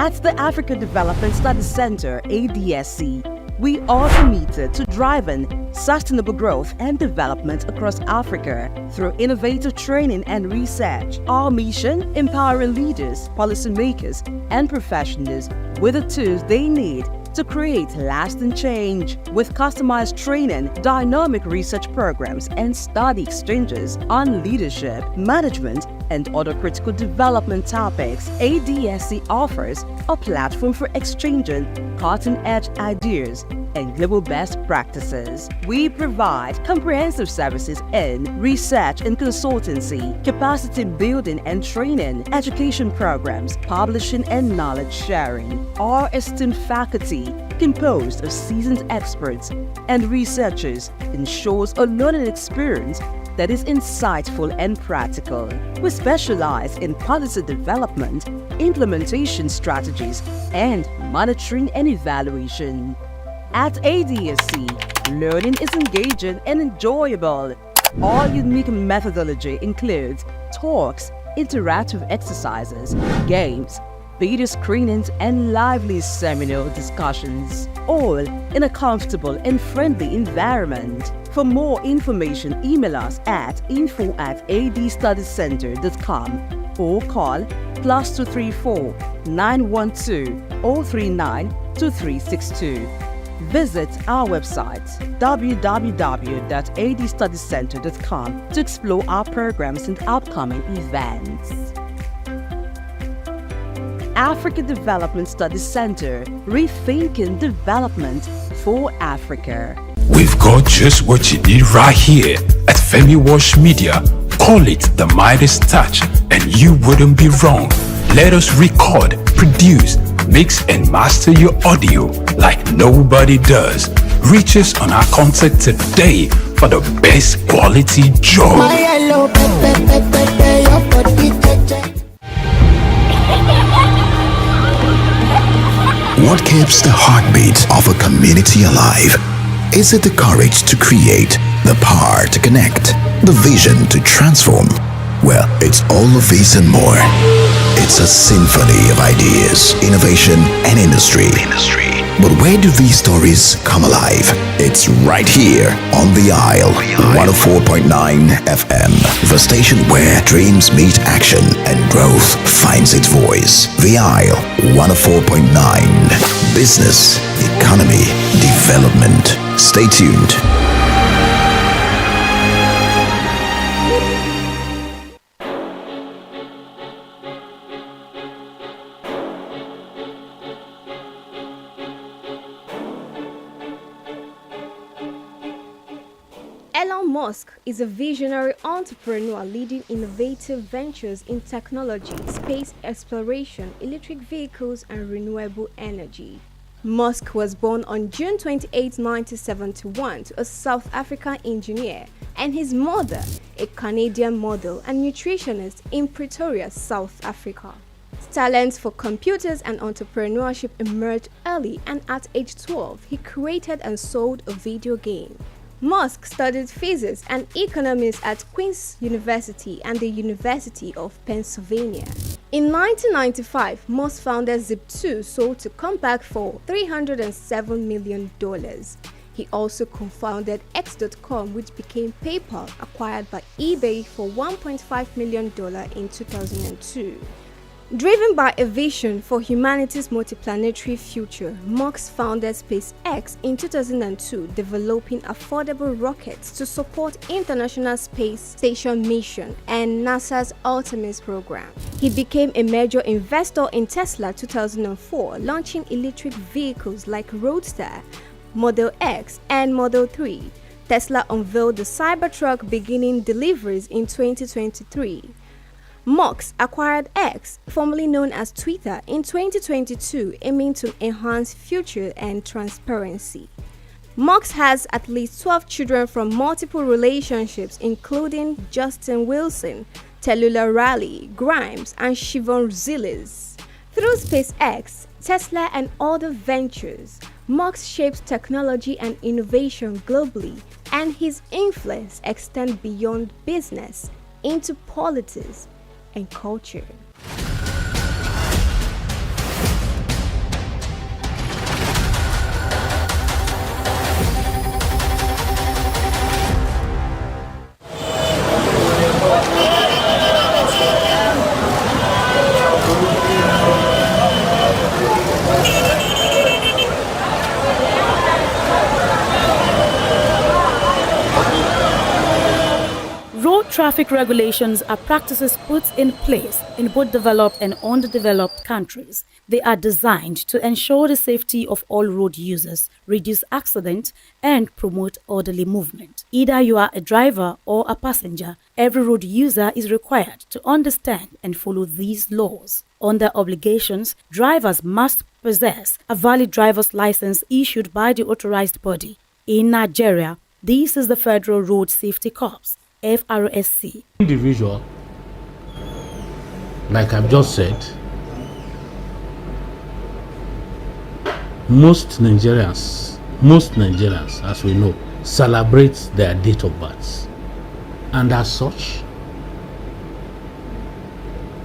At the Africa Development Studies Center, ADSC, we are committed to driving sustainable growth and development across Africa through innovative training and research. Our mission: empowering leaders, policymakers, and professionals with the tools they need to create lasting change. With customized training, dynamic research programs, and study exchanges on leadership, management, and other critical development topics, ADSC offers a platform for exchanging cutting-edge ideas and global best practices. We provide comprehensive services in research and consultancy, capacity building and training, education programs, publishing, and knowledge sharing. Our esteemed faculty, composed of seasoned experts and researchers, ensures a learning experience that is insightful and practical. We specialize in policy development, implementation strategies, and monitoring and evaluation. At ADSC, learning is engaging and enjoyable. Our unique methodology includes talks, interactive exercises, games, video screenings, and lively seminar discussions, all in a comfortable and friendly environment. For more information, email us at info@adstudiescenter.com or call +234 912 039 2362. Visit our website www.adstudiescenter.com to explore our programs and upcoming events. Africa Development Studies Center, rethinking development for Africa. We've got just what you need right here at Femi Wash Media. Call it the Midas Touch and you wouldn't be wrong. Let us record, produce, mix and master your audio like nobody does. Reach us on our contact today for the best quality job. What keeps the heartbeat of a community alive? Is it the courage to create, the power to connect, the vision to transform? Well, it's all of this and more. It's a symphony of ideas, innovation, and industry. But where do these stories come alive? It's right here on The Isle, 104.9 FM, the station where dreams meet action and growth finds its voice. The Isle, 104.9. Business, economy, development. Stay tuned. Elon Musk is a visionary entrepreneur leading innovative ventures in technology, space exploration, electric vehicles, and renewable energy. Musk was born on June 28, 1971 to a South African engineer and his mother, a Canadian model and nutritionist in Pretoria, South Africa. His talents for computers and entrepreneurship emerged early, and at age 12, he created and sold a video game. Musk studied physics and economics at Queen's University and the University of Pennsylvania. In 1995, Musk founded Zip2, sold to Compaq for $307 million. He also co-founded X.com, which became PayPal, acquired by eBay for $1.5 million in 2002. Driven by a vision for humanity's multiplanetary future, Musk founded SpaceX in 2002, developing affordable rockets to support International Space Station mission and NASA's Artemis program. He became a major investor in Tesla 2004, launching electric vehicles like Roadster, Model X, and Model 3. Tesla unveiled the Cybertruck, beginning deliveries in 2023. Musk acquired X, formerly known as Twitter, in 2022, aiming to enhance future and transparency. Musk has at least 12 children from multiple relationships, including Justin Wilson, Tallulah Riley, Grimes, and Siobhan Zilis. Through SpaceX, Tesla, and other ventures, Musk shapes technology and innovation globally, and his influence extends beyond business into politics and culture. traffic regulations are practices put in place in both developed and underdeveloped countries. They are designed to ensure the safety of all road users, reduce accidents, and promote orderly movement. Either you are a driver or a passenger, every road user is required to understand and follow these laws. Under obligations, drivers must possess a valid driver's license issued by the authorized body. In Nigeria, this is the Federal Road Safety Corps, FRSC. Individual, like I've just said, most Nigerians, as we know, celebrate their date of birth. And as such,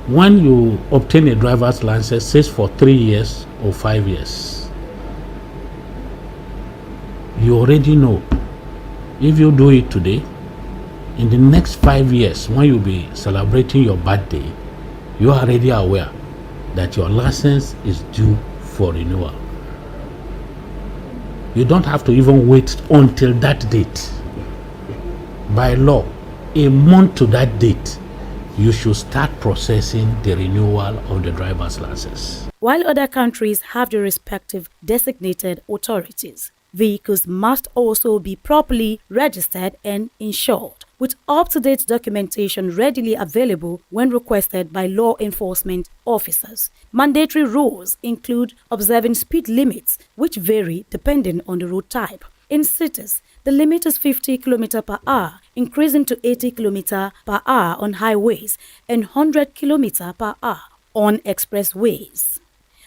when you obtain a driver's license, says for 3 years or 5 years, you already know if you do it today, in the next 5 years, when you'll be celebrating your birthday, you are already aware that your license is due for renewal. You don't have to even wait until that date. By law, a month to that date, you should start processing the renewal of the driver's license. While other countries have their respective designated authorities, vehicles must also be properly registered and insured, with up-to-date documentation readily available when requested by law enforcement officers. Mandatory rules include observing speed limits, which vary depending on the road type. In cities, the limit is 50 km per hour, increasing to 80 km per hour on highways and 100 km per hour on expressways.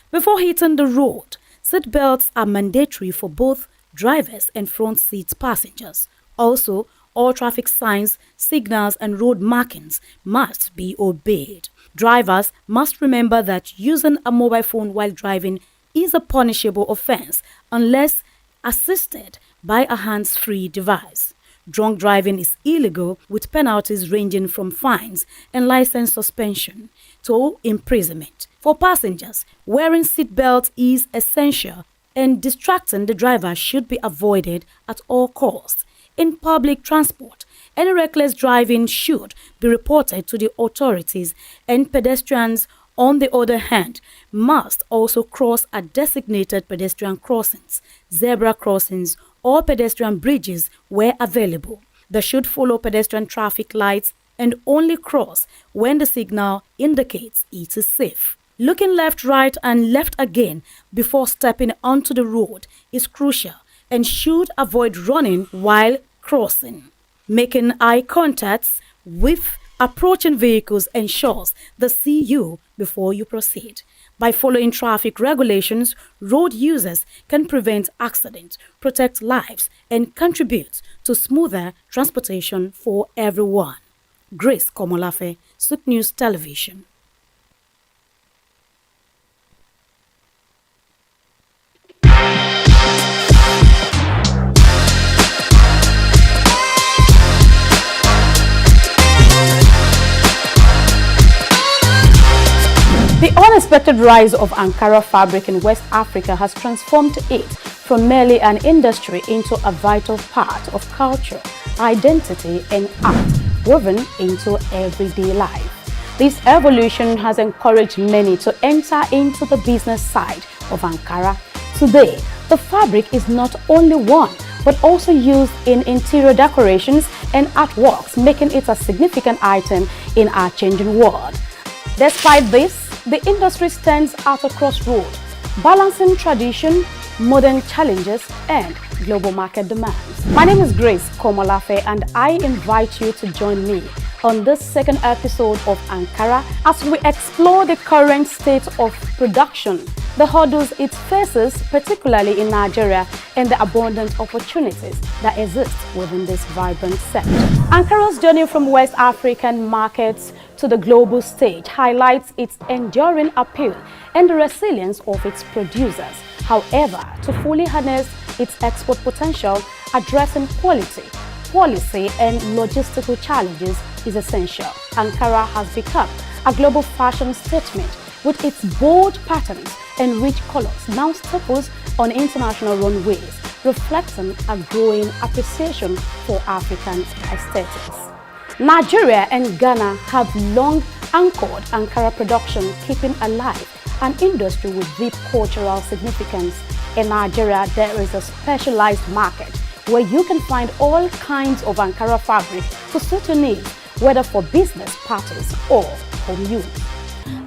Before hitting the road, seat belts are mandatory for both drivers and front seat passengers. Also, all traffic signs, signals, and road markings must be obeyed. Drivers must remember that using a mobile phone while driving is a punishable offense unless assisted by a hands-free device. Drunk driving is illegal, with penalties ranging from fines and license suspension to imprisonment. For passengers, wearing seatbelts is essential, and distracting the driver should be avoided at all costs. In public transport, any reckless driving should be reported to the authorities, and pedestrians, on the other hand, must also cross at designated pedestrian crossings, zebra crossings, or pedestrian bridges where available. They should follow pedestrian traffic lights and only cross when the signal indicates it is safe. Looking left, right, and left again before stepping onto the road is crucial and should avoid running while crossing. Making eye contact with approaching vehicles ensures they see you before you proceed. By following traffic regulations, road users can prevent accidents, protect lives, and contribute to smoother transportation for everyone. Grace Komolafe, Souq News Television. The unexpected rise of Ankara fabric in West Africa has transformed it from merely an industry into a vital part of culture, identity, and art woven into everyday life. This evolution has encouraged many to enter into the business side of Ankara. Today, the fabric is not only worn but also used in interior decorations and artworks, making it a significant item in our changing world. Despite this, the industry stands at a crossroads, balancing tradition, modern challenges, and global market demands. My name is Grace Komolafe, and I invite you to join me on this second episode of Ankara as we explore the current state of production, the hurdles it faces, particularly in Nigeria, and the abundant opportunities that exist within this vibrant sector. Ankara's journey from West African markets to the global stage highlights its enduring appeal and the resilience of its producers. However, to fully harness its export potential, addressing quality, policy, and logistical challenges is essential. Ankara has become a global fashion statement with its bold patterns and rich colors now staples on international runways, reflecting a growing appreciation for African aesthetics. Nigeria and Ghana have long anchored Ankara production, keeping alive an industry with deep cultural significance. In Nigeria, there is a specialized market where you can find all kinds of Ankara fabric to suit your needs, whether for business parties or home use.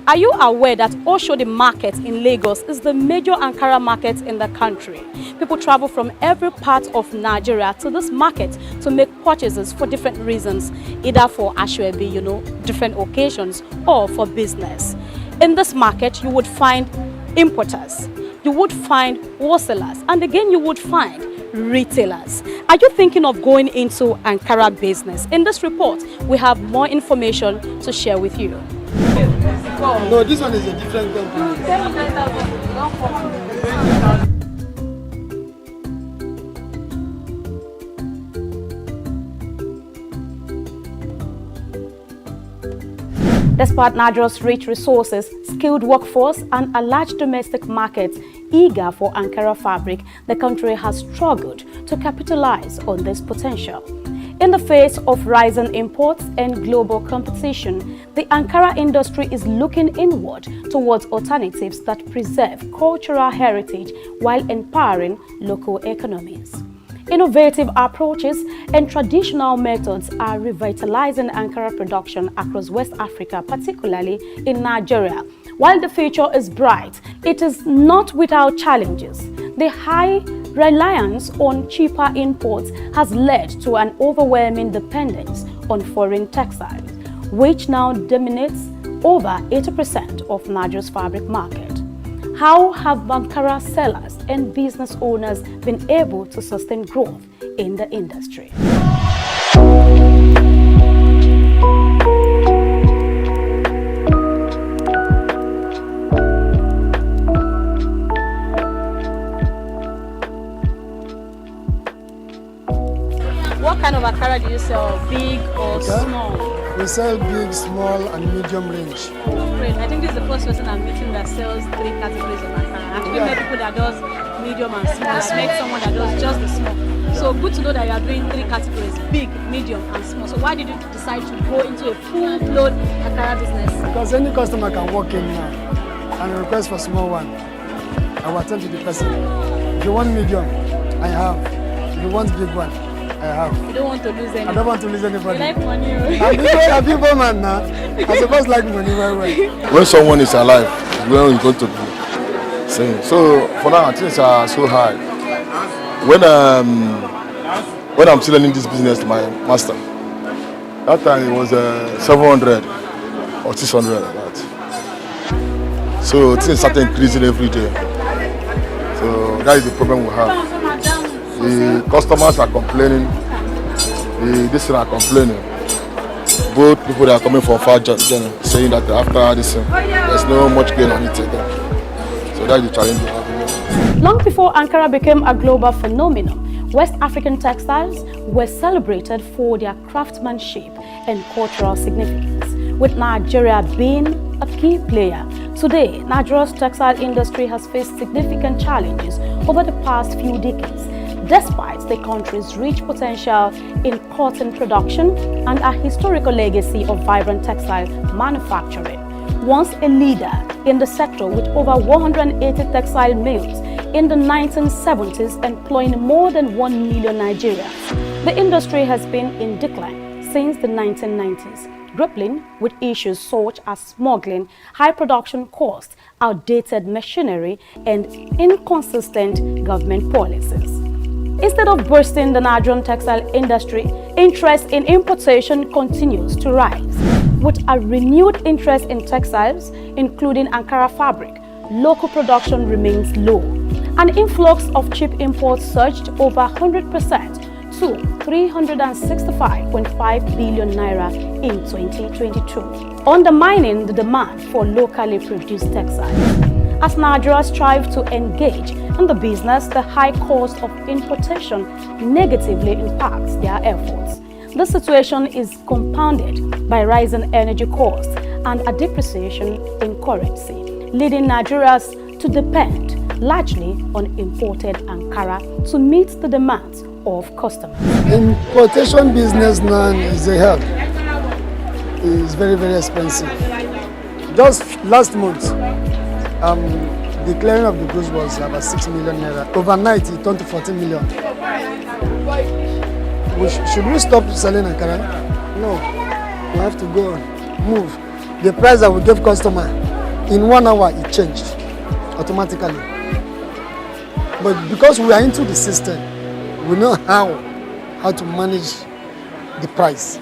Are you aware that Oshodi Market in Lagos is the major Ankara market in the country? People travel from every part of Nigeria to this market to make purchases for different reasons, either for ashwebi, different occasions, or for business. In this market, you would find importers, you would find wholesalers, and again you would find retailers. Are you thinking of going into Ankara business? In this report, we have more information to share with you. No, this one is a different company. Despite Nigeria's rich resources, skilled workforce, and a large domestic market eager for Ankara fabric, the country has struggled to capitalize on this potential. In the face of rising imports and global competition, the Ankara industry is looking inward towards alternatives that preserve cultural heritage while empowering local economies. Innovative approaches and traditional methods are revitalizing Ankara production across West Africa, particularly in Nigeria. While the future is bright, it is not without challenges. The high reliance on cheaper imports has led to an overwhelming dependence on foreign textiles, which now dominates over 80% of Nigeria's fabric market. How have Ankara sellers and business owners been able to sustain growth in the industry? What kind of Ankara do you sell? Big or small? We sell big, small, and medium range. Great. I think this is the first person I'm meeting that sells 3 categories of Ankara. I've actually met people that does medium and small. I've met someone that does just the small. So good to know that you are doing 3 categories: big, medium, and small. So why did you decide to go into a full-blown Ankara business? Because any customer can walk in now and request for small one. I will attend to the person. If you want medium, I have. If you want big one, I have. You don't want to lose anyone. I don't want to lose anybody. You like money. I'm people man now. I suppose like money very well. When someone is alive, when is going to be saying. So for now, things are so high. When I'm still learning this business to my master, that time it was 700 or 600 like that. So things started increasing every day. So that is the problem we have. The customers are complaining, this are complaining. Both people that are coming from far journey saying that after this, there's no much gain on it again. So that's the challenge we have. Long before Ankara became a global phenomenon, West African textiles were celebrated for their craftsmanship and cultural significance, with Nigeria being a key player. Today, Nigeria's textile industry has faced significant challenges over the past few decades, despite the country's rich potential in cotton production and a historical legacy of vibrant textile manufacturing. Once a leader in the sector with over 180 textile mills in the 1970s employing more than 1 million Nigerians, the industry has been in decline since the 1990s, grappling with issues such as smuggling, high production costs, outdated machinery, and inconsistent government policies. Instead of boosting the Nigerian textile industry, interest in importation continues to rise. With a renewed interest in textiles, including Ankara fabric, local production remains low. An influx of cheap imports surged over 100% to 365.5 billion naira in 2022, undermining the demand for locally produced textiles. As Nigeria strives to engage in the business, the high cost of importation negatively impacts their efforts. The situation is compounded by rising energy costs and a depreciation in currency, leading Nigerians to depend largely on imported Ankara to meet the demands of customers. Importation business now is a help is very, very expensive. Just last month, the clearing of the goods was about 6 million naira. Overnight, it turned to 14 million. Should we stop selling Ankara? No. We have to go on, move. The price that we gave customer, in 1 hour, it changed automatically. But because we are into the system, we know how to manage the price.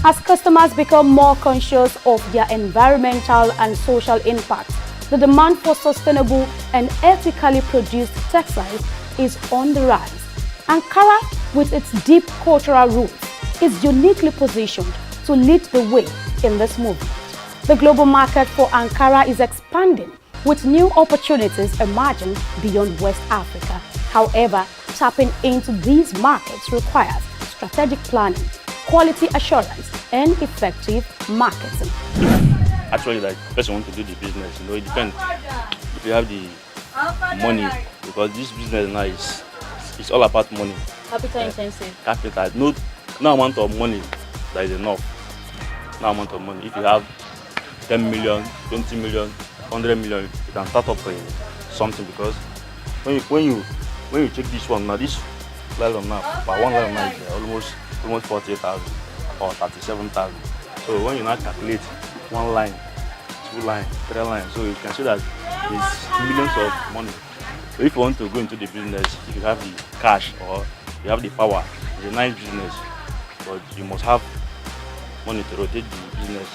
As customers become more conscious of their environmental and social impact, the demand for sustainable and ethically produced textiles is on the rise. Ankara, with its deep cultural roots, is uniquely positioned to lead the way in this movement. The global market for Ankara is expanding, with new opportunities emerging beyond West Africa. However, tapping into these markets requires strategic planning, quality assurance, and effective marketing. Actually, like person want to do the business, it depends if you have the money, because this business now it's all about money. Capital intensive. Capital, no amount of money that is enough. No amount of money. If you have 10 million, 20 million, 100 million, you can start up something, because when you check this one now, this nylon now, but one nylon now is almost 48,000 or 37,000. So when you now calculate one line, two line, three lines, so you can see that it's millions of money. So if you want to go into the business, if you have the cash or you have the power, it's a nice business, but you must have money to rotate the business.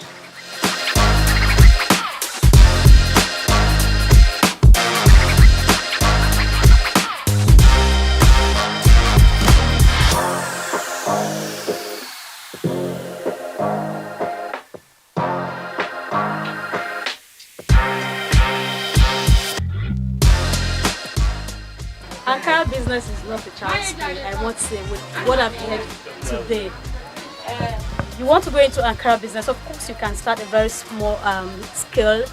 Ankara business is not a child's play, I want to say, with what I've heard today. You want to go into Ankara business, of course you can start a very small scale.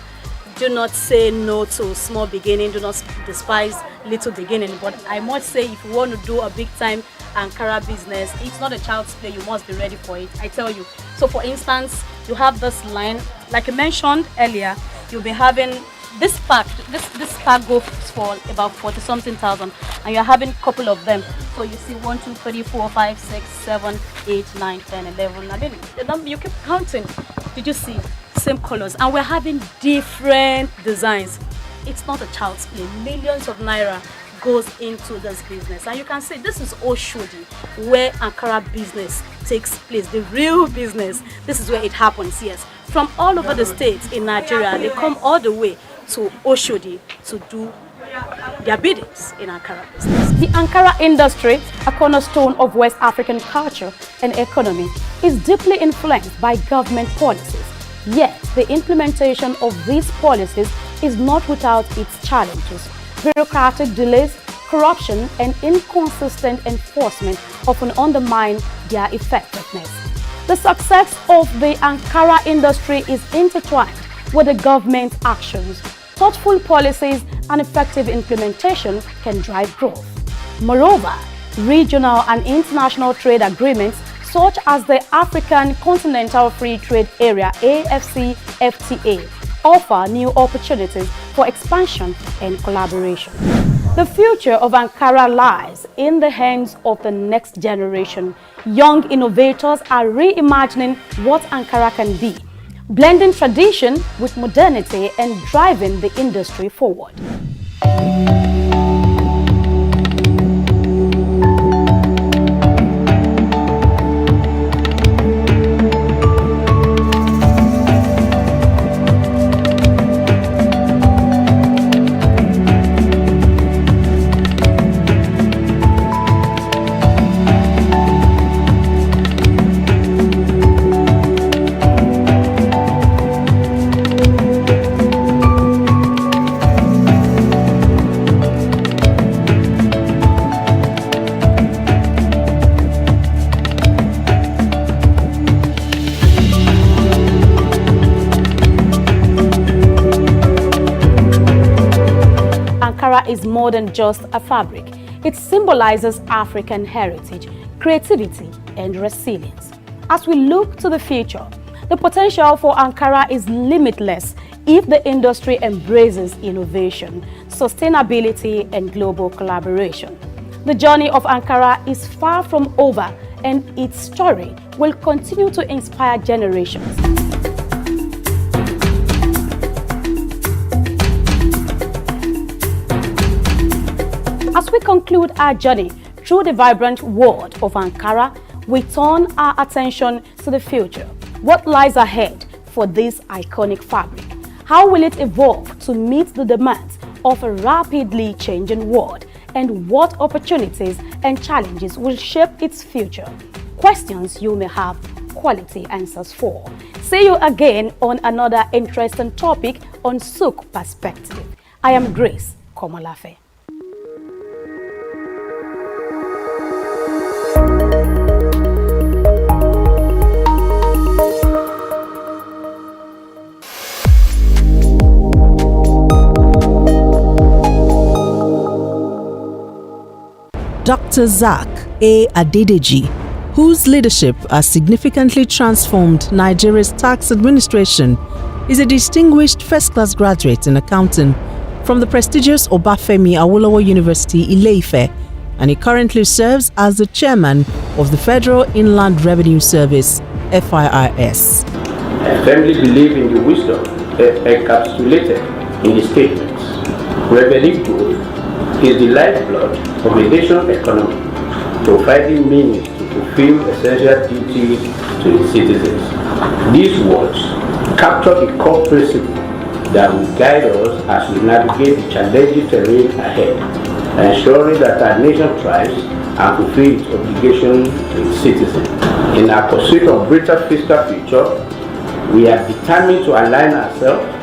Do not say no to small beginning, do not despise little beginning, but I must say if you want to do a big time Ankara business, it's not a child's play, you must be ready for it, I tell you. So for instance, you have this line, like I mentioned earlier, you'll be having this pack goes for about 40-something thousand, and you're having a couple of them. So you see 1, 2, 3, 4, 5, 6, 7, 8, 9, 10, 11. I mean, the number you keep counting. Did you see? Same colors, and we're having different designs. It's not a child's play. Millions of naira goes into this business, and you can see this is Oshodi, where Ankara business takes place, the real business. This is where it happens. Yes, from all over the states in Nigeria, they come all the way to Oshodi to do their biddings in Ankara business. The Ankara industry, a cornerstone of West African culture and economy, is deeply influenced by government policies. Yet, the implementation of these policies is not without its challenges. Bureaucratic delays, corruption, and inconsistent enforcement often undermine their effectiveness. The success of the Ankara industry is intertwined with the government's actions. Thoughtful policies and effective implementation can drive growth. Moreover, regional and international trade agreements such as the African Continental Free Trade Area (AFCFTA) offer new opportunities for expansion and collaboration. The future of Ankara lies in the hands of the next generation. Young innovators are reimagining what Ankara can be, blending tradition with modernity and driving the industry forward. Ankara is more than just a fabric. It symbolizes African heritage, creativity, and resilience. As we look to the future, the potential for Ankara is limitless if the industry embraces innovation, sustainability, and global collaboration. The journey of Ankara is far from over, and its story will continue to inspire generations. As we conclude our journey through the vibrant world of Ankara, we turn our attention to the future. What lies ahead for this iconic fabric? How will it evolve to meet the demands of a rapidly changing world? And what opportunities and challenges will shape its future? Questions you may have quality answers for. See you again on another interesting topic on Souq Perspective. I am Grace Komolafe. Dr. Souq A. Adedeji, whose leadership has significantly transformed Nigeria's tax administration, is a distinguished first-class graduate in accounting from the prestigious Obafemi Awolowo University, Ile-Ife, and he currently serves as the chairman of the Federal Inland Revenue Service, FIRS. I firmly believe in the wisdom encapsulated in the statements. Revenue growth is the lifeblood of a nation's economy, providing means to fulfill essential duties to its citizens. These words capture the core principle that will guide us as we navigate the challenging terrain ahead, ensuring that our nation thrives and fulfills its obligations to its citizens. In our pursuit of greater fiscal future, we are determined to align ourselves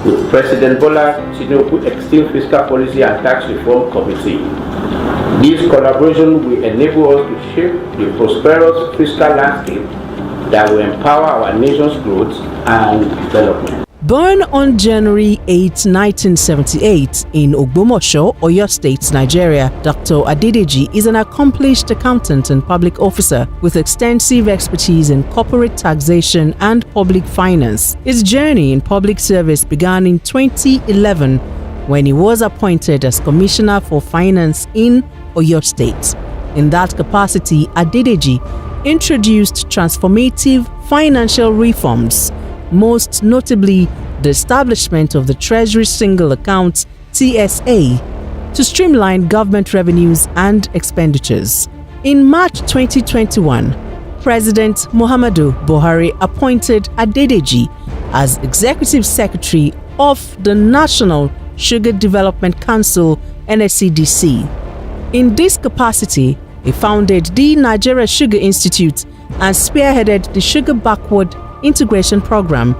with President Bola Tinubu's Extreme Fiscal Policy and Tax Reform Committee. This collaboration will enable us to shape the prosperous fiscal landscape that will empower our nation's growth and development. Born on January 8, 1978 in Ogbomosho, Oyo State, Nigeria, Dr. Adedeji is an accomplished accountant and public officer with extensive expertise in corporate taxation and public finance. His journey in public service began in 2011 when he was appointed as Commissioner for Finance in Oyo State. In that capacity, Adedeji introduced transformative financial reforms, most notably the establishment of the Treasury Single Account (TSA) to streamline government revenues and expenditures. In March 2021, President Muhammadu Buhari appointed Adedeji as Executive Secretary of the National Sugar Development Council (NSCDC). In this capacity, he founded the Nigeria Sugar Institute and spearheaded the Sugar Backward Integration Program,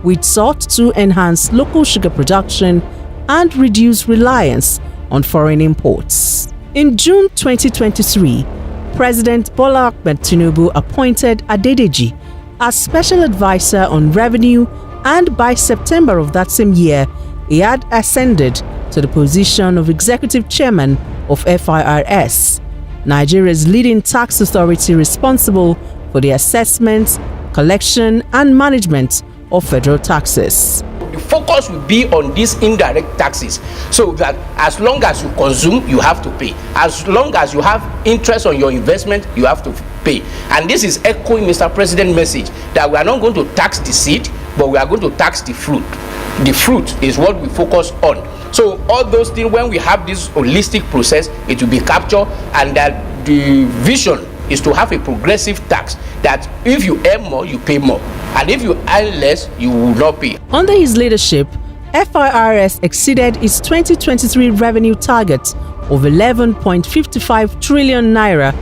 which sought to enhance local sugar production and reduce reliance on foreign imports. In June 2023, President Bola Ahmed Tinubu appointed Adedeji as Special Advisor on Revenue, and by September of that same year, he had ascended to the position of Executive Chairman of FIRS, Nigeria's leading tax authority responsible for the assessment, collection and management of federal taxes. The focus will be on these indirect taxes, so that as long as you consume, you have to pay. As long as you have interest on your investment, you have to pay. And this is echoing Mr. President's message that we are not going to tax the seed, but we are going to tax the fruit. The fruit is what we focus on. So all those things, when we have this holistic process, it will be captured, and that the vision is to have a progressive tax, that if you earn more, you pay more, and if you earn less, you will not pay. Under his leadership, FIRS exceeded its 2023 revenue target of 11.55 trillion naira.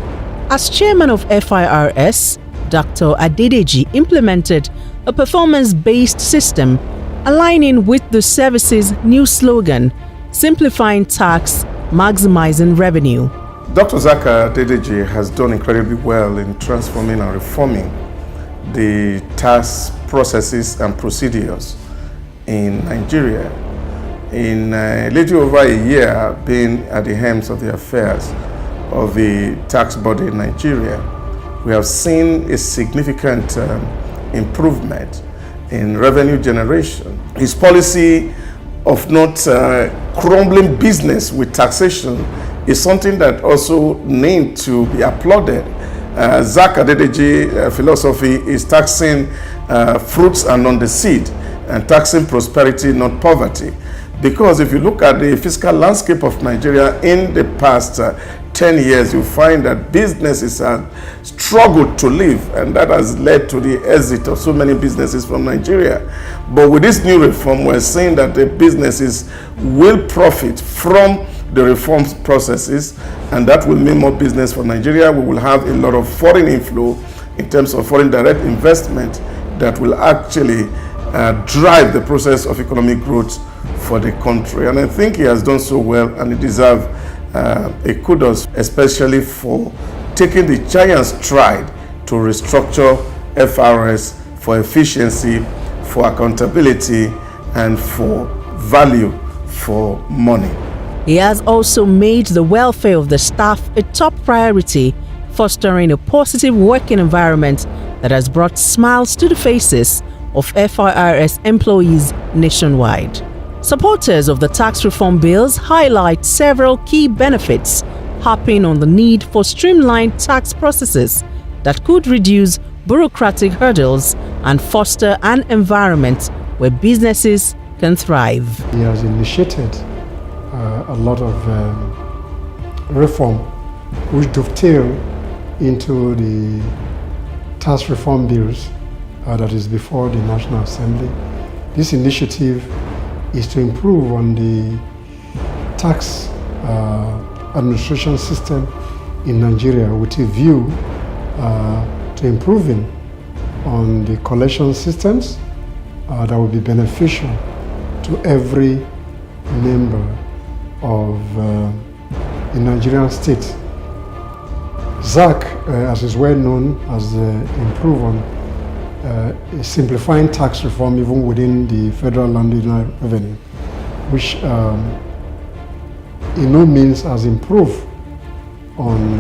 As chairman of FIRS, Dr. Adedeji implemented a performance-based system aligning with the service's new slogan, simplifying tax, maximizing revenue. Dr. Souq Adedeji has done incredibly well in transforming and reforming the tax processes and procedures in Nigeria. In a little over a year being at the helms of the affairs of the tax body in Nigeria, we have seen a significant improvement in revenue generation. His policy of not crumbling business with taxation is something that also needs to be applauded. Souq Adedeji's philosophy is taxing fruits and not the seed, and taxing prosperity, not poverty. Because if you look at the fiscal landscape of Nigeria in the past 10 years, you find that businesses have struggled to live, and that has led to the exit of so many businesses from Nigeria. But with this new reform, we're saying that the businesses will profit from the reform processes, and that will mean more business for Nigeria. We will have a lot of foreign inflow in terms of foreign direct investment that will actually drive the process of economic growth for the country. And I think he has done so well, and he deserves a kudos, especially for taking the giant stride to restructure FRS for efficiency, for accountability, and for value for money. He has also made the welfare of the staff a top priority, fostering a positive working environment that has brought smiles to the faces of FIRS employees nationwide. Supporters of the tax reform bills highlight several key benefits, harping on the need for streamlined tax processes that could reduce bureaucratic hurdles and foster an environment where businesses can thrive. He has initiated a lot of reform which dovetail into the tax reform bills that is before the National Assembly. This initiative is to improve on the tax administration system in Nigeria with a view to improving on the collection systems that will be beneficial to every member of the Nigerian state. Souq, as is well known, has improved on simplifying tax reform even within the federal land revenue, which in no means has improved on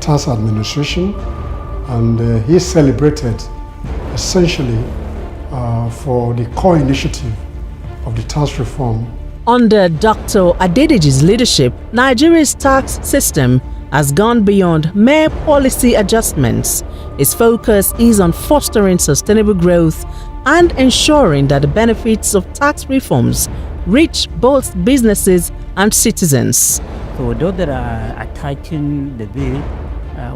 tax administration, and he is celebrated essentially for the core initiative of the tax reform. Under Dr. Adedeji's leadership, Nigeria's tax system has gone beyond mere policy adjustments. Its focus is on fostering sustainable growth and ensuring that the benefits of tax reforms reach both businesses and citizens. So those that are attacking the bill,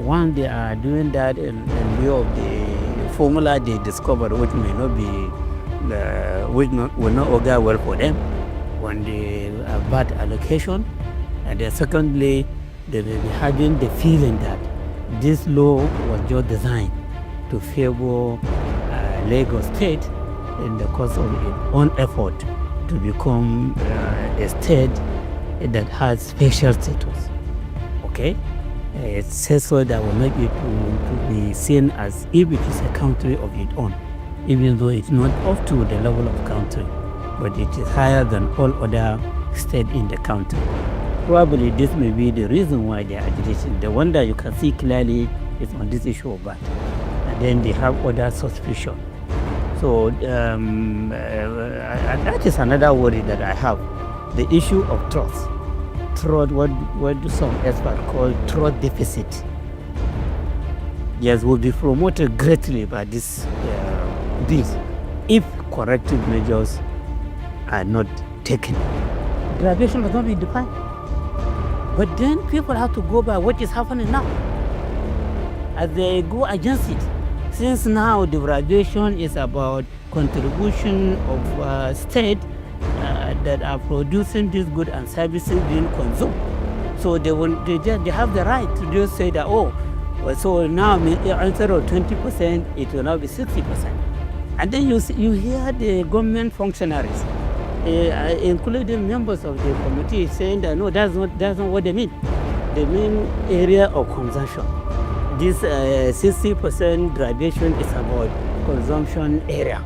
one, they are doing that in view of the formula they discovered, which may not be, will not augur well for them when they have bad allocation. And then secondly, they may be having the feeling that this law was just designed to favor Lagos State in the course of its own effort to become a state that has special status. Okay? It says so that will make it to be seen as if it is a country of its own, even though it's not up to the level of country, but it is higher than all other states in the country. Probably this may be the reason why they are agitating. The one that you can see clearly is on this issue of VAT. And then they have other suspicion. So that is another worry that I have. The issue of trust. Trust, what do some experts call trust deficit. Yes, will be promoted greatly by this if corrective measures are not taken. Graduation has not been defined. But then people have to go by what is happening now. As they go against it. Since now the graduation is about contribution of state that are producing these goods and services being consumed. So they have the right to just say that, oh, so now instead of 20%, it will now be 60%. And then you hear the government functionaries, including members of the committee, saying that no, that's not what they mean. They mean area of consumption. This 60% graduation is about consumption area,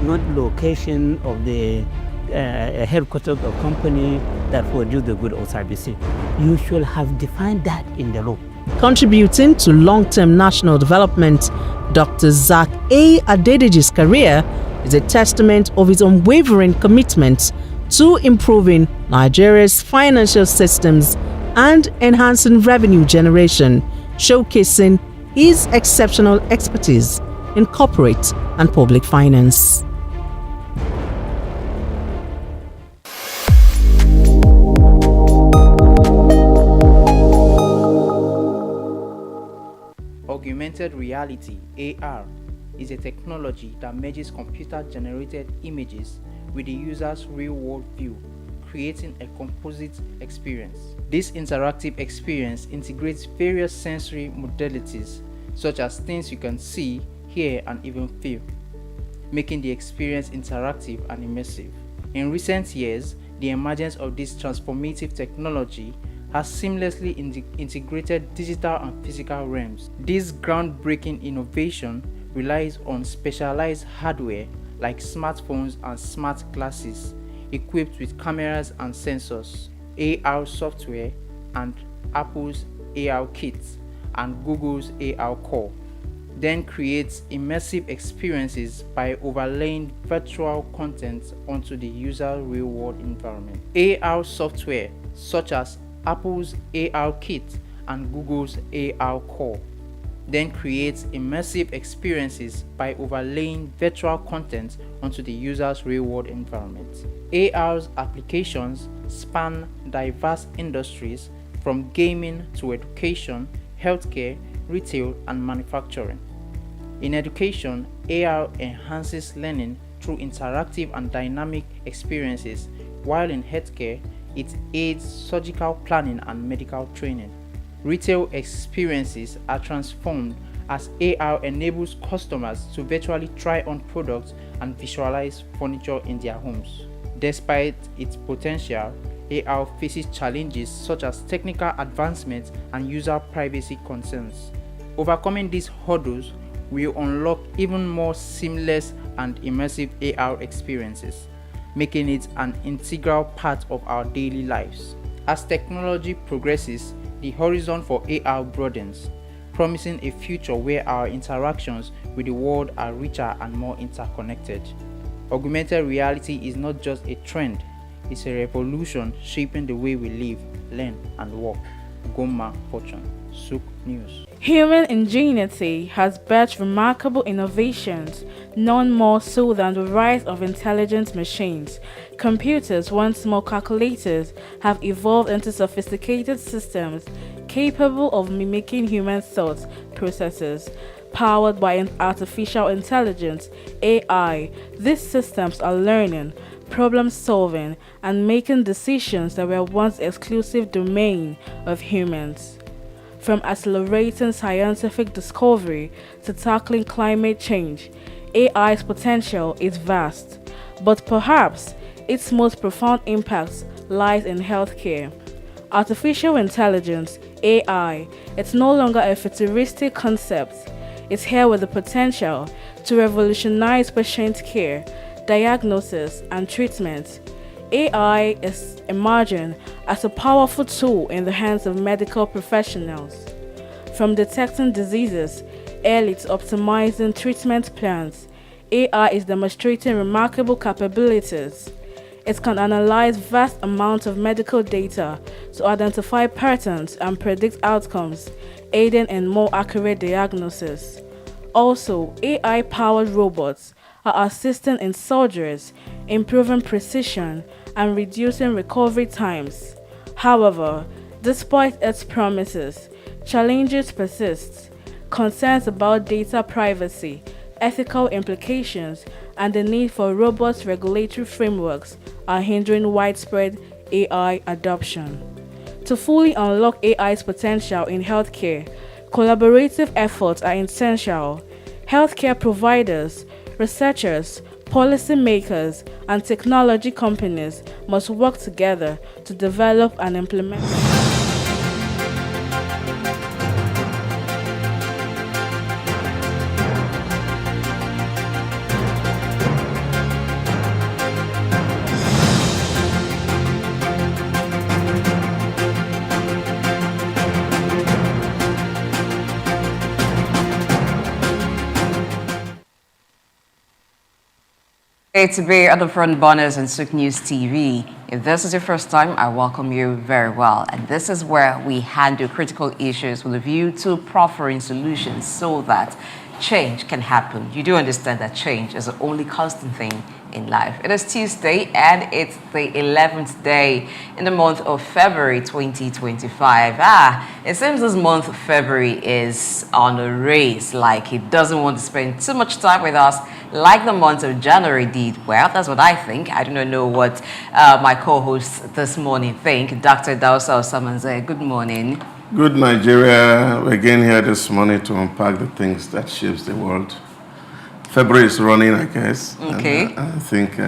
not location of the a headquarters of company that produce the good or services. You should have defined that in the law. Contributing to long-term national development, Dr. Souq A. Adedeji's career is a testament of his unwavering commitment to improving Nigeria's financial systems and enhancing revenue generation, showcasing his exceptional expertise in corporate and public finance. Augmented reality (AR) is a technology that merges computer-generated images with the user's real-world view, creating a composite experience. This interactive experience integrates various sensory modalities, such as things you can see, hear, and even feel, making the experience interactive and immersive. In recent years, the emergence of this transformative technology has seamlessly integrated digital and physical realms. This groundbreaking innovation relies on specialized hardware like smartphones and smart glasses equipped with cameras and sensors, AR software, and Apple's AR Kit and Google's AR Core. Then creates immersive experiences by overlaying virtual content onto the user's real-world environment. AR software such as Apple's AR Kit and Google's AR Core then creates immersive experiences by overlaying virtual content onto the user's real-world environment. AR's applications span diverse industries from gaming to education, healthcare, retail, and manufacturing. In education, AR enhances learning through interactive and dynamic experiences, while in healthcare, it aids surgical planning and medical training. Retail experiences are transformed as AR enables customers to virtually try on products and visualize furniture in their homes. Despite its potential, AR faces challenges such as technical advancements and user privacy concerns. Overcoming these hurdles will unlock even more seamless and immersive AR experiences, making it an integral part of our daily lives. As technology progresses, the horizon for AR broadens, promising a future where our interactions with the world are richer and more interconnected. Augmented reality is not just a trend, it's a revolution shaping the way we live, learn, and work. Goma Fortune, Souq News. Human ingenuity has birthed remarkable innovations, none more so than the rise of intelligent machines. Computers, once small calculators, have evolved into sophisticated systems capable of mimicking human thought processes. Powered by artificial intelligence, AI, these systems are learning, problem solving, and making decisions that were once exclusive domain of humans. From accelerating scientific discovery to tackling climate change, AI's potential is vast, but perhaps its most profound impact lies in healthcare. Artificial intelligence, AI, it's no longer a futuristic concept. It's here with the potential to revolutionize patient care, diagnosis, and treatment. AI is emerging as a powerful tool in the hands of medical professionals. From detecting diseases early to optimizing treatment plans, AI is demonstrating remarkable capabilities. It can analyze vast amounts of medical data to identify patterns and predict outcomes, aiding in more accurate diagnosis. Also, AI-powered robots are assisting in surgeries, improving precision, and reducing recovery times. However, despite its promises, challenges persist. Concerns about data privacy, ethical implications, and the need for robust regulatory frameworks are hindering widespread AI adoption. To fully unlock AI's potential in healthcare, collaborative efforts are essential. Healthcare providers, researchers, policymakers, and technology companies must work together to develop and implement. Hey, to be at the front burners and Souq News TV. If this is your first time, I welcome you very well. And this is where we handle critical issues with a view to proffering solutions so that change can happen. You do understand that change is the only constant thing in life. It is Tuesday and it's the 11th day in the month of February 2025. It seems this month of February is on a race, like it doesn't want to spend too much time with us like the month of January did. Well, that's what I think. I do not know what my co-hosts this morning think. Dr. Dausa Osamanze, good morning. Good Nigeria. We're again here this morning to unpack the things that shapes the world. February is running, I guess. Okay. And, I think...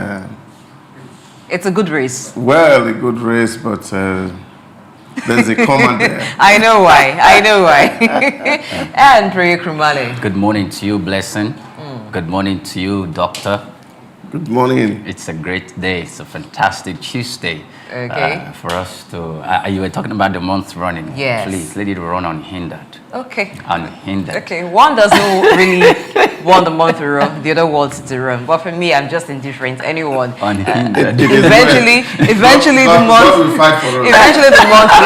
it's a good race. Well, a good race, but there's a comma there. I know why. I know why. And Priya Krumale. Good morning to you, Blessing. Good morning to you, Doctor. Good morning. It's a great day. It's a fantastic Tuesday. Okay. For us to... you were talking about the month running. Yes. Please, let it run unhindered. Okay. Unhindered. Okay. One doesn't really want the month to run, the other wants it to run. But for me, I'm just indifferent. Anyone. Unhindered. Eventually the month will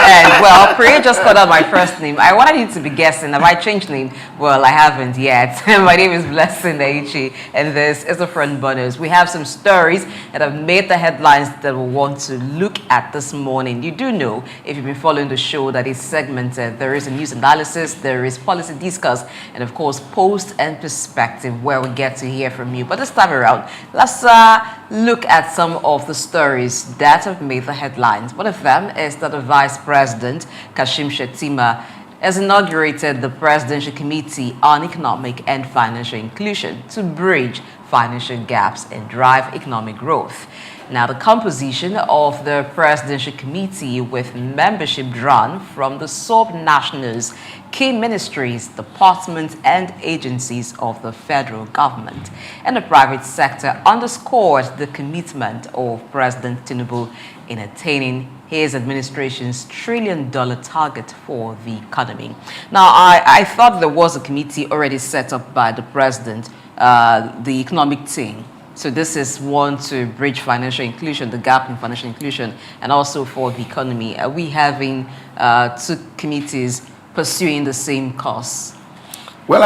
end. Well, Priya just called out my first name. I wanted you to be guessing. Have I changed name? Well, I haven't yet. My name is Blessing Aichi, and this is the Front Burners. We have some stories that have made the headlines that we want to look at this morning. You do know, if you've been following the show, that is segmented. There is a news analysis, there is policy discuss, and of course, post and perspective, where we get to hear from you. But this time around, let's look at some of the stories that have made the headlines. One of them is that the Vice President, Kashim Shettima, has inaugurated the Presidential Committee on Economic and Financial Inclusion to bridge financial gaps and drive economic growth. Now, the composition of the Presidential Committee, with membership drawn from the sub-nationals, key ministries, departments, and agencies of the federal government and the private sector, underscored the commitment of President Tinubu in attaining his administration's $1 trillion target for the economy. Now, I thought there was a committee already set up by the president, the economic team. So this is one to bridge financial inclusion, the gap in financial inclusion, and also for the economy. Are we having two committees pursuing the same cause? Well,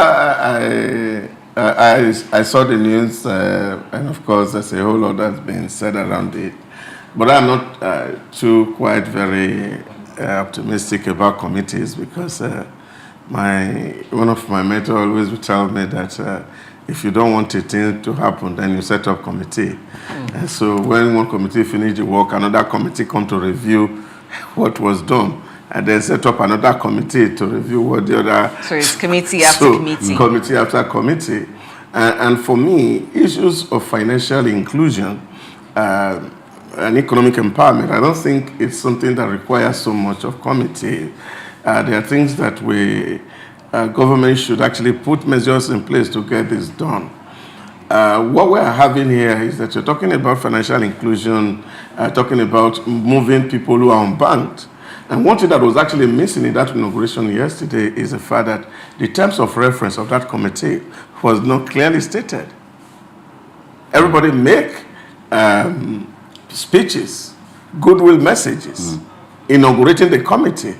I saw the news, and of course, there's a whole lot that's been said around it. But I'm not too quite very optimistic about committees, because one of my mentors always would tell me that if you don't want a thing to happen, then you set up committee. And so when one committee finishes the work, another committee come to review what was done, and then set up another committee to review what the other... So it's committee after committee. Committee after committee. And for me, issues of financial inclusion and economic empowerment, I don't think it's something that requires so much of committee. There are things that government should actually put measures in place to get this done. What we're having here is that you're talking about financial inclusion, talking about moving people who are unbanked. And one thing that was actually missing in that inauguration yesterday is the fact that the terms of reference of that committee was not clearly stated. Everybody make speeches, goodwill messages, inaugurating the committee,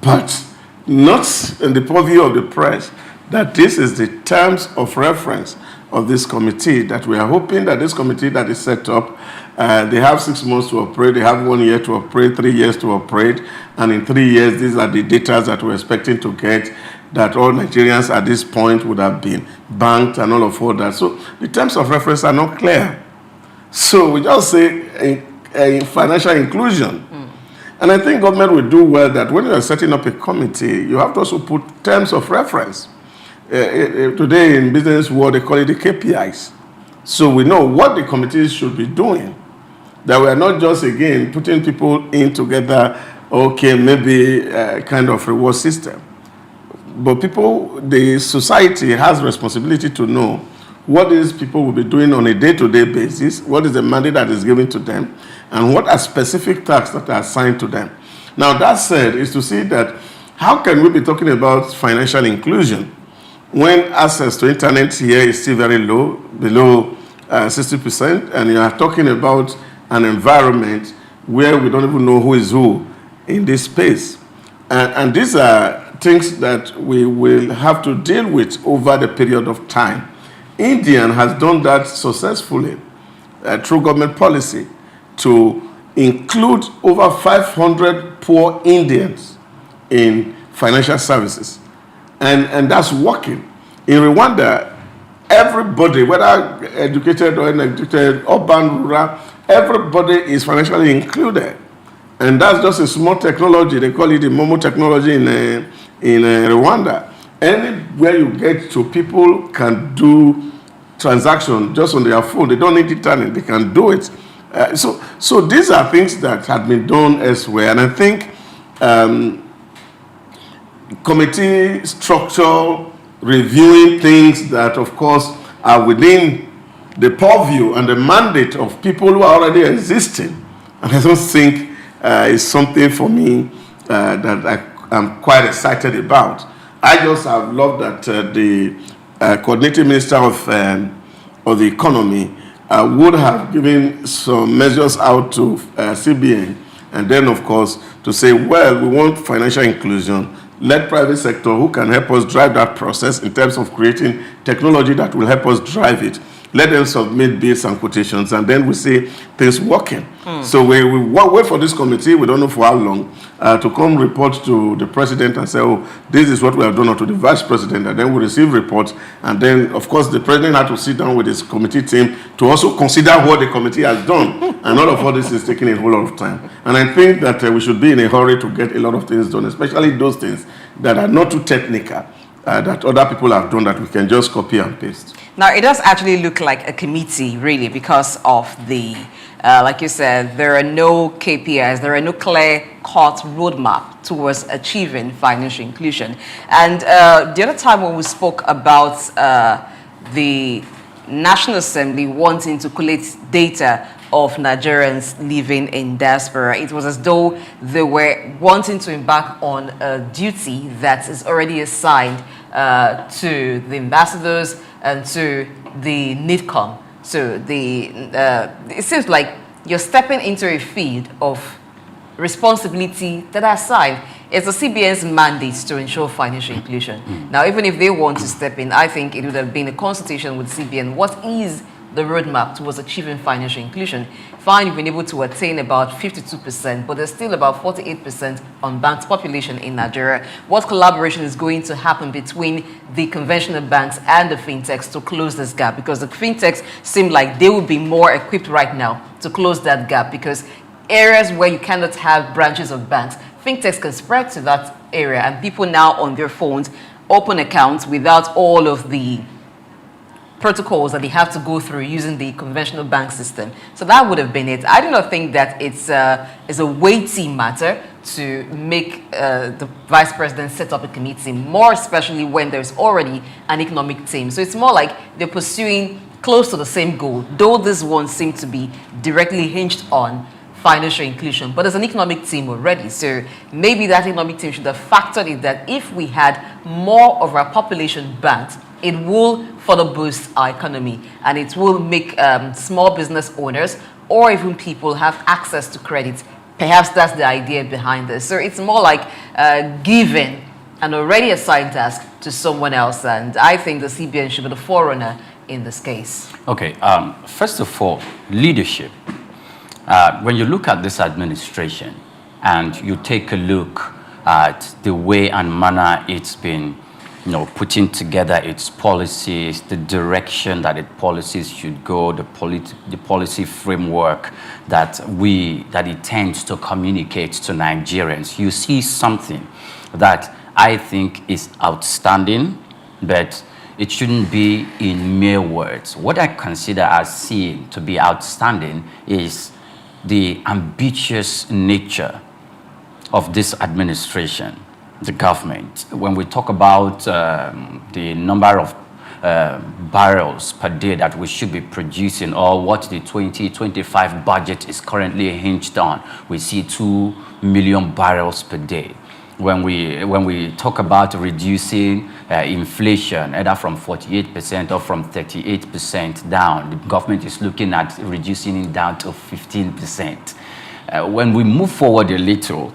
but not in the purview of the press that this is the terms of reference of this committee, that we are hoping that this committee that is set up, they have 6 months to operate, they have 1 year to operate, 3 years to operate, and in 3 years, these are the data that we're expecting to get, that all Nigerians at this point would have been banked and all of all that. So the terms of reference are not clear. So we just say financial inclusion. And I think government will do well that when you are setting up a committee, you have to also put terms of reference. Today in business world, they call it the KPIs. So we know what the committees should be doing. That we are not just, again, putting people in together, okay, maybe a kind of reward system. But the society has responsibility to know what these people will be doing on a day-to-day basis, what is the mandate that is given to them, and what are specific tasks that are assigned to them. Now, that said, is to see that how can we be talking about financial inclusion when access to internet here is still very low, below 60%, and you are talking about an environment where we don't even know who is who in this space. And these are things that we will have to deal with over the period of time. India has done that successfully through government policy to include over 500 poor Indians in financial services. And that's working. In Rwanda, everybody, whether educated or uneducated, urban, rural, everybody is financially included. And that's just a small technology. They call it the Momo technology in Rwanda. Anywhere you get to, people can do transactions just on their phone. They don't need internet. They can do it. So these are things that have been done elsewhere. And I think committee structure, reviewing things that, of course, are within the purview and the mandate of people who are already existing. And I don't think it's something for me that I'm quite excited about. I just have loved that the coordinating minister of the economy would have given some measures out to CBN, and then, of course, to say, well, we want financial inclusion. Let private sector who can help us drive that process in terms of creating technology that will help us drive it. Let them submit bids and quotations, and then we see things working. So we wait for this committee, we don't know for how long, to come report to the president and say, oh, this is what we have done, or to the vice president, and then we receive reports. And then, of course, the president had to sit down with his committee team to also consider what the committee has done. And all this is taking a whole lot of time. And I think that we should be in a hurry to get a lot of things done, especially those things that are not too technical, that other people have done that we can just copy and paste. Now, it does actually look like a committee, really, because of the, like you said, there are no KPIs, there are no clear-cut roadmap towards achieving financial inclusion. And the other time when we spoke about the National Assembly wanting to collect data of Nigerians living in diaspora, it was as though they were wanting to embark on a duty that is already assigned to the ambassadors and to the NIDCOM. So it seems like you're stepping into a field of responsibility that are assigned. It's the CBN's mandate to ensure financial inclusion. Now, even if they want to step in, I think it would have been a consultation with CBN. What is the roadmap towards achieving financial inclusion? Fine, you've been able to attain about 52%, but there's still about 48% unbanked population in Nigeria. What collaboration is going to happen between the conventional banks and the fintechs to close this gap? Because the fintechs seem like they would be more equipped right now to close that gap, because areas where you cannot have branches of banks, fintechs can spread to that area, and people now on their phones open accounts without all of the protocols that they have to go through using the conventional bank system. So that would have been it. I do not think that it's a weighty matter to make the vice president set up a committee, more especially when there's already an economic team. So it's more like they're pursuing close to the same goal, though this one seems to be directly hinged on financial inclusion, but there's an economic team already. So maybe that economic team should have factored in that if we had more of our population banked, it will further boost our economy, and it will make small business owners or even people have access to credit. Perhaps that's the idea behind this. So it's more like giving an already assigned task to someone else, and I think the CBN should be the forerunner in this case. Okay, first of all, leadership. When you look at this administration and you take a look at the way and manner it's been, putting together its policies, the direction that its policies should go, the policy framework that it tends to communicate to Nigerians, you see something that I think is outstanding, but it shouldn't be in mere words. What I consider as seeing to be outstanding is the ambitious nature of this administration, the government. When we talk about the number of barrels per day that we should be producing, or what the 2025 budget is currently hinged on, we see 2 million barrels per day. when we talk about reducing inflation, either from 48% or from 38% down, the government is looking at reducing it down to 15%. When we move forward a little,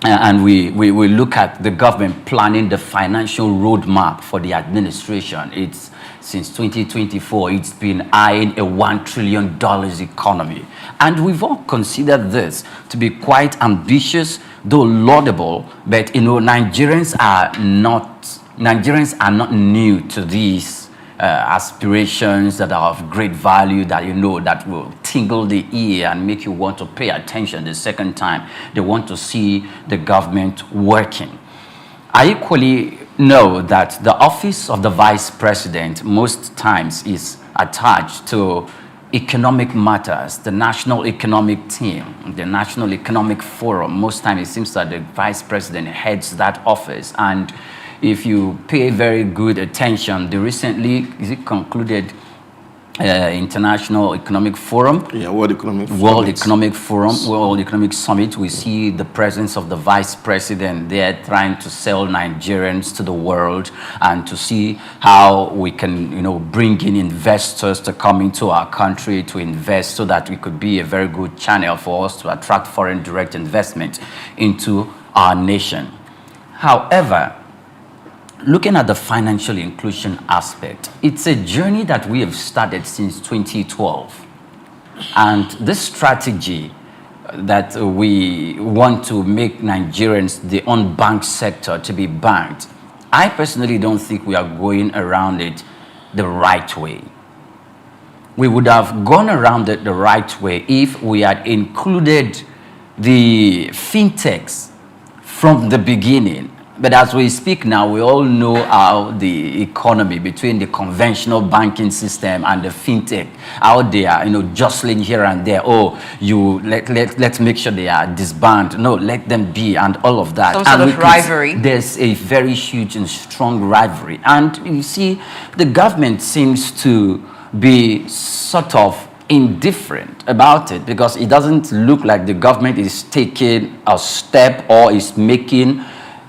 and we look at the government planning the financial roadmap for the administration, it's since 2024, it's been eyeing a $1 trillion economy. And we've all considered this to be quite ambitious, though laudable, but Nigerians are not new to these aspirations that are of great value, that that will tingle the ear and make you want to pay attention the second time. They want to see the government working. I equally know that the office of the vice president most times is attached to economic matters, the national economic team, the national economic forum. Most times it seems that the vice president heads that office. And if you pay very good attention, the recently concluded International Economic Forum, World Economic Forum, World Economic Summit, we see the presence of the vice president there trying to sell Nigerians to the world and to see how we can, bring in investors to come into our country to invest so that we could be a very good channel for us to attract foreign direct investment into our nation. However, looking at the financial inclusion aspect, it's a journey that we have started since 2012. And this strategy that we want to make Nigerians, the unbanked sector, to be banked, I personally don't think we are going around it the right way. We would have gone around it the right way if we had included the fintechs from the beginning. But as we speak now, we all know how the economy between the conventional banking system and the fintech, how they are, jostling here and there. Oh, let's make sure they are disbanded. No, let them be, and all of that. Some sort of rivalry. There's a very huge and strong rivalry. And you see, the government seems to be sort of indifferent about it, because it doesn't look like the government is taking a step or is making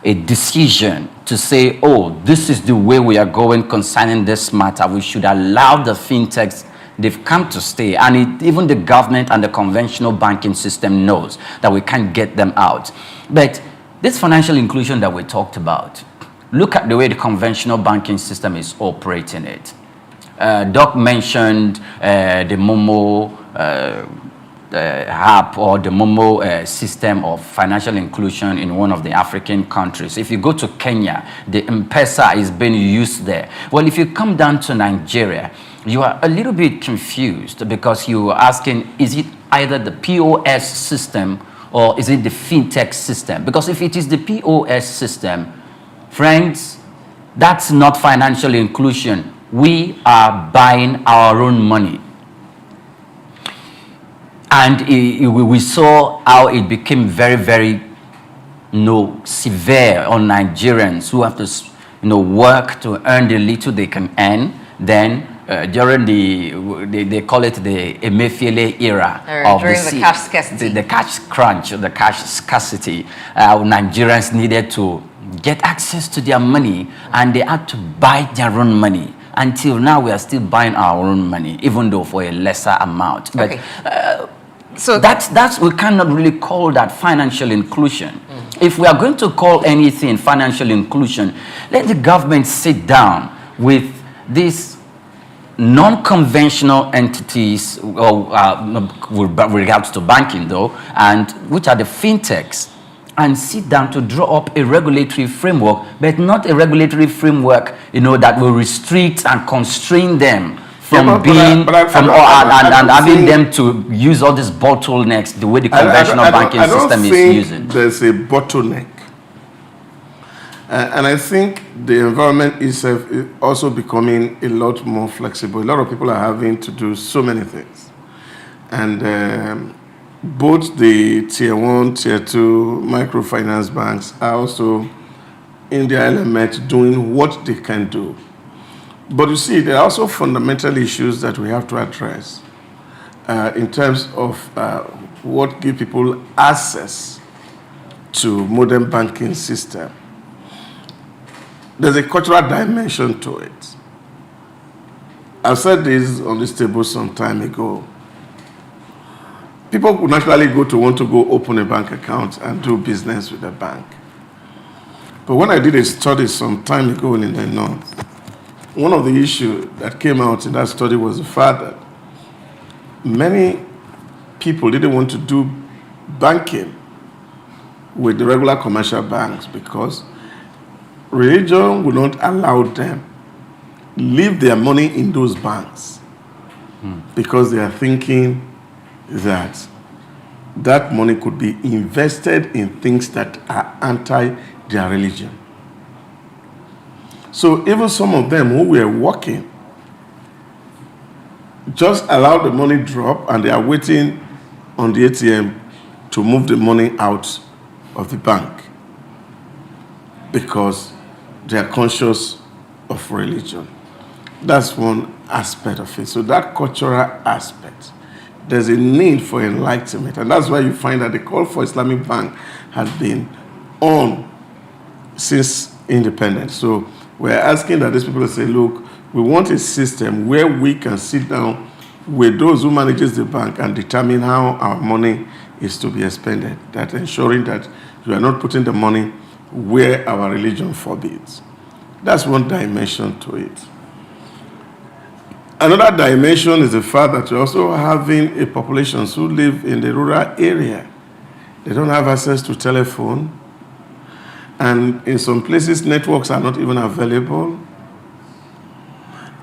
a decision to say, oh, this is the way we are going concerning this matter. We should allow the fintechs, they've come to stay. And even the government and the conventional banking system knows that we can't get them out. But this financial inclusion that we talked about, look at the way the conventional banking system is operating it. Doc mentioned the Momo app or the Momo system of financial inclusion in one of the African countries. If you go to Kenya, the M-Pesa is being used there. Well, if you come down to Nigeria, you are a little bit confused, because you are asking, is it either the POS system or is it the fintech system? Because if it is the POS system, friends, that's not financial inclusion. We are buying our own money. And we saw how it became very, very severe on Nigerians who have to work to earn the little they can earn. Then during they call it the Emefiele era of during the cash scarcity, the cash crunch, the cash scarcity, Nigerians needed to get access to their money, and they had to buy their own money. Until now, we are still buying our own money, even though for a lesser amount. But okay. So that's we cannot really call that financial inclusion. If we are going to call anything financial inclusion, let the government sit down with these non-conventional entities, with regards to banking though, and which are the fintechs, and sit down to draw up a regulatory framework, but not a regulatory framework, that will restrict and constrain them from having them to use all these bottlenecks the way the conventional banking system is using. There's a bottleneck. And I think the environment is also becoming a lot more flexible. A lot of people are having to do so many things. And both the tier 1, tier 2 microfinance banks are also in their element doing what they can do. But you see, there are also fundamental issues that we have to address in terms of what give people access to modern banking system, there's a cultural dimension to it. I've said this on this table some time ago. People would naturally want to go open a bank account and do business with the bank. But when I did a study some time ago in the North, one of the issues that came out in that study was the fact that many people didn't want to do banking with the regular commercial banks because religion would not allow them leave their money in those banks because they are thinking that that money could be invested in things that are anti their religion. So even some of them who were working just allow the money drop and they are waiting on the ATM to move the money out of the bank because they are conscious of religion. That's one aspect of it. So that cultural aspect, there's a need for enlightenment. And that's why you find that the call for Islamic Bank has been on since independence. So we're asking that these people say, look, we want a system where we can sit down with those who manages the bank and determine how our money is to be expended. That ensuring that you are not putting the money where our religion forbids. That's one dimension to it. Another dimension is the fact that you're also having a population who live in the rural area. They don't have access to telephone, and in some places networks are not even available.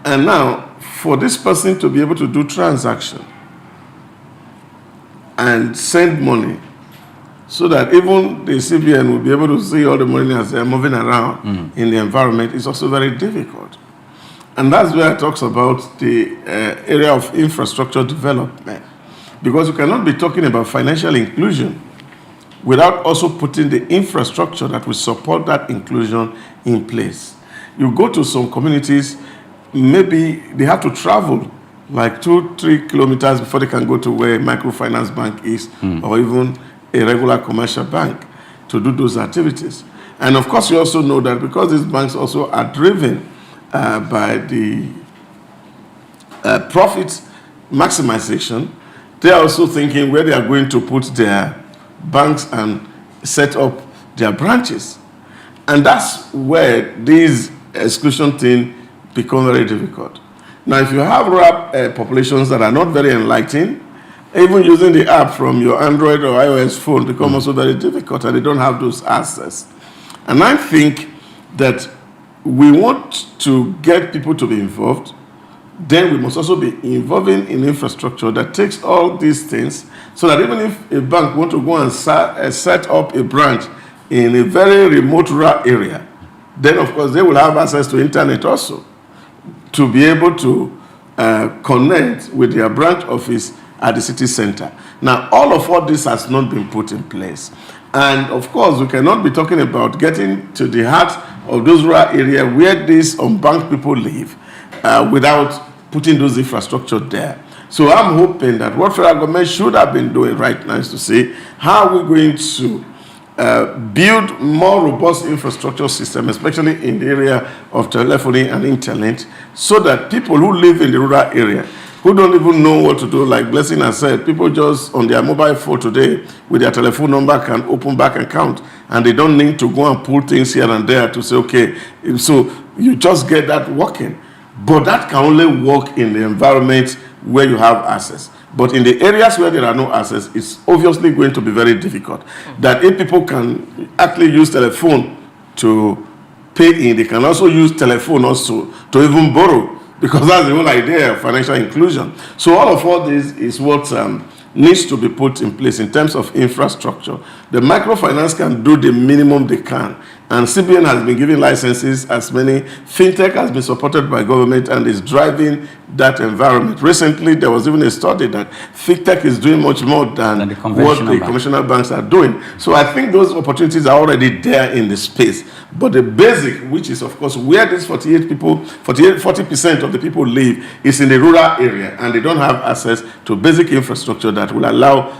And now, for this person to be able to do transaction and send money so that even the CBN will be able to see all the money as they're moving around in the environment is also very difficult. And that's where it talks about the area of infrastructure development. Because you cannot be talking about financial inclusion without also putting the infrastructure that will support that inclusion in place. You go to some communities, maybe they have to travel like 2-3 kilometers before they can go to where a microfinance bank is or even a regular commercial bank to do those activities. And of course, you also know that because these banks also are driven by the profit maximization, they are also thinking where they are going to put their banks and set up their branches. And that's where this exclusion thing becomes very difficult. Now, if you have rural populations that are not very enlightened, even using the app from your Android or iOS phone becomes also very difficult, and they don't have those access. And I think that we want to get people to be involved, then we must also be involving in infrastructure that takes all these things so that even if a bank wants to go and set up a branch in a very remote rural area, then of course they will have access to internet also to be able to connect with their branch office at the city center. Now, all of this has not been put in place. And of course, we cannot be talking about getting to the heart of those rural areas where these unbanked people live without putting those infrastructure there. So I'm hoping that what federal government should have been doing right now is to say, how are we going to build more robust infrastructure system, especially in the area of telephony and internet, so that people who live in the rural area, who don't even know what to do, like Blessing has said, people just on their mobile phone today with their telephone number can open bank account, and they don't need to go and pull things here and there to say, okay, so you just get that working. But that can only work in the environment where you have access. But in the areas where there are no access, it's obviously going to be very difficult. That if people can actually use telephone to pay in, they can also use telephone also to even borrow, because that's the whole idea of financial inclusion. So all this is what needs to be put in place in terms of infrastructure. The microfinance can do the minimum they can. And CBN has been giving licenses as many. FinTech has been supported by government and is driving that environment. Recently, there was even a study that FinTech is doing much more than what the conventional banks are doing. So I think those opportunities are already there in the space. But the basic, which is, of course, where these 40% of the people live, is in the rural area, and they don't have access to basic infrastructure that will allow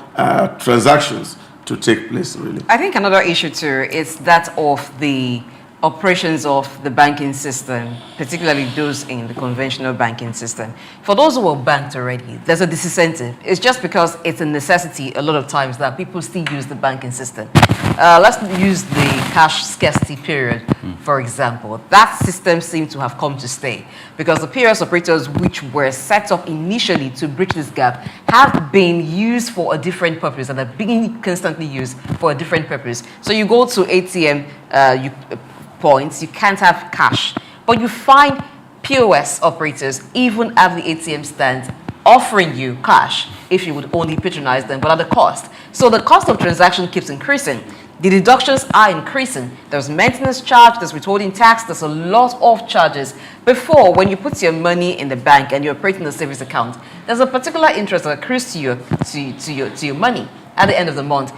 transactions to take place, really. I think another issue too is that of the operations of the banking system, particularly those in the conventional banking system. For those who are banked already, there's a disincentive. It's just because it's a necessity a lot of times that people still use the banking system. Let's use the cash scarcity period, for example. That system seems to have come to stay because the POS operators which were set up initially to bridge this gap have been used for a different purpose and are being constantly used for a different purpose. So you go to ATM, points, you can't have cash. But you find POS operators, even at the ATM stands, offering you cash if you would only patronize them, but at a cost. So the cost of transaction keeps increasing. The deductions are increasing. There's maintenance charge, there's withholding tax, there's a lot of charges. Before, when you put your money in the bank and you're operating a savings account, there's a particular interest that accrues to your money at the end of the month.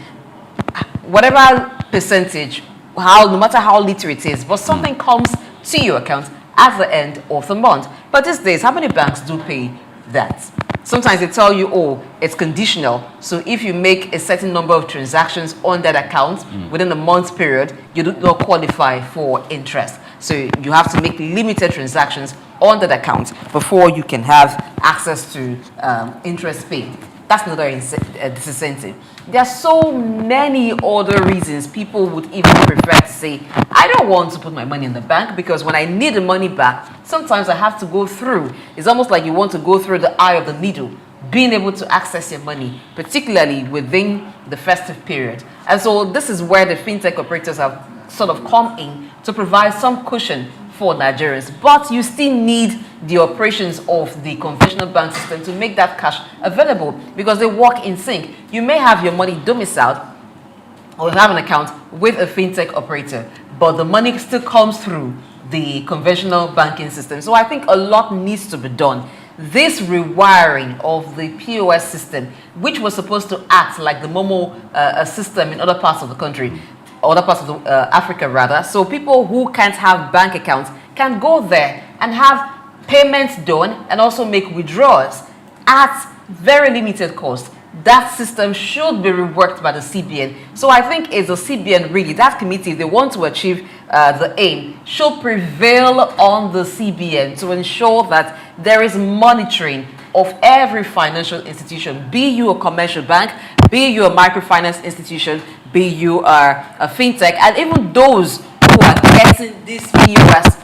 Whatever percentage, no matter how little it is, but something comes to your account at the end of the month. But these days, how many banks do pay that? Sometimes they tell you, oh, it's conditional. So if you make a certain number of transactions on that account within a month period, you do not qualify for interest. So you have to make limited transactions on that account before you can have access to interest paid. That's another disincentive. There are so many other reasons people would even prefer to say, I don't want to put my money in the bank because when I need the money back, sometimes I have to go through. It's almost like you want to go through the eye of the needle, being able to access your money, particularly within the festive period. And so this is where the fintech operators have sort of come in to provide some cushion for Nigerians. But you still need the operations of the conventional bank system to make that cash available because they work in sync. You may have your money domiciled or have an account with a fintech operator, but the money still comes through the conventional banking system. So I think a lot needs to be done. This rewiring of the POS system, which was supposed to act like the Momo system in other parts of the country, other parts of Africa rather. So people who can't have bank accounts can go there and have payments done and also make withdrawals at very limited cost. That system should be reworked by the CBN. So I think it's the CBN really, that committee, if they want to achieve the aim, should prevail on the CBN to ensure that there is monitoring of every financial institution, be you a commercial bank, be you a microfinance institution, be you a fintech, and even those who are getting these POS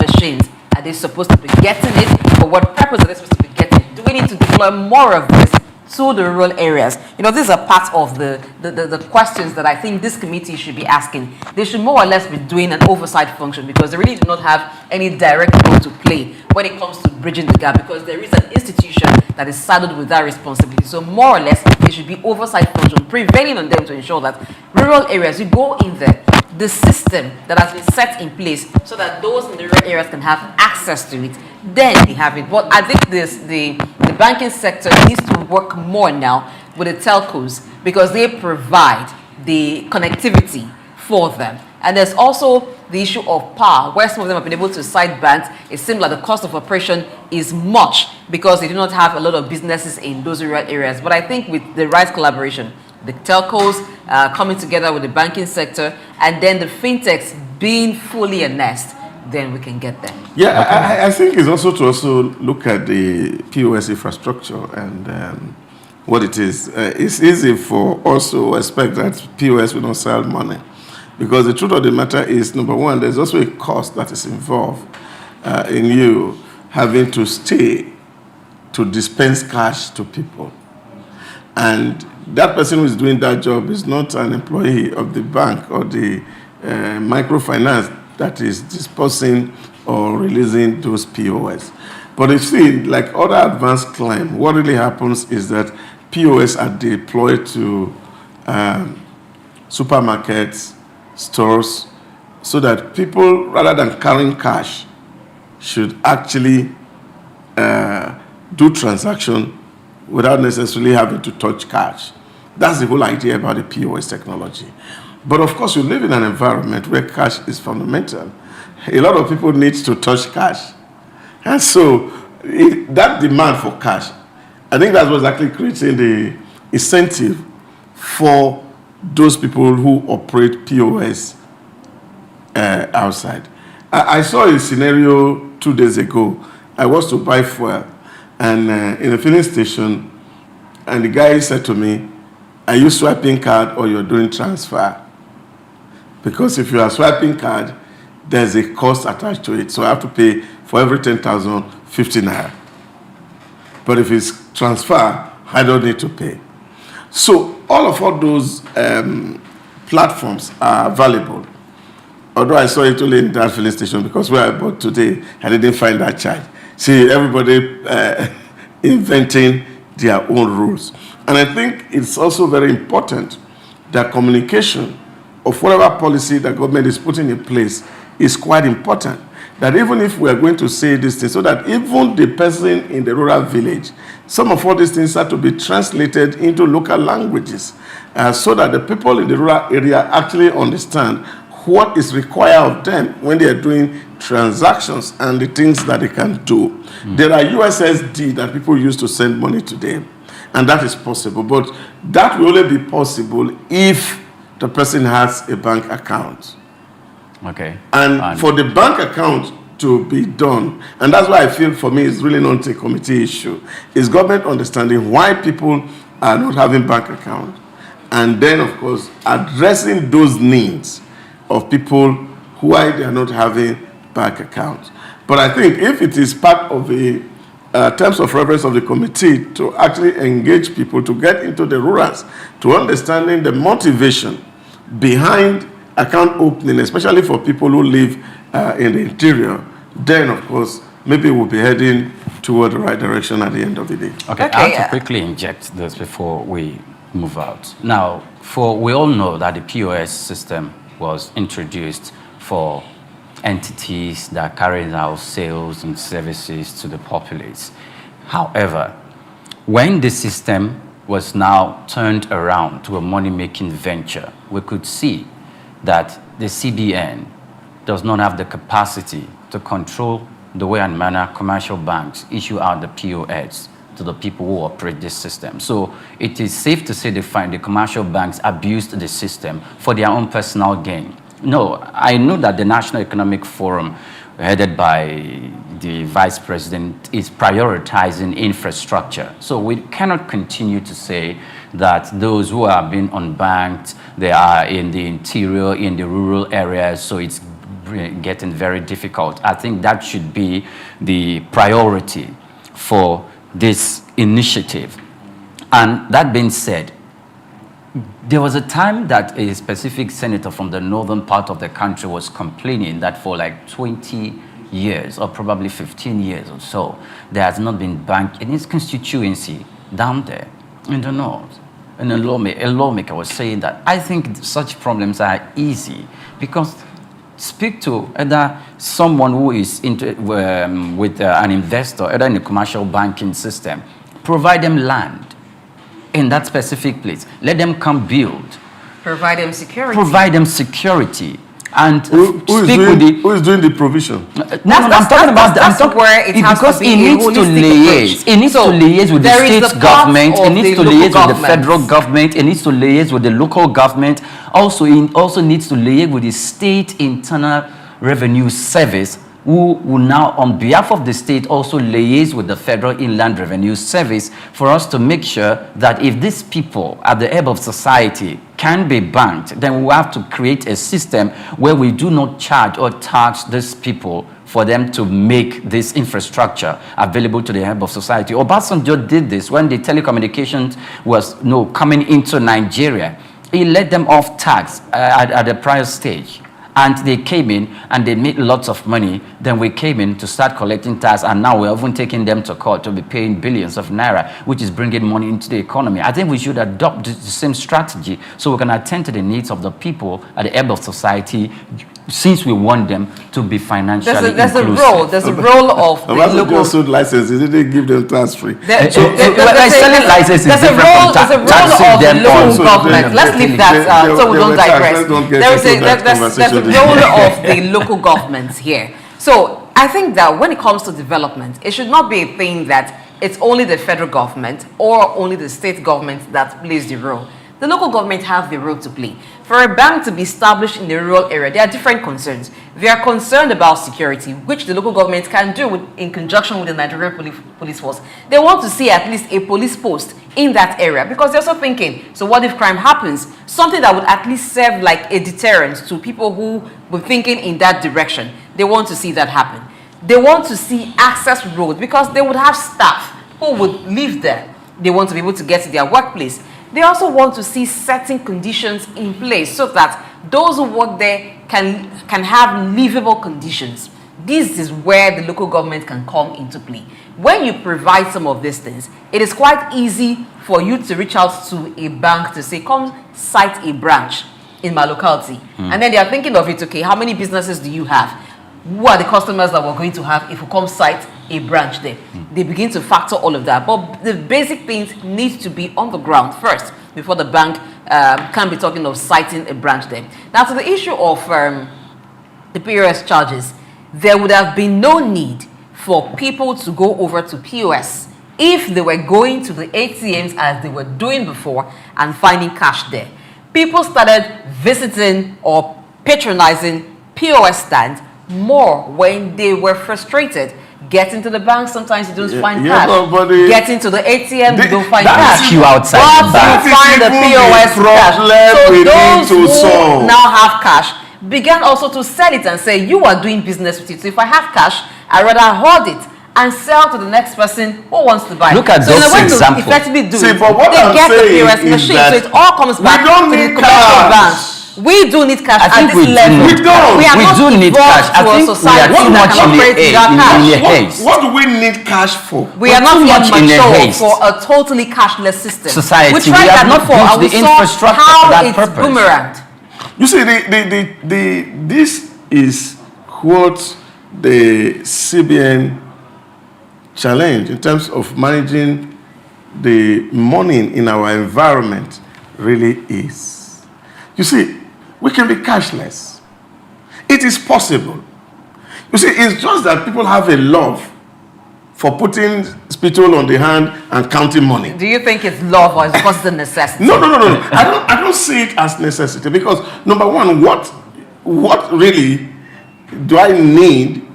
machines. Are they supposed to be getting it? For what purpose are they supposed to be getting it? Do we need to deploy more of this to the rural areas? You know, these are part of the questions that I think this committee should be asking. They should more or less be doing an oversight function because they really do not have any direct role to play when it comes to bridging the gap because there is an institution that is saddled with that responsibility. So more or less, it should be oversight function, prevailing on them to ensure that rural areas, you go in there, the system that has been set in place so that those in the rural areas can have access to it, then they have it. But I think the banking sector needs to work more now with the telcos because they provide the connectivity for them. And there's also the issue of power, where some of them have been able to cite banks. It seems like the cost of operation is much because they do not have a lot of businesses in those rural areas. But I think with the right collaboration, the telcos coming together with the banking sector, and then the fintechs being fully annexed, then we can get there. Yeah, I think it's also to also look at the POS infrastructure and what it is. It's easy for us to expect that POS will not sell money because the truth of the matter is, number one, there's also a cost that is involved in you having to stay to dispense cash to people. And that person who is doing that job is not an employee of the bank or the microfinance that is dispersing or releasing those POS. But you see, like other advanced clients, what really happens is that POS are deployed to supermarkets, stores, so that people, rather than carrying cash, should actually do transaction without necessarily having to touch cash. That's the whole idea about the POS technology. But of course, you live in an environment where cash is fundamental. A lot of people need to touch cash. And so that demand for cash, I think that's what's actually creating the incentive for those people who operate POS outside. I saw a scenario 2 days ago. I was to buy fuel, and in a filling station, and the guy said to me, "Are you swiping card or you're doing transfer?" Because if you are swiping card, there's a cost attached to it. So I have to pay for every 10,000, 50 naira. But if it's transfer, I don't need to pay. So all those platforms are valuable. Although I saw it only in that filling station, because where I bought today, I didn't find that charge. See, everybody inventing their own rules. And I think it's also very important that communication of whatever policy the government is putting in place is quite important. That even if we are going to say these things, so that even the person in the rural village, some of all these things have to be translated into local languages, so that the people in the rural area actually understand what is required of them when they are doing transactions and the things that they can do. There are USSD that people use to send money today, and that is possible. But that will only be possible if the person has a bank account. Okay. And for the bank account to be done, and that's why I feel for me it's really not a committee issue, is government understanding why people are not having bank accounts, and then of course addressing those needs of people who are not having bank accounts. But I think if it is part of the terms of reference of the committee to actually engage people to get into the rurals, to understanding the motivation behind account opening, especially for people who live in the interior, then of course maybe we'll be heading toward the right direction at the end of the day. Okay, I have to quickly inject this before we move out. Now, we all know that the POS system was introduced for entities that carry out sales and services to the populace. However, when the system was now turned around to a money-making venture, we could see that the CBN does not have the capacity to control the way and manner commercial banks issue out the POS to the people who operate this system. So it is safe to say the commercial banks abused the system for their own personal gain. No, I know that the National Economic Forum, headed by the Vice President, is prioritizing infrastructure. So we cannot continue to say that those who are being unbanked, they are in the interior, in the rural areas, so it's getting very difficult. I think that should be the priority for this initiative. And that being said, there was a time that a specific senator from the northern part of the country was complaining that for like 20 years or probably 15 years or so, there has not been bank in his constituency down there in the north. And a lawmaker was saying that I think such problems are easy because speak to either someone who is with an investor, either in the commercial banking system, provide them land in that specific place. Let them come build. Provide them security. Provide them security. And who is doing the provision? I'm talking about where it has because to be it needs to liaise. It needs to liaise with the state government. It needs to liaise with the federal government. It needs to liaise with the local government. Also, it also needs to liaise with the state internal revenue service, who will now, on behalf of the state, also liaise with the Federal Inland Revenue Service for us to make sure that if these people at the ebb of society can be banked, then we have to create a system where we do not charge or tax these people for them to make this infrastructure available to the ebb of society. Obasanjo did this when the telecommunications was coming into Nigeria. He let them off tax at the prior stage. And they came in and they made lots of money. Then we came in to start collecting tax, and now we're even taking them to court to be paying billions of naira, which is bringing money into the economy. I think we should adopt the same strategy so we can attend to the needs of the people at the ebb of society, since we want them to be financially inclusive. There's a role of the local licenses. They didn't give them tax free. Selling licenses is different from taxing them. There's a role of the local government. Let's leave that so we don't digress. There's a role of the local governments here. So I think that when it comes to development, it should not be a thing that it's only the federal government or only the state government that plays the role. the local government have the role to play. For a bank to be established in the rural area, there are different concerns. They are concerned about security, which the local government can do in conjunction with the Nigerian police force. They want to see at least a police post in that area because they're also thinking, so what if crime happens? Something that would at least serve like a deterrent to people who were thinking in that direction. They want to see that happen. They want to see access roads because they would have staff who would live there. They want to be able to get to their workplace. They also want to see certain conditions in place so that those who work there can have livable conditions. This is where the local government can come into play. When you provide some of these things, it is quite easy for you to reach out to a bank to say, come site a branch in my locality. And then they are thinking of it, okay, how many businesses do you have? Who are the customers that we're going to have if we come site a branch there? They begin to factor all of that. But the basic things need to be on the ground first before the bank can be talking of citing a branch there. Now, to the issue of the POS charges, there would have been no need for people to go over to POS if they were going to the ATMs as they were doing before and finding cash there. People started visiting or patronizing POS stands more when they were frustrated. Get into the bank, sometimes you don't find cash. Get into the ATM, you don't find cash. Queue outside the bank. You find the POS cash. So those who now have cash began also to sell it and say, you are doing business with it. So if I have cash, I'd rather hold it and sell to the next person who wants to buy it. Look at those examples. To effectively do See, it, but what they I'm get the saying POS is machine. that So it all comes back we don't to the need commercial cash. banks. We do need cash I at think this level. We don't. We are We not do need evolved cash. I to a think we are society too that much can in a operate without in cash. a haste. What do we need cash for? We are We're not too yet much in a mature haste. for a totally cashless system. Society, we tried we have that not before built and we the saw infrastructure how for that it's purpose. boomeranged. You see, this is what the CBN challenge in terms of managing the money in our environment really is. You see, we can be cashless. It is possible. You see, it's just that people have a love for putting spittle on the hand and counting money. Do you think it's love or is it a necessity? No. I don't see it as necessity because number one, what really do I need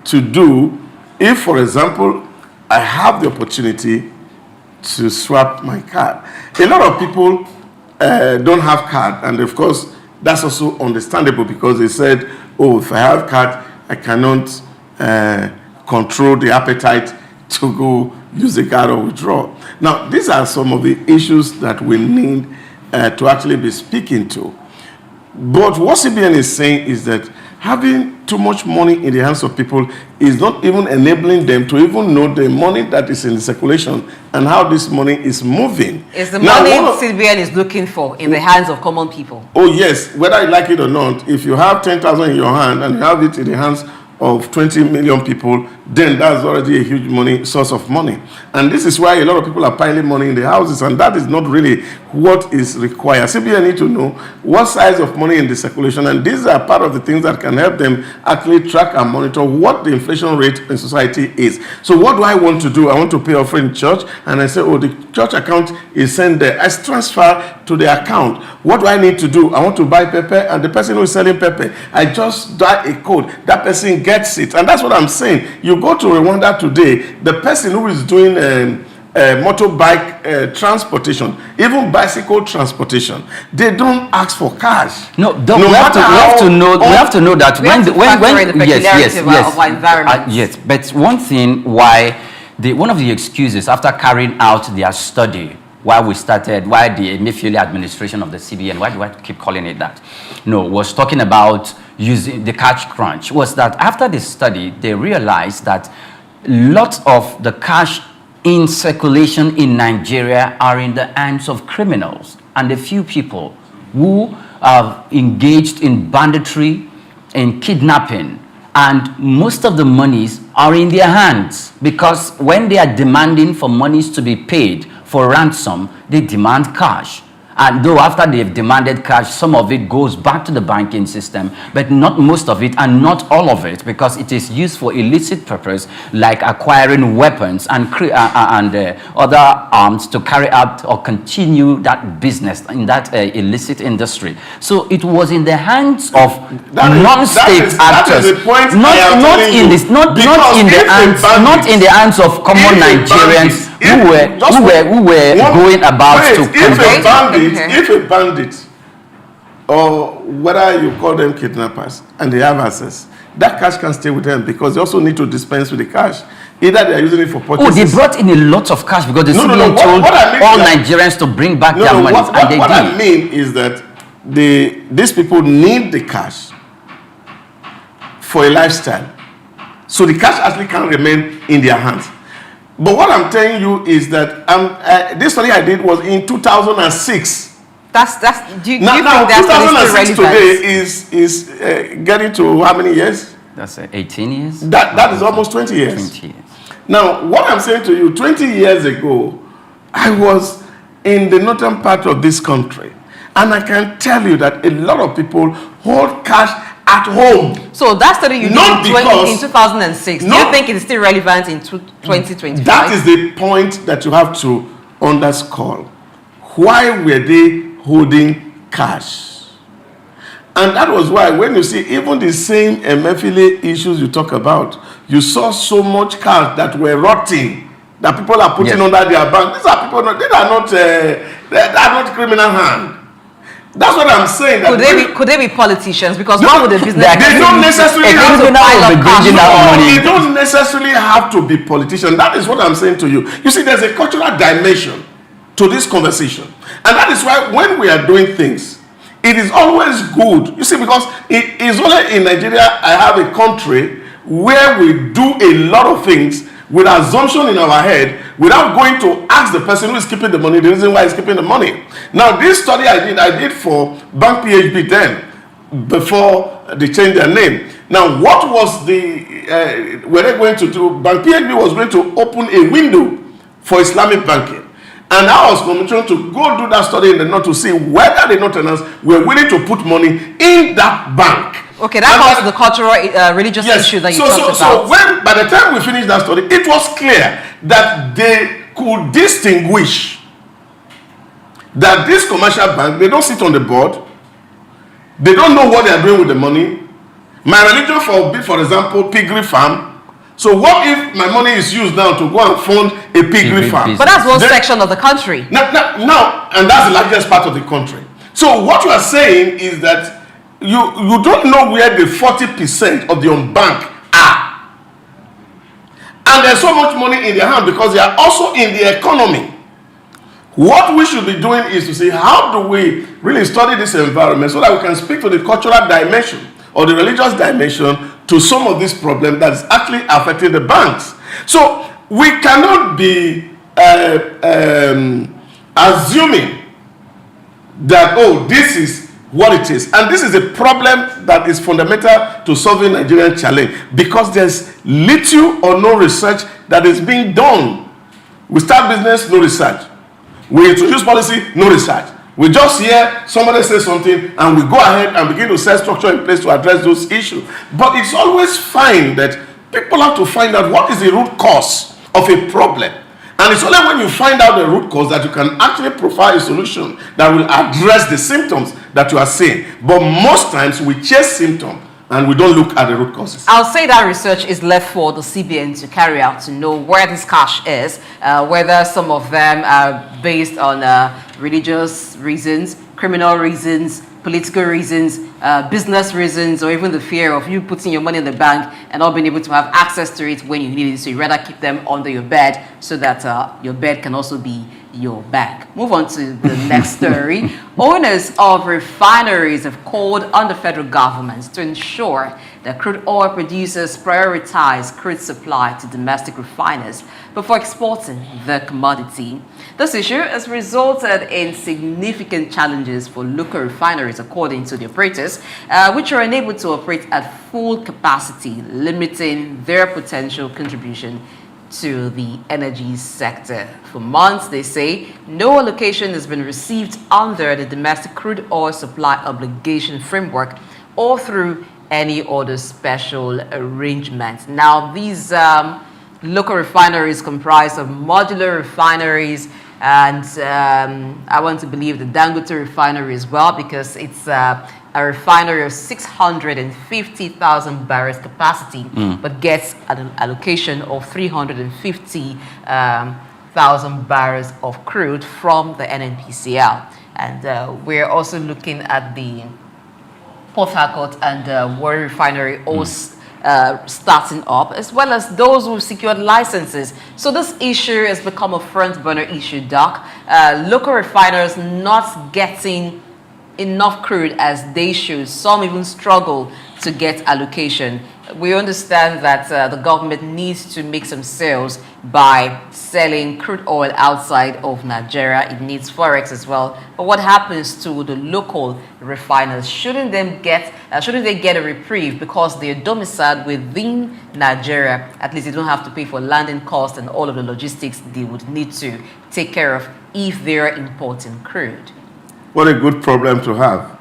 to do if, for example, I have the opportunity to swap my card? A lot of people don't have card, and of course that's also understandable because they said, oh, if I have card, I cannot control the appetite to go use the card or withdraw. Now, these are some of the issues that we need to actually be speaking to. But what CBN is saying is that having too much money in the hands of people is not even enabling them to even know the money that is in circulation and how this money is moving. Is the money CBN is looking for in the hands of common people? Oh yes, whether you like it or not, if you have 10,000 in your hand and you have it in the hands of 20 million people, then that's already a huge source of money. And this is why a lot of people are piling money in the houses, and that is not really what is required. CBN need to know what size of money in the circulation, and these are part of the things that can help them actually track and monitor what the inflation rate in society is. So what do I want to do? I want to pay offering church, and I say, oh, the church account is sent there. I transfer to the account. What do I need to do? I want to buy pepper, and the person who is selling pepper, I just dial a code. That person gets it, and that's what I'm saying. You go to Rwanda today, the person who is doing motorbike transportation, even bicycle transportation, they don't ask for cash. No, we have to know that when yes, but one thing one of the excuses after carrying out their study why the Emefiele administration of the CBN, why do I keep calling it that? No, was talking about using the cash crunch, was that after the study, they realized that lots of the cash in circulation in Nigeria are in the hands of criminals and a few people who are engaged in banditry, in kidnapping, and most of the monies are in their hands because when they are demanding for monies to be paid for ransom, they demand cash. And though after they've demanded cash, some of it goes back to the banking system, but not most of it and not all of it, because it is used for illicit purpose, like acquiring weapons and other arms to carry out or continue that business in that illicit industry. So it was in the hands of non-state actors, not in the hands of common Nigerians who were going about to if a bandit, or whether you call them kidnappers, and they have access, that cash can stay with them because they also need to dispense with the cash. Either they are using it for purchases. Oh, they brought in a lot of cash because the CBN told all Nigerians to bring back their money, and they did. What I mean is that these people need the cash for a lifestyle. So the cash actually can remain in their hands. But what I'm telling you is that this study I did was in 2006. Do you think that's 2006 today is getting to how many years? That's 18 years. That is almost 20 years. 20 years. Now, what I'm saying to you, 20 years ago, I was in the northern part of this country, and I can tell you that a lot of people hold cash at home. So that study you did in 2006, do you think it's still relevant in 2025? That is the point that you have to underscore. Why were they holding cash? And that was why when you see even the same MFLA issues you talk about, you saw so much cash that were rotting, that people are putting under their bank. These are people, they are not criminal hand. That's what I'm saying. That could they be politicians? Because one with the business, they don't necessarily have to money. They don't necessarily have to be politicians. That is what I'm saying to you. You see, there's a cultural dimension to this conversation, and that is why when we are doing things, it is always good. You see, because it is only in Nigeria I have a country where we do a lot of things with assumption in our head without going to ask the person who is keeping the money the reason why he's keeping the money. Now, this study I did for Bank PHB then, before they changed their name. Now, what was were they going to do? Bank PHB was going to open a window for Islamic banking. And I was commissioned to go do that study in the north to see whether the Northerners were willing to put money in that bank. Okay, that was the cultural, religious issue that you talked about. So when, by the time we finished that study, it was clear that they could distinguish that this commercial bank, they don't sit on the board, they don't know what they are doing with the money. My religion for example, piggery farm. So what if my money is used now to go and fund a piggery farm? But that's one section of the country. No, and that's the largest part of the country. So what you are saying is that you don't know where the 40% of the unbanked are. And there's so much money in their hand because they are also in the economy. What we should be doing is to say, how do we really study this environment so that we can speak to the cultural dimension or the religious dimension to some of this problem that is actually affecting the banks. So we cannot be assuming that, oh, this is what it is. And this is a problem that is fundamental to solving Nigerian challenge because there's little or no research that is being done. We start business, no research. We introduce policy, no research. We just hear somebody say something and we go ahead and begin to set structure in place to address those issues. But it's always fine that people have to find out what is the root cause of a problem. And it's only when you find out the root cause that you can actually provide a solution that will address the symptoms that you are seeing. But most times we chase symptoms and we don't look at the root causes. I'll say that research is left for the CBN to carry out to know where this cash is, whether some of them are based on religious reasons, criminal reasons, political reasons, business reasons, or even the fear of you putting your money in the bank and not being able to have access to it when you need it. So you rather keep them under your bed so that your bed can also be your bank. Move on to the next story. Owners of refineries have called on the federal government to ensure that crude oil producers prioritize crude supply to domestic refiners before exporting the commodity. This issue has resulted in significant challenges for local refineries, according to the operators, which are unable to operate at full capacity, limiting their potential contribution to the energy sector. For months, they say, no allocation has been received under the domestic crude oil supply obligation framework or through any other special arrangement. Now, these local refineries comprise of modular refineries, and I want to believe the Dangote refinery as well, because it's a refinery of 650,000 barrels capacity, but gets an allocation of 350,000 barrels of crude from the NNPCL. And we're also looking at the Port Harcourt and Warri refinery also starting up, as well as those who secured licenses. So this issue has become a front burner issue, Doc. Local refiners not getting enough crude as they should. Some even struggle to get allocation. We understand that the government needs to make some sales by selling crude oil outside of Nigeria. It needs forex as well. But what happens to the local refiners? Shouldn't they get a reprieve because they're domiciled within Nigeria? At least they don't have to pay for landing costs and all of the logistics they would need to take care of if they're importing crude. What a good problem to have.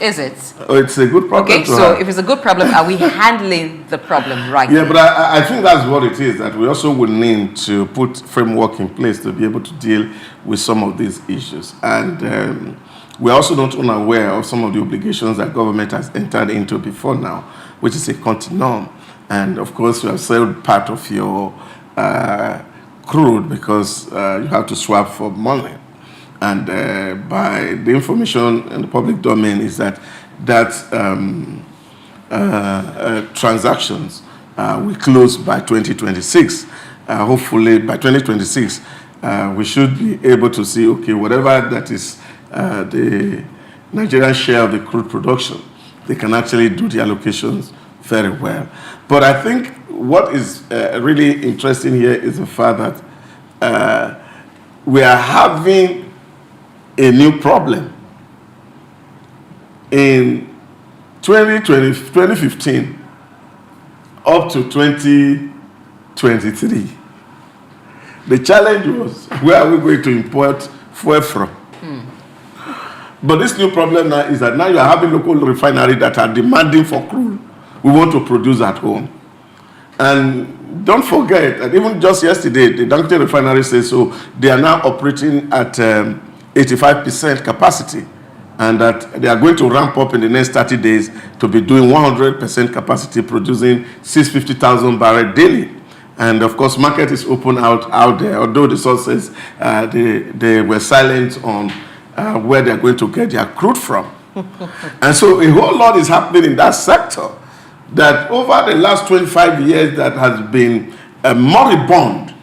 Is it? Oh, it's a good problem Okay, to so have. if it's a good problem, are we handling the problem right? Yeah, but I think that's what it is, that we also will need to put framework in place to be able to deal with some of these issues. And we're also not unaware of some of the obligations that government has entered into before now, which is a continuum. And of course, you have sold part of your crude because you have to swap for money. And by the information in the public domain is that transactions will close by 2026. Hopefully by 2026, we should be able to see, okay, whatever that is the Nigerian share of the crude production, they can actually do the allocations very well. But I think what is really interesting here is the fact that we are having a new problem. In 2015 up to 2023, the challenge was, where are we going to import fuel from? But this new problem now is that now you are having local refineries that are demanding for crude. We want to produce at home. And don't forget that even just yesterday, the Dangote refinery says so they are now operating at 85% capacity, and that they are going to ramp up in the next 30 days to be doing 100% capacity, producing 650,000 barrels daily. And of course, market is open out there, although the sources, they were silent on where they're going to get their crude from. And so a whole lot is happening in that sector that over the last 25 years that has been moribund,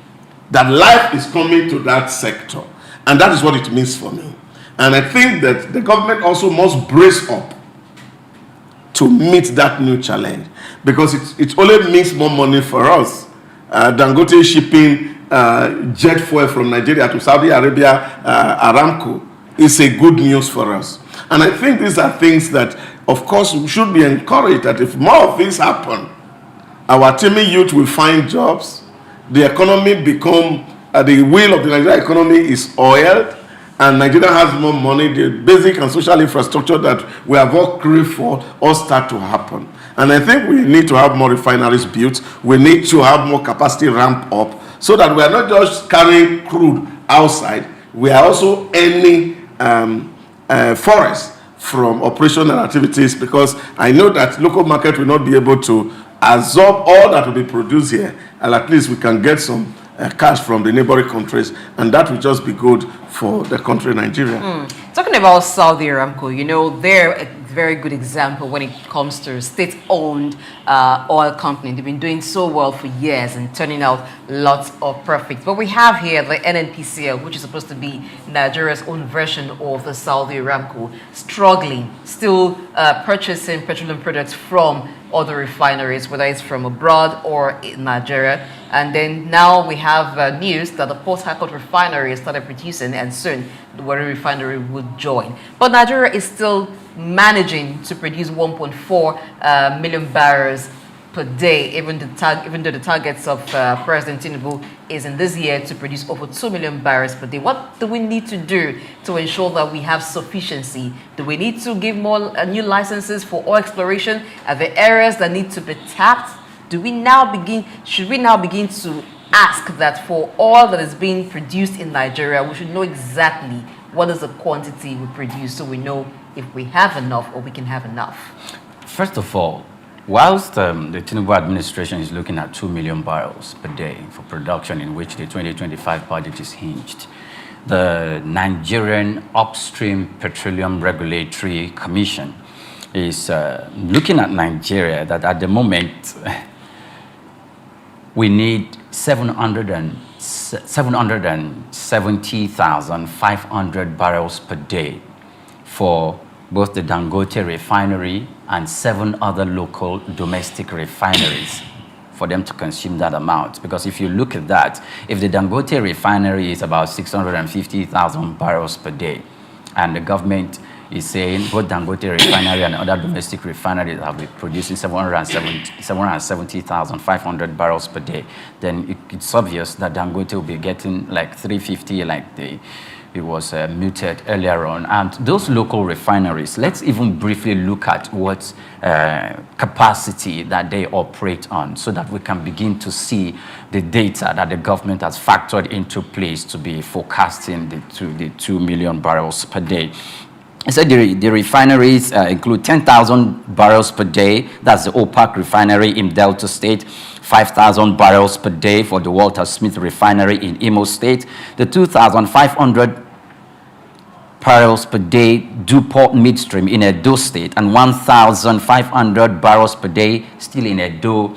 that life is coming to that sector. And that is what it means for me. And I think that the government also must brace up to meet that new challenge, because it only means more money for us. Dangote shipping jet fuel from Nigeria to Saudi Arabia, Aramco, is a good news for us. And I think these are things that, of course, we should be encouraged that if more of these happen, our teeming youth will find jobs, the economy become the wheel of the Nigerian economy is oiled, and Nigeria has more money. The basic and social infrastructure that we have all craved for all start to happen. And I think we need to have more refineries built. We need to have more capacity ramp up so that we are not just carrying crude outside. We are also earning forex from operational activities, because I know that local market will not be able to absorb all that will be produced here, and at least we can get some cash from the neighboring countries, and that will just be good for the country Nigeria. Talking about Saudi Aramco, you know, they're a very good example when it comes to state-owned oil company. They've been doing so well for years and turning out lots of profits. But we have here the NNPCL, which is supposed to be Nigeria's own version of the Saudi Aramco, struggling, still purchasing petroleum products from other refineries, whether it's from abroad or in Nigeria. And then now we have news that the Port Harcourt refinery has started producing, and soon the Warri refinery would join. But Nigeria is still managing to produce 1.4 million barrels per day, even though the targets of President Tinubu is in this year to produce over 2 million barrels per day. What do we need to do to ensure that we have sufficiency? Do we need to give more new licenses for oil exploration? Are there areas that need to be tapped? Should we now begin to ask that for oil that is being produced in Nigeria, we should know exactly what is the quantity we produce so we know if we have enough or we can have enough? First of all, whilst the Tinubu administration is looking at 2 million barrels per day for production in which the 2025 budget is hinged, the Nigerian Upstream Petroleum Regulatory Commission is looking at Nigeria that at the moment we need 770,500 barrels per day for both the Dangote refinery and 7 other local domestic refineries for them to consume that amount. Because if you look at that, if the Dangote refinery is about 650,000 barrels per day, and the government is saying both Dangote refinery and other domestic refineries have been producing 770,500 barrels per day, then it's obvious that Dangote will be getting like 350 like it was muted earlier on. And those local refineries, let's even briefly look at what capacity that they operate on so that we can begin to see the data that the government has factored into place to be forecasting the 2 million barrels per day. I said the refineries include 10,000 barrels per day. That's the OPAC refinery in Delta State. 5,000 barrels per day for the Walter Smith refinery in Imo State. The 2,500 barrels per day DuPont Midstream in Edo State, and 1,500 barrels per day still in Edo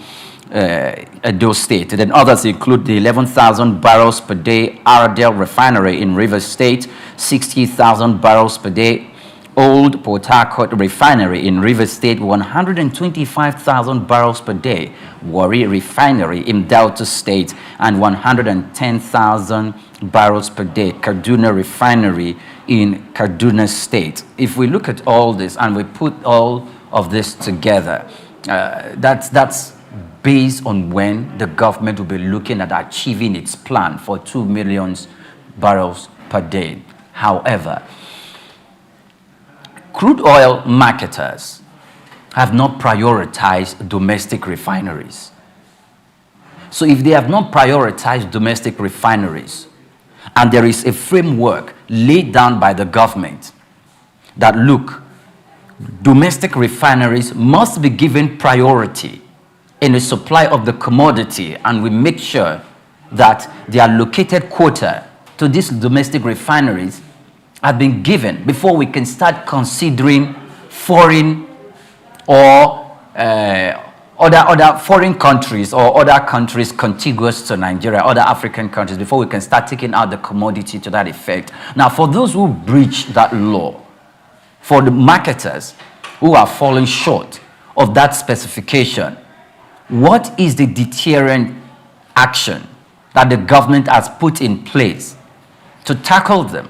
State. Then others include the 11,000 barrels per day Ardell refinery in Rivers State, 60,000 barrels per day Old Port Harcourt refinery in Rivers State, 125,000 barrels per day Warri refinery in Delta State, and 110,000 barrels per day Kaduna refinery in Kaduna State. If we look at all this and we put all of this together, that's based on when the government will be looking at achieving its plan for 2 million barrels per day. However, crude oil marketers have not prioritized domestic refineries. So if they have not prioritized domestic refineries, and there is a framework laid down by the government that, look, domestic refineries must be given priority in the supply of the commodity, and we make sure that the allocated quota to these domestic refineries have been given before we can start considering foreign or other foreign countries or other countries contiguous to Nigeria, other African countries, before we can start taking out the commodity to that effect. Now, for those who breach that law, for the marketers who are falling short of that specification, what is the deterrent action that the government has put in place to tackle them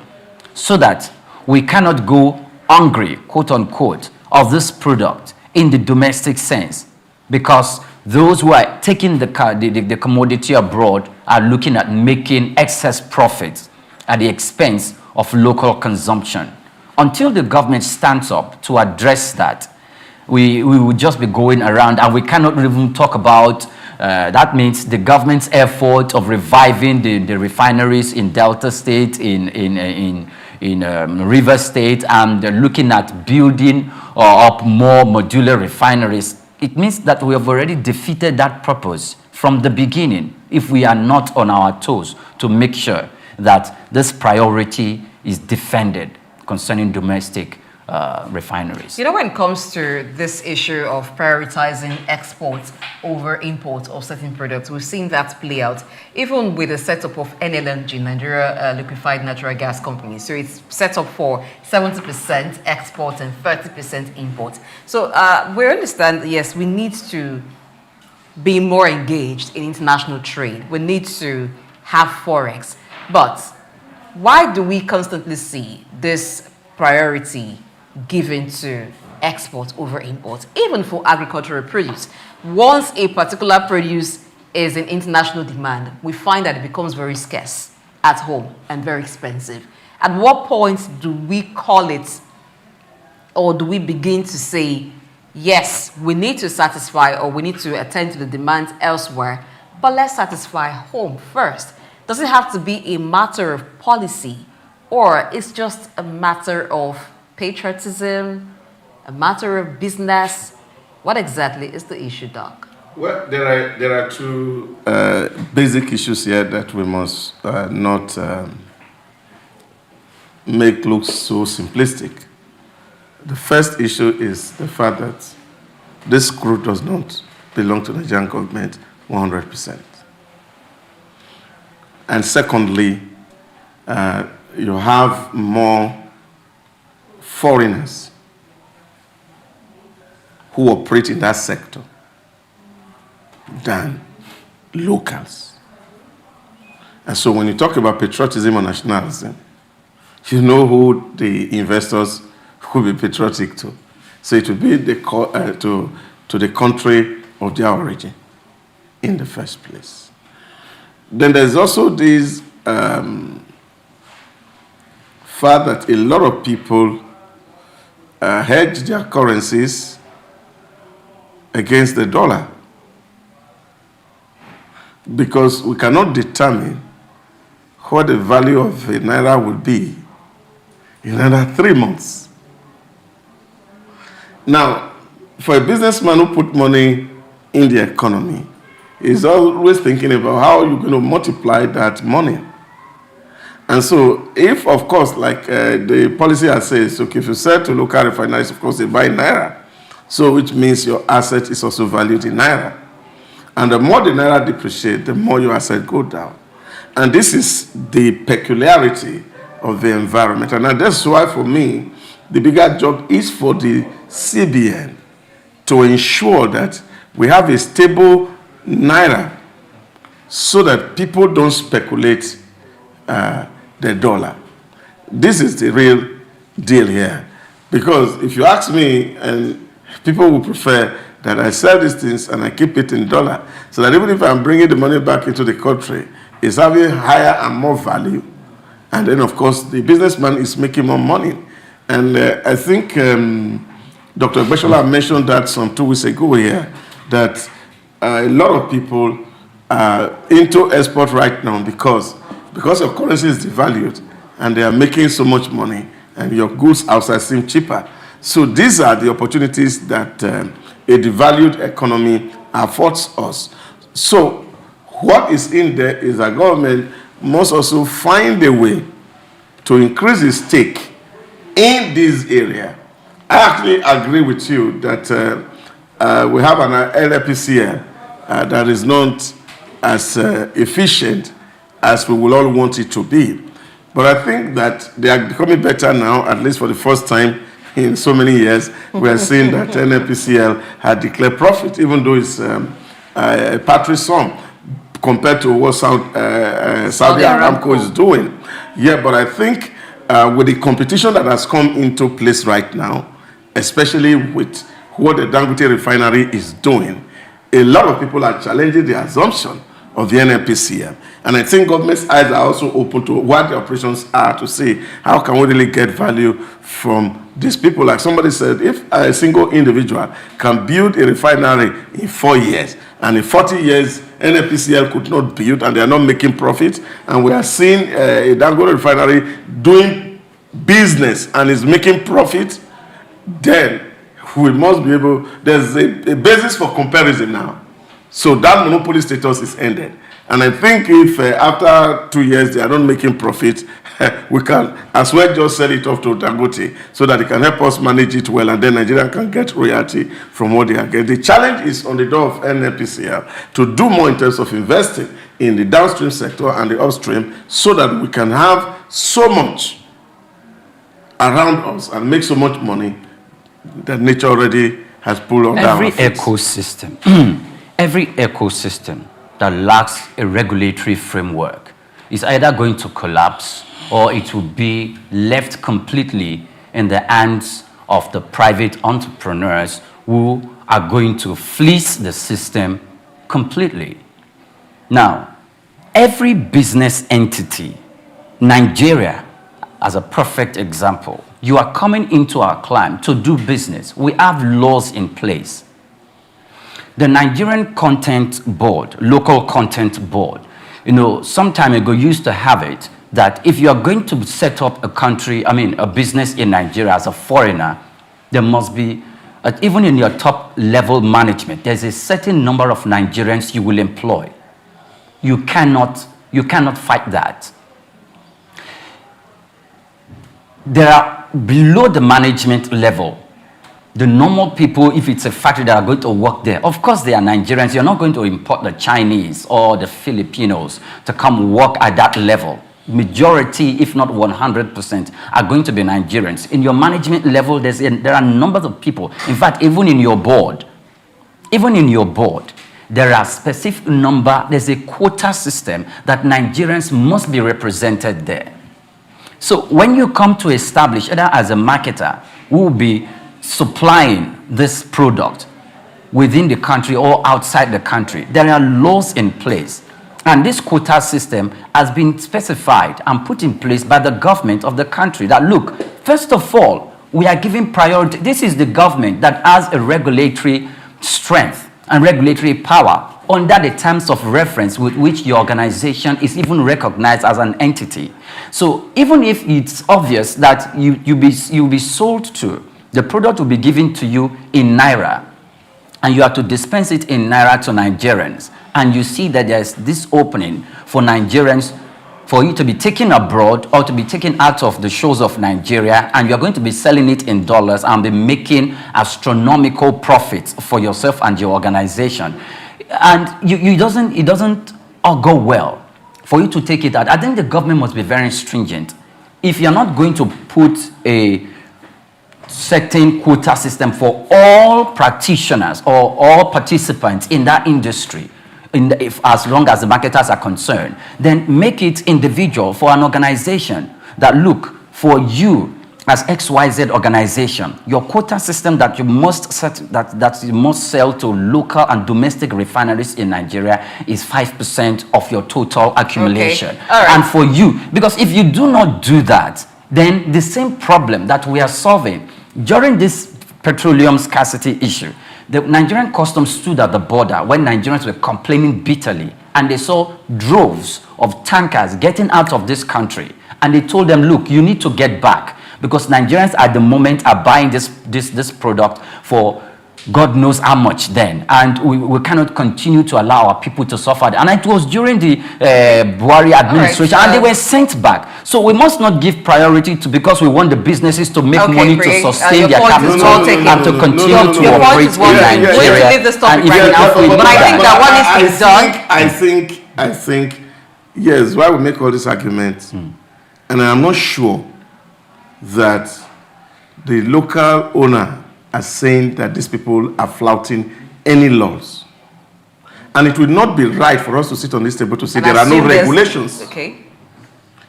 so that we cannot go hungry, quote unquote, of this product in the domestic sense? Because those who are taking the commodity abroad are looking at making excess profits at the expense of local consumption. Until the government stands up to address that, we will just be going around, and we cannot even talk about that means the government's effort of reviving the refineries in Delta State, in River State, and looking at building up more modular refineries. It means that we have already defeated that purpose from the beginning if we are not on our toes to make sure that this priority is defended concerning domestic refineries. You know, when it comes to this issue of prioritizing exports over imports of certain products, we've seen that play out even with the setup of NLNG, Nigeria Liquefied Natural Gas Company. So it's set up for 70% export and 30% import. So we understand, yes, we need to be more engaged in international trade. We need to have forex. But why do we constantly see this priority given to export over import, even for agricultural produce. Once a particular produce is in international demand, we find that it becomes very scarce at home and very expensive. At what point do we call it, or do we begin to say, yes, we need to satisfy or we need to attend to the demands elsewhere, but let's satisfy home first? Does it have to be a matter of policy, or it's just a matter of patriotism, a matter of business? What exactly is the issue, Doc? Well, there are two basic issues here that we must not make look so simplistic. The first issue is the fact that this crude does not belong to the Nigerian government 100%. And secondly, you have more foreigners who operate in that sector than locals. And so when you talk about patriotism or nationalism, you know who the investors will be patriotic to. So it will be to the country of their origin in the first place. Then there's also this fact that a lot of people hedge their currencies against the dollar, because we cannot determine what the value of a naira will be in another 3 months. Now, for a businessman who put money in the economy, he's always thinking about how you're going to multiply that money. And so, if, of course, like the policy has says, okay, if you sell to local refineries, of course, they buy naira. So, which means your asset is also valued in naira. And the more the naira depreciates, the more your asset go down. And this is the peculiarity of the environment. And that's why, for me, the bigger job is for the CBN to ensure that we have a stable naira so that people don't speculate the dollar. This is the real deal here. Because if you ask me, and people will prefer that I sell these things and I keep it in dollar, so that even if I'm bringing the money back into the country, it's having higher and more value. And then, of course, the businessman is making more money. And I think Dr. Beshola mentioned that some 2 weeks ago here, that a lot of people are into export right now because your currency is devalued and they are making so much money and your goods outside seem cheaper. So these are the opportunities that a devalued economy affords us. So what is in there is a government must also find a way to increase its stake in this area. I actually agree with you that we have an LPCL that is not as efficient as we will all want it to be. But I think that they are becoming better now, at least for the first time in so many years. We are seeing that NPCL had declared profit, even though it's a paltry sum compared to what Saudi Aramco is doing. Yeah, but I think with the competition that has come into place right now, especially with what the Dangote refinery is doing, a lot of people are challenging the assumption of the NNPCL. And I think government's eyes are also open to what the operations are, to see how can we really get value from these people. Like somebody said, if a single individual can build a refinery in 4 years, and in 40 years, NNPCL could not build and they are not making profit, and we are seeing a Dangote refinery doing business and is making profit, then we must be able, there's a basis for comparison now. So that monopoly status is ended. And I think if after 2 years they are not making profit, we can as well just sell it off to Dangote so that it can help us manage it well, and then Nigeria can get royalty from what they are getting. The challenge is on the door of NNPCL to do more in terms of investing in the downstream sector and the upstream so that we can have so much around us and make so much money that nature already has pulled on down. Every ecosystem, every ecosystem that lacks a regulatory framework is either going to collapse or it will be left completely in the hands of the private entrepreneurs who are going to fleece the system completely. Now, every business entity, Nigeria as a perfect example, you are coming into our clime to do business. We have laws in place. The Nigerian Content Board, Local Content Board, some time ago used to have it that if you are going to set up a business in Nigeria as a foreigner, there must be, even in your top level management, there's a certain number of Nigerians you will employ. You cannot fight that. There are below the management level, the normal people, if it's a factory that are going to work there, of course they are Nigerians. You're not going to import the Chinese or the Filipinos to come work at that level. Majority, if not 100%, are going to be Nigerians. In your management level, there are numbers of people. In fact, even in your board, there are specific number, there's a quota system that Nigerians must be represented there. So when you come to establish, either as a marketer who will be supplying this product within the country or outside the country, there are laws in place. And this quota system has been specified and put in place by the government of the country that, look, first of all, we are giving priority. This is the government that has a regulatory strength and regulatory power under the terms of reference with which your organization is even recognized as an entity. So even if it's obvious that you'll be sold to, the product will be given to you in Naira, and you have to dispense it in Naira to Nigerians, and you see that there's this opening for Nigerians for you to be taken abroad or to be taken out of the shores of Nigeria, and you're going to be selling it in dollars and be making astronomical profits for yourself and your organization. And it doesn't all go well for you to take it out. I think the government must be very stringent. If you're not going to put a certain quota system for all practitioners or all participants in that industry, as long as the marketers are concerned, then make it individual for an organization that, look, for you as XYZ organization, your quota system that you must sell to local and domestic refineries in Nigeria is 5% of your total accumulation. Okay. All right. And for you, because if you do not do that, then the same problem that we are solving during this petroleum scarcity issue, the Nigerian customs stood at the border when Nigerians were complaining bitterly, and they saw droves of tankers getting out of this country, and they told them, look, you need to get back, because Nigerians at the moment are buying this product for God knows how much then, and we cannot continue to allow our people to suffer. And it was during the Buhari administration, and they were sent back. So we must not give priority to, because we want the businesses to make money to sustain their capital and to continue to operate in Nigeria. Going to leave this topic right now, but I think that what needs to be done. I think, yes, why we make all these arguments, and I'm not sure that the local owner are saying that these people are flouting any laws. And it would not be right for us to sit on this table to say there are no regulations. Okay.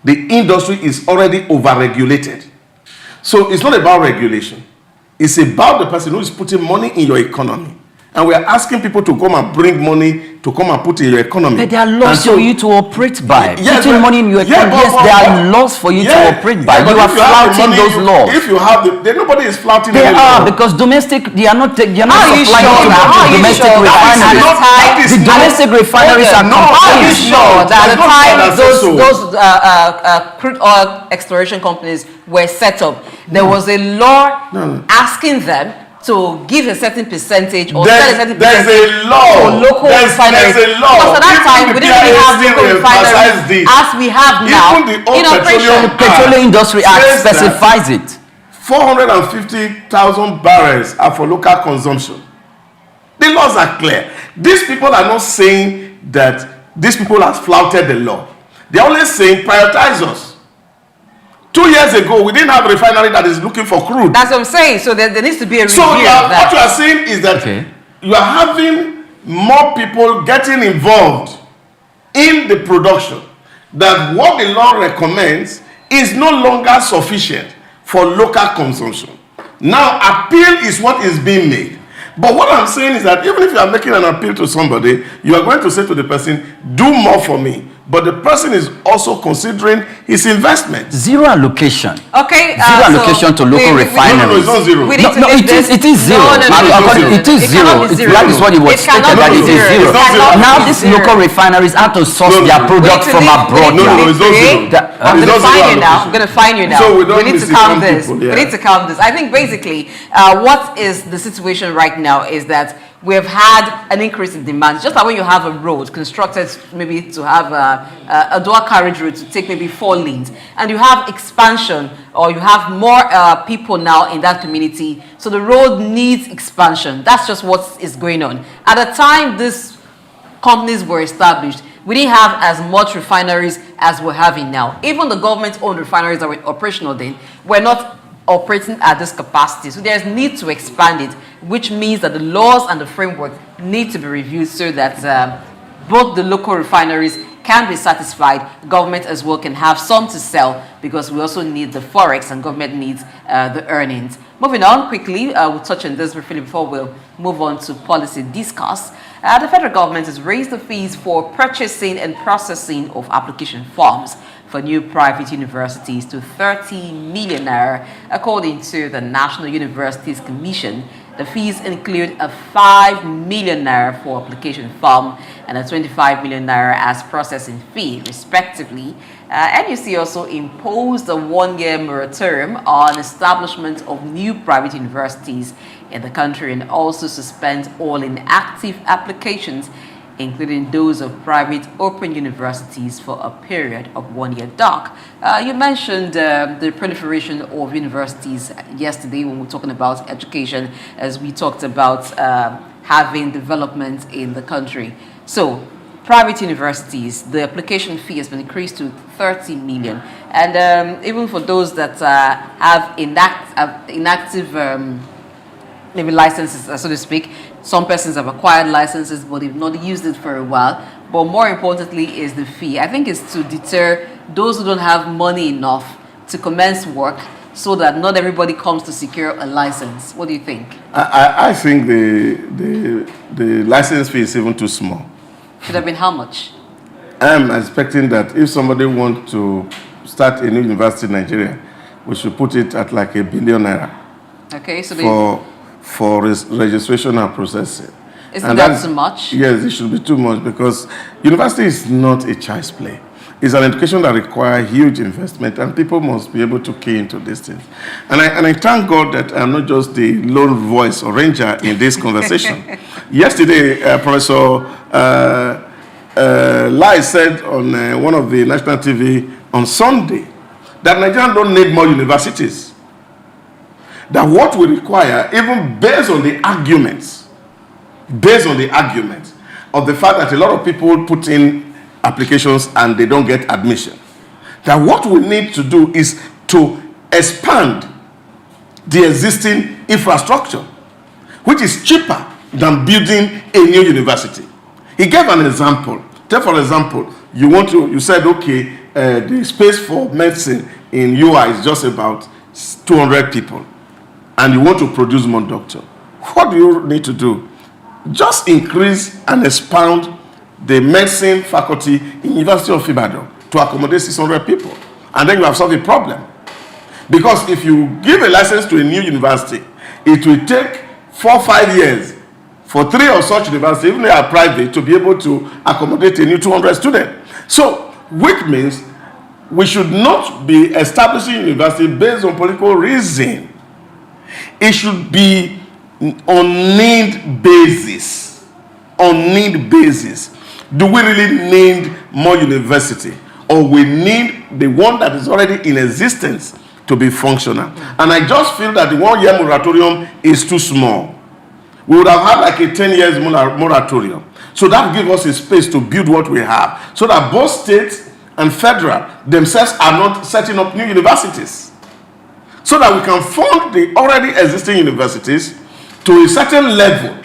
The industry is already over-regulated. So it's not about regulation. It's about the person who is putting money in your economy. And we are asking people to come and bring money to come and put in your economy. But there are laws for you to operate by. Yes, putting money in your economy. Yes, there are laws for you to operate by. You are flouting those laws. If you have then nobody is flouting. They are, because domestic. They are not supplying to domestic refineries. The domestic refineries are Are you sure that at the time those crude oil exploration companies were set up, there was a law asking them to give a certain percentage or sell a certain percentage to local refineries? There's a law. Because at that time, we didn't really have local refineries as we have now in operation. The Petroleum Industry Act specifies it. 450,000 barrels are for local consumption. The laws are clear. These people are not saying that these people have flouted the law. They're only saying prioritize us. 2 years ago, we didn't have a refinery that is looking for crude. That's what I'm saying. So there needs to be a review. So what you are saying is that you are having more people getting involved in the production, that what the law recommends is no longer sufficient for local consumption. Now, appeal is what is being made. But what I'm saying is that even if you are making an appeal to somebody, you are going to say to the person, do more for me. But the person is also considering his investment. Zero allocation. Okay. Zero allocation to local refineries. No, it's not zero. No, it is zero. It is zero. That is what it was stated, that it is zero. Now these local refineries have to source their product from abroad. No, it's not zero. I'm going to find you now. I'm going to find you now. So we need to calm this. People, yeah. We need to calm this. I think basically what is the situation right now is that we have had an increase in demand. Just like when you have a road constructed maybe to have a dual carriage road to take maybe 4 lanes, and you have expansion or you have more people now in that community, so the road needs expansion. That's just what is going on. At the time these companies were established, we didn't have as much refineries as we're having now. Even the government-owned refineries that were operational then were not operating at this capacity. So there's need to expand it, which means that the laws and the framework need to be reviewed so that both the local refineries can be satisfied, government as well can have some to sell, because we also need the forex and government needs the earnings. Moving on quickly, we'll touch on this briefly before we'll move on to policy discuss. The federal government has raised the fees for purchasing and processing of application forms for new private universities to 30 million naira, according to the National Universities Commission. The fees include a 5 million naira for application form and a 25 million naira as processing fee, respectively. NUC also imposed a 1-year moratorium on establishment of new private universities in the country and also suspend all inactive applications, including those of private open universities, for a period of 1 year. Doc, you mentioned the proliferation of universities yesterday when we were talking about education, as we talked about having development in the country. So, private universities, the application fee has been increased to 30 million. And even for those that have inactive maybe licenses, so to speak, some persons have acquired licenses, but they've not used it for a while. But more importantly is the fee. I think it's to deter those who don't have money enough to commence work, so that not everybody comes to secure a license. What do you think? I think the license fee is even too small. Should have been how much? I'm expecting that if somebody wants to start a new university in Nigeria, we should put it at like $1 billion naira. Okay, so for registration and processing. Isn't that too much? Yes, it should be too much, because university is not a child's play. It's an education that requires huge investment, and people must be able to key into these things. And I thank God that I'm not just the lone voice or ranger in this conversation. Yesterday, Professor Lai said on one of the national TV on Sunday that Nigerians don't need more universities. That what we require, even based on the arguments of the fact that a lot of people put in applications and they don't get admission, that what we need to do is to expand the existing infrastructure, which is cheaper than building a new university. He gave an example. Take for example, you said, okay, the space for medicine in UI is just about 200 people, and you want to produce more doctors. What do you need to do? Just increase and expand the medicine faculty in University of Ibadan to accommodate 600 people, and then you have solved the problem. Because if you give a license to a new university, it will take 4 or 5 years for 3 of such universities, even if they are private, to be able to accommodate a new 200 students. So, which means we should not be establishing university based on political reason. It should be on need basis. On need basis. Do we really need more university, or we need the one that is already in existence to be functional? And I just feel that the 1 year moratorium is too small. We would have had like a 10 years moratorium. So that gives us a space to build what we have, so that both states and federal themselves are not setting up new universities, so that we can fund the already existing universities to a certain level,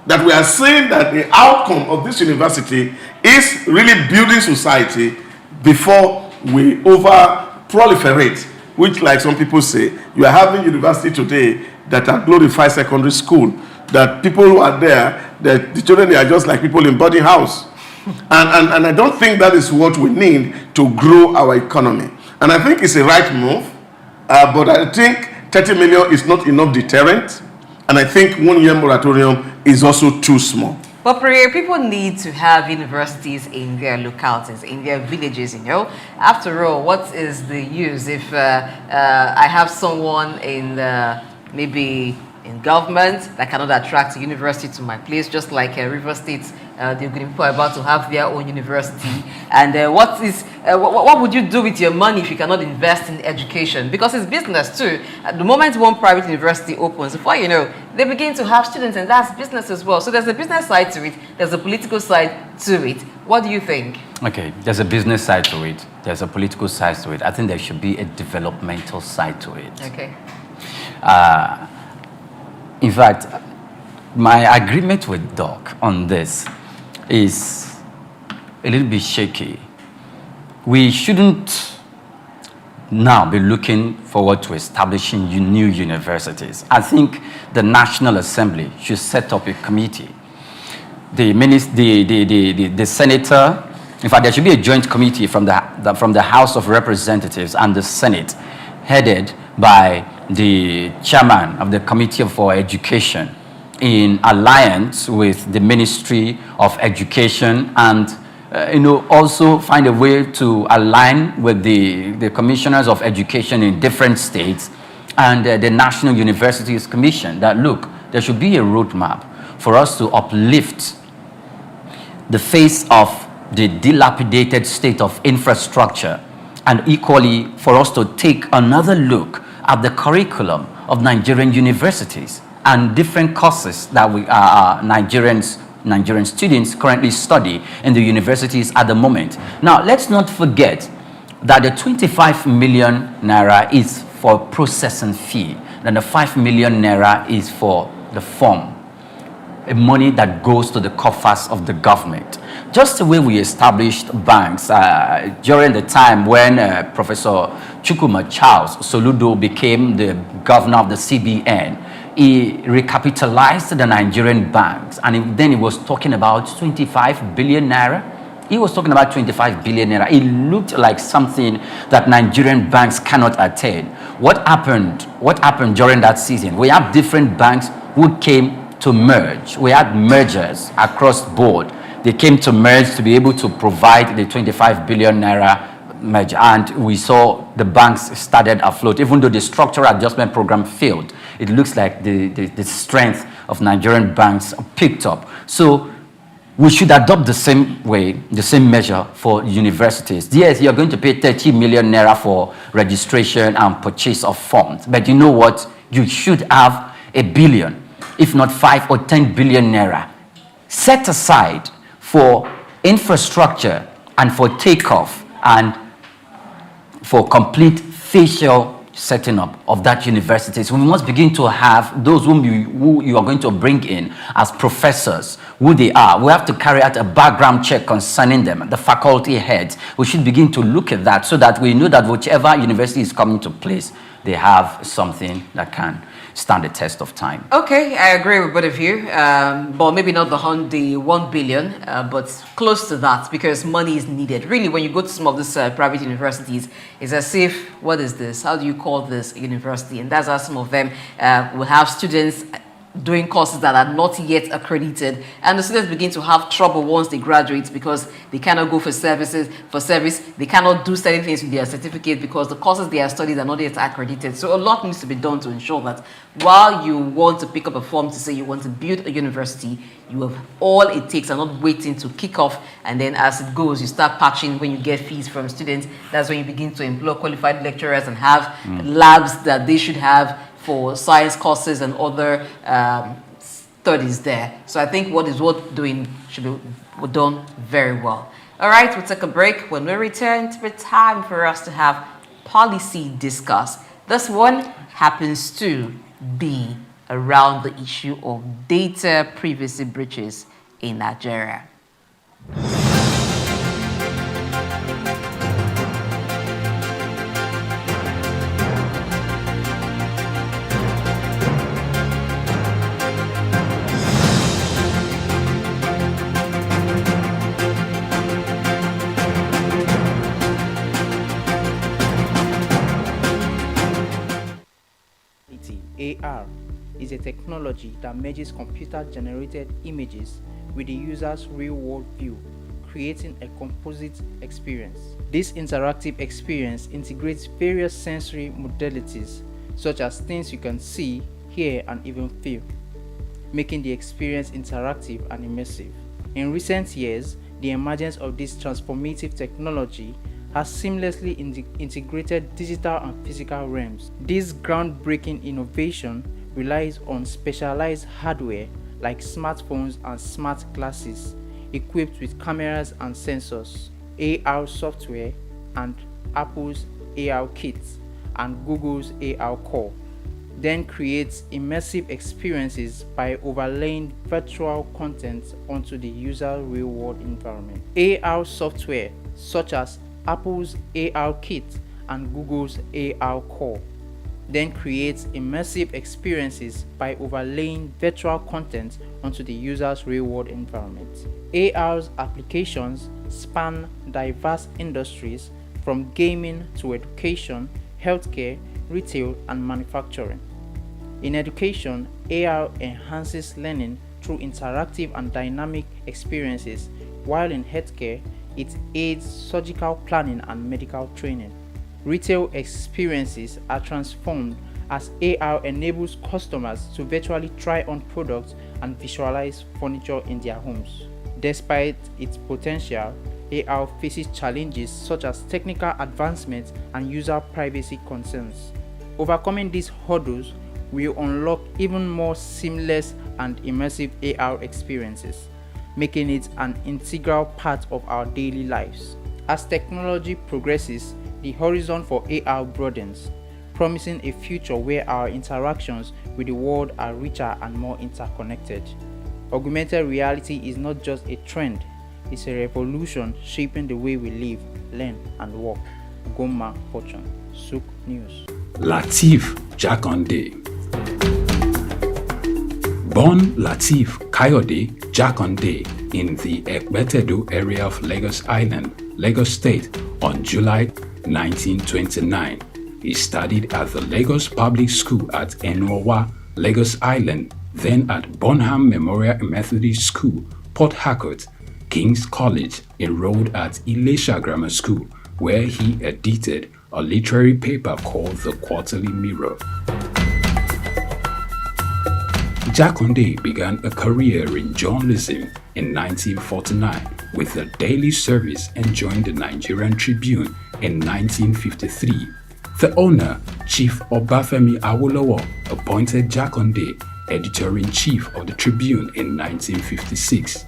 that we are saying that the outcome of this university is really building society before we over proliferate which, like some people say, you are having university today that are glorified secondary school, that people who are there, that the children, they are just like people in boarding house. And I don't think that is what we need to grow our economy. And I think it's a right move, but I think 30 million is not enough deterrent. And I think 1 year moratorium is also too small. But Priya, people need to have universities in their localities, in their villages, you know. After all, what is the use if I have someone in maybe in government that cannot attract a university to my place, just like River State, the people are about to have their own university. And what would you do with your money if you cannot invest in education? Because it's business too. At the moment one private university opens, before you know, they begin to have students, and that's business as well. So there's a business side to it, there's a political side to it. What do you think? Okay, there's a business side to it, there's a political side to it. I think there should be a developmental side to it. Okay. In fact, my agreement with Doc on this is a little bit shaky. We shouldn't now be looking forward to establishing new universities. I think the National Assembly should set up a committee. The senator, in fact, there should be a joint committee from the House of Representatives and the Senate, headed by the chairman of the Committee for Education, in alliance with the Ministry of Education, and also find a way to align with the commissioners of education in different states and the National Universities Commission, that look, there should be a roadmap for us to uplift the face of the dilapidated state of infrastructure, and equally for us to take another look at the curriculum of Nigerian universities and different courses that Nigerian students currently study in the universities at the moment. Now, let's not forget that the 25 million naira is for processing fee, and the 5 million naira is for the form, money that goes to the coffers of the government. Just the way we established banks during the time when Professor Chukwuma Charles Soludo became the governor of the CBN, he recapitalized the Nigerian banks, and then he was talking about 25 billion naira. He was talking about 25 billion naira. It looked like something that Nigerian banks cannot attain. What happened during that season? We have different banks who came to merge. We had mergers across board. They came to merge to be able to provide the 25 billion naira merger, and we saw the banks started afloat. Even though the structural adjustment program failed, it looks like the strength of Nigerian banks picked up. So we should adopt the same way, the same measure for universities. Yes, you're going to pay 30 million naira for registration and purchase of forms, but you know what? You should have 1 billion, if not 5 or 10 billion naira set aside for infrastructure and for takeoff and for complete facial setting up of that university. So we must begin to have those who you are going to bring in as professors, who they are. We have to carry out a background check concerning them, the faculty heads. We should begin to look at that so that we know that whichever university is coming to place, they have something that can stand the test of time. Okay, I agree with both of you, but maybe not the 1 billion, but close to that, because money is needed. Really, when you go to some of these private universities, it's as if, what is this? How do you call this university? And that's how some of them will have students doing courses that are not yet accredited, and the students begin to have trouble once they graduate because they cannot go for service, they cannot do certain things with their certificate because the courses they are studying are not yet accredited. So a lot needs to be done to ensure that while you want to pick up a form to say you want to build a university, you have all it takes and not waiting to kick off, and then as it goes, you start patching when you get fees from students. That's when you begin to employ qualified lecturers and have labs that they should have for science courses and other studies there. So I think what is worth doing should be done very well. All right, we'll take a break. When we return, to be time for us to have policy discuss. This one happens to be around the issue of data privacy breaches in Nigeria. a technology that merges computer-generated images with the user's real-world view, creating a composite experience. This interactive experience integrates various sensory modalities, such as things you can see, hear, and even feel, making the experience interactive and immersive. In recent years, the emergence of this transformative technology has seamlessly integrated digital and physical realms. This groundbreaking innovation relies on specialized hardware like smartphones and smart glasses equipped with cameras and sensors, AR software, and Apple's AR Kit and Google's AR Core, then creates immersive experiences by overlaying virtual content onto the user's real-world environment. AR software such as Apple's AR Kit and Google's AR Core then creates immersive experiences by overlaying virtual content onto the user's real-world environment. AR's applications span diverse industries from gaming to education, healthcare, retail, and manufacturing. In education, AR enhances learning through interactive and dynamic experiences, while in healthcare, it aids surgical planning and medical training. Retail experiences are transformed as AR enables customers to virtually try on products and visualize furniture in their homes. Despite its potential, AR faces challenges such as technical advancements and user privacy concerns. Overcoming these hurdles will unlock even more seamless and immersive AR experiences, making it an integral part of our daily lives. As technology progresses, the horizon for AR broadens, promising a future where our interactions with the world are richer and more interconnected. Augmented reality is not just a trend, it's a revolution shaping the way we live, learn, and work. Goma Fortune, Souq News. Lateef Jakande. Born Lateef Kayode Jakande in the Ekpetedo area of Lagos Island, Lagos State on July 1929. He studied at the Lagos Public School at Enuowa, Lagos Island, then at Bonham Memorial Methodist School, Port Harcourt, King's College, enrolled at Ilesha Grammar School, where he edited a literary paper called The Quarterly Mirror. Jakande began a career in journalism in 1949 with a daily service and joined the Nigerian Tribune in 1953. The owner, Chief Obafemi Awolowo, appointed Jakande editor-in-chief of the Tribune in 1956.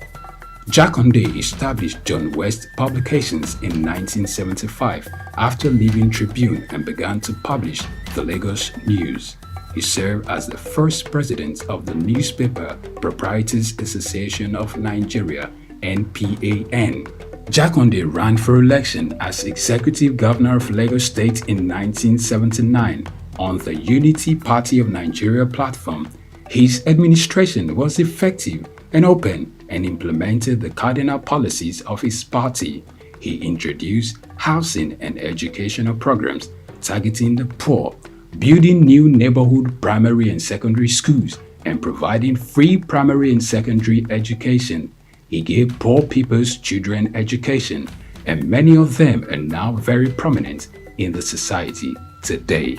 Jakande established John West Publications in 1975 after leaving Tribune and began to publish the Lagos News. He served as the first president of the Newspaper Proprietors Association of Nigeria, NPAN. Jakande ran for election as executive governor of Lagos State in 1979 on the Unity Party of Nigeria platform. His administration was effective and open and implemented the cardinal policies of his party. He introduced housing and educational programs targeting the poor, building new neighborhood primary and secondary schools, and providing free primary and secondary education. He gave poor people's children education, and many of them are now very prominent in the society today.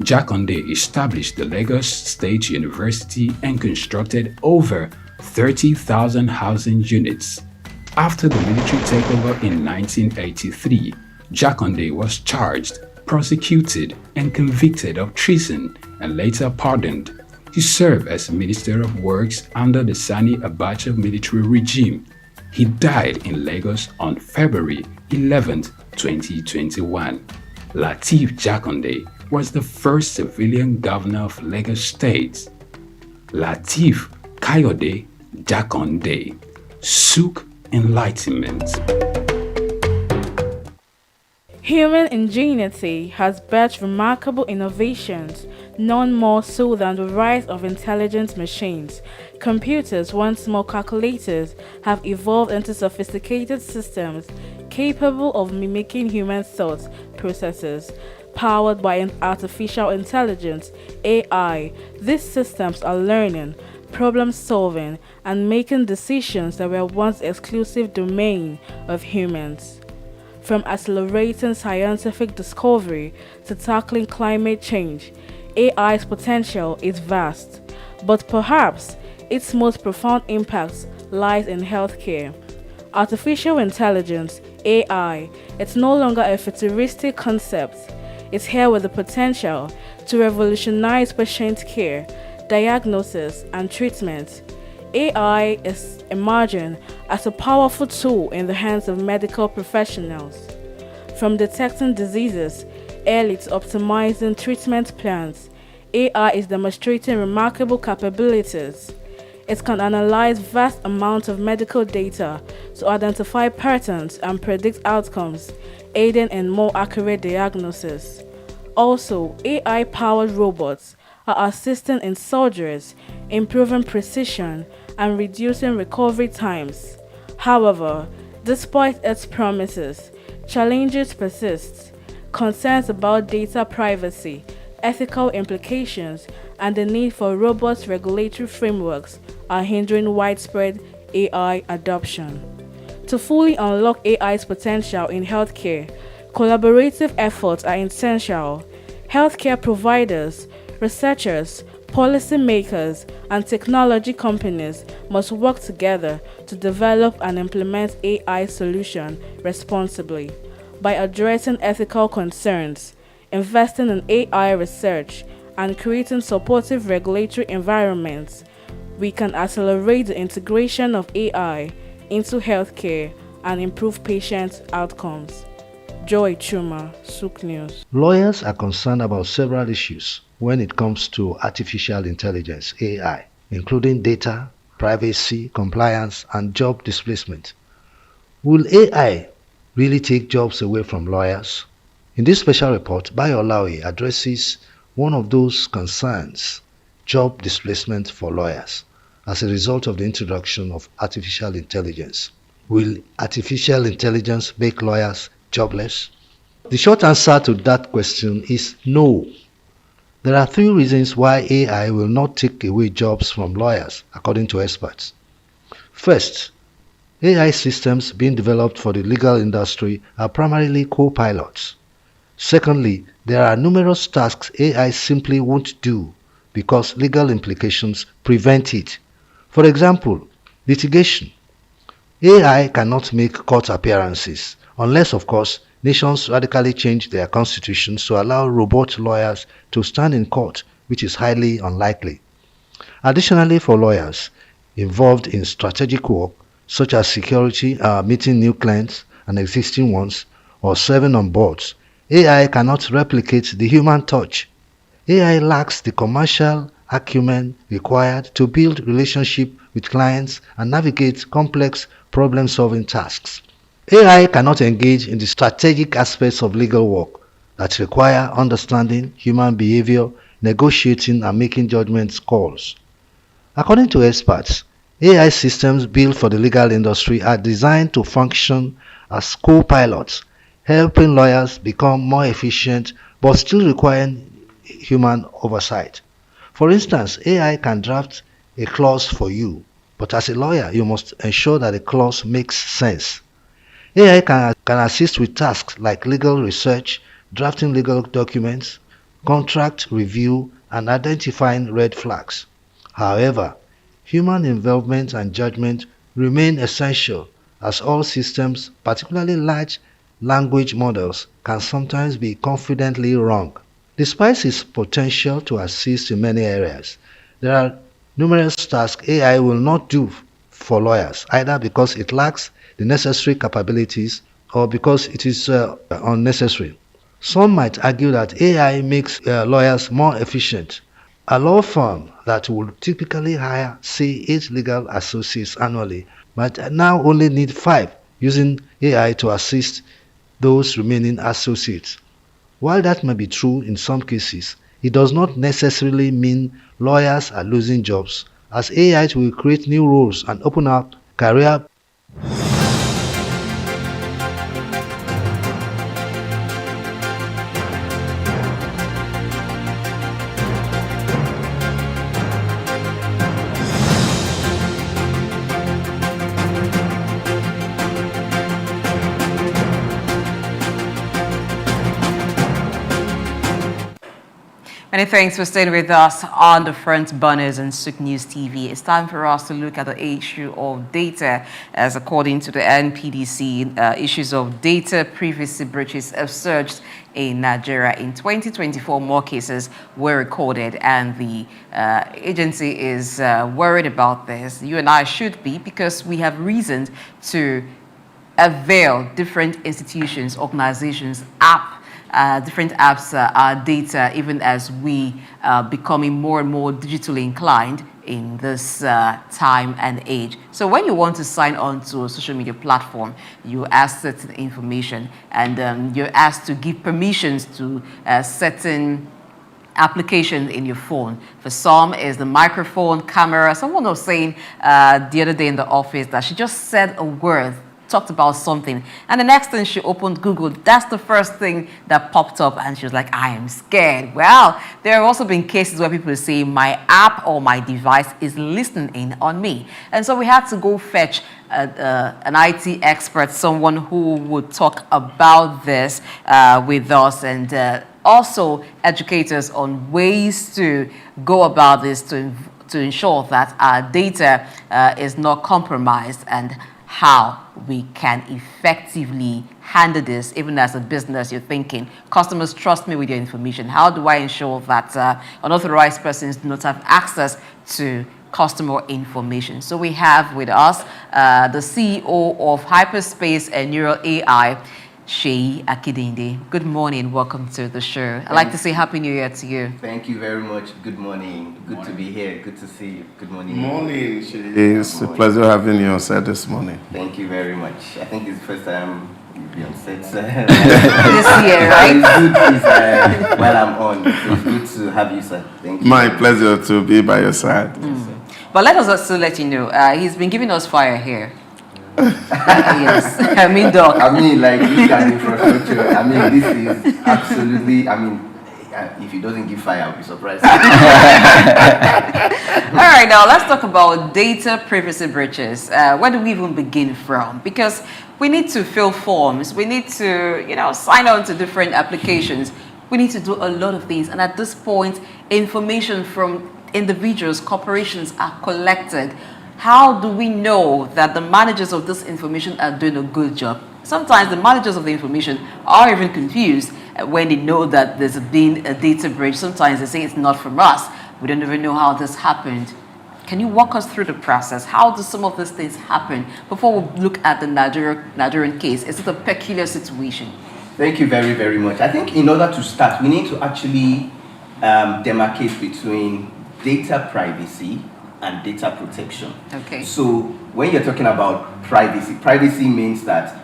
Jakande established the Lagos State University and constructed over 30,000 housing units. After the military takeover in 1983, Jakande was charged, prosecuted, and convicted of treason and later pardoned. He served as Minister of Works under the Sani Abacha military regime. He died in Lagos on February 11, 2021. Lateef Jakande was the first civilian governor of Lagos State. Lateef Kayode Jakande, Souq Enlightenment. Human ingenuity has birthed remarkable innovations, none more so than the rise of intelligent machines. Computers, once small calculators, have evolved into sophisticated systems capable of mimicking human thought processes. powered by artificial intelligence, AI. These systems are learning, problem solving, and making decisions that were once exclusive domain of humans. From accelerating scientific discovery to tackling climate change, AI's potential is vast, but perhaps its most profound impact lies in healthcare. Artificial intelligence, AI, it's no longer a futuristic concept. It's here with the potential to revolutionize patient care, diagnosis, and treatment. AI is emerging as a powerful tool in the hands of medical professionals. From detecting diseases early to optimizing treatment plans, AI is demonstrating remarkable capabilities. It can analyze vast amounts of medical data to identify patterns and predict outcomes, aiding in more accurate diagnosis. Also, AI-powered robots are assisting in surgeries, improving precision, and reducing recovery times. However, despite its promises, challenges persist. Concerns about data privacy, ethical implications, and the need for robust regulatory frameworks are hindering widespread AI adoption. To fully unlock AI's potential in healthcare, collaborative efforts are essential. Healthcare providers, researchers, policymakers, and technology companies must work together to develop and implement AI solutions responsibly. By addressing ethical concerns, investing in AI research, and creating supportive regulatory environments, we can accelerate the integration of AI into healthcare and improve patient outcomes. Joy Chuma, Souq News. Lawyers are concerned about several issues when it comes to artificial intelligence, AI, including data, privacy, compliance, and job displacement. Will AI really take jobs away from lawyers? In this special report, Bayo Olaoye addresses one of those concerns, job displacement for lawyers, as a result of the introduction of artificial intelligence. Will artificial intelligence make lawyers jobless? The short answer to that question is no. There are 3 reasons why AI will not take away jobs from lawyers, according to experts. First, AI systems being developed for the legal industry are primarily co-pilots. Secondly, there are numerous tasks AI simply won't do because legal implications prevent it. For example, litigation. AI cannot make court appearances, unless, of course, nations radically change their constitutions to allow robot lawyers to stand in court, which is highly unlikely. Additionally, for lawyers involved in strategic work, such as security, meeting new clients and existing ones, or serving on boards, AI cannot replicate the human touch. AI lacks the commercial acumen required to build relationship with clients and navigate complex problem-solving tasks. AI cannot engage in the strategic aspects of legal work that require understanding human behavior, negotiating, and making judgment calls. According to experts, AI systems built for the legal industry are designed to function as co-pilots, helping lawyers become more efficient but still requiring human oversight. For instance, AI can draft a clause for you, but as a lawyer, you must ensure that the clause makes sense. AI can assist with tasks like legal research, drafting legal documents, contract review, and identifying red flags. However, human involvement and judgment remain essential, as all systems, particularly large language models, can sometimes be confidently wrong. Despite its potential to assist in many areas, there are numerous tasks AI will not do for lawyers, either because it lacks the necessary capabilities or because it is unnecessary. Some might argue that AI makes lawyers more efficient. A law firm that would typically hire, say, 8 legal associates annually might now only need 5, using AI to assist those remaining associates. While that may be true in some cases, it does not necessarily mean lawyers are losing jobs, as AI will create new roles and open up career. Many thanks for staying with us on the front burners and Souq News TV. It's time for us to look at the issue of data. As according to the NPDC, issues of data privacy breaches have surged in Nigeria. In 2024, more cases were recorded, and the agency is worried about this. You and I should be, because we have reasons to avail different institutions, organizations, different apps, our data, even as we becoming more and more digitally inclined in this time and age. So when you want to sign on to a social media platform, you ask certain information, and you're asked to give permissions to certain applications in your phone. For some, is the microphone, camera. Someone was saying the other day in the office that she just said a word, talked about something, and the next thing she opened Google, that's the first thing that popped up, and she was like, I am scared. Well, there have also been cases where people say my app or my device is listening in on me, and so we had to go fetch an IT expert, someone who would talk about this with us, and also educate us on ways to go about this to ensure that our data is not compromised, and how we can effectively handle this. Even as a business, you're thinking, customers trust me with your information. How do I ensure that unauthorized persons do not have access to customer information? So we have with us the CEO of Hyperspace and Neural AI, Seyi Akindele. Good morning, welcome to the show. I'd like to say Happy New Year to you. Thank you very much. Good morning. Good to be here. Good to see you. Good morning. Morning, Seyi. It's a pleasure having you on set this morning. Thank you very much. I think it's the first time you'll be on set. This year, right? It's good while I'm on. So it's good to have you, sir. Thank you. My pleasure to be by your side. But let us also let you know, he's been giving us fire here. Yes, I mean, Doc. I mean, like, look at the infrastructure. I mean, this is absolutely, I mean, if he doesn't give fire, I'll be surprised. All right, now let's talk about data privacy breaches. Where do we even begin from? Because we need to fill forms. We need to, sign on to different applications. We need to do a lot of things. And at this point, information from individuals, corporations are collected. How do we know that the managers of this information are doing a good job? Sometimes the managers of the information are even confused when they know that there's been a data breach. Sometimes they say it's not from us. We don't even know how this happened. Can you walk us through the process? How do some of these things happen? Before we look at the Nigerian case, is it a peculiar situation? Thank you very, very much. I think in order to start, we need to actually demarcate between data privacy and data protection. Okay. So when you're talking about privacy means that,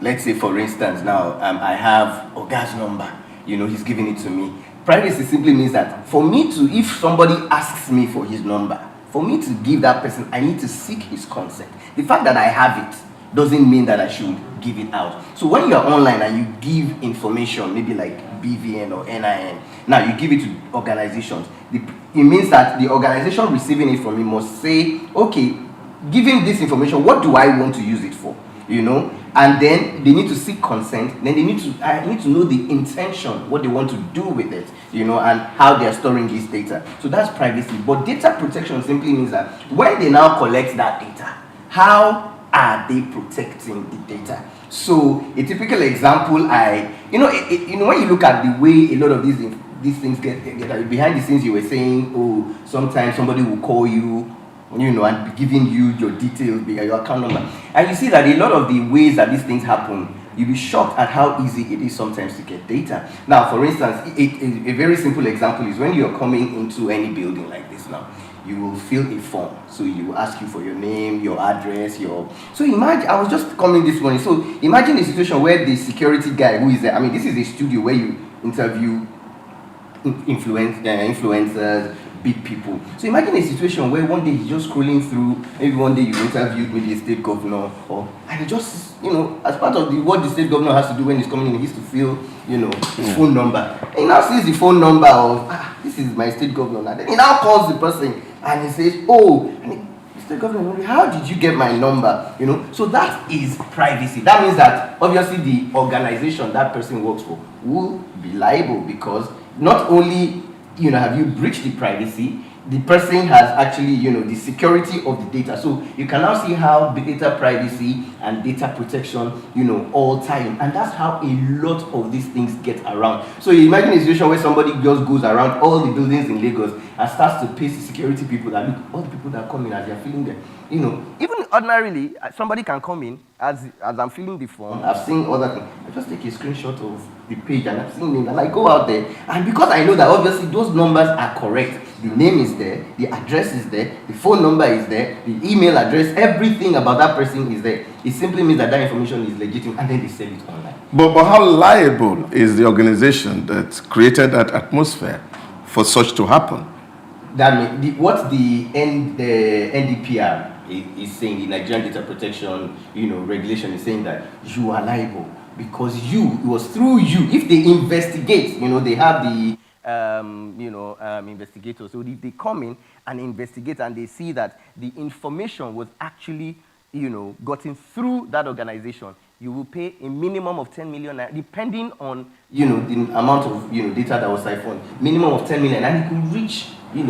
let's say for instance now, I have Oga's number, he's giving it to me. Privacy simply means that for me to, if somebody asks me for his number, for me to give that person, I need to seek his consent. The fact that I have it doesn't mean that I should give it out. So when you're online and you give information, maybe like BVN or NIN, now you give it to organizations, it means that the organization receiving it from me must say, okay, given this information, what do I want to use it for? And then they need to seek consent. Then I need to know the intention, what they want to do with it, and how they are storing this data. So that's privacy. But data protection simply means that when they now collect that data, how are they protecting the data? So a typical example, when you look at the way a lot of these things get behind the scenes, you were saying, sometimes somebody will call you, and be giving you your details, your account number. And you see that a lot of the ways that these things happen, you'll be shocked at how easy it is sometimes to get data. Now, for instance, a very simple example is when you're coming into any building like this now, you will fill a form. So you will ask you for your name, your address, So imagine, I was just coming this morning. So imagine a situation where the security guy who is there, this is a studio where you interview influencers, big people. So imagine a situation where one day he's just scrolling through, maybe one day you interviewed maybe a state governor, and he just, as part of what the state governor has to do when he's coming in, he has to fill, his phone number. And he now sees the phone number of, this is my state governor. And then he now calls the person and he says, Mr. Governor, how did you get my number? So that is privacy. That means that obviously the organization that person works for will be liable, because not only have you breached the privacy? The person has actually, the security of the data. So you can now see how data privacy and data protection, all tie in. And that's how a lot of these things get around. So you imagine a situation where somebody just goes around all the buildings in Lagos and starts to paste the security people that look, all the people that come in as they're filling them. Even ordinarily, somebody can come in as I'm filling the form. I've seen other things. I just take a screenshot of the page and I've seen it and I go out there. And because I know that obviously those numbers are correct, the name is there, the address is there, the phone number is there, the email address, everything about that person is there. It simply means that that information is legitimate and then they sell it online. But how liable is the organization that created that atmosphere for such to happen? That what the NDPR is saying, the Nigerian Data Protection regulation is saying that you are liable because it was through you. If they investigate, they have the investigators. So if they come in and investigate and they see that the information was actually, gotten through that organization, you will pay a minimum of 10 million, depending on, the amount of, data that was siphoned, minimum of 10 million, and it could reach, like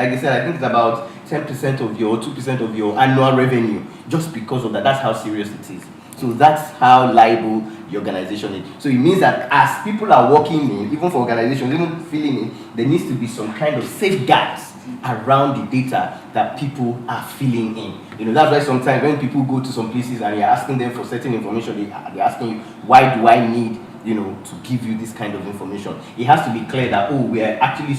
I said, I think it's about 10% of your, 2% of your annual revenue, just because of that. That's how serious it is. So that's how liable the organization is. So it means that as people are working in, even for organizations, even filling in, there needs to be some kind of safeguards around the data that people are filling in. That's why sometimes when people go to some places and you're asking them for certain information, they're asking you, why do I need, to give you this kind of information? It has to be clear that, we are actually,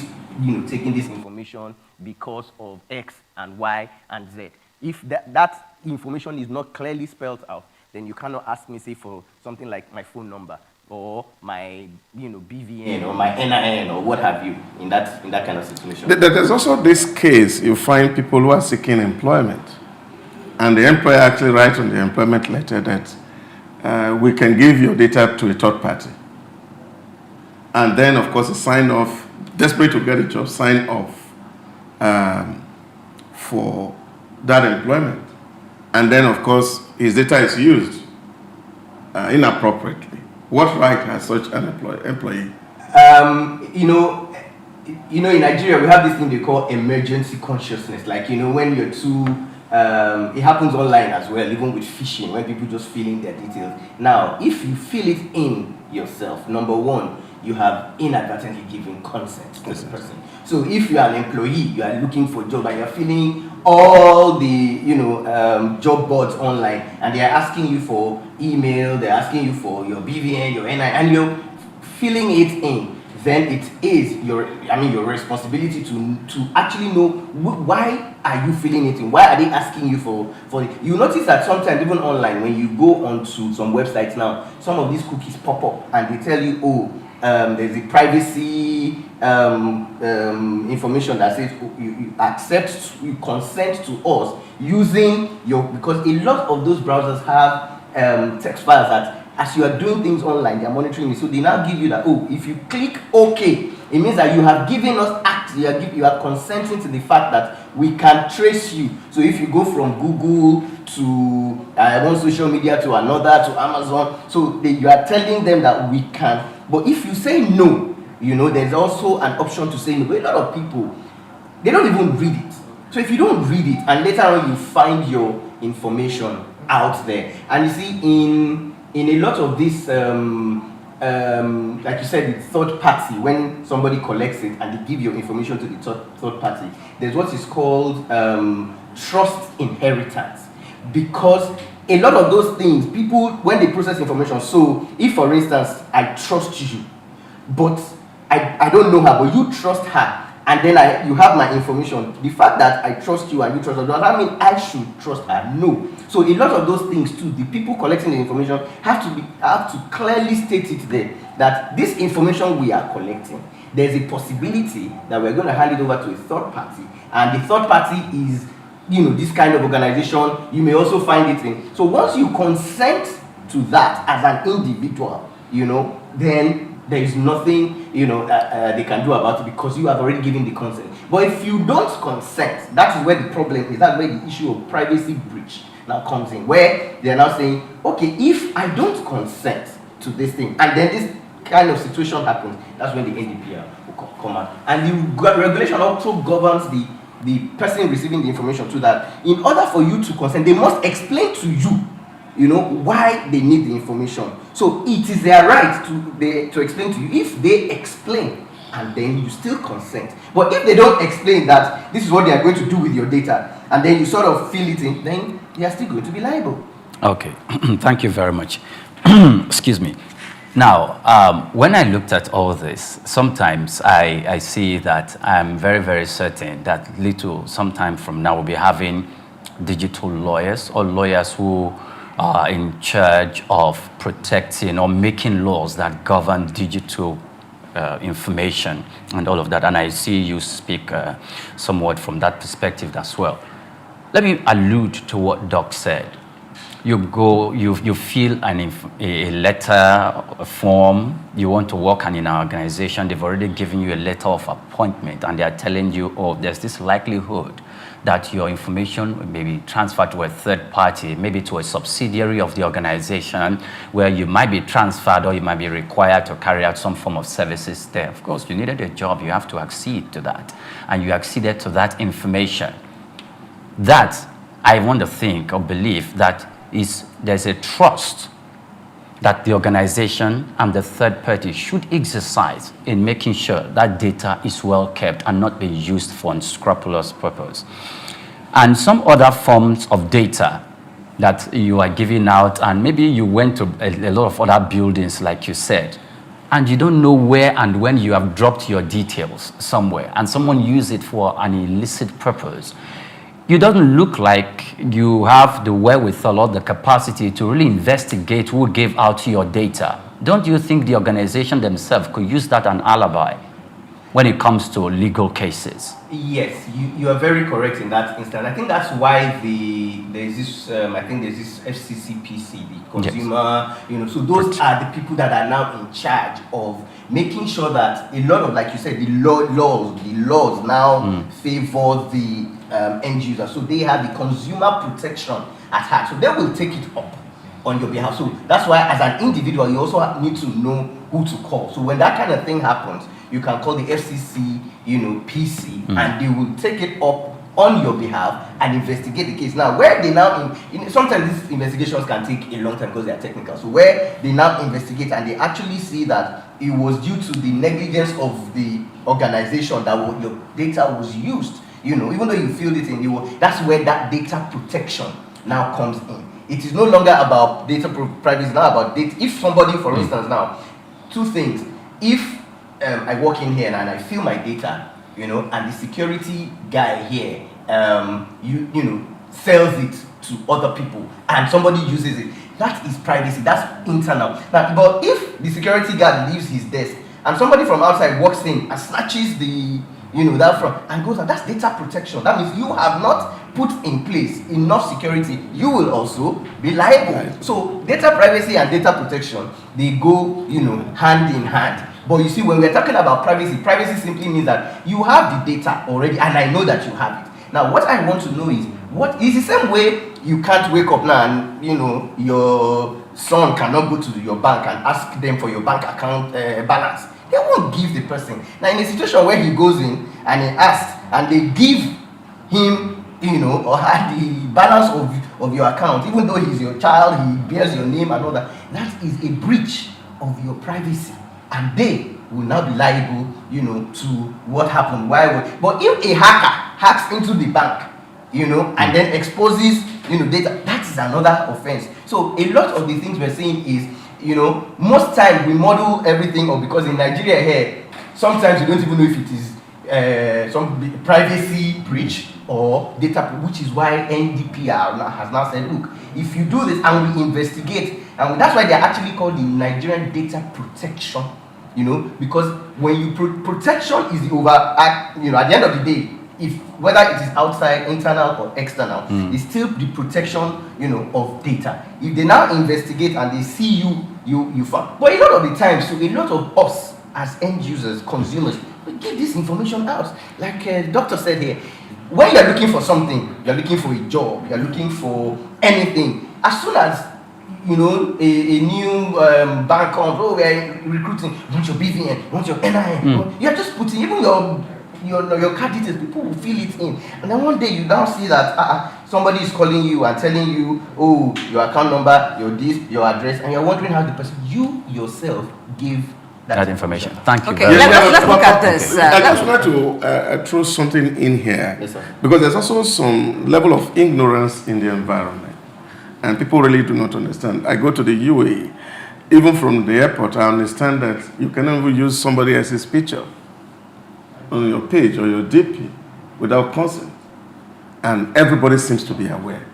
taking this information because of X and Y and Z. If that information is not clearly spelled out, then you cannot ask me, say, for something like my phone number or my, BVN or my NIN or what have you in that kind of situation. There's also this case, you find people who are seeking employment, and the employer actually writes on the employment letter that we can give your data to a third party. And then, of course, a sign off, desperate to get a job, sign off for that employment. And then, of course, his data is used inappropriately. What right has such an employee? In Nigeria, we have this thing they call emergency consciousness. Like, when you're too, it happens online as well, even with phishing, when people just fill in their details. Now, if you fill it in yourself, number one, you have inadvertently given consent to the person. So if you are an employee, you are looking for a job and you're filling all the job boards online and they are asking you for email, they're asking you for your BVN, your NI, and you're filling it in, then it is your responsibility to actually know why are you filling it in, why are they asking you for it. You notice that sometimes even online when you go onto some websites now, some of these cookies pop up and they tell you, there's a privacy information that says you consent to us using because a lot of those browsers have text files that as you are doing things online, they are monitoring it. So they now give you that, if you click OK, it means that you have given us you are consenting to the fact that we can trace you. So if you go from Google to one social media to another to Amazon, so you are telling them that we can. But if you say no, there's also an option to say no. But a lot of people, they don't even read it. So if you don't read it and later on you find your information out there, and you see in a lot of this, like you said, the third party, when somebody collects it and they give your information to the third party, there's what is called trust inheritance. Because a lot of those things, people, when they process information, so if, for instance, I trust you, but I don't know her, but you trust her, and then you have my information, the fact that I trust you and you trust her, does that mean I should trust her? No. So a lot of those things too, the people collecting the information have to clearly state it there, that this information we are collecting, there's a possibility that we're going to hand it over to a third party, and the third party is this kind of organization. You may also find it in. So once you consent to that as an individual, then there is nothing, they can do about it because you have already given the consent. But if you don't consent, that is where the problem is. That's where the issue of privacy breach now comes in, where they are now saying, okay, if I don't consent to this thing, and then this kind of situation happens, that's when the NDPR will come out. And the regulation also governs the person receiving the information, so that in order for you to consent, they must explain to you, why they need the information. So it is their right to explain to you. If they explain and then you still consent, but if they don't explain that this is what they are going to do with your data, and then you sort of fill it in, then they are still going to be liable. Okay, thank you very much. Excuse me. Now, when I looked at all this, sometimes I see that I'm very, very certain that sometime from now, we'll be having digital lawyers or lawyers who are in charge of protecting or making laws that govern digital information and all of that. And I see you speak somewhat from that perspective as well. Let me allude to what Doc said. You fill a letter, a form, you want to work in an organization, they've already given you a letter of appointment, and they are telling you, oh, there's this likelihood that your information may be transferred to a third party, maybe to a subsidiary of the organization, where you might be transferred or you might be required to carry out some form of services there. Of course, you needed a job, you have to accede to that, and you acceded to that information. That, I want to think or believe that there's a trust that the organization and the third party should exercise in making sure that data is well kept and not be used for unscrupulous purpose. And some other forms of data that you are giving out, and maybe you went to a lot of other buildings, like you said, and you don't know where and when you have dropped your details somewhere, and someone used it for an illicit purpose. You doesn't look like you have the wherewithal or the capacity to really investigate who gave out your data. Don't you think the organization themselves could use that as an alibi when it comes to legal cases? Yes, you are very correct in that instance. I think that's why there's this FCCPC, the consumer, yes. So those are the people that are now in charge of making sure that a lot of, like you said, the laws now favor the end user. So they have the consumer protection at heart. So they will take it up on your behalf. So that's why as an individual, you also need to know who to call. So when that kind of thing happens, you can call the FCC, PC, and they will take it up on your behalf and investigate the case. Now, where they now, sometimes these investigations can take a long time because they are technical. So where they now investigate and they actually see that it was due to the negligence of the organization that your data was used, even though you filled it in, that's where that data protection now comes in. It is no longer about data privacy, it's now about data. If somebody, for instance, now, two things. If I walk in here and I fill my data, and the security guy here, sells it to other people, and somebody uses it, that is privacy. That's internal. Now, but if the security guard leaves his desk and somebody from outside walks in and snatches the, that from and goes, that's data protection. That means you have not put in place enough security. You will also be liable. Right. So data privacy and data protection, they go, hand in hand. But you see, when we're talking about privacy simply means that you have the data already, and I know that you have it. Now, what I want to know is, what is the same way you can't wake up now and, your son cannot go to your bank and ask them for your bank account balance. They won't give the person. Now, in a situation where he goes in and he asks, and they give him, or had the balance of your account, even though he's your child, he bears your name and all that, that is a breach of your privacy. And they will now be liable, to what happened. But if a hacker hacks into the bank, and then exposes, data, that is another offense. So a lot of the things we're saying is, most times we model everything, or because in Nigeria here, sometimes you don't even know if it is some privacy breach or data, which is why NDPR has now said, look, if you do this and we investigate, and that's why they're actually called the Nigerian Data Protection, because when you protection is the at the end of the day, if whether it is outside, internal or external, it's still the protection, of data. If they now investigate and they see you found. But a lot of the times, so a lot of us as end users, consumers, we give this information out. Like the doctor said here, when you're looking for something, you're looking for a job, you're looking for anything, as soon as you know, a new bank account. Oh, we're recruiting. Want your BVN? Want your NIN? You're just putting even your card details. People will fill it in, and then one day you now see that somebody is calling you and telling you, oh, your account number, your this, your address, and you're wondering how the person you yourself give that information. Thank you. Okay, let's look at this. I just want to throw something in here, yes, sir. Because there's also some level of ignorance in the environment, and people really do not understand. I go to the UAE, even from the airport, I understand that you cannot even use somebody else's picture on your page or your DP without consent, and everybody seems to be aware.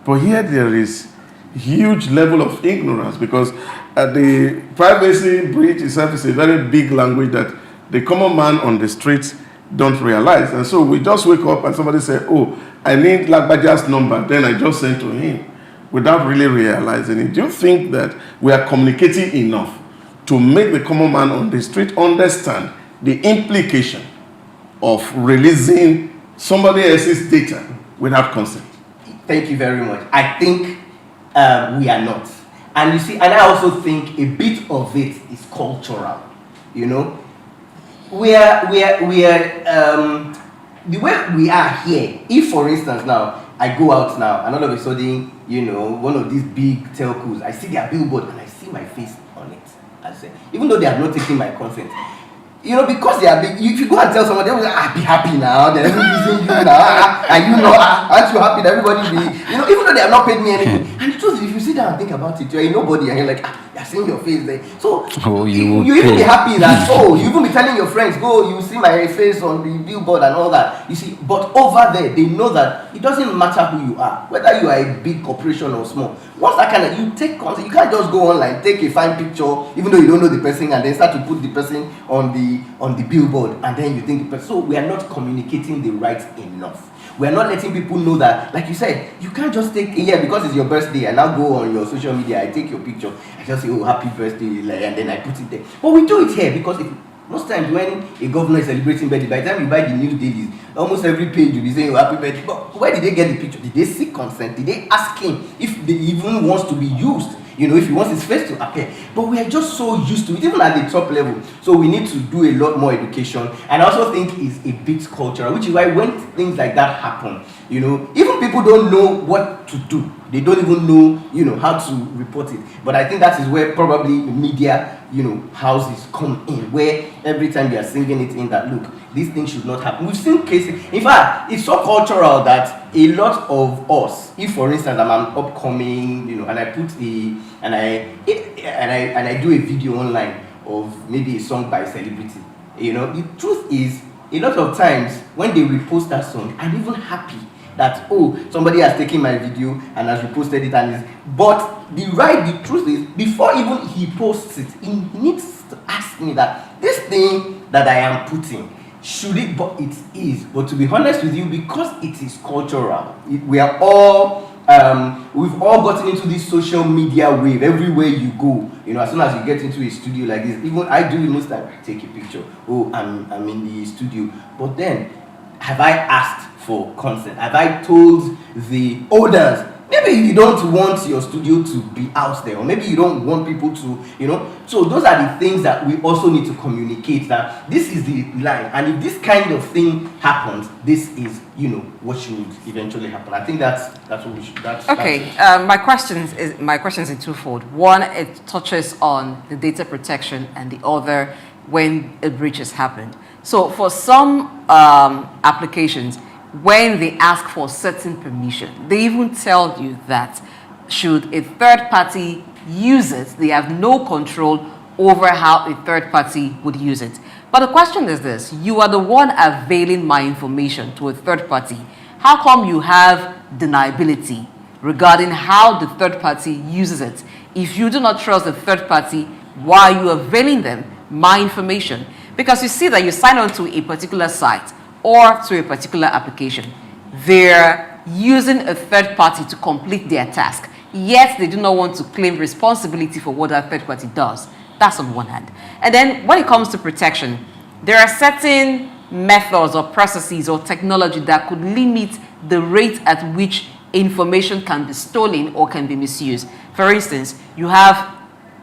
But here there is huge level of ignorance, because the privacy breach itself is a very big language that the common man on the streets don't realize. And so we just wake up and somebody say, oh, I need Lagbaja's number, then I just send to him without really realizing it. Do you think that we are communicating enough to make the common man on the street understand the implication of releasing somebody else's data without consent? Thank you very much. I think we are not. And you see, and I also think a bit of it is cultural. You know, we are the way we are here. If, for instance, now I go out now and all of a sudden, you know, one of these big telcos, I see their billboard and I see my face on it. I say, even though they have not taken my consent, you know, because they are big. If you go and tell someone, they will say, be happy now. They're using you now. And you know, aren't you happy that everybody be, you know, even though they have not paid me anything. And the truth is, if you sit down and think about it, you're a nobody and you're like, you're seeing your face there. So you even be happy that, you even be telling your friends, go, you see my face on the billboard and all that. You see, but over there, they know that it doesn't matter who you are, whether you are a big corporation or small. Once that kind of, you take consent, you can't just go online, take a fine picture, even though you don't know the person, and then start to put the person on the billboard, and then you think the person. So we are not communicating the right enough. We are not letting people know that, like you said, you can't just take a year because it's your birthday and now go on your social media, I take your picture, I just say, oh, happy birthday, and then I put it there. But we do it here because most times when a governor is celebrating birthday, by the time you buy the news dailies, almost every page will be saying, oh, happy birthday. But where did they get the picture? Did they seek consent? Did they ask him if they even wants to be used? You know, if he wants his face to appear. But we are just so used to it, even at the top level. So we need to do a lot more education. And I also think it's a bit cultural, which is why when things like that happen, you know, even people don't know what to do. They don't even know, you know, how to report it. But I think that is where probably media, you know, houses come in, where every time they are singing it in that, look, these things should not happen. We've seen cases. In fact, it's so cultural that a lot of us, if for instance I'm an upcoming, you know, and I put and I do a video online of maybe a song by a celebrity, you know, the truth is, a lot of times when they repost that song, I'm even happy that, oh, somebody has taken my video and has reposted it, and but the truth is, before even he posts it, he needs to ask me that this thing that I am putting, should it, but it is. But to be honest with you, because it is cultural, we are all we've all gotten into this social media wave. Everywhere you go, you know, as soon as you get into a studio like this, even I do it most time, I take a picture. Oh, I'm in the studio. But then, have I asked for consent? Have I told the owners? Maybe you don't want your studio to be out there, or maybe you don't want people to, you know. So those are the things that we also need to communicate, that this is the line, and if this kind of thing happens, this is, you know, what should eventually happen. I think that's what we should. Okay. My question is in twofold. One, it touches on the data protection, and the other, when a breach has happened. So for some applications, when they ask for certain permission, they even tell you that should a third party use it, they have no control over how a third party would use it. But the question is this: you are the one availing my information to a third party. How come you have deniability regarding how the third party uses it? If you do not trust the third party, why are you availing them my information? Because you see that you sign on to a particular site or to a particular application, they're using a third party to complete their task, yet they do not want to claim responsibility for what that third party does. That's on one hand. And then when it comes to protection, there are certain methods or processes or technology that could limit the rate at which information can be stolen or can be misused. For instance, you have,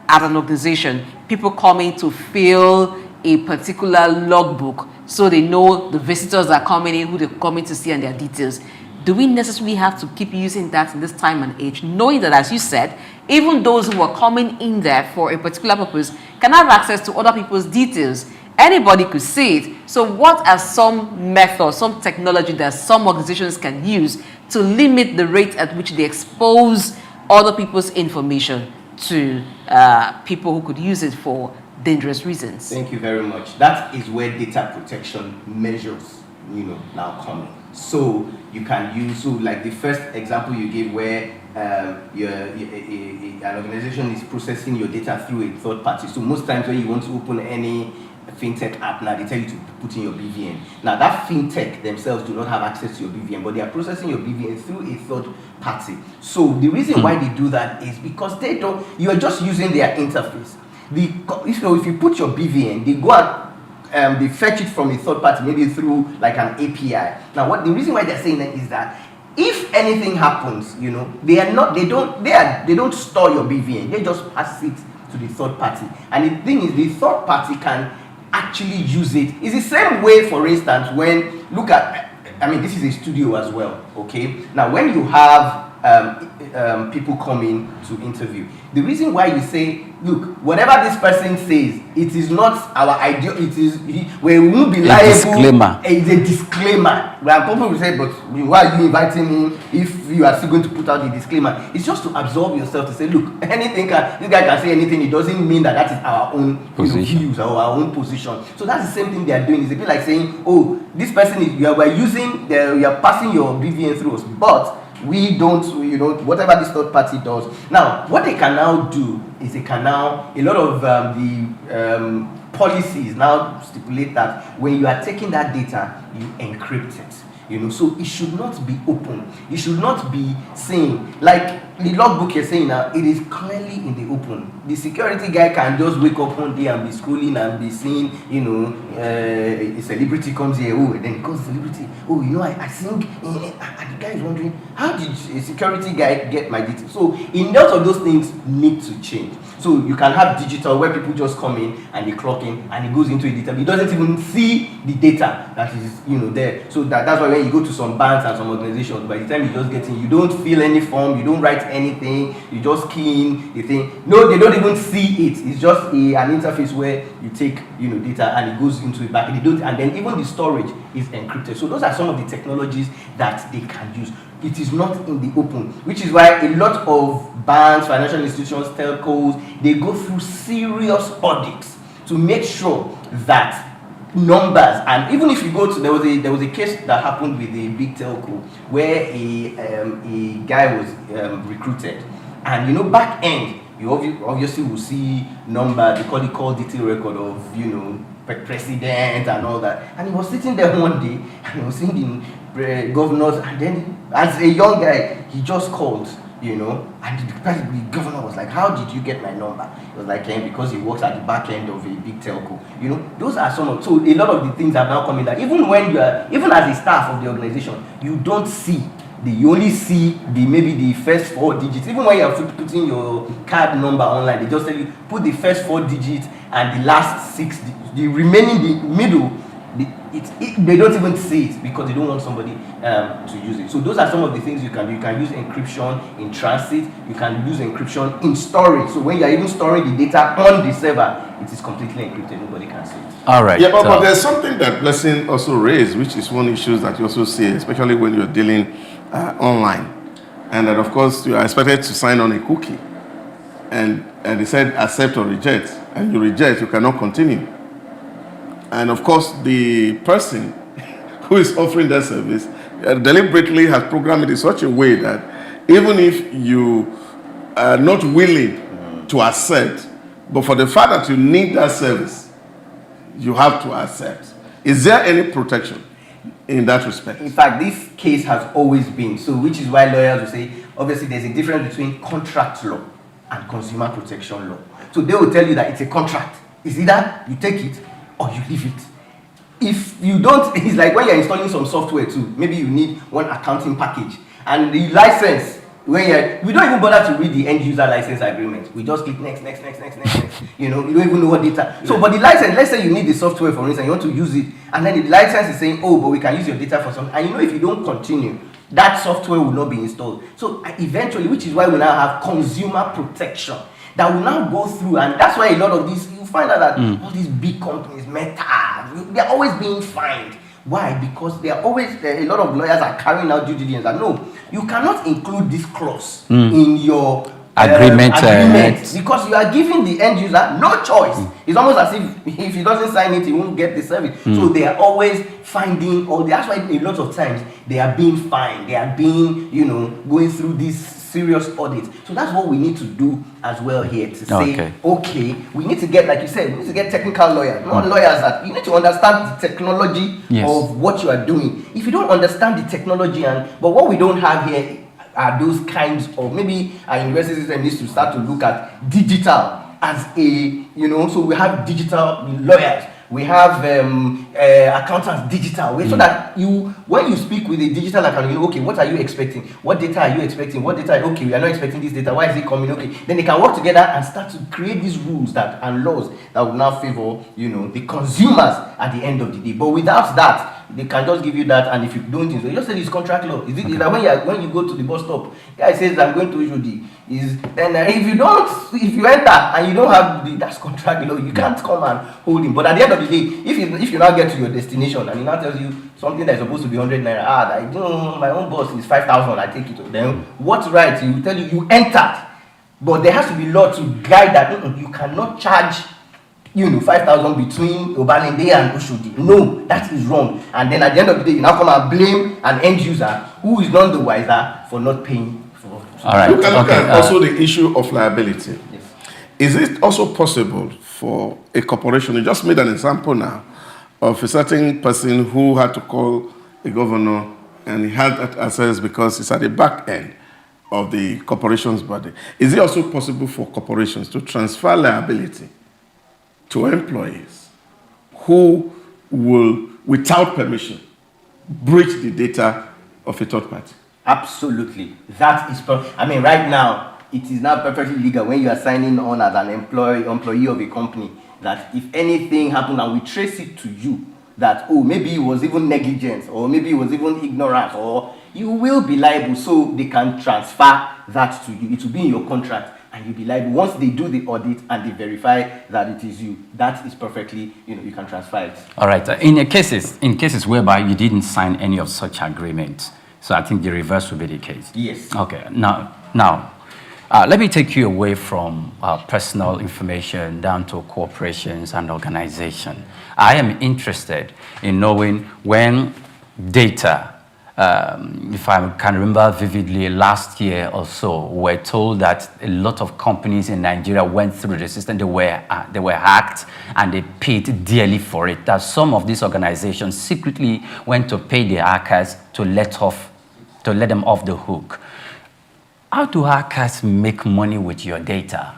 as an organization, people coming to fill a particular logbook so they know the visitors that are coming in, who they're coming to see, and their details. Do we necessarily have to keep using that in this time and age, knowing that, as you said, even those who are coming in there for a particular purpose can have access to other people's details? Anybody could see it. So what are some methods, some technology that some organizations can use to limit the rate at which they expose other people's information to people who could use it for dangerous reasons? Thank you very much. That is where data protection measures, now come in. So you can use, like the first example you gave where an organization is processing your data through a third party. So most times when you want to open any fintech app now, they tell you to put in your BVN. Now that fintech themselves do not have access to your BVN, but they are processing your BVN through a third party. So the reason why they do that is because you are just using their interface. If you put your BVN, they go and they fetch it from a third party, maybe through like an API. Now the reason why they're saying that is that if anything happens, they don't store your BVN, they just pass it to the third party. And the thing is, the third party can actually use it. It's the same way, for instance, when this is a studio as well, okay? Now when you have people coming to interview, the reason why you say, look, whatever this person says, it is not our idea, we won't be liable. Disclaimer. It's a disclaimer. When people will say, but why are you inviting him if you are still going to put out the disclaimer? It's just to absorb yourself to say, look, this guy can say anything. It doesn't mean that is our own views or our own position. So that's the same thing they are doing. It's a bit like saying, oh, this person you are passing your BVN through us, but we don't, whatever this third party does. Now, what they can now do is a lot of the policies now stipulate that when you are taking that data, you encrypt it. So it should not be open. It should not be saying, like the logbook you're saying now, it is clearly in the open. The security guy can just wake up one day and be scrolling and be seeing, a celebrity comes here, and then he calls the celebrity, I think, and the guy is wondering, how did a security guy get my details? So in lot of those things need to change. So you can have digital where people just come in and they clock in and it goes into a data. It doesn't even see the data that is there. So that's why when you go to some banks and some organizations, by the time you just get in, you don't fill any form, you don't write anything, you just key in the thing. No, they don't even see it. It's just an interface where you take data and it goes into a back. And then even the storage is encrypted. So those are some of the technologies that they can use. It is not in the open, which is why a lot of banks, financial institutions, telcos, they go through serious audits to make sure that numbers, and even if you go to, there was a case that happened with a big telco where a guy was recruited, and back end you obviously will see numbers, they call detail record of president and all that, and he was sitting there one day and he was seeing the governors, and then as a young guy he just called, and the governor was like, how did you get my number? It was like, because he works at the back end of a big telco. Those are so a lot of the things have now come in that even as a staff of the organization, you don't see, you only see maybe the first 4 digits. Even when you are putting your card number online, they just tell you put the first 4 digits and the last 6, the remaining, the middle, they don't even see it because they don't want somebody to use it. So those are some of the things you can do. You can use encryption in transit. You can use encryption in storage. So when you're even storing the data on the server, it is completely encrypted. Nobody can see it. All right. Yeah, but there's something that Blessing also raised, which is one issue that you also see, especially when you're dealing online. And that, of course, you are expected to sign on a cookie. And they said accept or reject. And you reject, you cannot continue. And of course, the person who is offering that service deliberately has programmed it in such a way that even if you are not willing to accept, but for the fact that you need that service, you have to accept. Is there any protection in that respect? In fact, this case has always been so, which is why lawyers will say, obviously, there's a difference between contract law and consumer protection law. So they will tell you that it's a contract. It's either you take it or you leave it. If you don't, it's like when you're installing some software too. Maybe you need one accounting package And the license, we don't even bother to read the end user license agreement. We just click next. You know, you don't even know what data. So, but the license, let's say you need the software, for instance, you want to use it, and then the license is saying, oh, but we can use your data for something. And you know, if you don't continue, that software will not be installed. So eventually, which is why we now have consumer protection that will now go through, and that's why a lot of these, you find out that all these big companies, Meta, they're always being fined. Why? Because there a lot of lawyers are carrying out due diligence and no, you cannot include this clause in your agreement because you are giving the end user no choice. It's almost as if he doesn't sign it, he won't get the service. So they are always finding that's why a lot of times they are being fined, they are being, going through this serious audit. So that's what we need to do as well here, to say, okay, we need to get, like you said, we need to get technical lawyers, not lawyers that you need to understand the technology of what you are doing. If you don't understand the technology, but what we don't have here are those kinds of, maybe our university system needs to start to look at digital as a, so we have digital lawyers, we have accountants digital, so that when you speak with a digital accountant, okay, what are you expecting? What data are you expecting? What data? Okay, we are not expecting this data. Why is it coming? Okay, then they can work together and start to create these rules and laws that will now favor, the consumers at the end of the day. But without that, they can just give you that, and if you don't, so you just say it's contract law. Is it that when you go to the bus stop, guy says I'm going to HOD, then if you enter and you don't have that's contract law, you can't come and hold him. But at the end of the day, if you now get to your destination and he now tells you something that is supposed to be 100 naira, my own boss is 5,000, I take it. Then what right? He will tell you entered, but there has to be law to guide that. You cannot charge 5,000 between Obalende and Oshodi. No, that is wrong. And then at the end of the day, you now come and blame an end user who is none the wiser for not paying for. All right. Look at also the issue of liability. Yes. Is it also possible for a corporation? You just made an example now of a certain person who had to call a governor and he had that access because it's at the back end of the corporation's body. Is it also possible for corporations to transfer liability to employees who will, without permission, breach the data of a third party? Absolutely. That is right now, it is now perfectly legal when you are signing on as an employee of a company that if anything happened and we trace it to you, that, maybe it was even negligence or maybe it was even ignorance, or you will be liable, so they can transfer that to you. It will be in your contract. And you'll be liable. Once they do the audit and they verify that it is you, that is perfectly, you can transfer it. All right. In cases whereby you didn't sign any of such agreements, so I think the reverse will be the case. Yes. Okay. Now, let me take you away from personal information down to corporations and organizations. I am interested in knowing when data. If I can remember vividly, last year or so, we're told that a lot of companies in Nigeria went through the system. They were hacked and they paid dearly for it. That some of these organizations secretly went to pay the hackers to let them off the hook. How do hackers make money with your data?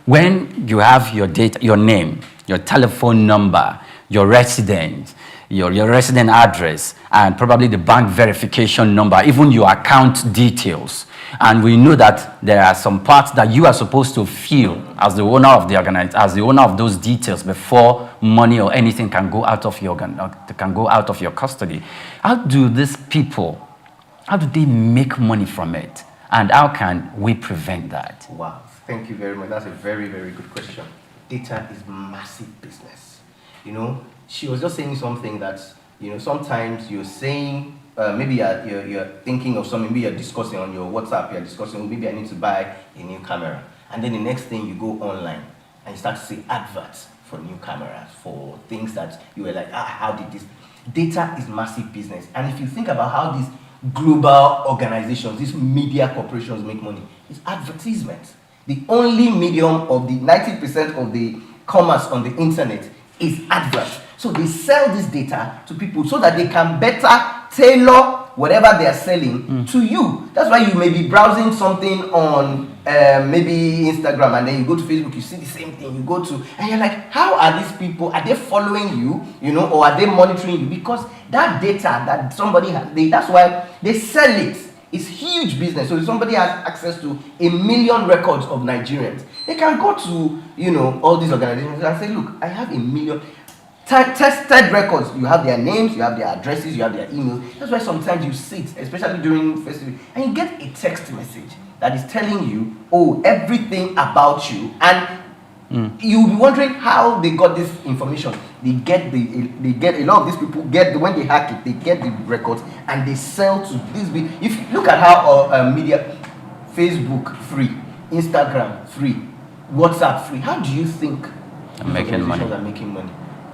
When you have your data, your name, your telephone number, your residence, your resident address, and probably the bank verification number, even your account details. And we know that there are some parts that you are supposed to fill as the owner of the as the owner of those details before money or anything can go out of your custody. How do these people, how do they make money from it? And how can we prevent that? Wow, thank you very much. That's a very, very good question. Data is massive business. She was just saying something that, sometimes you're saying, maybe you're thinking of something, maybe you're discussing on your WhatsApp, you're discussing, maybe I need to buy a new camera. And then the next thing you go online and you start to see adverts for new cameras, for things that you were like, how did this? Data is massive business. And if you think about how these global organizations, these media corporations make money, it's advertisement. The only medium of the 90% of the commerce on the internet is adverts. So they sell this data to people so that they can better tailor whatever they are selling to you. That's why you may be browsing something on maybe Instagram, and then you go to Facebook, you see the same thing, you go to, and you're like, how are these people, are they following you, or are they monitoring you? Because that data that somebody has, that's why they sell it. It's huge business. So if somebody has access to 1 million records of Nigerians, they can go to, all these organizations and say, look, I have 1 million tested records. You have their names, you have their addresses, you have their emails. That's why sometimes you sit, especially during festival, and you get a text message that is telling you, everything about you, and you'll be wondering how they got this information. They get a lot of these people when they hack it, they get the records and they sell to this big. If you look at how media, Facebook free, Instagram free, WhatsApp free, how do you think making money? Are making money?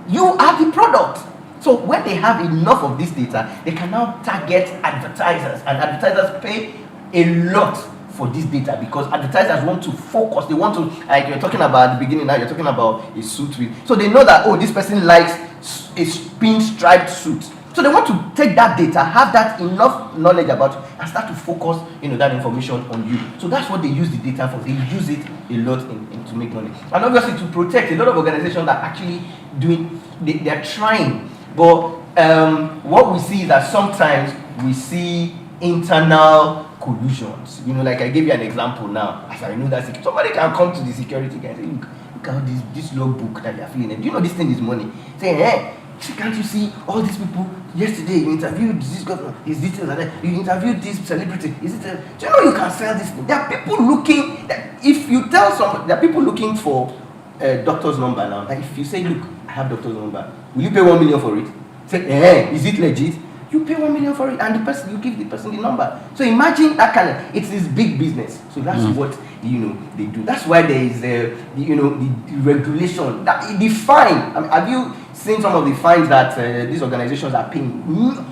You are the product. So when they have enough of this data, they can now target advertisers, and advertisers pay a lot for this data because advertisers want to focus. They want to, like you're talking about at the beginning, now you're talking about a suit with. So they know that, this person likes a pin-striped suit. So they want to take that data, have that enough knowledge about you, and start to focus, that information on you. So that's what they use the data for. They use it a lot to make money. And obviously to protect. A lot of organizations are actually they're trying. But what we see is that sometimes we see internal collusions. Like I gave you an example now. As I know that somebody can come to the security guy and say, look at this logbook that you're filling in. Do you know this thing is money? Say, hey, can't you see all these people? Yesterday you interviewed this governor, his details are there. You interviewed this celebrity. Do you know you can sell this thing? There are people looking. If you tell someone, there are people looking for a doctor's number now. Like if you say, look, I have doctor's number, will you pay 1 million for it? Say, is it legit? You pay 1 million for it, and you give the person the number. So imagine that it's this big business. So that's what they do. That's why there is the regulation, the fine. I mean, have you seen some of the fines that these organizations are paying?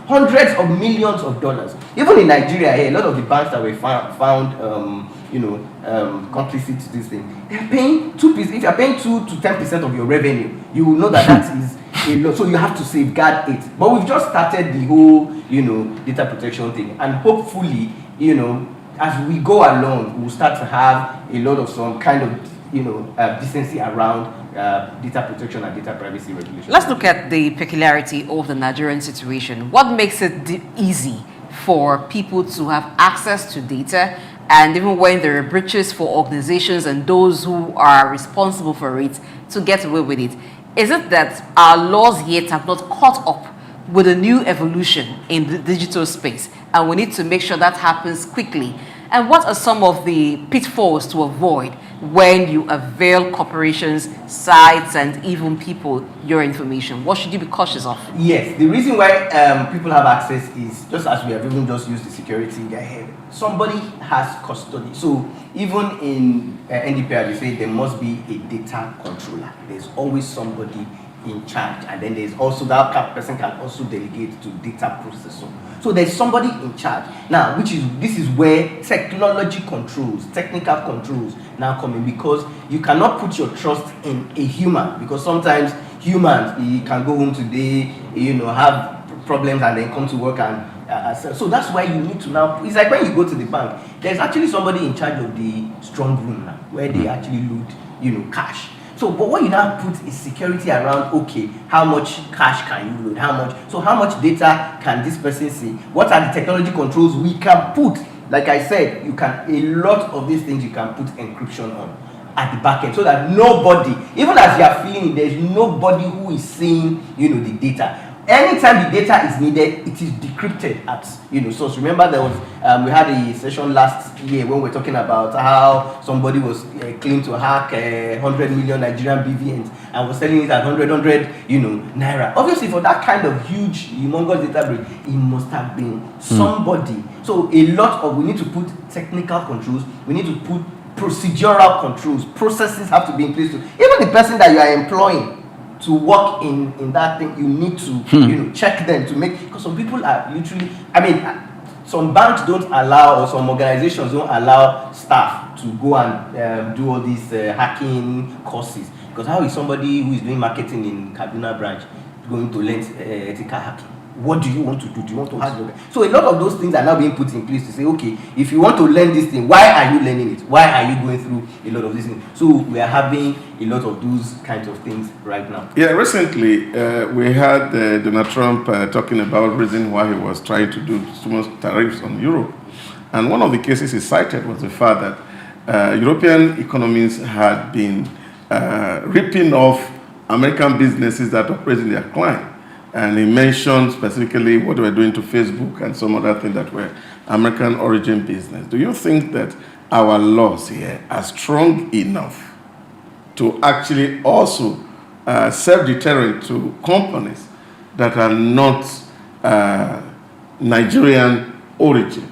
Hundreds of millions of dollars. Even in Nigeria, a lot of the banks that were found complicit to this thing, they're paying 2%. If you're paying 2 to 10% of your revenue, you will know that is a lot. So you have to safeguard it. But we've just started the whole, data protection thing, and hopefully, as we go along, we'll start to have a lot of some kind of, decency around data protection and data privacy regulation. Let's look at the peculiarity of the Nigerian situation. What makes it easy for people to have access to data, and even when there are breaches for organizations and those who are responsible for it to get away with it? Is it that our laws yet have not caught up with a new evolution in the digital space, and we need to make sure that happens quickly? And what are some of the pitfalls to avoid when you avail corporations, sites, and even people your information? What should you be cautious of? Yes, the reason why people have access is, just as we have even just used the security guy, somebody has custody. So even in NDPR, they say there must be a data controller. There's always somebody in charge, and then there's also that person can also delegate to data processor. So there's somebody in charge now, this is where technology controls, technical controls now come in, because you cannot put your trust in a human, because sometimes humans, he can go home today, have problems and then come to work and so that's why you need to now. It's like when you go to the bank, there's actually somebody in charge of the strong room now, where they actually load, cash. So, but what you now put is security around, okay, how much cash can you load? How much data can this person see? What are the technology controls we can put? Like I said, a lot of these things you can put encryption on at the back end, so that nobody, even as you are feeling it, there's nobody who is seeing, the data. Anytime the data is needed, it is decrypted at, source. Remember there was, we had a session last year when we were talking about how somebody was claimed to hack 100 million Nigerian BVNs and was selling it at 100, naira. Obviously for that kind of huge, humongous data breach, it must have been somebody. So we need to put technical controls, we need to put procedural controls, processes have to be in place too. Even the person that you are employing to work in that thing, you need to check them to make, because some people are literally, some banks don't allow, or some organizations don't allow staff to go and do all these hacking courses, because how is somebody who is doing marketing in Kaduna branch going to learn ethical hacking? What do you want to do? Do you want to hack? So a lot of those things are now being put in place to say, okay, if you want to learn this thing, why are you learning it? Why are you going through a lot of these things? So we are having a lot of those kinds of things right now. Yeah, recently we had Donald Trump talking about the reason why he was trying to do so much tariffs on Europe. And one of the cases he cited was the fact that European economies had been ripping off American businesses that operate in their client. And he mentioned specifically what they were doing to Facebook and some other things that were American origin business. Do you think that our laws here are strong enough to actually also self-deterrent to companies that are not Nigerian origin?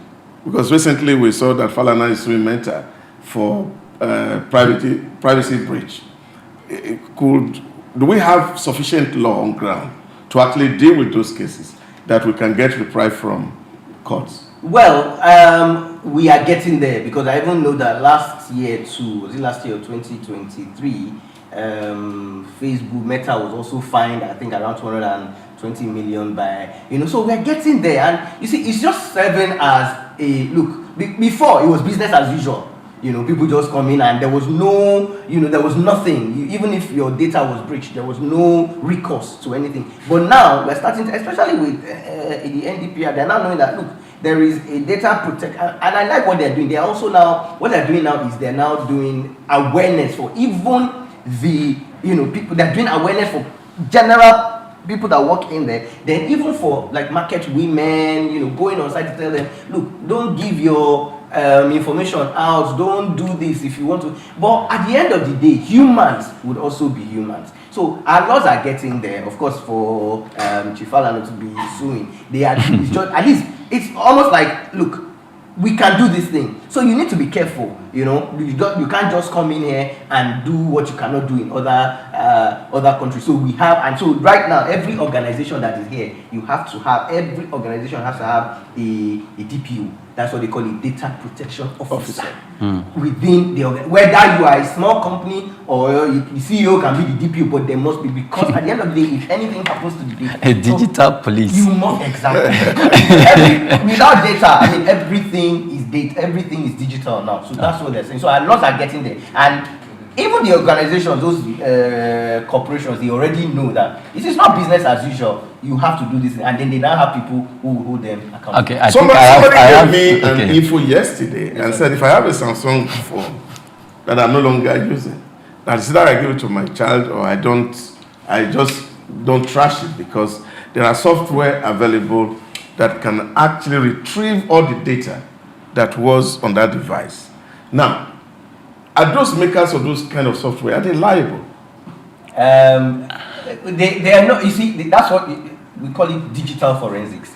Because recently we saw that Falana is suing Meta for privacy breach. Do we have sufficient law on ground to actually deal with those cases that we can get reprieve from courts? Well, we are getting there, because I even know that last year too, was it last year or 2023, Facebook Meta was also fined, I think, around 220 million by, so we're getting there. And you see, it's just serving as a, look, before it was business as usual. People just come in and there was no, there was nothing. Even if your data was breached, there was no recourse to anything. But now we're starting to, especially with the NDPR, they're now knowing that, look, there is a data protection, and I like what they're doing. They're also now, what they're doing now is they're now doing awareness for even the, people, they're doing awareness for general people that work in there, then even for like market women, going on site to tell them, look, don't give your information out, don't do this if you want to. But at the end of the day, humans would also be humans. So our laws are getting there. Of course, for Chief Falana to be suing, they are it's just, at least it's almost like, look, we can do this thing. So you need to be careful. You can't just come in here and do what you cannot do in other countries. So we have, and so right now, every organization that is here, every organization has to have a DPO. That's what they call a data protection officer. Within the whether you are a small company or the CEO can be the DPO, but there must be, because at the end of the day, if anything happens to the data, a digital police. You must, exactly. Without data, I mean, everything is data, everything is digital now. So that's what they're saying. So our laws are getting there, and even the organizations, those corporations, they already know that it is not business as usual. You have to do this, and then they now have people who will hold them accountable. Okay, somebody gave me an info yesterday and said if I have a Samsung phone that I'm no longer using, that is either I give it to my child or I just don't trash it, because there are software available that can actually retrieve all the data that was on that device. Now, are those makers of those kind of software, are they liable? They are not. You see, that's what we call it, digital forensics.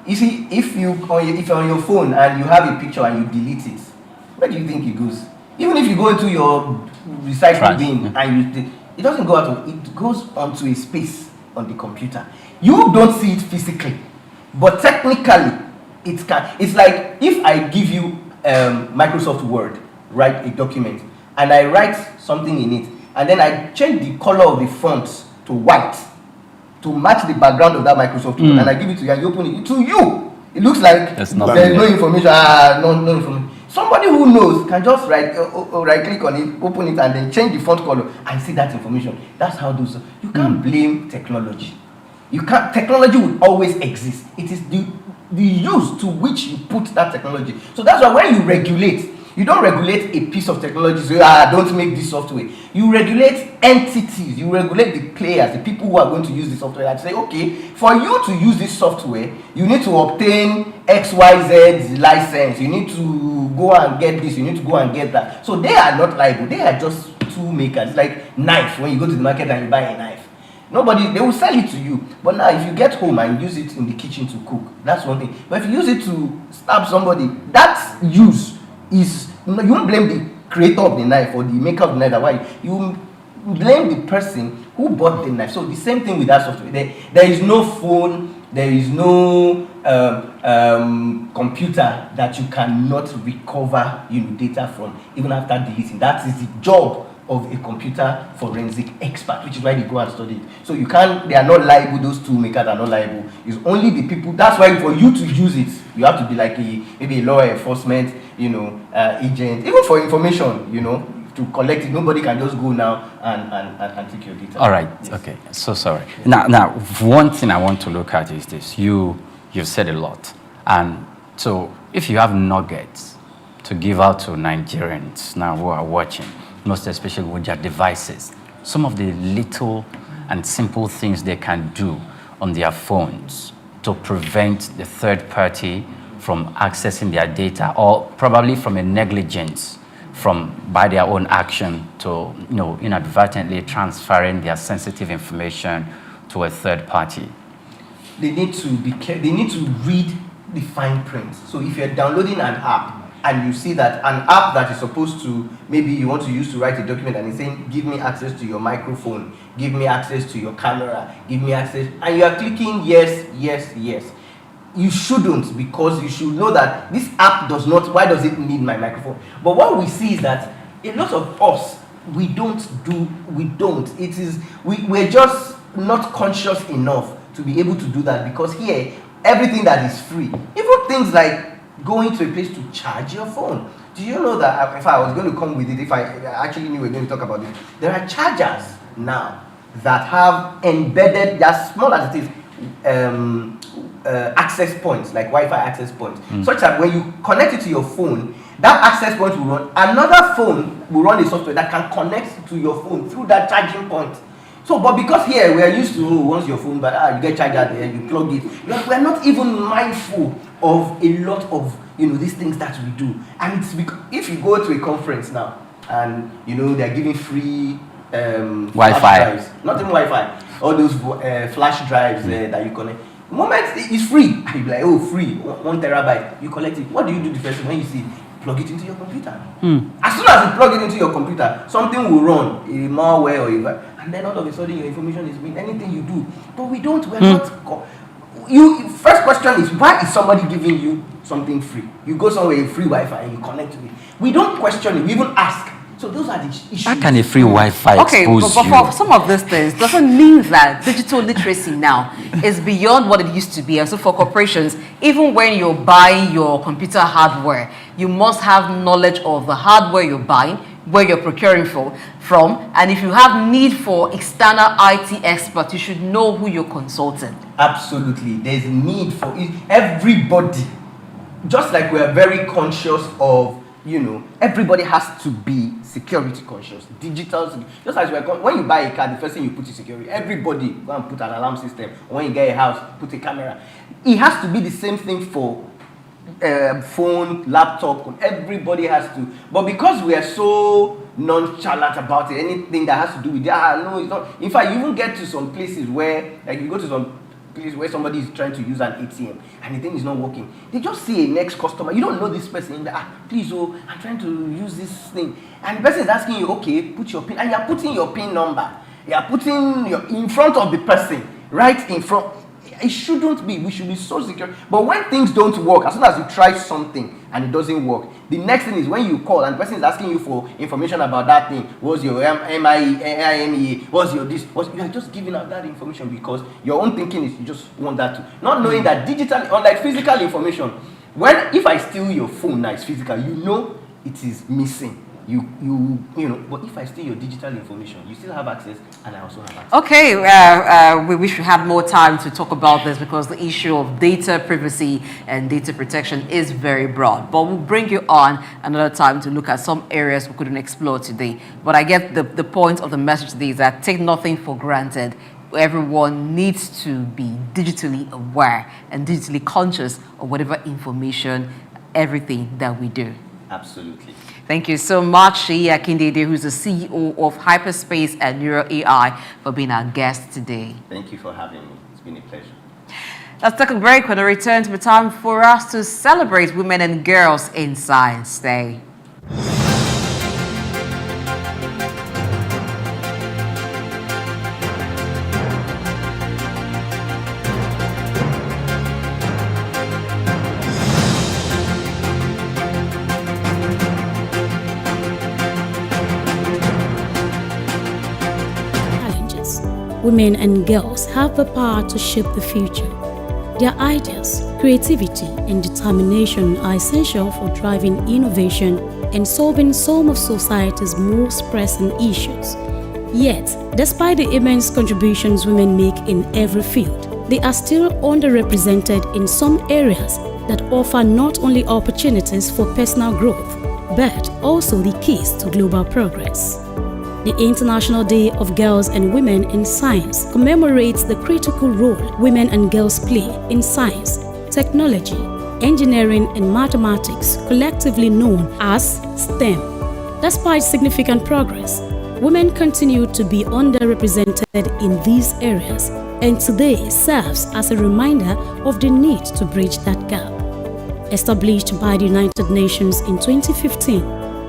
You see, if you're on your phone and you have a picture and you delete it, where do you think it goes? Even if you go into your recycling bin and it doesn't go out, it goes onto a space on the computer. You don't see it physically, but technically it can. It's like if I give you Microsoft Word, write a document, and I write something in it, and then I change the color of the font to white to match the background of that Microsoft Word, and I give it to you, and you open it. To you, it looks like there's no information. No information. Somebody who knows can just right click on it, open it, and then change the font color and see that information. That's how those. You can't blame technology. You can't. Technology will always exist. It is the use to which you put that technology. So that's why when you regulate, you don't regulate a piece of technology. So don't make this software. You regulate entities. You regulate the players, the people who are going to use the software, and say, okay, for you to use this software, you need to obtain XYZ license. You need to go and get this. You need to go and get that. So they are not liable. They are just tool makers. It's like knife. When you go to the market and you buy a knife, they will sell it to you. But now, if you get home and use it in the kitchen to cook, that's one thing. But if you use it to stab somebody, that use is, you won't blame the creator of the knife or the maker of the knife. Why? You blame the person who bought the knife. So the same thing with that software. There is no phone, there is no computer that you cannot recover data from, even after deleting. That is the job of a computer forensic expert, which is why they go and study it. So they are not liable. Those tool makers are not liable. It's only the people. That's why for you to use it, you have to be like maybe a law enforcement, agent. Even for information, to collect it, nobody can just go now and take your data. All right. Yes. Okay. So sorry. Now, one thing I want to look at is this. You've said a lot, and so if you have nuggets to give out to Nigerians now who are watching, most especially with their devices, some of the little and simple things they can do on their phones to prevent the third party from accessing their data, or probably from a negligence by their own action to inadvertently transferring their sensitive information to a third party. They need to they need to read the fine print. So if you're downloading an app and you see that an app that is supposed to, maybe you want to use to write a document and it's saying, give me access to your microphone, give me access to your camera, give me access, and you are clicking yes, yes, yes. You shouldn't, because you should know that this app does not, why does it need my microphone? But what we see is that a lot of us, we're just not conscious enough to be able to do that, because here, everything that is free, even things like going to a place to charge your phone. Do you know that if I was going to come with it, if I actually knew we were going to talk about this, there are chargers now that have embedded, they're small as it is, access points, like Wi-Fi access points, such that when you connect it to your phone, that access point will run, another phone will run a software that can connect to your phone through that charging point. So, but because here we are used to, once your phone, but you get charged at the end, you plug it. We are not even mindful of a lot of these things that we do. And it's because if you go to a conference now, and they are giving free Wi-Fi, drives, not even Wi-Fi, all those flash drives that you connect. The moment it's free, and you be like, oh, free, 1 terabyte, you collect it. What do you do the first thing when you see it? Plug it into your computer. As soon as you plug it into your computer, something will run, a malware or and then all of a sudden your information is being anything you do. But we don't. We're not. First question is, why is somebody giving you something free? You go somewhere, free Wi-Fi, and you connect to it. We don't question it. We even ask. So those are the issues. How can a free Wi-Fi expose but for some of these things, doesn't mean that digital literacy now is beyond what it used to be. And so for corporations, even when you're buying your computer hardware, you must have knowledge of the hardware you're buying, where you're procuring from, and if you have need for external IT experts, you should know who you're consulting. Absolutely. There's need for it. Everybody, just like we are very conscious of, everybody has to be security conscious, digital. Just as when you buy a car, the first thing you put is security. Everybody go and put an alarm system. When you get a house, put a camera. It has to be the same thing for phone, laptop. Everybody has to. But because we are so nonchalant about it, anything that has to do with no, it's not. In fact, you even get to some places where, like, you go to some place where somebody is trying to use an ATM and the thing is not working. They just see a next customer. You don't know this person. Please, I'm trying to use this thing. And the person is asking you, okay, put your PIN. And you're putting your PIN number. You're putting in front of the person, right in front. It shouldn't be. We should be so secure. But when things don't work, as soon as you try something and it doesn't work, the next thing is when you call and the person is asking you for information about that thing. What's your MIMEA? What's your this? You are just giving out that information because your own thinking is you just want that to. Not knowing that digitally, unlike physical information, if I steal your phone now, it's physical, it is missing. But if I steal your digital information, you still have access, and I also have access. Okay, we wish we had more time to talk about this because the issue of data privacy and data protection is very broad. But we'll bring you on another time to look at some areas we couldn't explore today. But I get the point of the message today is that take nothing for granted. Everyone needs to be digitally aware and digitally conscious of whatever information, everything that we do. Absolutely. Thank you so much, Seyi Akindede, who's the CEO of Hyperspace and Neuro AI, for being our guest today. Thank you for having me. It's been a pleasure. Let's take a break. When I return to the time for us to celebrate women and girls in science. Stay. Women and girls have the power to shape the future. Their ideas, creativity, and determination are essential for driving innovation and solving some of society's most pressing issues. Yet, despite the immense contributions women make in every field, they are still underrepresented in some areas that offer not only opportunities for personal growth, but also the keys to global progress. The International Day of Girls and Women in Science commemorates the critical role women and girls play in science, technology, engineering, and mathematics, collectively known as STEM. Despite significant progress, women continue to be underrepresented in these areas, and today serves as a reminder of the need to bridge that gap. Established by the United Nations in 2015,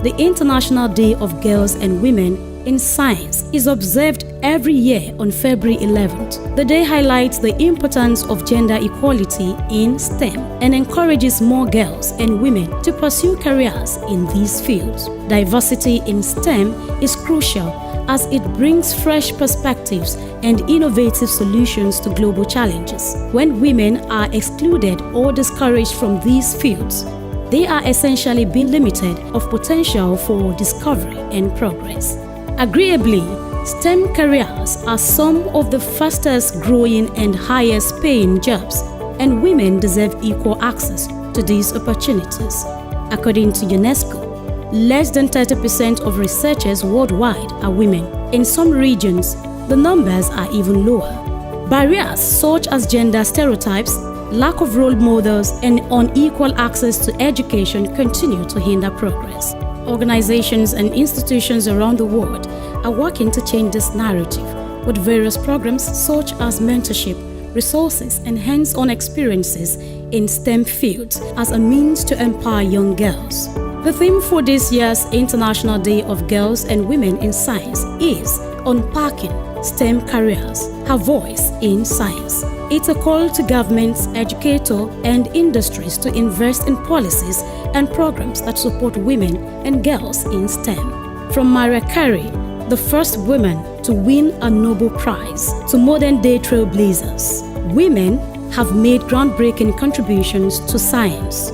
the International Day of Girls and Women in Science is observed every year on February 11th. The day highlights the importance of gender equality in STEM and encourages more girls and women to pursue careers in these fields. Diversity in STEM is crucial as it brings fresh perspectives and innovative solutions to global challenges. When women are excluded or discouraged from these fields, they are essentially being limited of potential for discovery and progress. Agreeably, STEM careers are some of the fastest growing and highest paying jobs, and women deserve equal access to these opportunities. According to UNESCO, less than 30% of researchers worldwide are women. In some regions, the numbers are even lower. Barriers such as gender stereotypes, lack of role models, and unequal access to education continue to hinder progress. Organizations and institutions around the world are working to change this narrative with various programs such as mentorship, resources, and hands-on experiences in STEM fields as a means to empower young girls. The theme for this year's International Day of Girls and Women in Science is Unpacking STEM Careers, Her Voice in Science. It's a call to governments, educators, and industries to invest in policies and programs that support women and girls in STEM. From Maria Carey, the first woman to win a Nobel Prize, to modern-day trailblazers, women have made groundbreaking contributions to science.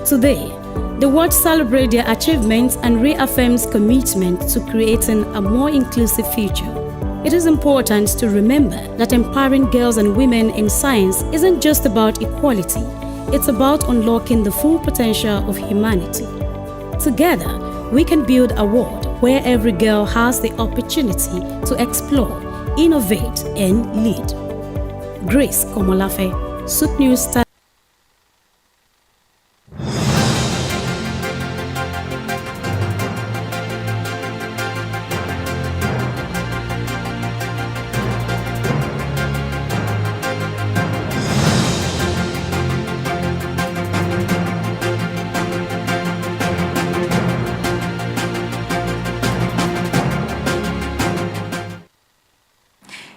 Today, the world celebrates their achievements and reaffirms commitment to creating a more inclusive future. It is important to remember that empowering girls and women in science isn't just about equality, it's about unlocking the full potential of humanity. Together, we can build a world where every girl has the opportunity to explore, innovate, and lead. Grace Komolafe, Souq News.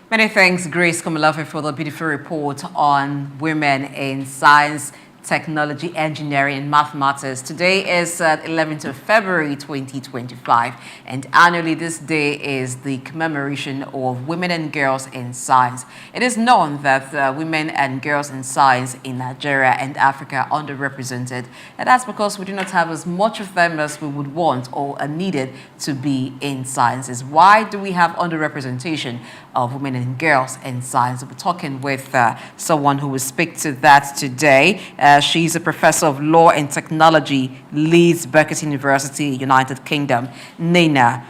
Many thanks, Grace Komolafe, for the beautiful report on women in science, technology, engineering, and mathematics. Today is 11th of February 2025, and annually this day is the commemoration of women and girls in science. It is known that women and girls in science in Nigeria and Africa are underrepresented, and that's because we do not have as much of them as we would want or are needed to be in sciences. Why do we have underrepresentation of women and girls in science? We're talking with someone who will speak to that today. She's a professor of law and technology, Leeds Beckett University, United Kingdom. Nena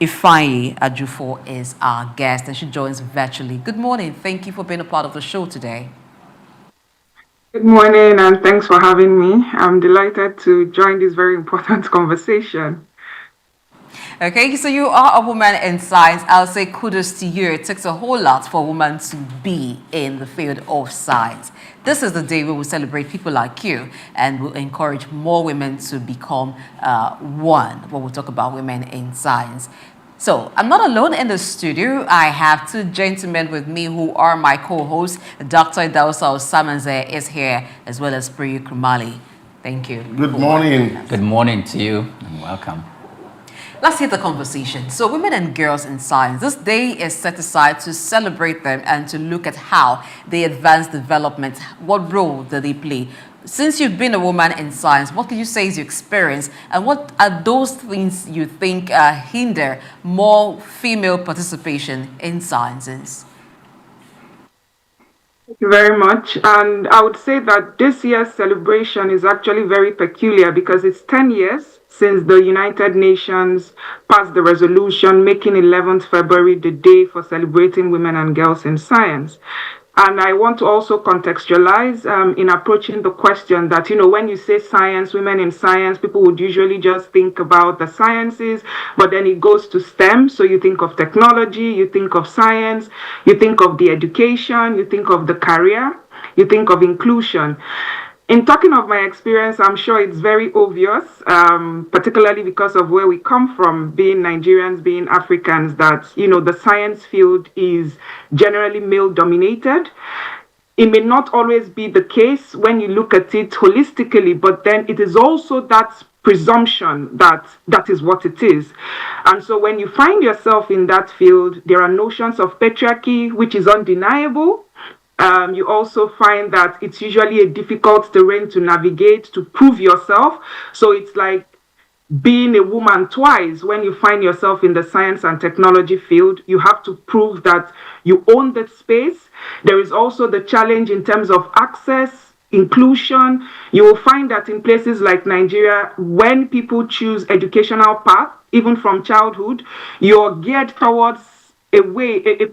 Ifeanyi Ajufo is our guest, and she joins virtually. Good morning. Thank you for being a part of the show today. Good morning, and thanks for having me. I'm delighted to join this very important conversation. Okay, so you are a woman in science. I'll say kudos to you. It takes a whole lot for a woman to be in the field of science. This is the day we will celebrate people like you, and we'll encourage more women to become one when we talk about women in science. So I'm not alone in the studio. I have two gentlemen with me who are my co-hosts. Dr. Dausa Osamanze is here, as well as Priyu Kumali. Thank you. Good morning. Good morning to you, and welcome. Let's hit the conversation. So women and girls in science, this day is set aside to celebrate them and to look at how they advance development. What role do they play? Since you've been a woman in science, what can you say is your experience, and what are those things you think hinder more female participation in sciences? Thank you very much. And I would say that this year's celebration is actually very peculiar because it's 10 years since the United Nations passed the resolution making 11th February the day for celebrating women and girls in science. And I want to also contextualize in approaching the question that, when you say science, women in science, people would usually just think about the sciences, but then it goes to STEM. So you think of technology, you think of science, you think of the education, you think of the career, you think of inclusion. In talking of my experience, I'm sure it's very obvious, particularly because of where we come from, being Nigerians, being Africans, that, the science field is generally male dominated. It may not always be the case when you look at it holistically, but then it is also that presumption that that is what it is. And so when you find yourself in that field, there are notions of patriarchy, which is undeniable. You also find that it's usually a difficult terrain to navigate, to prove yourself. So it's like being a woman twice. When you find yourself in the science and technology field, you have to prove that you own that space. There is also the challenge in terms of access, inclusion. You will find that in places like Nigeria, when people choose educational path, even from childhood, you're geared towards a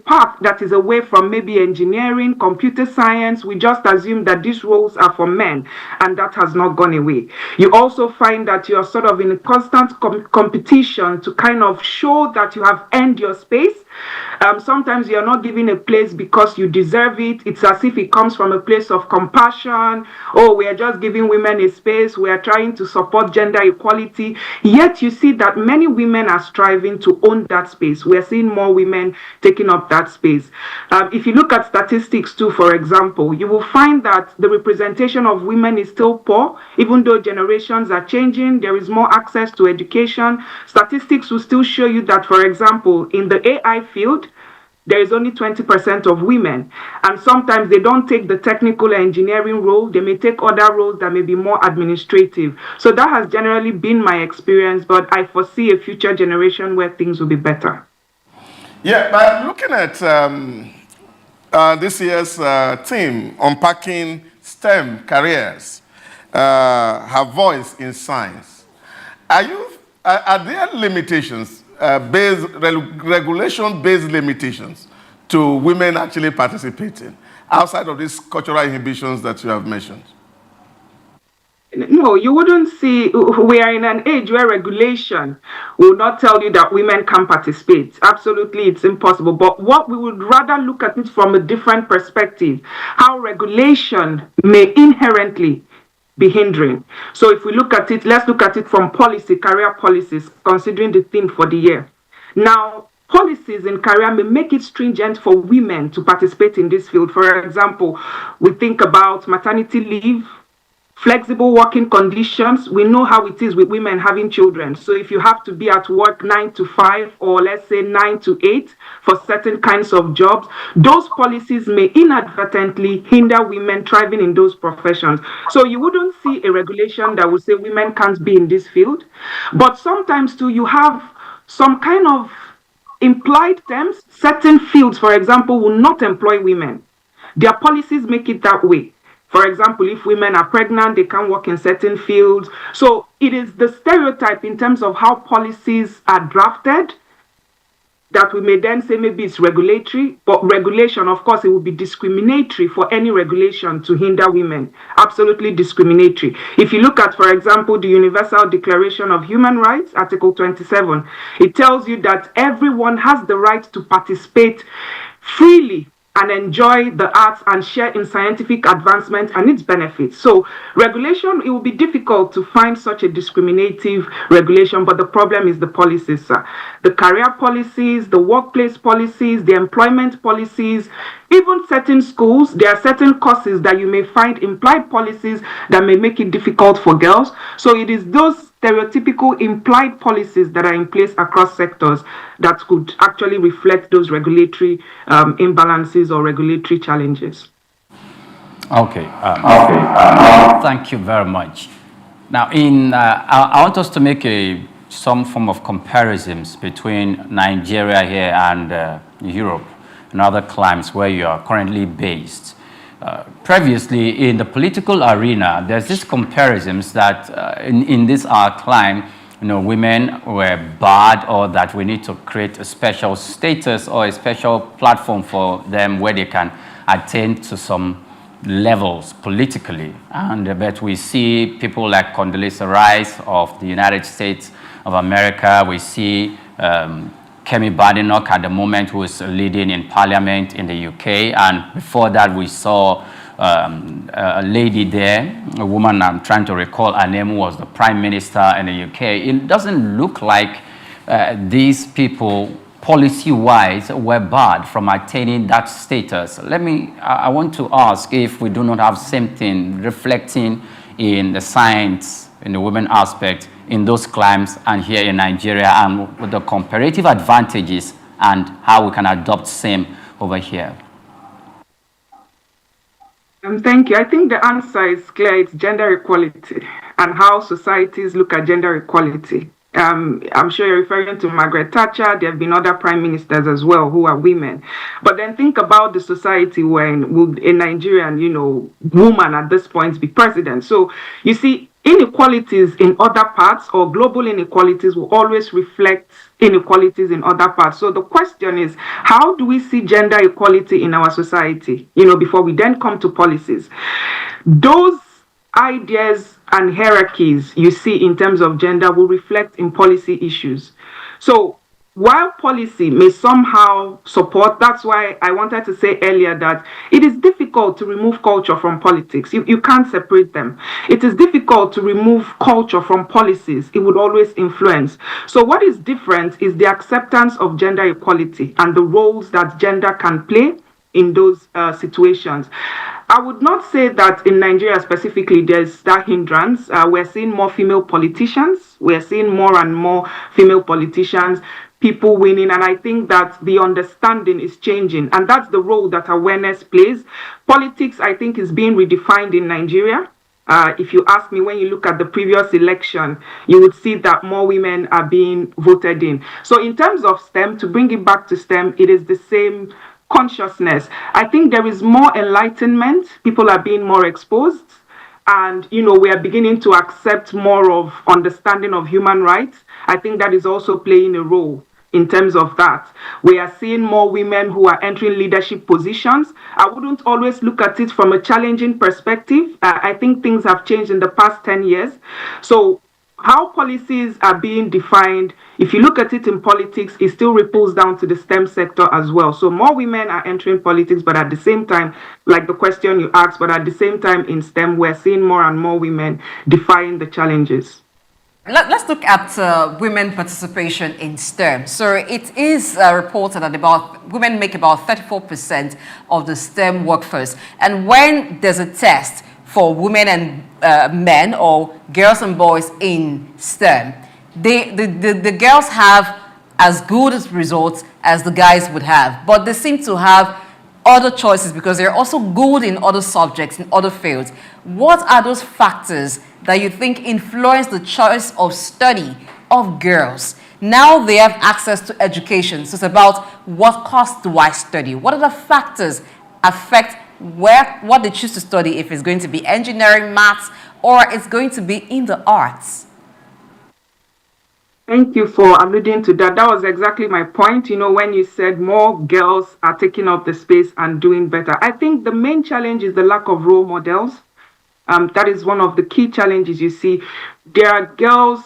path that is away from maybe engineering, computer science. We just assume that these roles are for men, and that has not gone away. You also find that you're sort of in a constant competition to kind of show that you have earned your space. Sometimes you're not given a place because you deserve it. It's as if it comes from a place of compassion. Oh, we are just giving women a space. We are trying to support gender equality. Yet you see that many women are striving to own that space. We are seeing more women taking up that space. If you look at statistics too, for example, you will find that the representation of women is still poor. Even though generations are changing, there is more access to education. Statistics will still show you that, for example, in the AI field, there is only 20% of women. And sometimes they don't take the technical engineering role. They may take other roles that may be more administrative. So that has generally been my experience, but I foresee a future generation where things will be better. Yeah, but looking at this year's theme, unpacking STEM careers, her voice in science, are there limitations, regulation-based limitations to women actually participating outside of these cultural inhibitions that you have mentioned? No, you wouldn't see. We are in an age where regulation will not tell you that women can participate. Absolutely, it's impossible. But what we would rather look at it from a different perspective, how regulation may inherently be hindering. So if we look at it, let's look at it from policy, career policies, considering the theme for the year. Now, policies in career may make it stringent for women to participate in this field. For example, we think about maternity leave, flexible working conditions. We know how it is with women having children. So if you have to be at work 9 to 5 or let's say 9 to 8 for certain kinds of jobs, those policies may inadvertently hinder women thriving in those professions. So you wouldn't see a regulation that would say women can't be in this field. But sometimes too, you have some kind of implied terms. Certain fields, for example, will not employ women. Their policies make it that way. For example, if women are pregnant, they can't work in certain fields. So it is the stereotype in terms of how policies are drafted that we may then say maybe it's regulatory, but regulation, of course, it will be discriminatory for any regulation to hinder women. Absolutely discriminatory. If you look at, for example, the Universal Declaration of Human Rights, Article 27, it tells you that everyone has the right to participate freely and enjoy the arts and share in scientific advancement and its benefits. So regulation, it will be difficult to find such a discriminative regulation, but the problem is the policies, sir. The career policies, the workplace policies, the employment policies, even certain schools, there are certain courses that you may find implied policies that may make it difficult for girls. So it is those stereotypical implied policies that are in place across sectors that could actually reflect those regulatory imbalances or regulatory challenges. Okay. Thank you very much. Now, I want us to make some form of comparisons between Nigeria here and Europe and other climes where you are currently based. Previously, in the political arena, there's this comparisons that in this our climb, women were bad, or that we need to create a special status or a special platform for them where they can attain to some levels politically. And but we see people like Condoleezza Rice of the United States of America. We see Kemi Badenoch at the moment, who is leading in parliament in the UK. And before that, we saw a lady there, a woman, I'm trying to recall her name, who was the prime minister in the UK. It doesn't look like these people, policy-wise, were barred from attaining that status. I want to ask if we do not have same thing reflecting in the science, in the women aspect, in those climes and here in Nigeria, and with the comparative advantages and how we can adopt same over here. Thank you. I think the answer is clear. It's gender equality and how societies look at gender equality. I'm sure you're referring to Margaret Thatcher. There have been other prime ministers as well who are women. But then think about the society when would a Nigerian, woman at this point be president. So you see, inequalities in other parts or global inequalities will always reflect inequalities in other parts. So the question is, how do we see gender equality in our society, before we then come to policies? Those ideas and hierarchies you see in terms of gender will reflect in policy issues. So while policy may somehow support, that's why I wanted to say earlier that it is difficult to remove culture from politics. You can't separate them. It is difficult to remove culture from policies. It would always influence. So what is different is the acceptance of gender equality and the roles that gender can play in those situations. I would not say that in Nigeria specifically there's that hindrance. We're seeing more female politicians. We're seeing more and more female politicians, people winning, and I think that the understanding is changing, and that's the role that awareness plays. Politics, I think, is being redefined in Nigeria. If you ask me, when you look at the previous election, you would see that more women are being voted in. So in terms of STEM, to bring it back to STEM, it is the same consciousness. I think there is more enlightenment. People are being more exposed. And, we are beginning to accept more of understanding of human rights. I think that is also playing a role in terms of that. We are seeing more women who are entering leadership positions. I wouldn't always look at it from a challenging perspective. I think things have changed in the past 10 years. So how policies are being defined, if you look at it in politics, it still ripples down to the STEM sector as well. So more women are entering politics, but at the same time, like the question you asked, but at the same time in STEM, we're seeing more and more women defying the challenges. Let's look at women participation in STEM. So it is reported that women make about 34% of the STEM workforce. And when there's a test for women and men, or girls and boys in STEM, the girls have as good as results as the guys would have, but they seem to have other choices because they're also good in other subjects, in other fields. What are those factors that you think influence the choice of study of girls? Now they have access to education, so it's about what course do I study? What other factors affect what they choose to study, if it's going to be engineering, maths, or it's going to be in the arts? Thank you for alluding to that. That was exactly my point. When you said more girls are taking up the space and doing better. I think the main challenge is the lack of role models. That is one of the key challenges you see. There are girls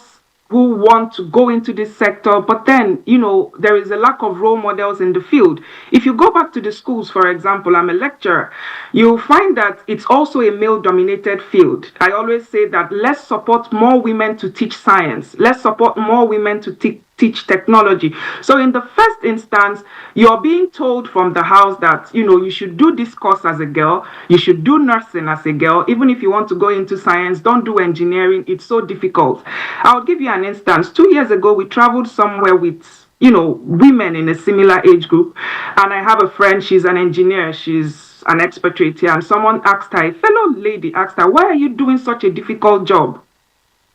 who want to go into this sector, but then, there is a lack of role models in the field. If you go back to the schools, for example, I'm a lecturer, you'll find that it's also a male-dominated field. I always say that let's support more women to teach science. Let's support more women to teach technology. So in the first instance, you're being told from the house that, you should do this course as a girl, you should do nursing as a girl, even if you want to go into science, don't do engineering, it's so difficult. I'll give you an instance. 2 years ago, we traveled somewhere with, women in a similar age group, and I have a friend, she's an engineer, she's an expatriate here, and someone asked her, a fellow lady asked her, why are you doing such a difficult job?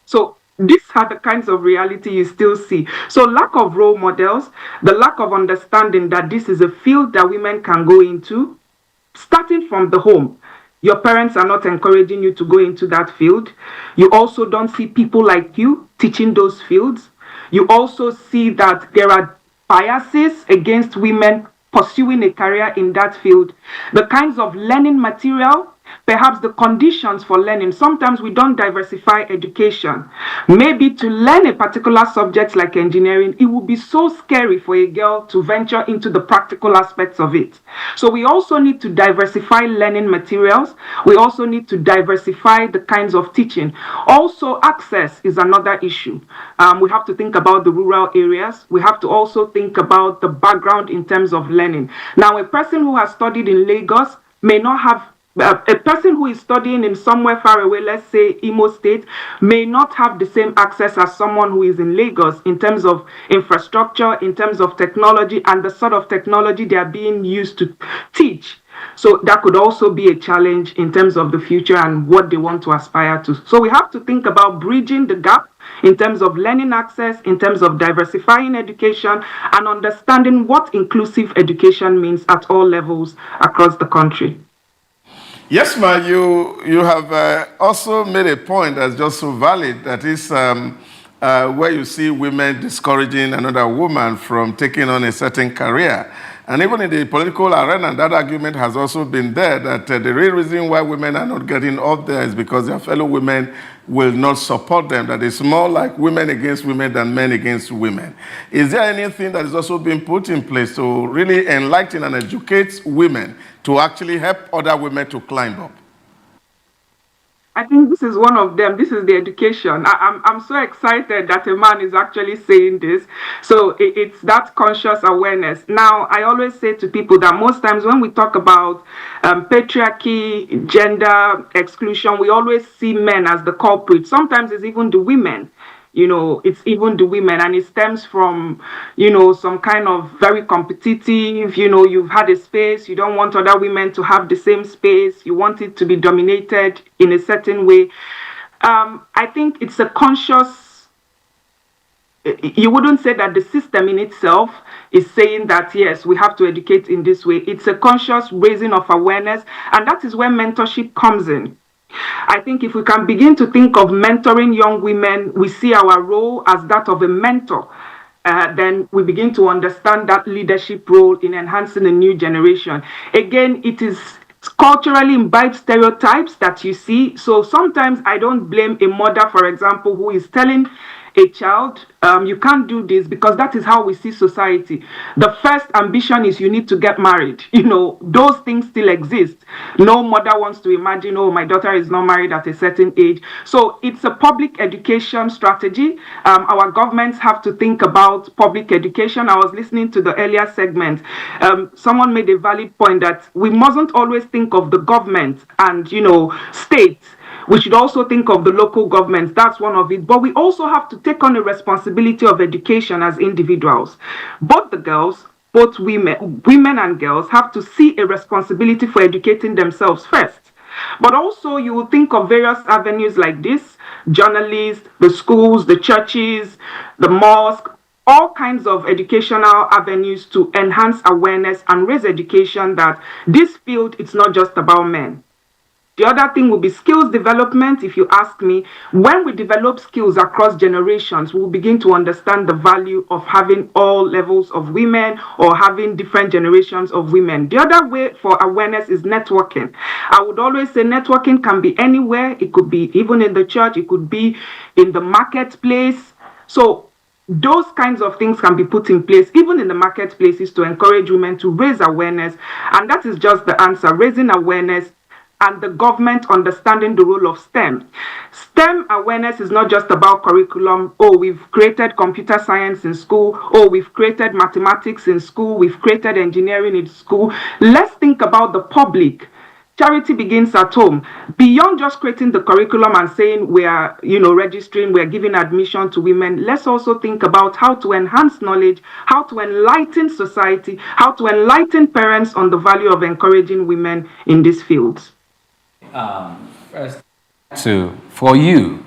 So these are the kinds of reality you still see. So lack of role models, the lack of understanding that this is a field that women can go into, starting from the home. Your parents are not encouraging you to go into that field. You also don't see people like you teaching those fields. You also see that there are biases against women pursuing a career in that field. The kinds of learning material, perhaps the conditions for learning. Sometimes we don't diversify education. Maybe to learn a particular subject like engineering, it would be so scary for a girl to venture into the practical aspects of it. So we also need to diversify learning materials. We also need to diversify the kinds of teaching. Also, access is another issue. We have to think about the rural areas. We have to also think about the background in terms of learning. Now, a person who has studied in Lagos may not have a person who is studying in somewhere far away, let's say Imo State, may not have the same access as someone who is in Lagos in terms of infrastructure, in terms of technology, and the sort of technology they are being used to teach. So that could also be a challenge in terms of the future and what they want to aspire to. So we have to think about bridging the gap in terms of learning access, in terms of diversifying education, and understanding what inclusive education means at all levels across the country. Yes, ma, you have also made a point that's just so valid, that is where you see women discouraging another woman from taking on a certain career. And even in the political arena, that argument has also been there, that the real reason why women are not getting up there is because their fellow women will not support them, that it's more like women against women than men against women. Is there anything that is also being put in place to really enlighten and educate women to actually help other women to climb up? I think this is one of them. This is the education. I'm so excited that a man is actually saying this. So it's that conscious awareness. Now, I always say to people that most times when we talk about patriarchy, gender exclusion, we always see men as the culprit. Sometimes it's even the women. It's even the women, and it stems from, some kind of very competitive, you've had a space, you don't want other women to have the same space, you want it to be dominated in a certain way. I think it's a conscious, you wouldn't say that the system in itself is saying that, yes, we have to educate in this way. It's a conscious raising of awareness, and that is where mentorship comes in. I think if we can begin to think of mentoring young women, we see our role as that of a mentor. Then we begin to understand that leadership role in enhancing a new generation. Again, it is culturally imbibed stereotypes that you see. So sometimes I don't blame a mother, for example, who is telling a child, you can't do this, because that is how we see society. The first ambition is you need to get married. Those things still exist. No mother wants to imagine, oh, my daughter is not married at a certain age. So it's a public education strategy. Our governments have to think about public education. I was listening to the earlier segment. Someone made a valid point that we mustn't always think of the government and, states. We should also think of the local governments. That's one of it. But we also have to take on a responsibility of education as individuals. Both the girls, both women and girls have to see a responsibility for educating themselves first. But also you will think of various avenues like this: journalists, the schools, the churches, the mosque, all kinds of educational avenues to enhance awareness and raise education that this field, it's not just about men. The other thing will be skills development. If you ask me, when we develop skills across generations, we'll begin to understand the value of having all levels of women or having different generations of women. The other way for awareness is networking. I would always say networking can be anywhere. It could be even in the church. It could be in the marketplace. So those kinds of things can be put in place, even in the marketplaces, to encourage women to raise awareness. And that is just the answer: raising awareness and the government understanding the role of STEM. STEM awareness is not just about curriculum. Oh, we've created computer science in school. Oh, we've created mathematics in school. We've created engineering in school. Let's think about the public. Charity begins at home. Beyond just creating the curriculum and saying we are, registering, we are giving admission to women, let's also think about how to enhance knowledge, how to enlighten society, how to enlighten parents on the value of encouraging women in these fields. First, for you,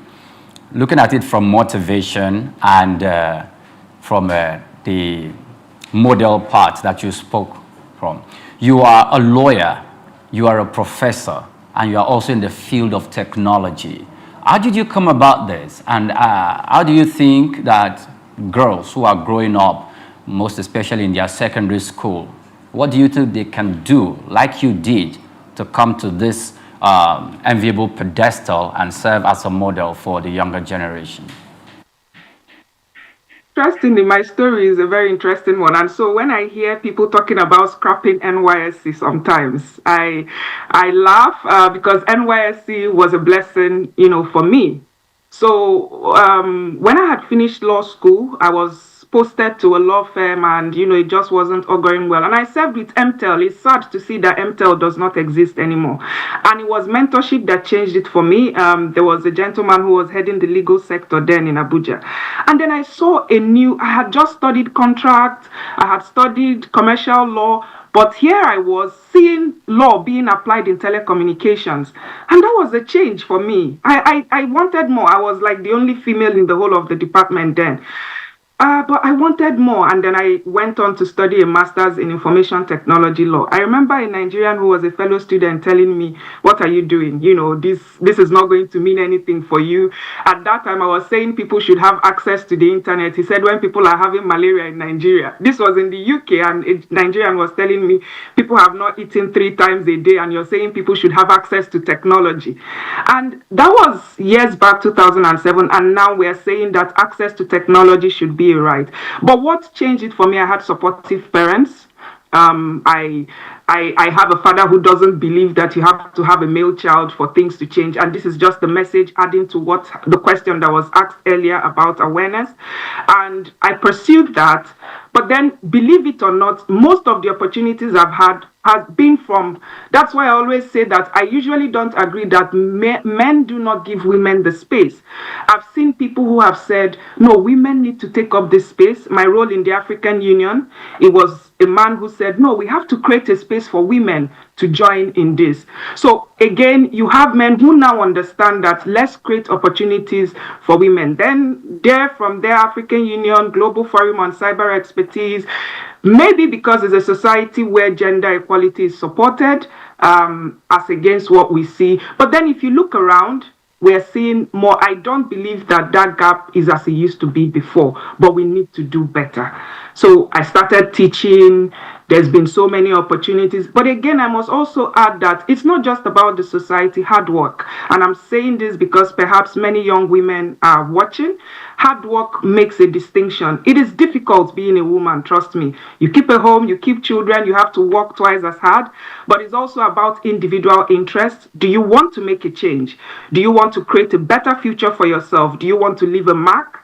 looking at it from motivation and from the model part that you spoke from, you are a lawyer, you are a professor, and you are also in the field of technology. How did you come about this? And how do you think that girls who are growing up, most especially in their secondary school, what do you think they can do, like you did, to come to this enviable pedestal and serve as a model for the younger generation? Interestingly, my story is a very interesting one. And so when I hear people talking about scrapping NYSC sometimes, I laugh because NYSC was a blessing, for me. So when I had finished law school, I was posted to a law firm and, it just wasn't all going well. And I served with MTEL. It's sad to see that MTEL does not exist anymore. And it was mentorship that changed it for me. There was a gentleman who was heading the legal sector then in Abuja. And then I saw I had just studied contract, I had studied commercial law, but here I was seeing law being applied in telecommunications. And that was a change for me. I wanted more. I was like the only female in the whole of the department then. But I wanted more, and then I went on to study a master's in information technology law. I remember a Nigerian who was a fellow student telling me, "What are you doing? This is not going to mean anything for you." At that time, I was saying people should have access to the internet. He said, when people are having malaria in Nigeria. This was in the UK, and a Nigerian was telling me, people have not eaten 3 times a day, and you're saying people should have access to technology. And that was years back, 2007, and now we're saying that access to technology should be a right. But what changed it for me, I had supportive parents. I have a father who doesn't believe that you have to have a male child for things to change. And this is just the message adding to what the question that was asked earlier about awareness. And I pursued that. But then, believe it or not, most of the opportunities I've had has been from, that's why I always say that I usually don't agree that men do not give women the space. I've seen people who have said, no, women need to take up this space. My role in the African Union, it was a man who said, no, we have to create a space for women to join in this. So again, you have men who now understand that let's create opportunities for women. Then from there, African Union, Global Forum on Cyber Expertise, maybe because it's a society where gender equality is supported as against what we see. But then if you look around, we're seeing more. I don't believe that gap is as it used to be before, but we need to do better. So I started teaching. There's been so many opportunities. But again, I must also add that it's not just about the society, hard work. And I'm saying this because perhaps many young women are watching. Hard work makes a distinction. It is difficult being a woman, trust me. You keep a home, you keep children, you have to work twice as hard. But it's also about individual interest. Do you want to make a change? Do you want to create a better future for yourself? Do you want to leave a mark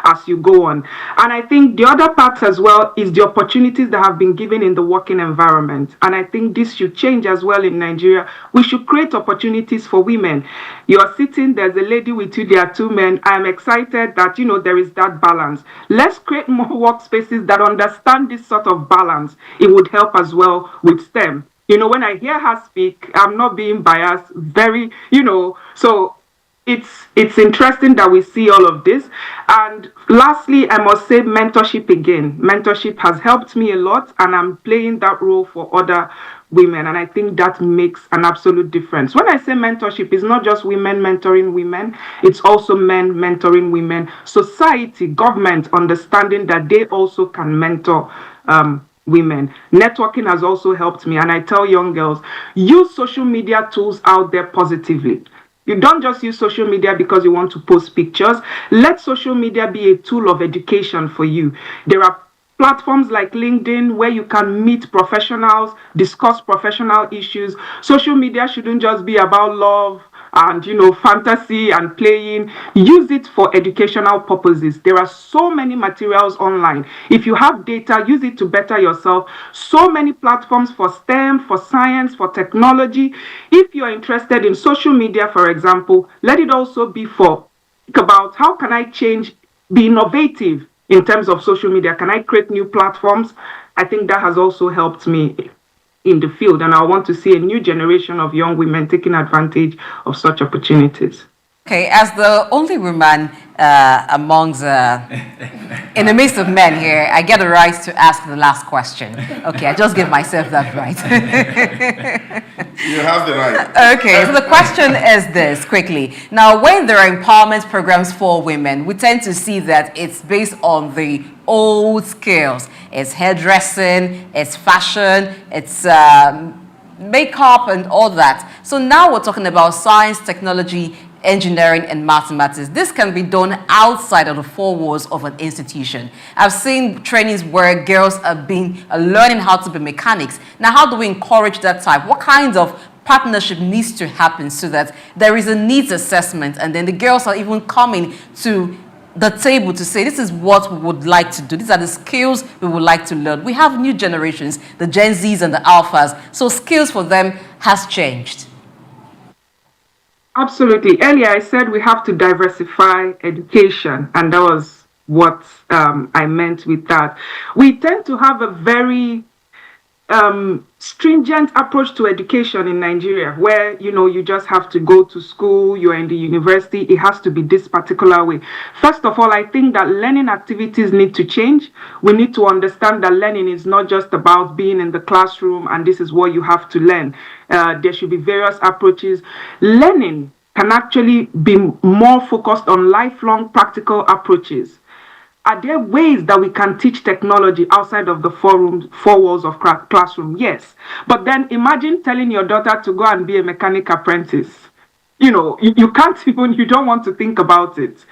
as you go on? And I think the other part as well is the opportunities that have been given in the working environment. And I think this should change as well in Nigeria. We should create opportunities for women. You're sitting, there's a lady with you, there are 2 men. I'm excited that, there is that balance. Let's create more workspaces that understand this sort of balance. It would help as well with STEM. When I hear her speak, I'm not being biased, so it's interesting that we see all of this. And lastly, I must say mentorship again. Mentorship has helped me a lot, and I'm playing that role for other women, and I think that makes an absolute difference. When I say mentorship, it's not just women mentoring women, it's also men mentoring women, society, government understanding that they also can mentor women. Networking has also helped me, and I tell young girls, use social media tools out there positively. You don't just use social media because you want to post pictures. Let social media be a tool of education for you. There are platforms like LinkedIn where you can meet professionals, discuss professional issues. Social media shouldn't just be about love and fantasy and playing. Use it for educational purposes. There are so many materials online. If you have data, use it to better yourself. So many platforms for STEM, for science, for technology. If you're interested in social media, for example, let it also be for think about how can I change, be innovative in terms of social media. Can I create new platforms? I think that has also helped me in the field, and I want to see a new generation of young women taking advantage of such opportunities. Okay, as the only woman amongst In the midst of men here, I get the right to ask the last question. Okay, I just give myself that right. You have the right. Okay, so the question is this, quickly. Now, when there are empowerment programs for women, we tend to see that it's based on the old skills. It's hairdressing, it's fashion, it's makeup and all that. So now we're talking about science, technology, engineering and mathematics. This can be done outside of the four walls of an institution. I've seen trainings where girls are learning how to be mechanics. Now, how do we encourage that type? What kind of partnership needs to happen so that there is a needs assessment and then the girls are even coming to the table to say, this is what we would like to do. These are the skills we would like to learn. We have new generations, the Gen Zs and the Alphas. So skills for them has changed. Absolutely. Earlier, I said we have to diversify education, and that was what I meant with that. We tend to have a very stringent approach to education in Nigeria, where you just have to go to school, you're in the university, it has to be this particular way. First of all, I think that learning activities need to change. We need to understand that learning is not just about being in the classroom and this is what you have to learn. There should be various approaches. Learning can actually be more focused on lifelong practical approaches. Are there ways that we can teach technology outside of the four walls of classroom? Yes. But then imagine telling your daughter to go and be a mechanic apprentice. You can't even, you don't want to think about it.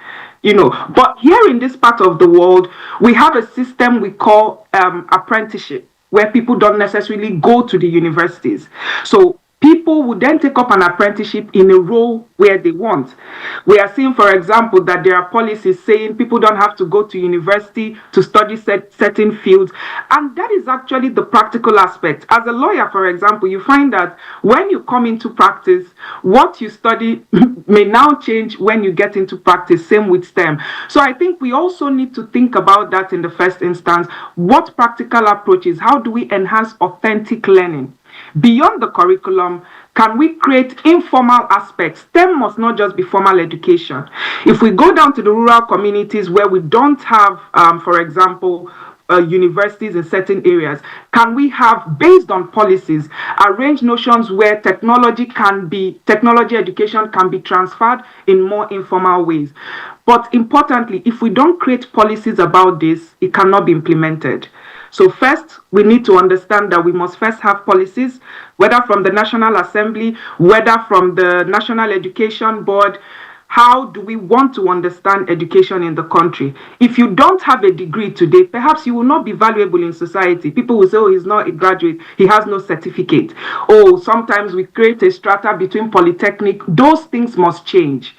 But here in this part of the world, we have a system we call apprenticeship, where people don't necessarily go to the universities. So people would then take up an apprenticeship in a role where they want. We are seeing, for example, that there are policies saying people don't have to go to university to study certain fields. And that is actually the practical aspect. As a lawyer, for example, you find that when you come into practice, what you study may now change when you get into practice, same with STEM. So I think we also need to think about that in the first instance. What practical approaches, how do we enhance authentic learning? Beyond the curriculum, can we create informal aspects? STEM must not just be formal education. If we go down to the rural communities where we don't have, for example, universities in certain areas, can we have, based on policies, arrange notions where technology education can be transferred in more informal ways? But importantly, if we don't create policies about this, it cannot be implemented. So first, we need to understand that we must first have policies, whether from the National Assembly, whether from the National Education Board. How do we want to understand education in the country? If you don't have a degree today, perhaps you will not be valuable in society. People will say, oh, he's not a graduate, he has no certificate. Oh, sometimes we create a strata between polytechnic. Those things must change.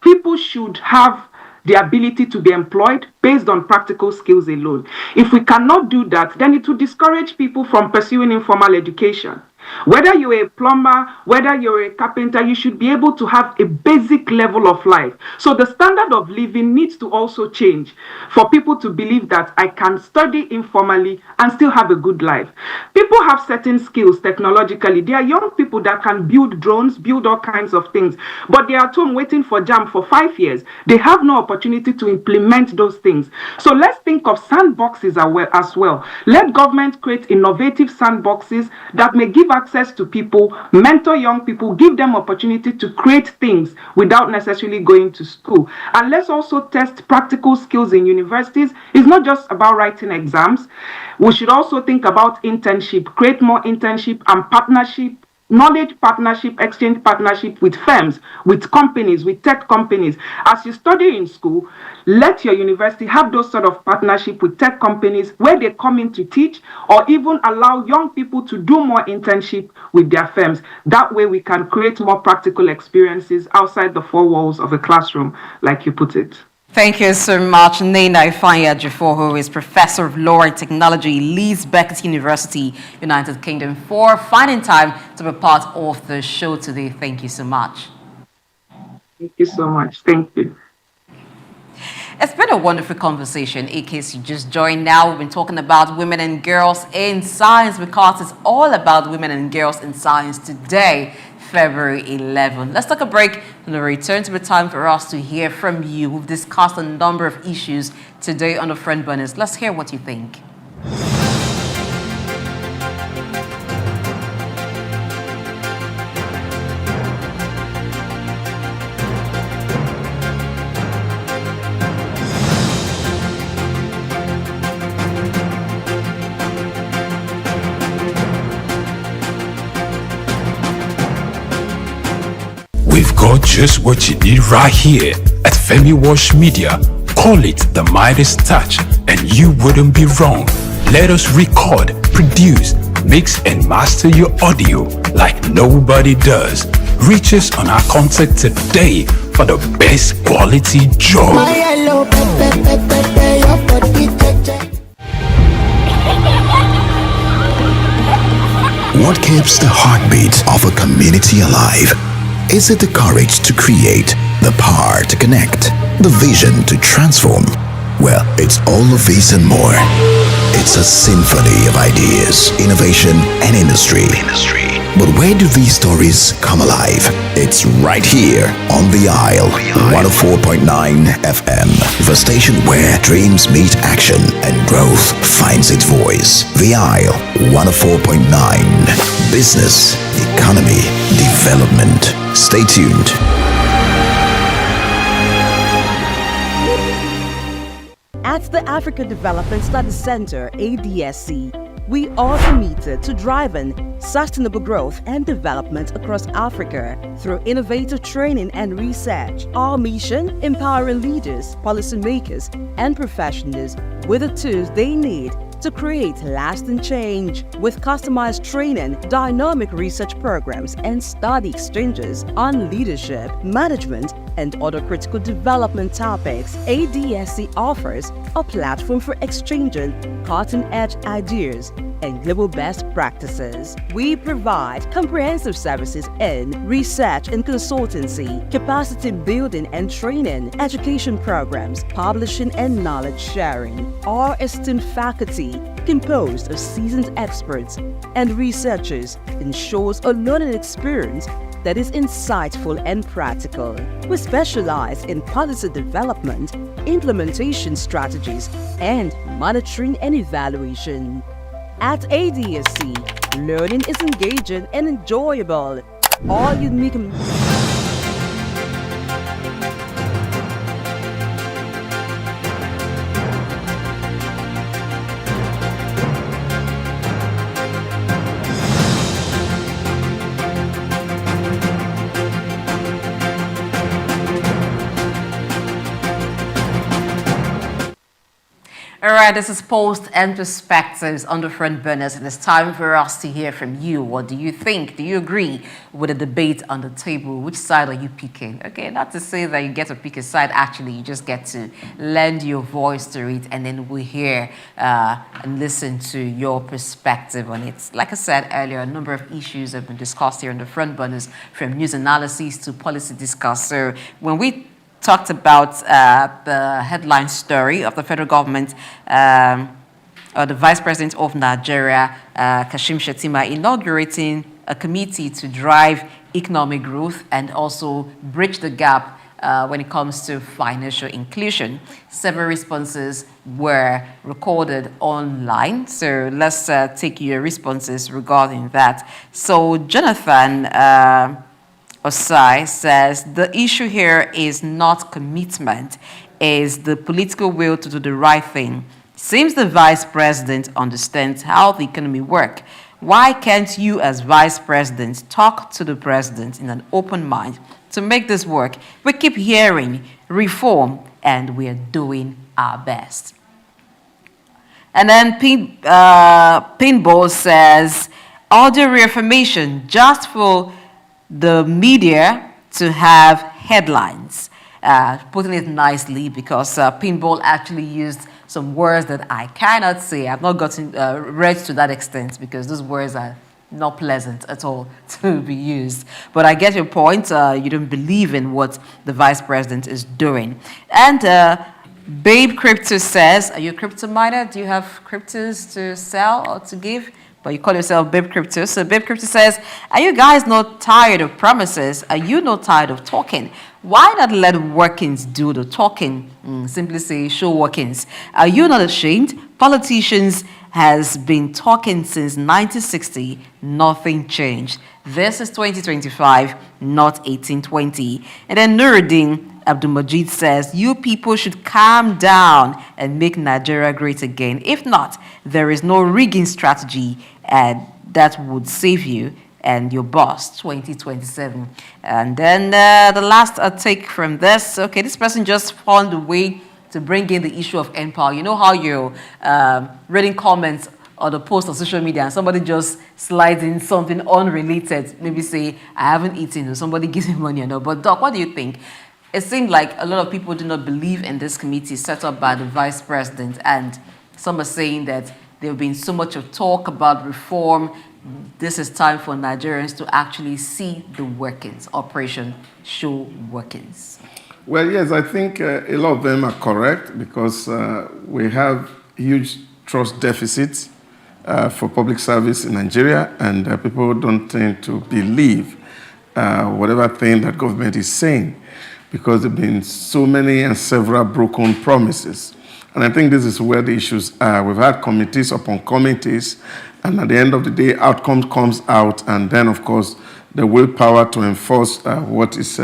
People should have the ability to be employed based on practical skills alone. If we cannot do that, then it will discourage people from pursuing informal education. Whether you're a plumber, whether you're a carpenter, you should be able to have a basic level of life. So the standard of living needs to also change for people to believe that I can study informally and still have a good life. People have certain skills technologically. There are young people that can build drones, build all kinds of things, but they are at home waiting for JAM for 5 years. They have no opportunity to implement those things. So let's think of sandboxes as well. Let government create innovative sandboxes that may give access to people, mentor young people, give them opportunity to create things without necessarily going to school. And let's also test practical skills in universities. It's not just about writing exams. We should also think about internship, create more internship and partnership, knowledge partnership, exchange partnership with firms, with companies, with tech companies. As you study in school, let your university have those sort of partnership with tech companies where they come in to teach, or even allow young people to do more internship with their firms. That way we can create more practical experiences outside the four walls of a classroom, like you put it. Thank you so much, Nena Ifeanyi Ejiofor, who is Professor of Law and Technology, Leeds Beckett University, United Kingdom, for finding time to be part of the show today. Thank you so much. Thank you so much. Thank you. It's been a wonderful conversation. In case you just joined now, we've been talking about women and girls in science because it's all about women and girls in science today. February 11. Let's take a break and return to the time for us to hear from you. We've discussed a number of issues today on the front burners. Let's hear what you think. We've got just what you need right here at Femi Wash Media. Call it the Midas Touch and you wouldn't be wrong. Let us record, produce, mix and master your audio like nobody does. Reach us on our contact today for the best quality job. What keeps the heartbeat of a community alive? Is it the courage to create, the power to connect, the vision to transform? Well, it's all of this and more. It's a symphony of ideas, innovation, and industry. But where do these stories come alive? It's right here on The Isle, 104.9 FM, the station where dreams meet action and growth finds its voice. The Isle, 104.9. Business, economy, development. Stay tuned. At the Africa Development Study Center, ADSC, we are committed to driving sustainable growth and development across Africa through innovative training and research. Our mission, empowering leaders, policymakers, and professionals with the tools they need to create lasting change. With customized training, dynamic research programs, and study exchanges on leadership, management, and other critical development topics, ADSC offers a platform for exchanging cutting-edge ideas and global best practices. We provide comprehensive services in research and consultancy, capacity building and training, education programs, publishing and knowledge sharing. Our esteemed faculty, composed of seasoned experts and researchers, ensures a learning experience that is insightful and practical. We specialize in policy development, implementation strategies, and monitoring and evaluation. At ADSC, learning is engaging and enjoyable. Our unique All right, this is Post and Perspectives on the Front Burners, and it's time for us to hear from you. What do you think? Do you agree with the debate on the table? Which side are you picking? Okay, not to say that you get to pick a side. Actually, you just get to lend your voice to it, and then we hear and listen to your perspective on it. Like I said earlier, a number of issues have been discussed here on the Front Burners, from news analysis to policy discuss. So when we talked about the headline story of the federal government, or the Vice President of Nigeria, Kashim Shettima, inaugurating a committee to drive economic growth and also bridge the gap when it comes to financial inclusion. Several responses were recorded online. So let's take your responses regarding that. So Jonathan Osai says, the issue here is not commitment, is the political will to do the right thing. Seems the vice president understands how the economy works. Why can't you as vice president talk to the president in an open mind to make this work? We keep hearing reform and we are doing our best. And then Pinball says, audio reaffirmation just for the media to have headlines. Putting it nicely, because Pinball actually used some words that I cannot say. I've not gotten read to that extent, because those words are not pleasant at all to be used. But I get your point. You don't believe in what the vice president is doing. And Babe Crypto says, are you a crypto miner? Do you have cryptos to sell or to give? but you call yourself Babe Crypto. So Babe Crypto says, are you guys not tired of promises? Are you not tired of talking? Why not let workings do the talking? Simply say, show workings. Are you not ashamed? Politicians has been talking since 1960. Nothing changed. This is 2025, not 1820. And then Nuruddin Abdulmajid says, you people should calm down and make Nigeria great again. If not, there is no rigging strategy that would save you and your boss, 2027. And then the last take from this, okay, this person just found a way to bring in the issue of NPower. You know how you're reading comments or the post on social media and somebody just slides in something unrelated, maybe say, I haven't eaten, or somebody gives me money or no. But Doc, what do you think? It seemed like a lot of people do not believe in this committee set up by the vice president, and some are saying that there have been so much of talk about reform. This is time for Nigerians to actually see the workings, Operation Show Workings. Well, yes, I think a lot of them are correct because we have huge trust deficits for public service in Nigeria, and people don't tend to believe whatever thing that government is saying because there have been so many and several broken promises. And I think this is where the issues are. We've had committees upon committees, and at the end of the day, outcome comes out, and then, of course, the willpower to enforce what is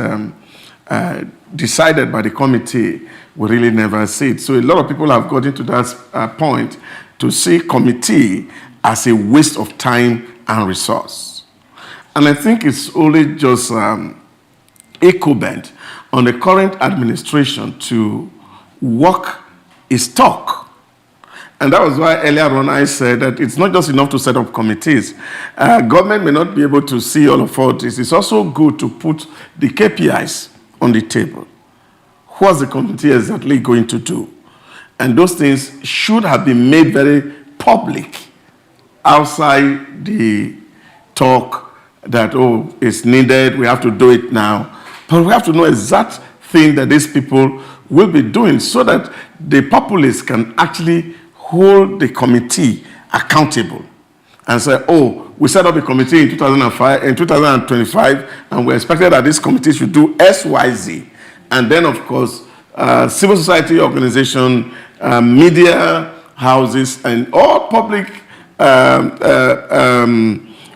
decided by the committee, we really never see it. So a lot of people have gotten to that point to see committee as a waste of time and resource. And I think it's only just incumbent on the current administration to walk its talk. And that was why earlier on I said that it's not just enough to set up committees. Government may not be able to see all of all this. It's also good to put the KPIs on the table. What's the committee exactly going to do? And those things should have been made very public outside the talk that, oh, it's needed, we have to do it now. But we have to know exact thing that these people will be doing so that the populace can actually hold the committee accountable and say, oh, we set up a committee in 2025, and we expected that this committee should do X, Y, Z. And then, of course, civil society organization, media houses, and all public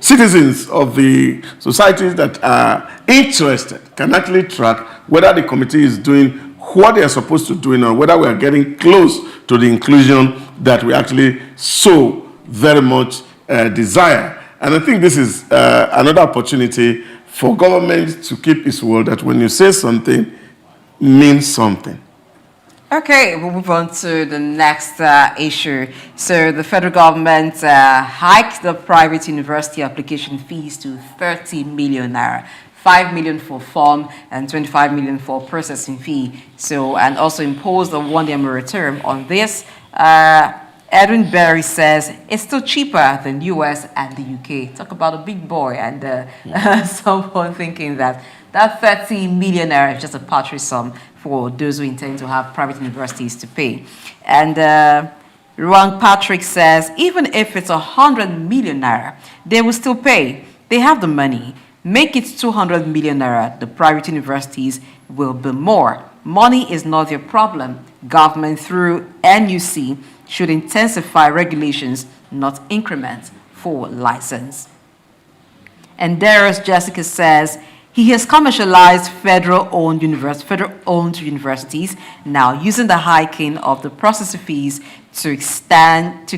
citizens of the societies that are interested can actually track whether the committee is doing what they are supposed to do or whether we are getting close to the inclusion that we actually so very much desire. And I think this is another opportunity for government to keep its word that when you say something, means something. Okay, we'll move on to the next issue. So the federal government hiked the private university application fees to 30 million naira. 5 million for form and 25 million for processing fee. So, and also imposed a one-year moratorium on this. Edwin Berry says it's still cheaper than US and the UK. Talk about a big boy, and someone thinking that 30 million naira is just a paltry sum for those who intend to have private universities to pay. And Ruan Patrick says even if it's 100 million naira, they will still pay. They have the money. Make it 200 million naira, the private universities will be more. Money is not their problem. Government through NUC should intensify regulations, not increment for license. And Darius Jessica says he has commercialized federal-owned universities, now using the hiking of the processing fees to extend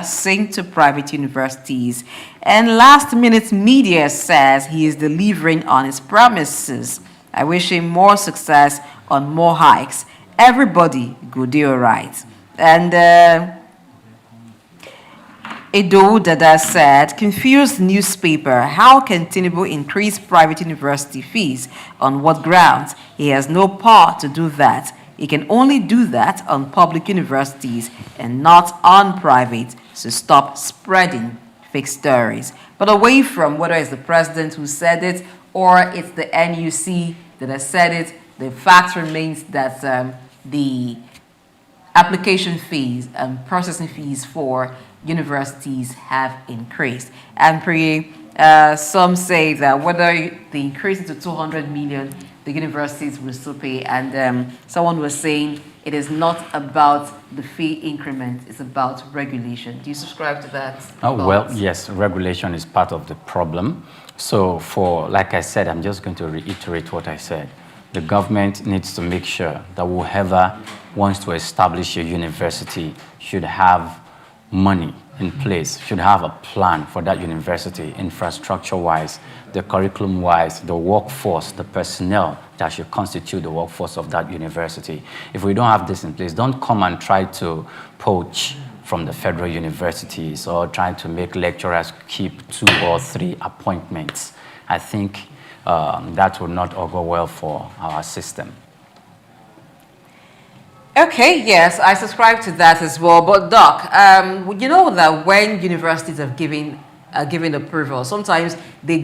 same to private universities. And Last Minute Media says he is delivering on his promises. I wish him more success on more hikes. Everybody go do all right. And Edo Dada said, confused newspaper, how can Tinubu increase private university fees? On what grounds? He has no power to do that. He can only do that on public universities and not on private. So stop spreading fake stories. But away from whether it's the president who said it or it's the NUC that has said it, the fact remains that the application fees and processing fees for universities have increased. And some say that whether they increase it to 200 million, the universities will still pay. And someone was saying it is not about the fee increment, it's about regulation. Do you subscribe to that? Oh, well, yes, regulation is part of the problem. So like I said, I'm just going to reiterate what I said. The government needs to make sure that whoever wants to establish a university should have money in place, should have a plan for that university, infrastructure-wise, the curriculum-wise, the workforce, the personnel that should constitute the workforce of that university. If we don't have this in place, don't come and try to poach from the federal universities or try to make lecturers keep 2 or 3 appointments. I think that will not augur well for our system. Okay, yes, I subscribe to that as well. But Doc, you know that when universities have given approval, sometimes they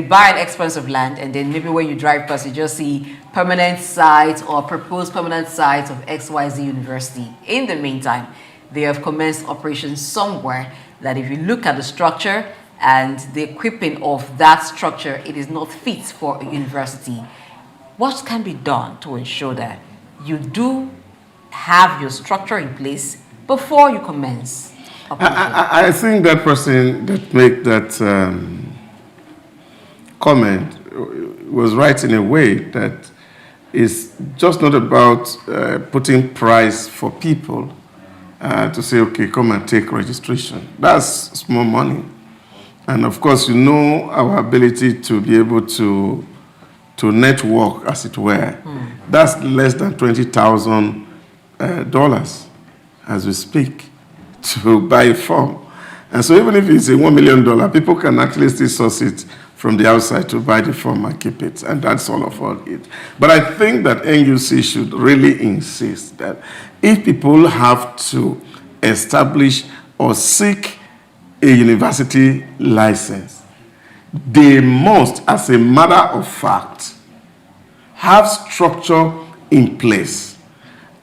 buy an expanse of land, and then maybe when you drive past, you just see permanent sites or proposed permanent sites of XYZ University. In the meantime, they have commenced operations somewhere that if you look at the structure and the equipping of that structure, it is not fit for a university. What can be done to ensure that you do have your structure in place before you commence? I think that person that made that comment was right in a way that it's just not about putting price for people to say, okay, come and take registration. That's small money. And of course, you know our ability to be able to network, as it were. That's less than $20,000 as we speak to buy a form. And so even if it's a $1 million, people can actually still source it from the outside to buy the form and keep it. And that's all of it. But I think that NUC should really insist that if people have to establish or seek a university license, they must, as a matter of fact, have structure in place.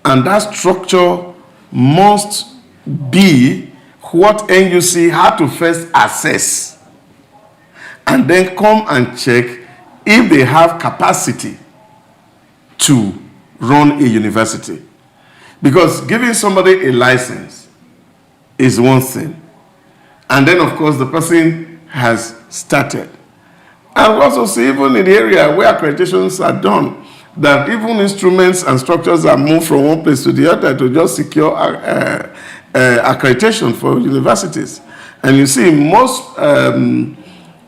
And that structure must be what NUC had to first assess and then come and check if they have capacity to run a university. Because giving somebody a license is one thing. And then, of course, the person has started. And we also see even in the area where accreditations are done, that even instruments and structures are moved from one place to the other to just secure accreditation for universities. And you see most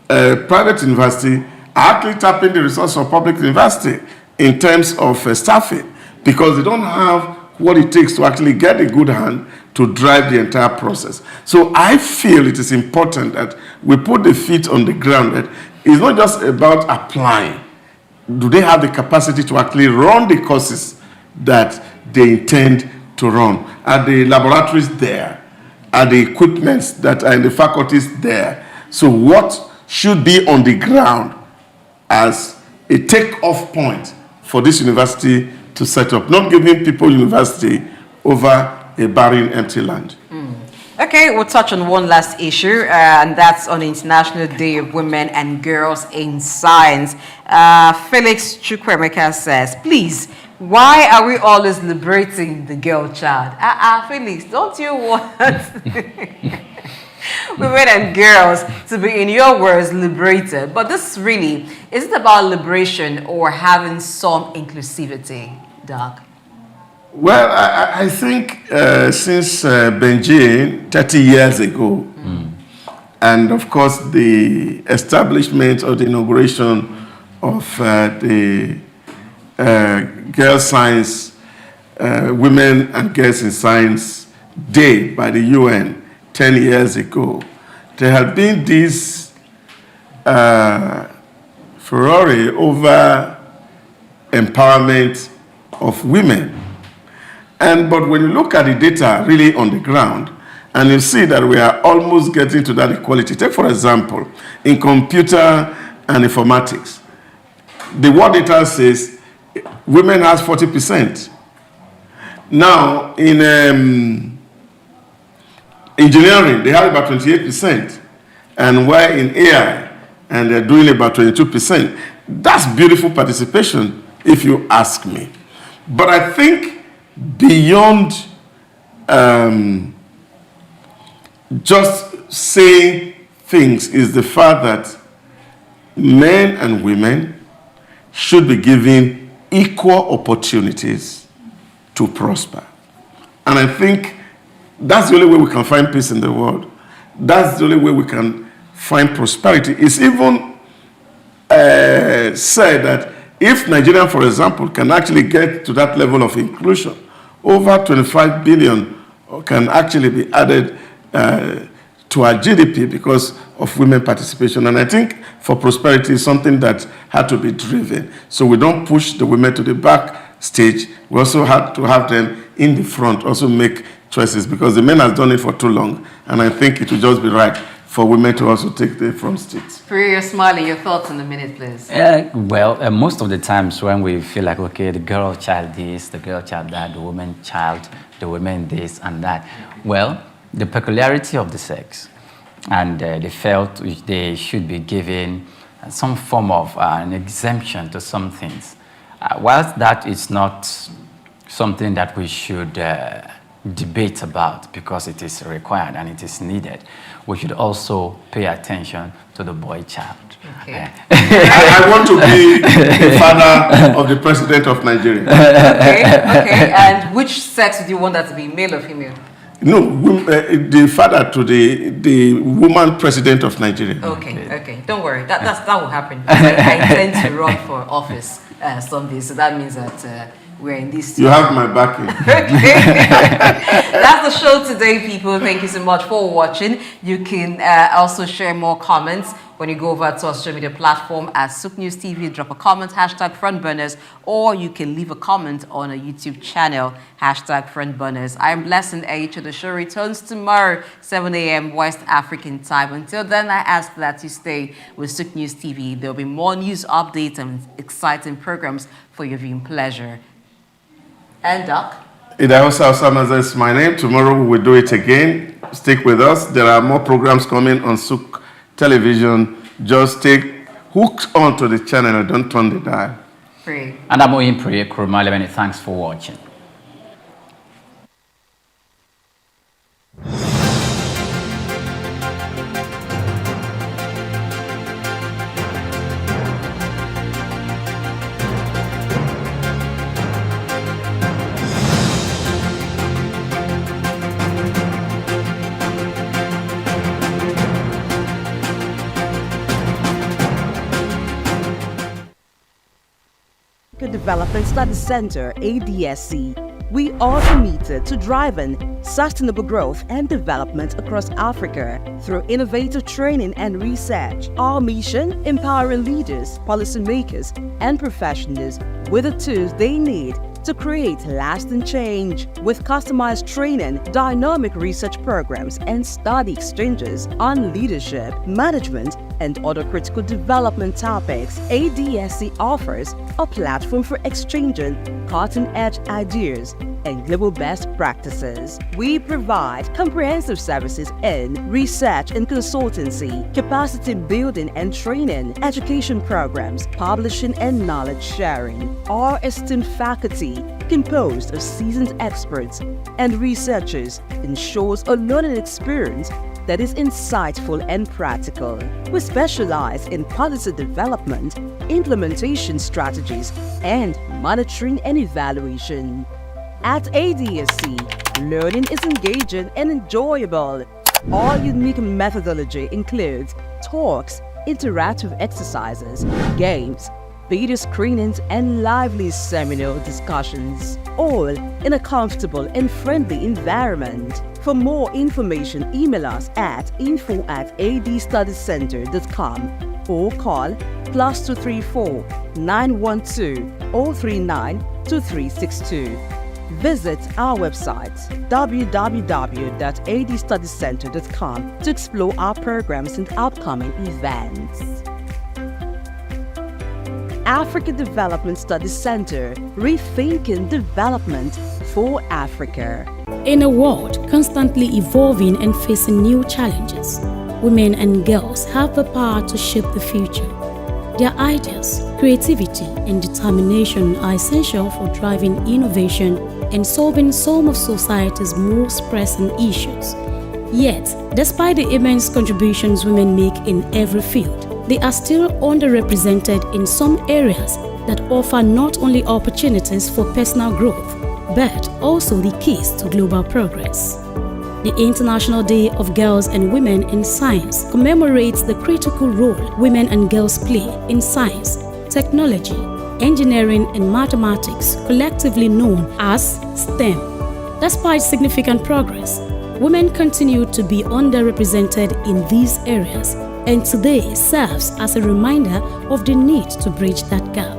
private universities are actually tapping the resource of public university in terms of staffing, because they don't have what it takes to actually get a good hand to drive the entire process. So I feel it is important that we put the feet on the ground. That it's not just about applying. Do they have the capacity to actually run the courses that they intend to run? Are the laboratories there? Are the equipments that are in the faculties there? So what should be on the ground as a take-off point for this university to set up? Not giving people university over a barren, empty land. Okay, we'll touch on one last issue, and that's on International Day of Women and Girls in Science. Felix Chukwemeka says, please, why are we always liberating the girl child? Felix, don't you want women and girls to be, in your words, liberated? But this really, is it about liberation or having some inclusivity, Doc? Well, I think since Beijing 30 years ago, and of course the establishment or the inauguration of the Girls Science, Women and Girls in Science Day by the UN 10 years ago, there had been this furore over empowerment of women. But when you look at the data really on the ground, and you see that we are almost getting to that equality. Take, for example, in computer and informatics, the world data says women has 40%. Now, in Engineering, they have about 28%. And we're in AI, and they're doing about 22%. That's beautiful participation, if you ask me. But I think beyond just saying things is the fact that men and women should be given equal opportunities to prosper. And I think that's the only way we can find peace in the world. That's the only way we can find prosperity. It's even said that if Nigeria, for example, can actually get to that level of inclusion, over 25 billion can actually be added to our GDP because of women participation. And I think for prosperity is something that had to be driven. So we don't push the women to the back stage. We also have to have them in the front, also make choices, because the men have done it for too long. And I think it will just be right for women to also take the front seats. Priya, you're smiling. Your thoughts in a minute, please. Most of the times when we feel like, okay, the girl child this, the girl child that, the woman child, the women this and that. Well, the peculiarity of the sex, and they felt they should be given some form of an exemption to some things. Whilst that is not something that we should debate about because it is required and it is needed, we should also pay attention to the boy child. Okay. I want to be the father of the president of Nigeria. Okay. And which sex do you want that to be, male or female? No, the father to the woman president of Nigeria. Okay. Don't worry. That will happen. I intend to run for office someday, so that means that we're in this. You have my backing. Okay. That's the show today, people. Thank you so much for watching. You can also share more comments when you go over to our social media platform at Souq News TV. Drop a comment, #frontburners, or you can leave a comment on our YouTube channel, #frontburners. I am Blessing H. The show returns tomorrow, 7 a.m. West African time. Until then, I ask that you stay with Souq News TV. There will be more news updates and exciting programs for your viewing pleasure. And Doc? Idahosa Osamaza is my name. Tomorrow we will do it again. Stick with us. There are more programs coming on Souq Television. Just stay hooked onto the channel and don't turn the dial. Free. And I'm Oyin Priya Kurumale. Many thanks for watching. Development Study Center, ADSC. We are committed to driving sustainable growth and development across Africa through innovative training and research. Our mission, empowering leaders, policymakers, and professionals with the tools they need to create lasting change. With customized training, dynamic research programs, and study exchanges on leadership, management, and other critical development topics, ADSC offers a platform for exchanging cutting-edge ideas and global best practices. We provide comprehensive services in research and consultancy, capacity building and training, education programs, publishing and knowledge sharing. Our esteemed faculty, composed of seasoned experts and researchers, ensures a learning experience that is insightful and practical. We specialize in policy development, implementation strategies, and monitoring and evaluation. At ADSC, learning is engaging and enjoyable. Our unique methodology includes talks, interactive exercises, games, video screenings, and lively seminar discussions, all in a comfortable and friendly environment. For more information, email us at info@adstudycenter.com or call +234 912 039 2362. Visit our website www.adstudycenter.com to explore our programs and upcoming events. Africa Development Study Center, rethinking development for Africa. In a world constantly evolving and facing new challenges, women and girls have the power to shape the future. Their ideas, creativity, and determination are essential for driving innovation and solving some of society's most pressing issues. Yet, despite the immense contributions women make in every field, they are still underrepresented in some areas that offer not only opportunities for personal growth, but also the keys to global progress. The International Day of Girls and Women in Science commemorates the critical role women and girls play in science, technology, engineering, and mathematics, collectively known as STEM. Despite significant progress, women continue to be underrepresented in these areas, and today serves as a reminder of the need to bridge that gap.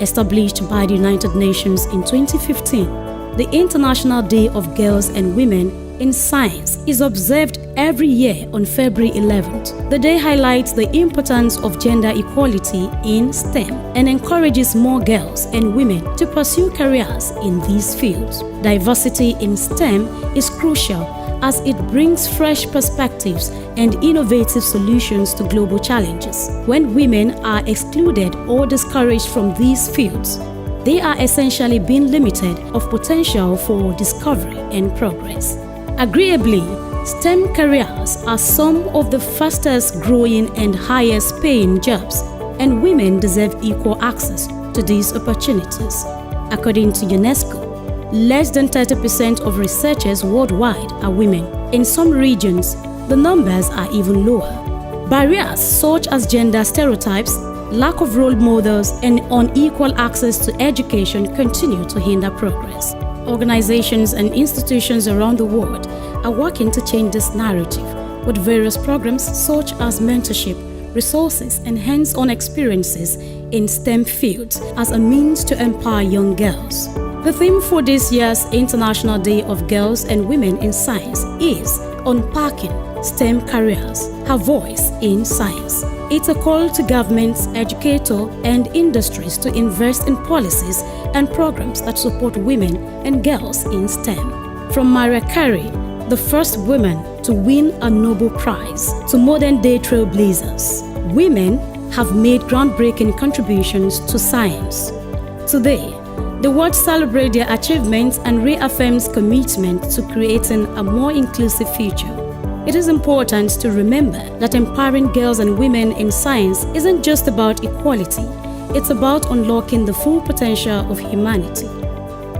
Established by the United Nations in 2015, the International Day of Girls and Women in Science is observed every year on February 11th. The day highlights the importance of gender equality in STEM and encourages more girls and women to pursue careers in these fields. Diversity in STEM is crucial as it brings fresh perspectives and innovative solutions to global challenges. When women are excluded or discouraged from these fields, they are essentially being limited of potential for discovery and progress. Agreeably, STEM careers are some of the fastest growing and highest paying jobs, and women deserve equal access to these opportunities. According to UNESCO, less than 30% of researchers worldwide are women. In some regions, the numbers are even lower. Barriers such as gender stereotypes, lack of role models, and unequal access to education continue to hinder progress. Organizations and institutions around the world are working to change this narrative with various programs such as mentorship, resources, and hands-on experiences in STEM fields as a means to empower young girls. The theme for this year's International Day of Girls and Women in Science is Unpacking STEM Careers, Her Voice in Science. It's a call to governments, educators, and industries to invest in policies and programs that support women and girls in STEM. From Maria Carey, the first woman to win a Nobel Prize, to modern-day trailblazers, women have made groundbreaking contributions to science. Today, the world celebrates their achievements and reaffirms commitment to creating a more inclusive future. It is important to remember that empowering girls and women in science isn't just about equality, it's about unlocking the full potential of humanity.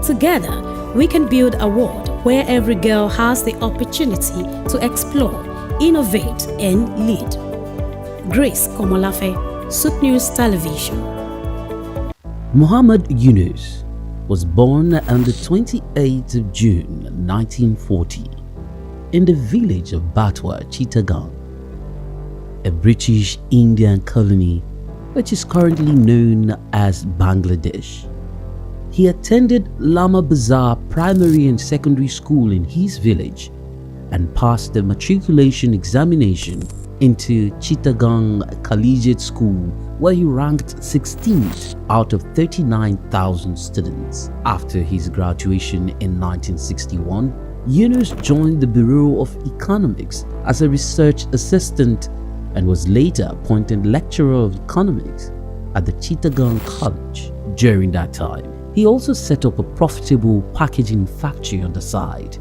Together, we can build a world where every girl has the opportunity to explore, innovate, and lead. Grace Komolafe, Souq News Television. Muhammad Yunus was born on the 28th of June 1940 in the village of Batwa, Chittagong, a British Indian colony which is currently known as Bangladesh. He attended Lama Bazar Primary and Secondary School in his village and passed the matriculation examination into Chittagong Collegiate School, where he ranked 16th out of 39,000 students. After his graduation in 1961, Yunus joined the Bureau of Economics as a research assistant and was later appointed lecturer of economics at the Chittagong College. During that time, he also set up a profitable packaging factory on the side.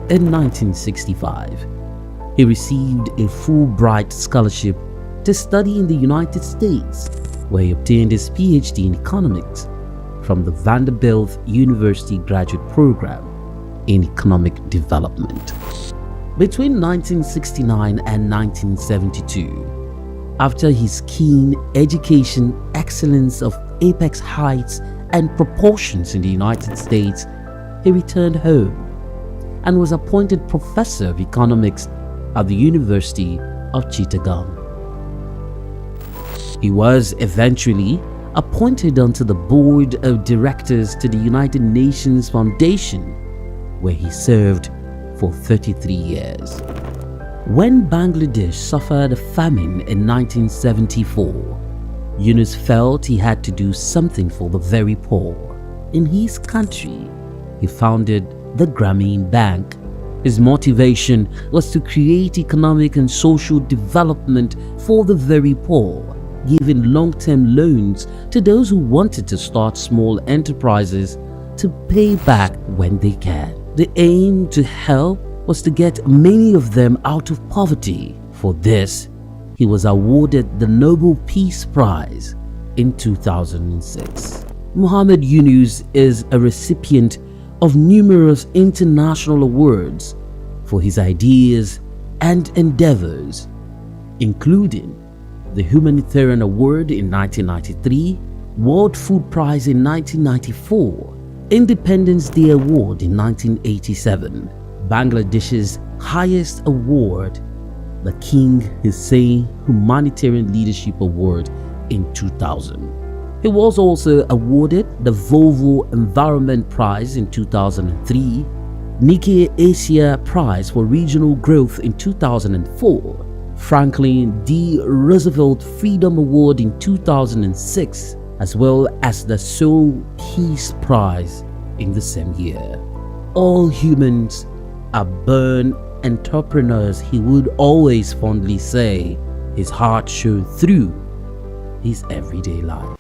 In 1965, he received a Fulbright scholarship to study in the United States, where he obtained his PhD in economics from the Vanderbilt University Graduate Program in Economic Development. Between 1969 and 1972, after his keen education excellence of apex heights and proportions in the United States, he returned home and was appointed professor of economics at the University of Chittagong. He was eventually appointed onto the board of directors to the United Nations Foundation, where he served for 33 years. When Bangladesh suffered a famine in 1974, Yunus felt he had to do something for the very poor. In his country, he founded the Grameen Bank. His motivation was to create economic and social development for the very poor, giving long-term loans to those who wanted to start small enterprises to pay back when they can. The aim to help was to get many of them out of poverty. For this, he was awarded the Nobel Peace Prize in 2006. Muhammad Yunus is a recipient of numerous international awards for his ideas and endeavors, including the Humanitarian Award in 1993, World Food Prize in 1994, Independence Day Award in 1987, Bangladesh's highest award, the King Hussein Humanitarian Leadership Award in 2000. He was also awarded the Volvo Environment Prize in 2003, Nikkei Asia Prize for Regional Growth in 2004, Franklin D. Roosevelt Freedom Award in 2006, as well as the Souq Peace Prize in the same year. All humans are born entrepreneurs, he would always fondly say. His heart showed through his everyday life.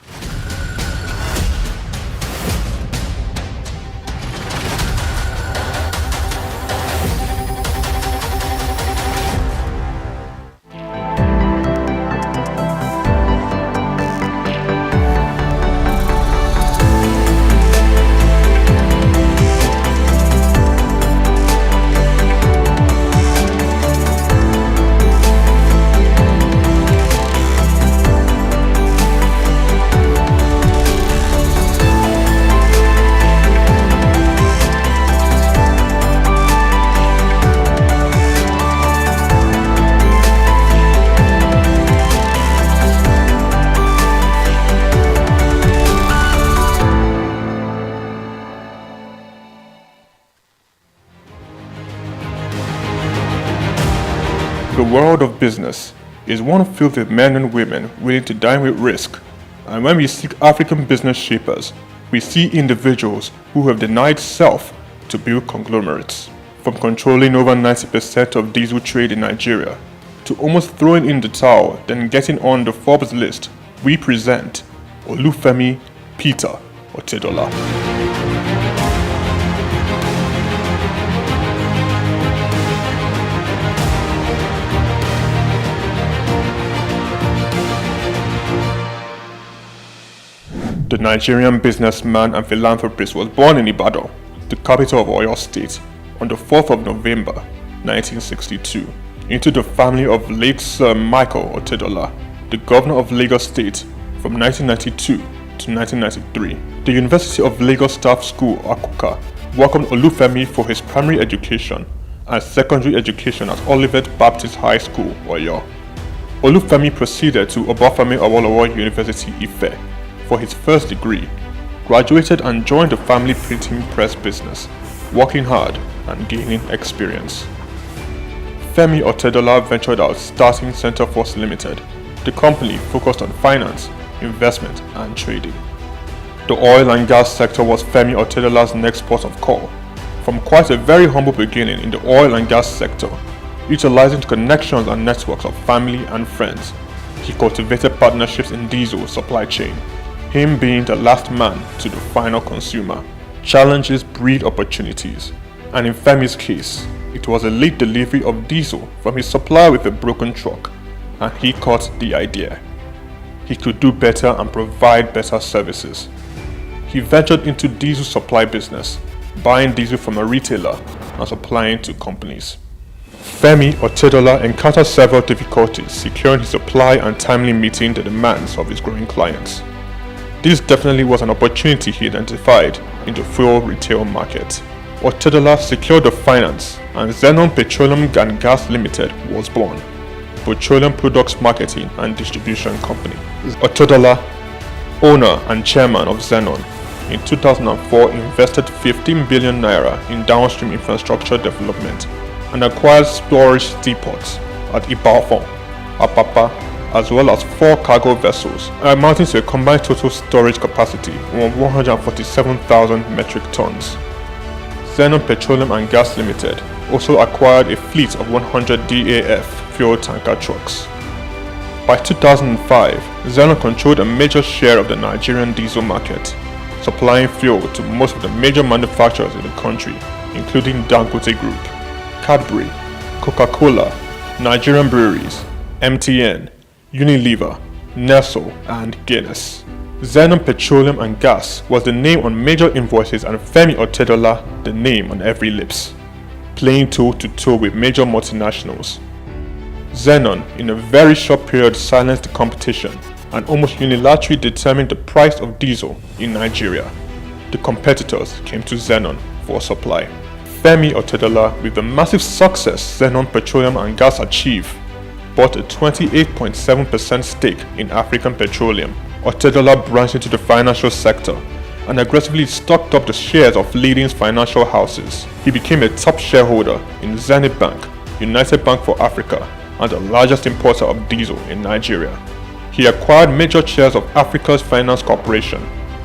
The world of business is one filled with men and women willing to dine with risk. And when we seek African business shapers, we see individuals who have denied self to build conglomerates. From controlling over 90% of diesel trade in Nigeria, to almost throwing in the towel then getting on the Forbes list, we present Olufemi Peter Otedola. The Nigerian businessman and philanthropist was born in Ibadan, the capital of Oyo State, on the 4th of November 1962, into the family of late Sir Michael Otedola, the governor of Lagos State from 1992 to 1993. The University of Lagos Staff School, Akuka, welcomed Olufemi for his primary education and secondary education at Olivet Baptist High School, Oyo. Olufemi proceeded to Obafemi Awolowo University, Ife, for his first degree, graduated and joined the family printing press business, working hard and gaining experience. Femi Otedola ventured out starting Center Force Limited. The company focused on finance, investment and trading. The oil and gas sector was Femi Otedola's next port of call. From quite a very humble beginning in the oil and gas sector, utilizing connections and networks of family and friends, he cultivated partnerships in diesel supply chain, him being the last man to the final consumer. Challenges breed opportunities, and in Femi's case, it was a late delivery of diesel from his supplier with a broken truck, and he caught the idea. He could do better and provide better services. He ventured into diesel supply business, buying diesel from a retailer and supplying to companies. Femi Otedola encountered several difficulties securing his supply and timely meeting the demands of his growing clients. This definitely was an opportunity he identified in the fuel retail market. Otedola secured the finance and Zenon Petroleum and Gas Limited was born, petroleum products marketing and distribution company. Otedola, owner and chairman of Zenon, in 2004 invested 15 billion naira in downstream infrastructure development and acquired storage depots at Ibadan, Apapa, as well as 4 cargo vessels, amounting to a combined total storage capacity of 147,000 metric tons. Zenon Petroleum and Gas Limited also acquired a fleet of 100 DAF fuel tanker trucks. By 2005, Zenon controlled a major share of the Nigerian diesel market, supplying fuel to most of the major manufacturers in the country, including Dangote Group, Cadbury, Coca-Cola, Nigerian Breweries, MTN, Unilever, Nestle, and Guinness. Zenon Petroleum and Gas was the name on major invoices and Femi Otedola the name on every lips, playing toe-to-toe with major multinationals. Zenon, in a very short period, silenced the competition and almost unilaterally determined the price of diesel in Nigeria. The competitors came to Zenon for supply. Femi Otedola, with the massive success Zenon Petroleum and Gas achieved, bought a 28.7% stake in African Petroleum. Otedola branched into the financial sector and aggressively stocked up the shares of leading financial houses. He became a top shareholder in Zenith Bank, United Bank for Africa, and the largest importer of diesel in Nigeria. He acquired major shares of Africa's Finance Corporation,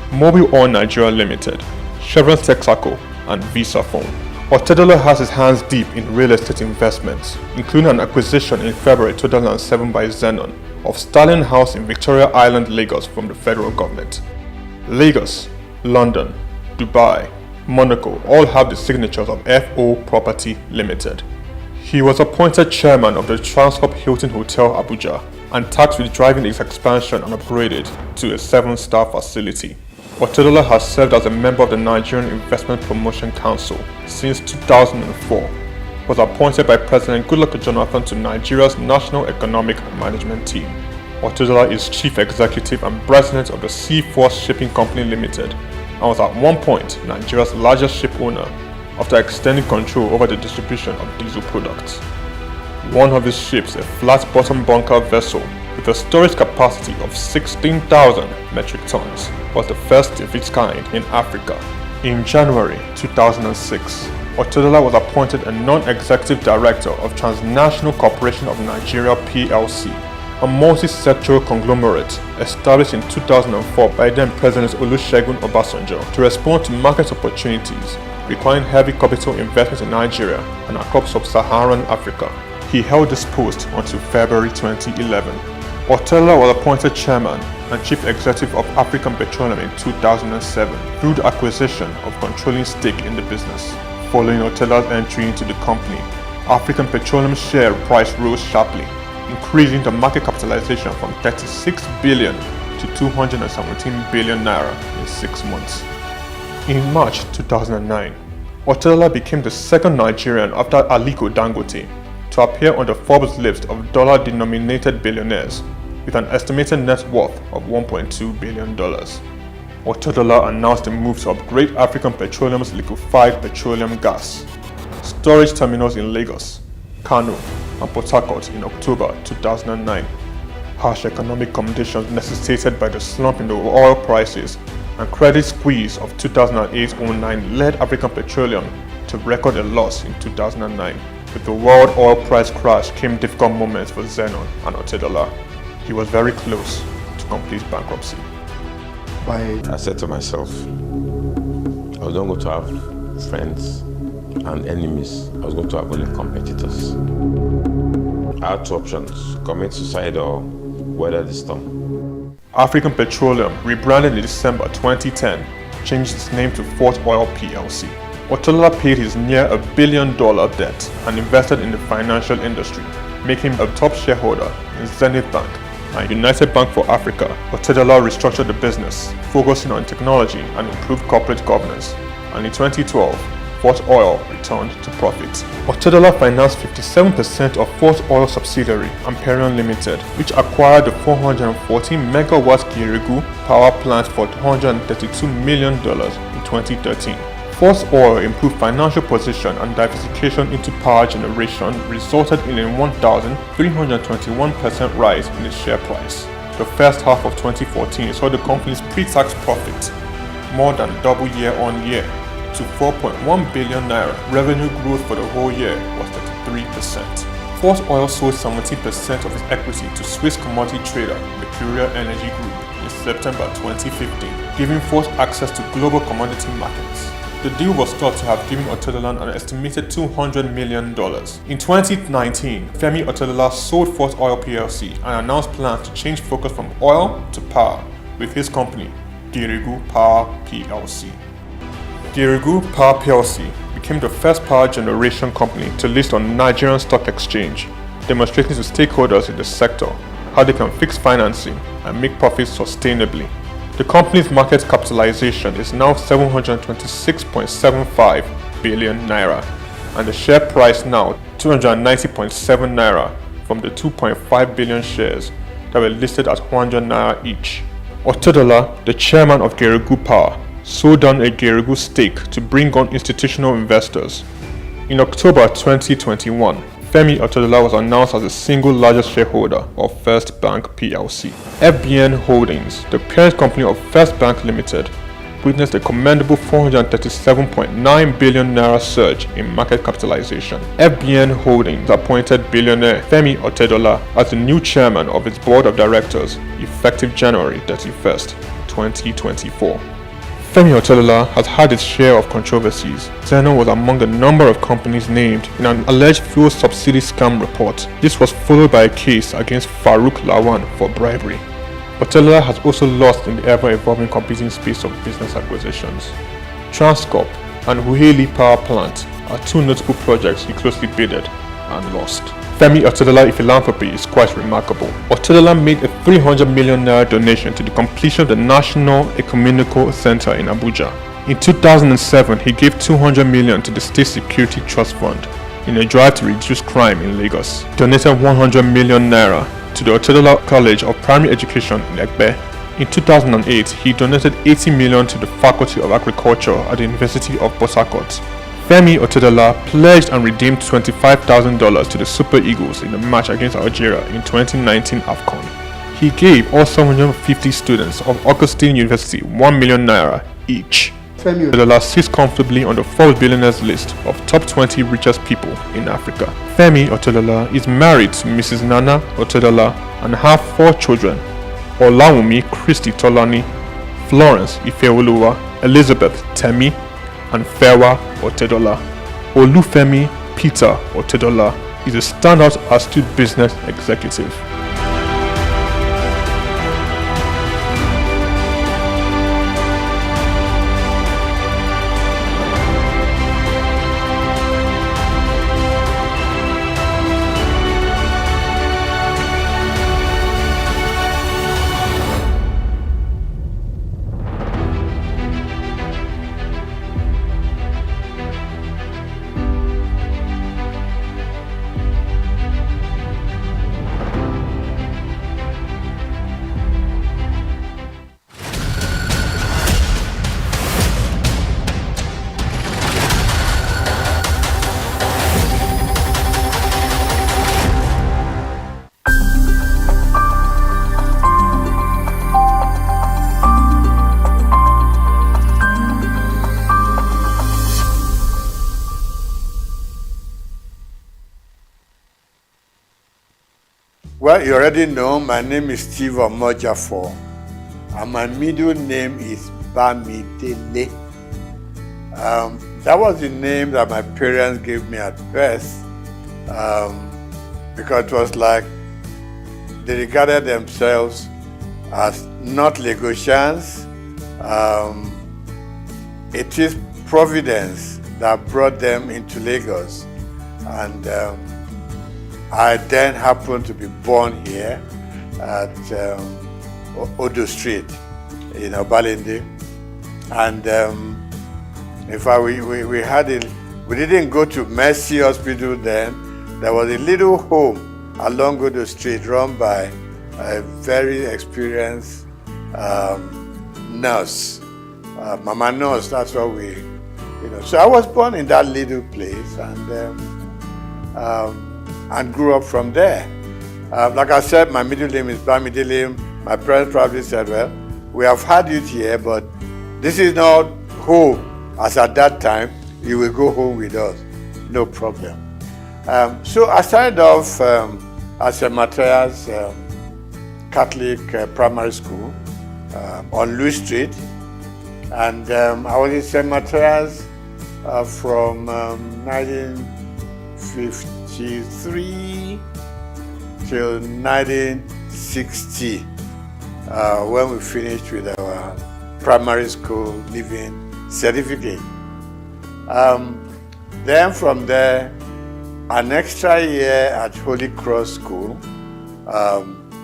Mobil Oil Nigeria Limited, Chevron Texaco, and Visa Phone. Otedola has his hands deep in real estate investments, including an acquisition in February 2007 by Zenon of Stalin House in Victoria Island, Lagos from the federal government. Lagos, London, Dubai, Monaco all have the signatures of FO Property Limited. He was appointed chairman of the Transcorp Hilton Hotel Abuja and tasked with driving its expansion and upgraded to a 7-star facility. Otedola has served as a member of the Nigerian Investment Promotion Council since 2004. Was appointed by President Goodluck Jonathan to Nigeria's National Economic Management Team. Otedola is Chief Executive and President of the Seaforth Shipping Company Limited and was at one point Nigeria's largest ship owner after extending control over the distribution of diesel products. One of his ships, a flat-bottom bunker vessel with a storage capacity of 16,000 metric tons, was the first of its kind in Africa. In January 2006, Otedola was appointed a non-executive director of Transnational Corporation of Nigeria PLC, a multi-sectoral conglomerate established in 2004 by then President Olusegun Obasanjo to respond to market opportunities requiring heavy capital investment in Nigeria and across sub-Saharan Africa. He held this post until February 2011. Otedola was appointed chairman and chief executive of African Petroleum in 2007 through the acquisition of controlling stake in the business. Following Otedola's entry into the company, African Petroleum's share price rose sharply, increasing the market capitalization from 36 billion to 217 billion naira in 6 months. In March 2009, Otedola became the second Nigerian after Aliko Dangote to appear on the Forbes list of dollar-denominated billionaires with an estimated net worth of $1.2 billion. Otedola announced a move to upgrade African Petroleum's liquefied petroleum gas storage terminals in Lagos, Kano, and Port Harcourt in October 2009. Harsh economic conditions necessitated by the slump in the oil prices and credit squeeze of 2008-09 led African Petroleum to record a loss in 2009. With the world oil price crash came difficult moments for Zenon and Otedola. He was very close to complete bankruptcy. I said to myself, I was not going to have friends and enemies. I was going to have only competitors. I had two options: commit suicide or weather the storm. African Petroleum, rebranded in December 2010, changed its name to Fort Oil PLC. Otedola paid his near $1 billion debt and invested in the financial industry, making him a top shareholder in Zenith Bank and United Bank for Africa. Otedola restructured the business, focusing on technology and improved corporate governance, and in 2012, Fort Oil returned to profit. Otedola financed 57% of Fort Oil subsidiary, Amperion Limited, which acquired the 414 megawatt Kirigu power plant for $232 million in 2013. Fort Oil improved financial position and diversification into power generation resulted in a 1,321% rise in its share price. The first half of 2014 saw the company's pre-tax profit more than double year-on-year to 4.1 billion naira. Revenue growth for the whole year was 33%. Fort Oil sold 70% of its equity to Swiss commodity trader Mercuria Energy Group in September 2015, giving Fort access to global commodity markets. The deal was thought to have given Otedola an estimated $200 million. In 2019, Femi Otedola sold Fort Oil plc and announced plans to change focus from oil to power with his company, Geregu Power plc. Geregu Power plc became the first power generation company to list on Nigerian Stock Exchange, demonstrating to stakeholders in the sector how they can fix financing and make profits sustainably. The company's market capitalization is now 726.75 billion naira, and the share price now 290.7 naira from the 2.5 billion shares that were listed at 100 naira each. Otedola, the chairman of Geregu Power, sold down a Geregu stake to bring on institutional investors. In October 2021, Femi Otedola was announced as the single largest shareholder of First Bank plc. FBN Holdings, the parent company of First Bank Limited, witnessed a commendable 437.9 billion naira surge in market capitalization. FBN Holdings appointed billionaire Femi Otedola as the new chairman of its board of directors effective January 31st, 2024. Femi Otedola has had its share of controversies. Zenno was among the number of companies named in an alleged fuel subsidy scam report. This was followed by a case against Farouk Lawan for bribery. Otedola has also lost in the ever-evolving competing space of business acquisitions. Transcorp and Huheli Power Plant are two notable projects he closely bidded and lost. Femi Otedola's philanthropy is quite remarkable. Otedola made a 300 million naira donation to the completion of the National Ecumenical Center in Abuja. In 2007, he gave 200 million to the State Security Trust Fund in a drive to reduce crime in Lagos. Donated 100 million naira to the Otedola College of Primary Education in Egbe. In 2008, he donated 80 million to the Faculty of Agriculture at the University of Port Harcourt. Femi Otedola pledged and redeemed $25,000 to the Super Eagles in the match against Algeria in 2019 AFCON. He gave all 750 students of Augustine University 1 million naira each. Femi Otedola sits comfortably on the Forbes billionaires list of top 20 richest people in Africa. Femi Otedola is married to Mrs. Nana Otedola and have 4 children: Olawumi Christy Tolani, Florence Ifeoluwa, Elizabeth Temi, and Fewa Otedola. Olufemi Peter Otedola is a standout astute business executive. Well, you already know my name is Steve Omojafor, and my middle name is Bamidele. That was the name that my parents gave me at birth, because it was like they regarded themselves as not Lagosians. It is Providence that brought them into Lagos, and I then happened to be born here at Odo Street in Obalende. And in fact, we had we didn't go to Mercy Hospital then. There was a little home along Odo Street run by a very experienced nurse, Mama Nurse, that's what we, So I was born in that little place and grew up from there. Like I said, my middle name is Bamidele. My parents probably said, well, we have had you here, but this is not home. As at that time, you will go home with us. No problem. So I started off at St. Matthias Catholic Primary School on Louis Street. And I was in St. Matthias from 1953 till 1960, when we finished with our primary school leaving certificate. Then from there, an extra year at Holy Cross School.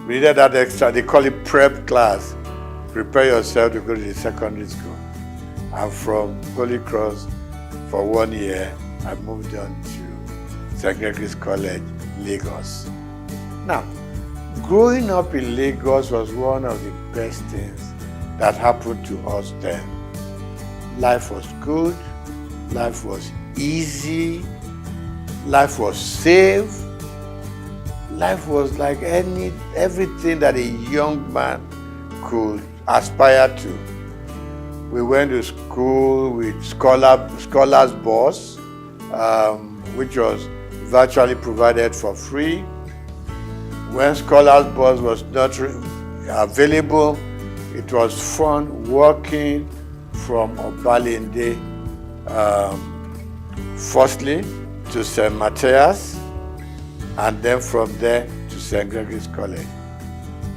We needed that extra, they call it prep class. Prepare yourself to go to the secondary school. And from Holy Cross, for 1 year, I moved on to St. Gregory's College, Lagos. Now, growing up in Lagos was one of the best things that happened to us then. Life was good, life was easy, life was safe, life was like everything that a young man could aspire to. We went to school with Scholars Bus, which was virtually provided for free. When Scholars Bus was not available, it was fun walking from Obalende, firstly to St. Matthias, and then from there to St. Gregory's College.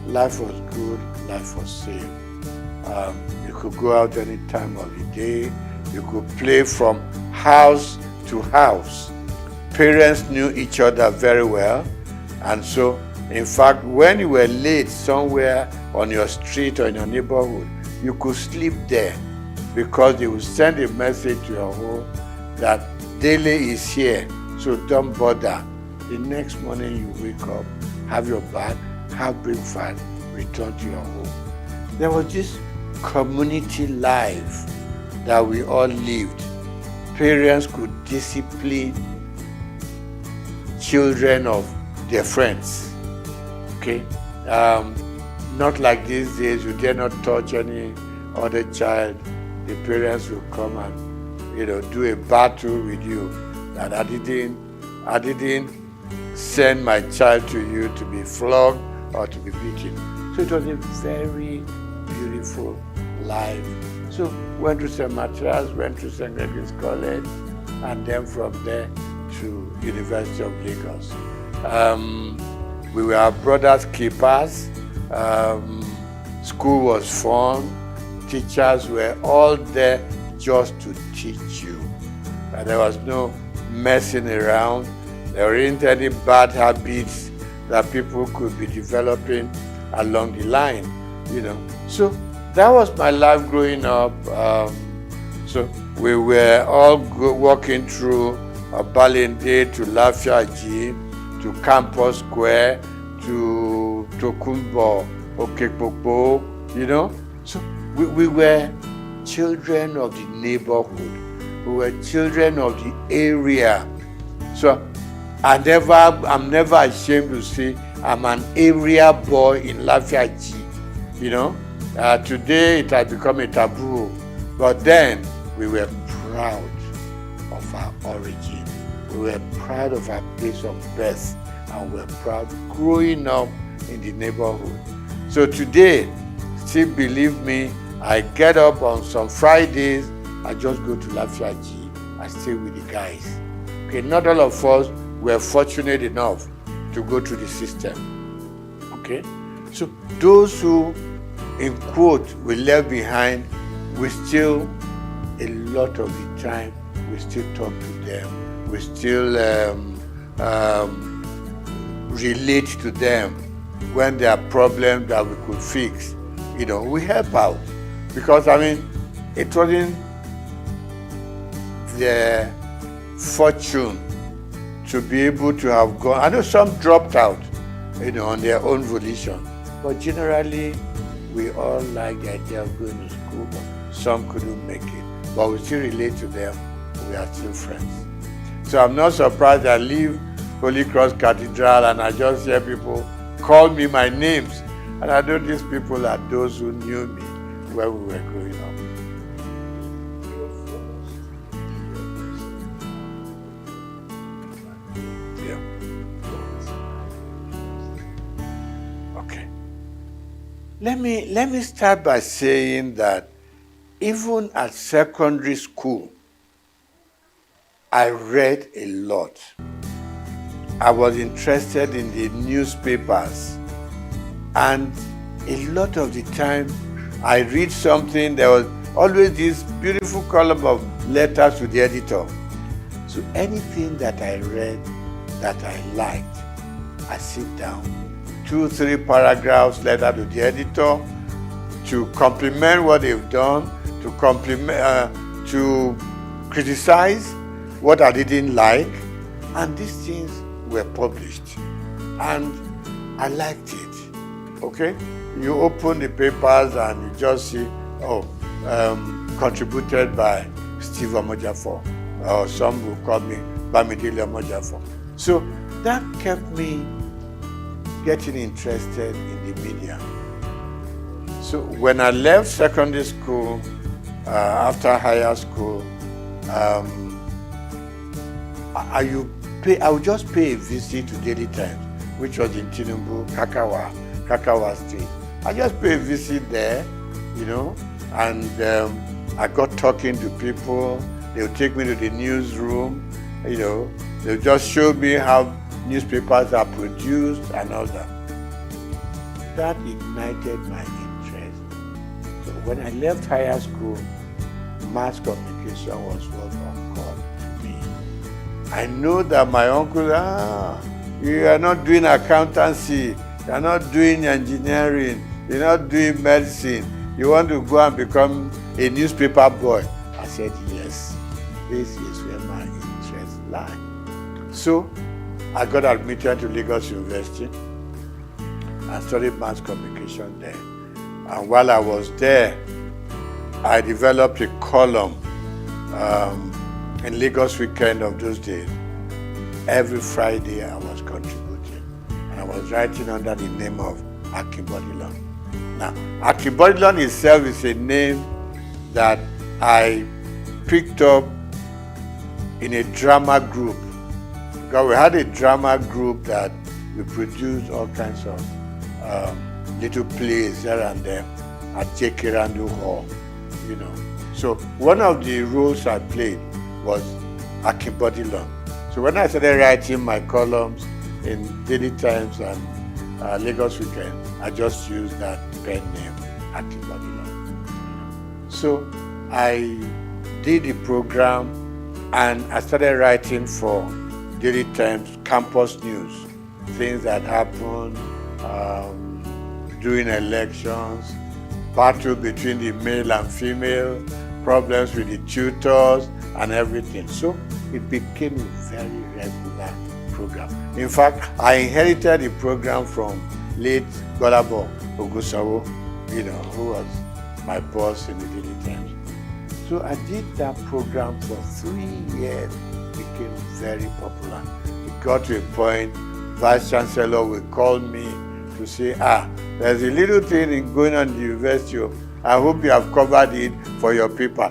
Life was good, life was safe. You could go out any time of the day. You could play from house to house. Parents knew each other very well. And so, in fact, when you were late somewhere on your street or in your neighborhood, you could sleep there because they would send a message to your home that Dele is here, so don't bother. The next morning you wake up, have your bath, have breakfast, return to your home. There was this community life that we all lived. Parents could discipline children of their friends. Okay? Not like these days, you dare not touch any other child. The parents will come and do a battle with you. That I didn't send my child to you to be flogged or to be beaten. So it was a very beautiful life. So went to St. Matthias, went to St. Gregory's College, and then from there to University of Lagos. We were our brothers' keepers. School was fun. Teachers were all there just to teach you. And there was no messing around. There weren't any bad habits that people could be developing along the line, So that was my life growing up. So we were all walking through Balinde to Lafiaji, to Campus Square, to Tokunbo, Okekpokpo, So we were children of the neighborhood. We were children of the area. So I'm never ashamed to say I'm an area boy in Lafiaji. Today it has become a taboo, but then we were proud of our origin. We were proud of our place of birth, and we were proud growing up in the neighborhood. So today, still believe me, I get up on some Fridays, I just go to Lafiaji, I stay with the guys. Okay, not all of us were fortunate enough to go through the system. Okay, so those who, in quote, we left behind, we still, a lot of the time, we still talk to them, we still relate to them when there are problems that we could fix. We help out. Because, it wasn't their fortune to be able to have gone. I know some dropped out, on their own volition. But generally, we all like the idea of going to school, but some couldn't make it. But we still relate to them. We are still friends. So I'm not surprised I leave Holy Cross Cathedral and I just hear people call me my names. And I know these people are those who knew me when we were growing up. Let me start by saying that even at secondary school, I read a lot. I was interested in the newspapers, and a lot of the time I read something, there was always this beautiful column of letters to the editor. So anything that I read that I liked, I sit down, 2-3 paragraphs letter to the editor to compliment what they've done, to criticize what I didn't like, and these things were published, and I liked it. Okay, you open the papers and you just see, contributed by Steve Omojafo, or some will call me Bamidele Omojafo. So that kept me getting interested in the media. So when I left secondary school, after higher school, I would just pay a visit to Daily Times, which was in Tinubu, Kakawa Street. I just pay a visit there, and I got talking to people. They would take me to the newsroom, they'll just show me how newspapers are produced and all that. That ignited my interest. So when I left higher school, mass communication was what occurred to me. I know that my uncle, you are not doing accountancy, you are not doing engineering, you're not doing medicine, you want to go and become a newspaper boy. I said, yes, this is where my interests lie. So I got admitted to Lagos University and studied mass communication there. And while I was there, I developed a column in Lagos Weekend of those days. Every Friday I was contributing, and I was writing under the name of Akinbodilon. Now, Akinbodilon itself is a name that I picked up in a drama group. Because we had a drama group that we produced all kinds of little plays here and there at J.K. Randall Hall, So one of the roles I played was Akinbodilon. So when I started writing my columns in Daily Times and Lagos Weekend, I just used that pen name, Akinbodilon. So I did a program and I started writing for Daily Times campus news, things that happened during elections, battle between the male and female, problems with the tutors and everything. So it became a very regular program. In fact, I inherited the program from late Golabo Ogusawo, who was my boss in the Daily Times. So I did that program for 3 years. It became very popular. It got to a point, Vice Chancellor would call me to say, there's a little thing going on in the university. I hope you have covered it for your paper.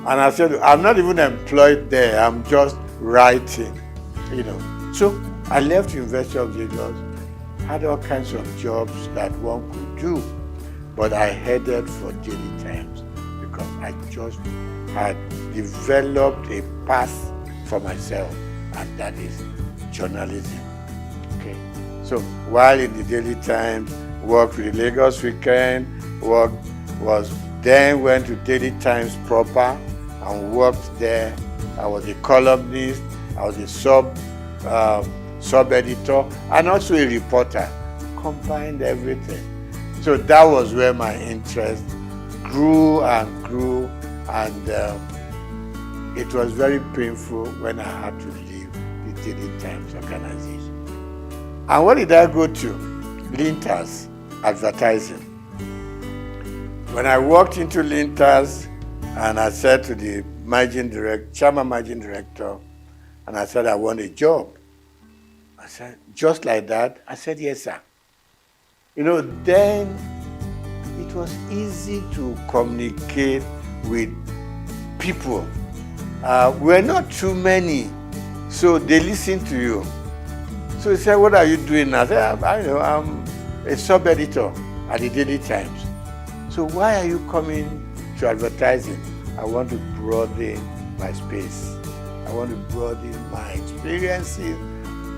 And I said, I'm not even employed there. I'm just writing, So I left University of Lagos, had all kinds of jobs that one could do, but I headed for Daily Times because I just had developed a path for myself, and that is journalism. Okay. So while in the Daily Times, worked with the Lagos Weekend, went to Daily Times proper and worked there. I was a columnist, I was a sub-editor, and also a reporter. Combined everything. So that was where my interest grew, and it was very painful when I had to leave the Daily Times organization. And what did I go to? Linters advertising. When I walked into Linters, and I said to the chairman managing director, and I said, I want a job. I said, just like that? I said, yes, sir. Then it was easy to communicate with people. We're not too many, so they listen to you. So he said, what are you doing now? I said, I'm a sub-editor at the Daily Times. So why are you coming to advertising? I want to broaden my space. I want to broaden my experiences.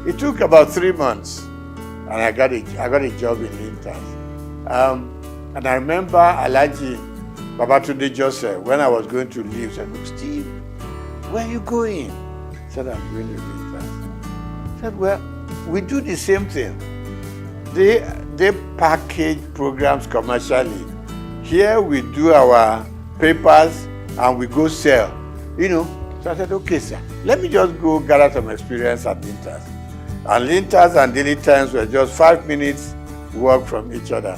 It took about 3 months, and I got a job in Linters. And I remember Alhaji Babatunde Joseph, when I was going to leave, said, "Look, Steve, where are you going?" I said, "I'm going to Linters." I said, "Well, we do the same thing. They package programs commercially. Here we do our papers and we go sell, you know." So I said, "Okay, sir, let me just go gather some experience at Linters." And Linters and Daily Times were just 5 minutes walk from each other.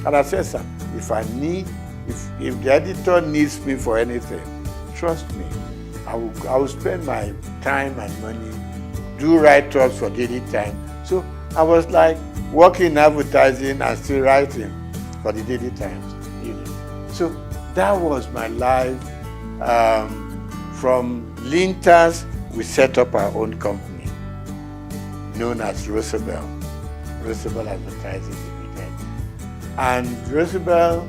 And I said, "Sir, if the editor needs me for anything, trust me, I will spend my time and money, do write-ups for Daily Times." So I was like working in advertising and still writing for the Daily Times. You know. So that was my life. From Linters, we set up our own company known as Roosevelt Advertising Limited. And Roosevelt,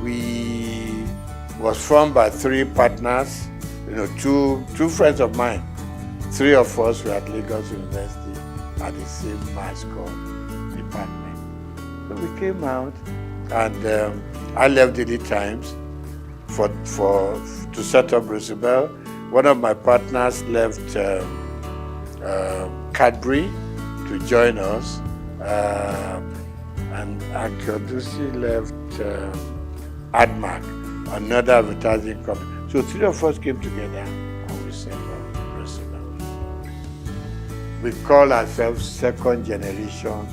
we was formed by 3 partners, you know, two friends of mine. 3 of us were at Lagos University at the same mass comm department. So we came out, and I left Daily Times to set up Roosevelt. One of my partners left Cadbury to join us, and Akodusi left Admark, another advertising company. So 3 of us came together and we set up Roosevelt. We call ourselves second generation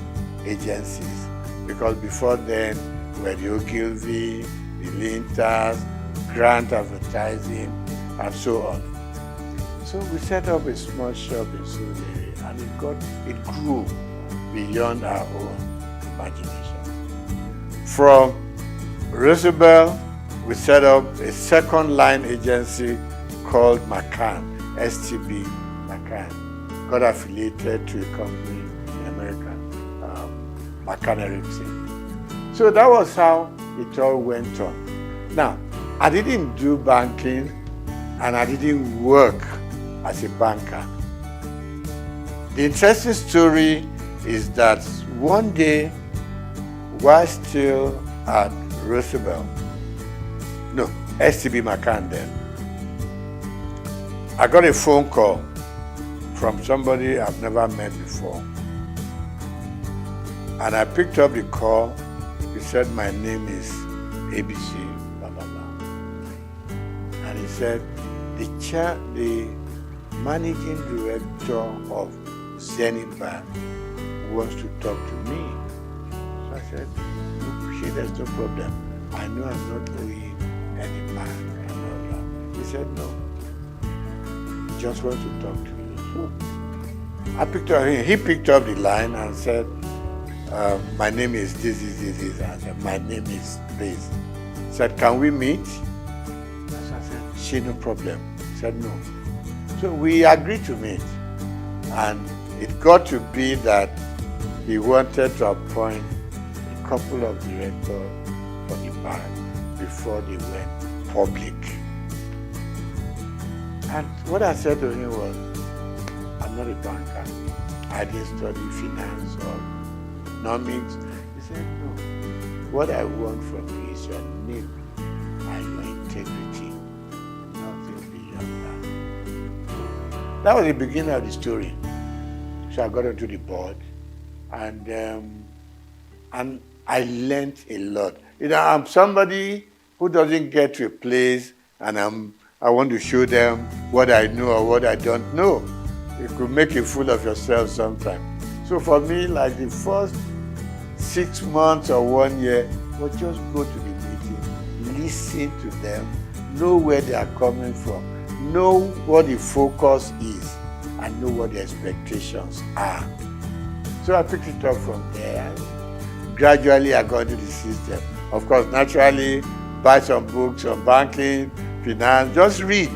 agencies, because before then we were the Ogilvy, the Linters, Grant Advertising, and so on. So we set up a small shop in Souq, and it grew beyond our own imagination. From Roosevelt, we set up a second line agency called McCann, STB McCann. Got affiliated to a company in America, McCann Erickson. So that was how it all went on. Now, I didn't do banking, and I didn't work as a banker. The interesting story is that one day, while still at Roosevelt, no, STB McCann then, I got a phone call from somebody I've never met before. And I picked up the call. He said, "My name is ABC, blah, blah, blah." And he said, the managing director of Zenith Bank wants to talk to me. So I said, "Look, there's no problem. I know I'm not owing any bank and all that." He said, "No, he just wants to talk to you." So I picked up him. He picked up the line and said, "My name is this. I said, "My name is this." He said, "Can we meet?" So I said, "She, no problem." He said, "No." So we agreed to meet. And it got to be that he wanted to appoint a couple of directors for the bank before they went public. And what I said to him was, "I'm not a banker. I didn't study finance or economics." He said, "No. What I want from you is your name and your integrity. Nothing beyond that." That was the beginning of the story. So I got onto the board, and I learned a lot. You know, I'm somebody who doesn't get to a place and I want to show them what I know or what I don't know. You could make a fool of yourself sometimes. So for me, like the first 6 months or 1 year, was just go to the meeting, listen to them, know where they are coming from, know what the focus is, and know what the expectations are. So I picked it up from there. Gradually, I got into the system. Of course, naturally, buy some books on banking, finance, just read,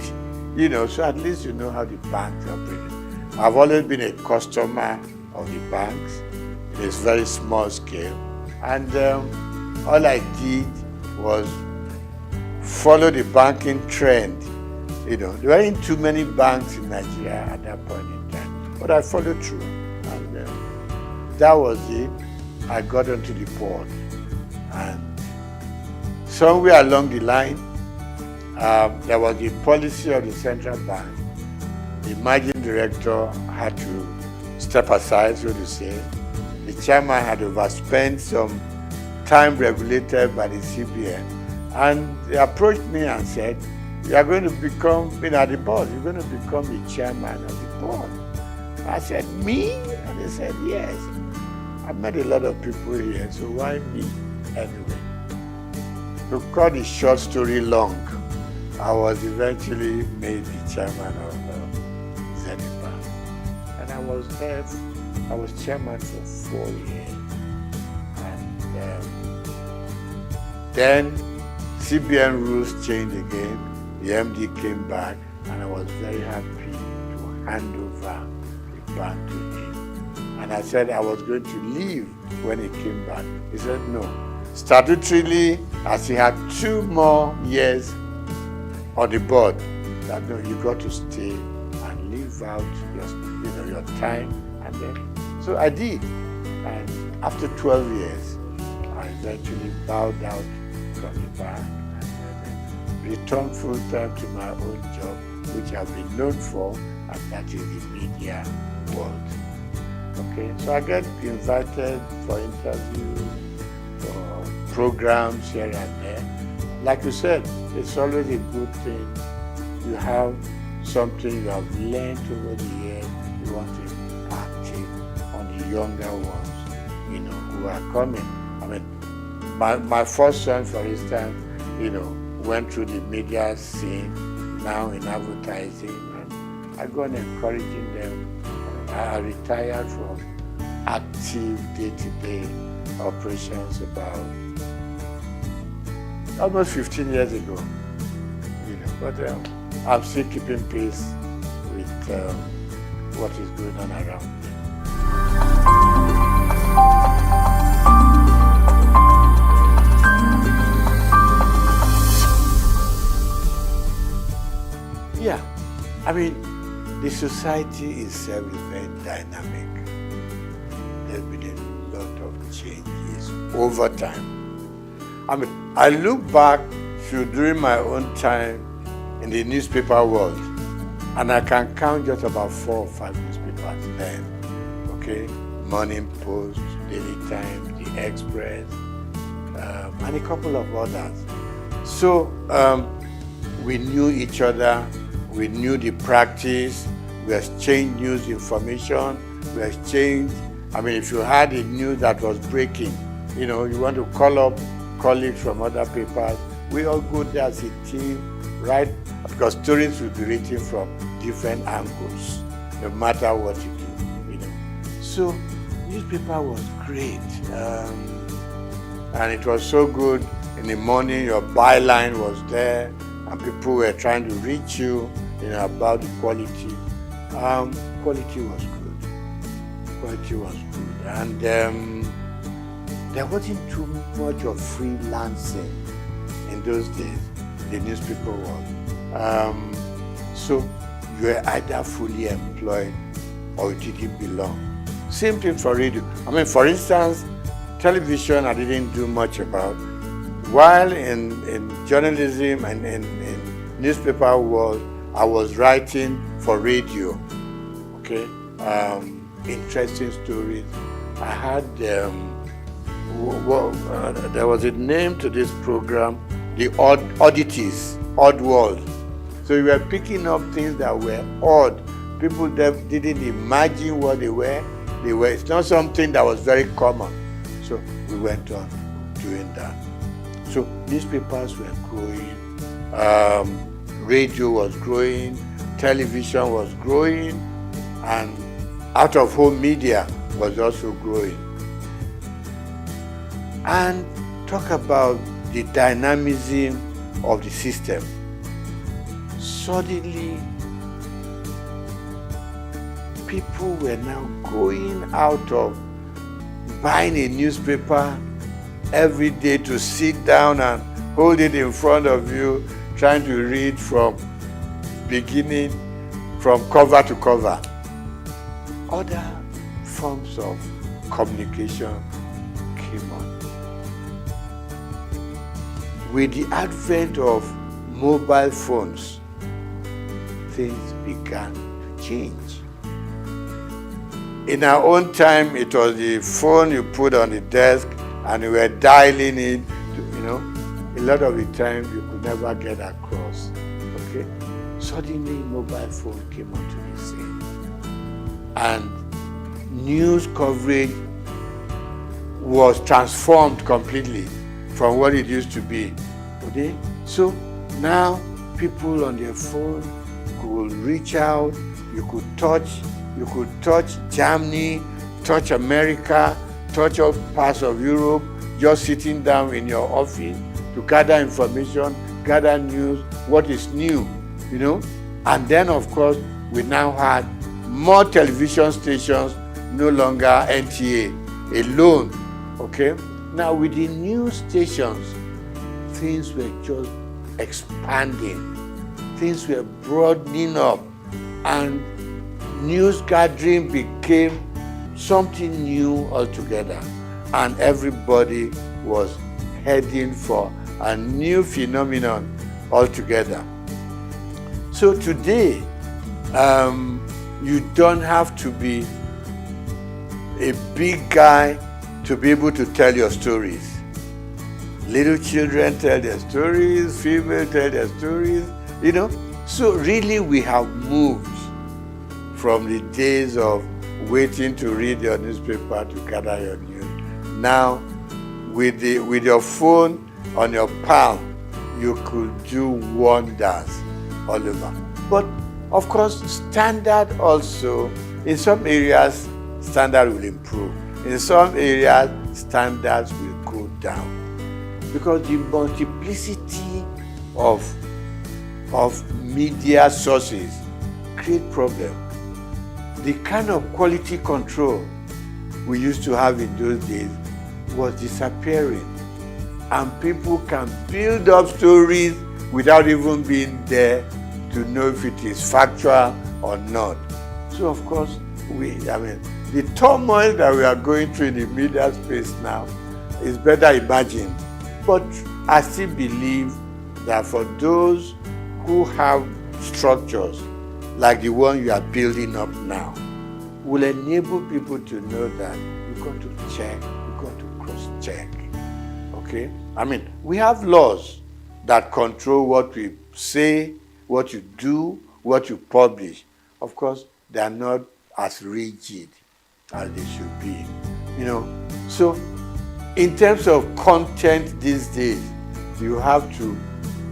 you know, so at least you know how the banks operate. I've always been a customer of the banks in a very small scale. And all I did was follow the banking trend there weren't too many banks in Nigeria at that point in time. But I followed through. And that was it. I got onto the board. And somewhere along the line, there was a policy of the central bank. The managing director had to step aside, so to say. The chairman had overspent some time regulated by the CBN. And they approached me and said, you are going to become, at the board, you're going to become the chairman of the board. I said, me? And they said, yes. I've met a lot of people here, so why me? Anyway, to cut the short story long, I was eventually made the chairman of Zenith Bank. And I was there, I was chairman for 4 years. And then CBN rules changed again. The MD came back, and I was very happy to hand over the bank to him. And I said I was going to leave when he came back. He said no. Statutorily, as he had 2 more years on the board, that no, you got to stay and live out your time. And then, so I did. And after 12 years, I eventually bowed out from the bank and returned full time to my own job, which I've been known for, and that is the media world. Okay, so I get invited for interviews, for programs here and there. Like you said, it's always a good thing. You have something you have learned over the years, you want to impart on the younger ones, who are coming. I mean, my first son, for instance, went through the media scene, now in advertising, and I go on encouraging them. I retired from active day-to-day operations about almost 15 years ago. But I'm still keeping pace with what is going on around me. Yeah, I mean, the society itself is very dynamic. There's been a lot of changes over time. I mean, I look back to during my own time in the newspaper world, and I can count just about 4 or 5 newspapers then. Okay, Morning Post, Daily Times, The Express, and a couple of others. So we knew each other. We knew the practice, we exchanged news information, we exchanged, if you had a news that was breaking, you want to call up colleagues from other papers, we all go there as a team, right? Because stories will be written from different angles, no matter what you do, So, newspaper was great, and it was so good. In the morning, your byline was there, and people were trying to reach you, about the quality. Quality was good. Quality was good. And there wasn't too much of freelancing in those days, in the newspaper world. So you were either fully employed or you didn't belong. Same thing for radio. For instance, television I didn't do much about. While in journalism and in newspaper world, I was writing for radio, okay? Interesting stories. I had, there was a name to this program, the Oddities, Odd World. So we were picking up things that were odd. People that didn't imagine what they were. It's not something that was very common. So we went on doing that. So newspapers were growing, radio was growing, television was growing, and out-of-home media was also growing. And talk about the dynamism of the system. Suddenly, people were now going out of buying a newspaper every day to sit down and hold it in front of you, trying to read from beginning from cover to cover. Other forms of communication came on. With the advent of mobile phones, things began to change. In our own time, it was the phone you put on the desk and you were dialing it, a lot of the time you could never get across, okay? Suddenly, mobile phone came onto the scene. And news coverage was transformed completely from what it used to be, okay? So now, people on their phone could reach out, you could touch Germany, touch America, touch all parts of Europe, just sitting down in your office to gather information, gather news, what is new, And then, of course, we now had more television stations, no longer NTA alone, okay? Now, with the news stations, things were just expanding. Things were broadening up, and news gathering became something new altogether, and everybody was heading for a new phenomenon altogether. So today, you don't have to be a big guy to be able to tell your stories. Little children tell their stories, females tell their stories, So really we have moved from the days of waiting to read your newspaper to gather your news. Now, with your phone on your palm, you could do wonders all over. But of course, standard also, in some areas, standard will improve. In some areas, standards will go down. Because the multiplicity of media sources create problems. The kind of quality control we used to have in those days was disappearing. And people can build up stories without even being there to know if it is factual or not. So of course, the turmoil that we are going through in the media space now is better imagined. But I still believe that for those who have structures like the one you are building up now, will enable people to know that you've got to check, you've got to cross-check, okay? We have laws that control what we say, what you do, what you publish. Of course, they are not as rigid as they should be, So, in terms of content these days, you have to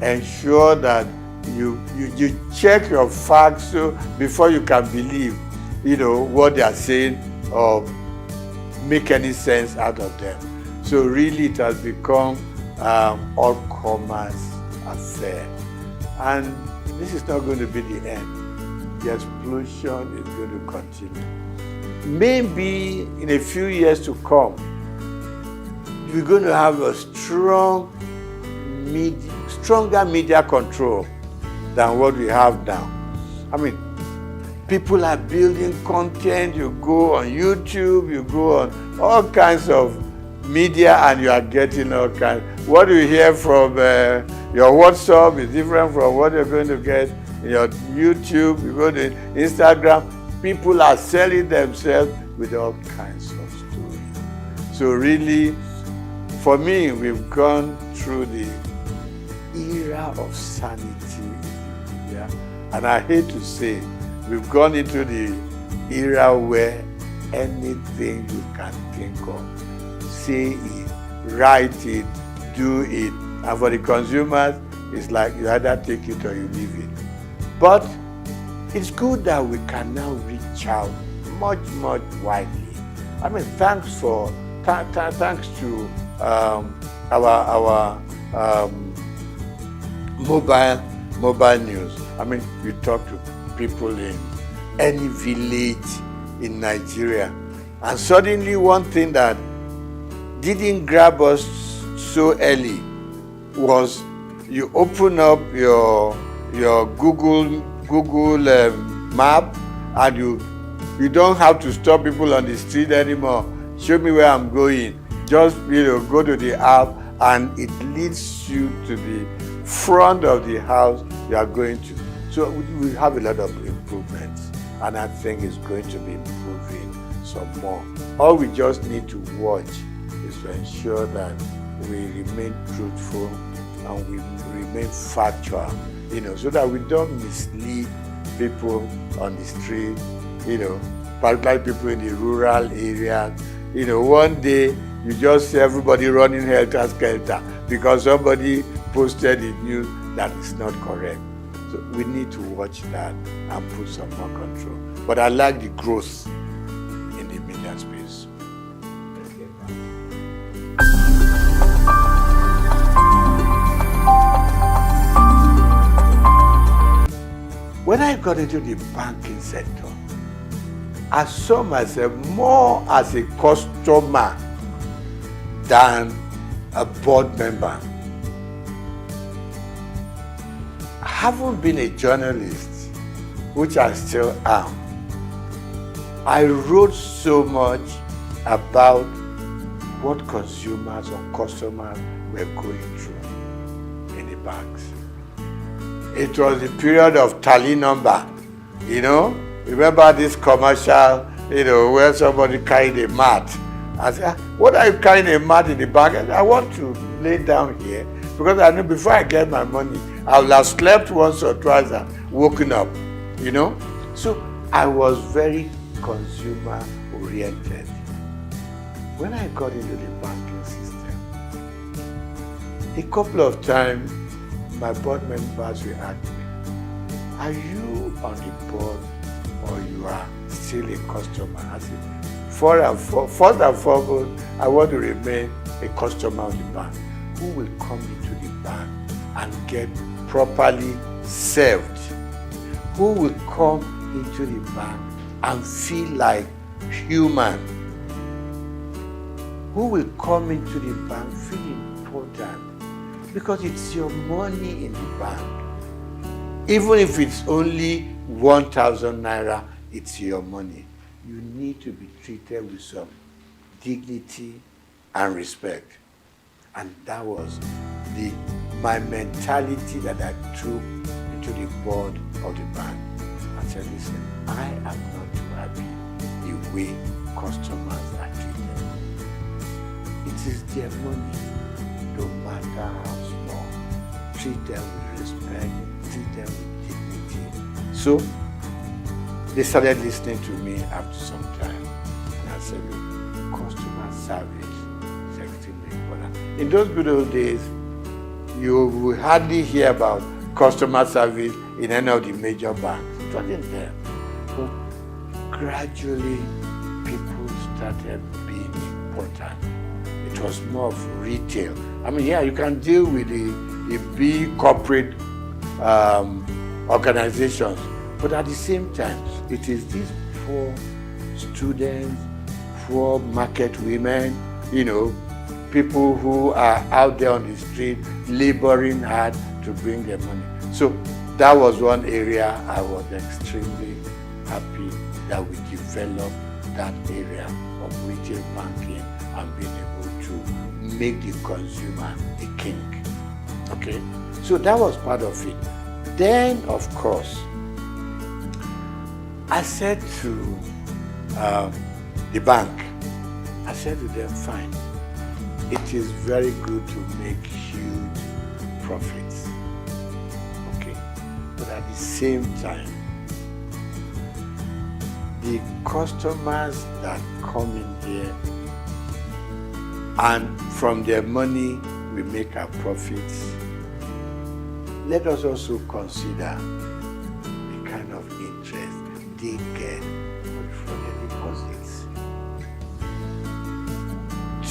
ensure that you check your facts before you can believe, what they are saying or make any sense out of them. So really it has become all commerce affair. And this is not going to be the end. The explosion is going to continue. Maybe in a few years to come, we're going to have a stronger media control than what we have now. People are building content. You go on YouTube, you go on all kinds of media, and you are getting all kinds. What you hear from your WhatsApp is different from what you're going to get in your YouTube. You go to Instagram. People are selling themselves with all kinds of stories. So really, for me, we've gone through the era of sanity in media, and I hate to say, we've gone into the era where anything you can think of, say it, write it, do it, and for the consumers, it's like you either take it or you leave it. But it's good that we can now reach out much, much widely. Thanks to our mobile news. You talk to people in any village in Nigeria, and suddenly one thing that didn't grab us so early was you open up your Google Google map, and you don't have to stop people on the street anymore. Show me where I'm going. Just go to the app, and it leads you to the front of the house you are going to. So we have a lot of improvements, and I think it's going to be improving some more. All we just need to watch is to ensure that we remain truthful and we remain factual, so that we don't mislead people on the street, particularly people in the rural areas. One day you just see everybody running helter-skelter because somebody posted the news that is not correct. So we need to watch that and put some more control. But I like the growth in the media space. When I got into the banking sector, I saw myself more as a customer than a board member. I haven't been a journalist, which I still am. I wrote so much about what consumers or customers were going through in the banks. It was the period of tally number, Remember this commercial, where somebody carried a mat. I said, what are you carrying a mat in the bank? I want to lay down here because I know before I get my money, I will have slept once or twice and woken up, So I was very consumer oriented. When I got into the banking system, a couple of times my board members will ask me, are you on the board or you are still a customer? I said, first and foremost, I want to remain a customer of the bank. Who will come into the bank and get properly served? Who will come into the bank and feel like human? Who will come into the bank feeling important? Because it's your money in the bank. Even if it's only 1,000 naira, it's your money. You need to be treated with some dignity and respect. And that was my mentality that I took into the board of the bank. I said, listen, I am not too happy the way customers are treated. It is their money, no matter how small. Treat them with respect, treat them with dignity. So they started listening to me after some time. And I said, customer service is extremely important. In those good old days, you will hardly hear about customer service in any of the major banks. It wasn't there. But gradually, people started being important. It was more of retail. You can deal with the big corporate organizations, but at the same time, it is these poor students, poor market women, people who are out there on the street laboring hard to bring their money. So that was one area I was extremely happy that we developed that area of retail banking and being able to make the consumer a king. Okay? So that was part of it. Then, of course, I said to the bank, I said to them, fine, it is very good to make huge profits, okay? But at the same time, the customers that come in here and from their money we make our profits, let us also consider the kind of interest they get from their deposits.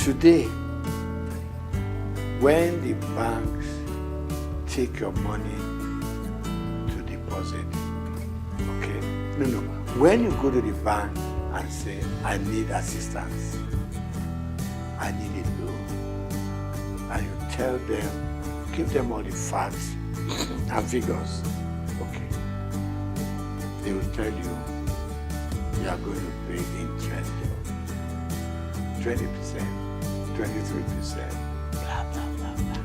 Today, when the banks take your money to deposit, okay? No. When you go to the bank and say, I need assistance, I need a loan, and you tell them, give them all the facts and figures, okay? they will tell you you are going to pay interest of 20%, 23%, blah, blah, blah, blah.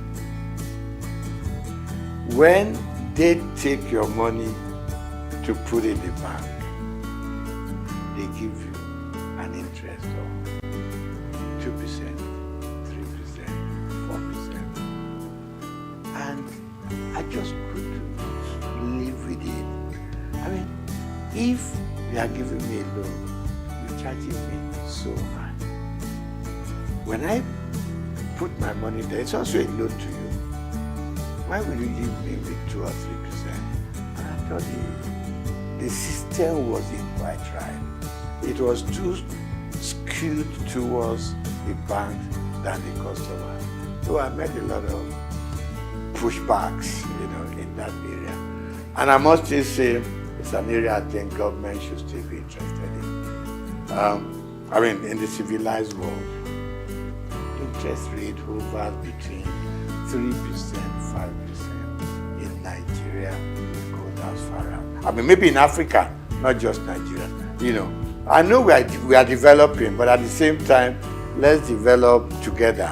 When they take your money to put in the bank, they give you an interest of 2%, 3%, 4%. And I just couldn't live with it. I mean, if you are giving me a loan, you're charging me so much. When I put my money there, it's also a loan to you. Why will you leave me with 2 or 3%? And I thought the system wasn't quite right. It was too skewed towards the bank than the customer. So I met a lot of pushbacks, in that area. And I must still say, it's an area I think government should still be interested in. In the civilized world, interest rate hovers between 3%, 5%. In Nigeria, it goes as far as. Maybe in Africa, not just Nigeria. I know we are developing, but at the same time, let's develop together.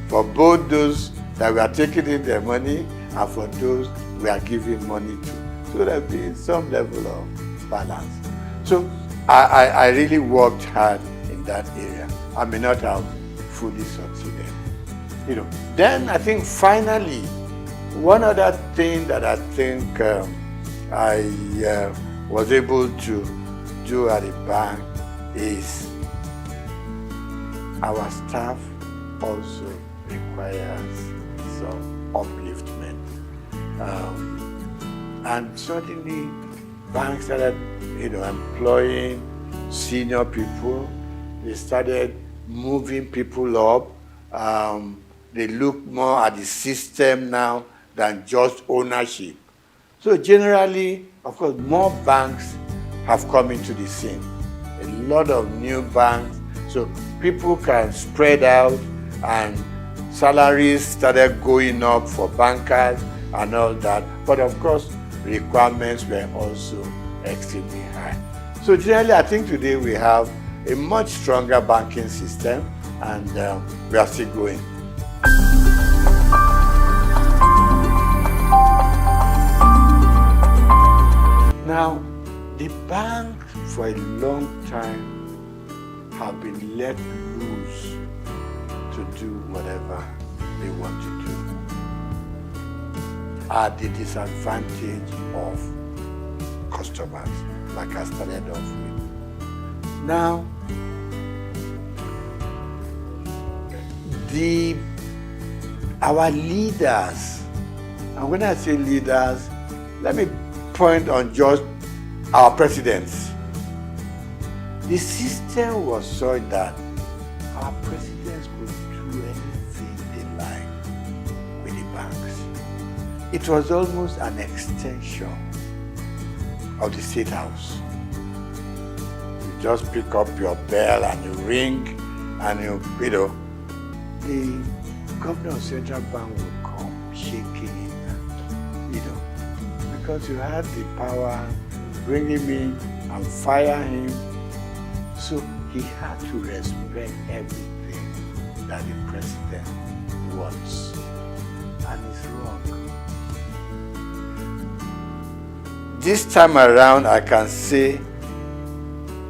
For both those that we are taking in their money and for those we are giving money to. So there be some level of balance. So I really worked hard in that area. I may not have fully succeeded. Then I think finally, one other thing that I think I was able to do at the bank is our staff also requires some upliftment. And suddenly banks started, employing senior people. They started moving people up. They look more at the system now than just ownership. So generally, of course, more banks have come into the scene. A lot of new banks. So people can spread out and salaries started going up for bankers and all that. But of course, requirements were also extremely high. So generally, I think today we have a much stronger banking system and we are still going. Now, the bank for a long time have been let loose to do whatever they want to do at the disadvantage of customers, like I started off with. Now, our leaders, and when I say leaders, let me point on just our presidents. The system was such that our presidents could do anything they like with the banks. It was almost an extension of the State House. You just pick up your bell and you ring and the governor of Central Bank will come shaking because you had the power to bring him in and fire him. So he had to respect everything that the president wants. And it's wrong. This time around, I can say,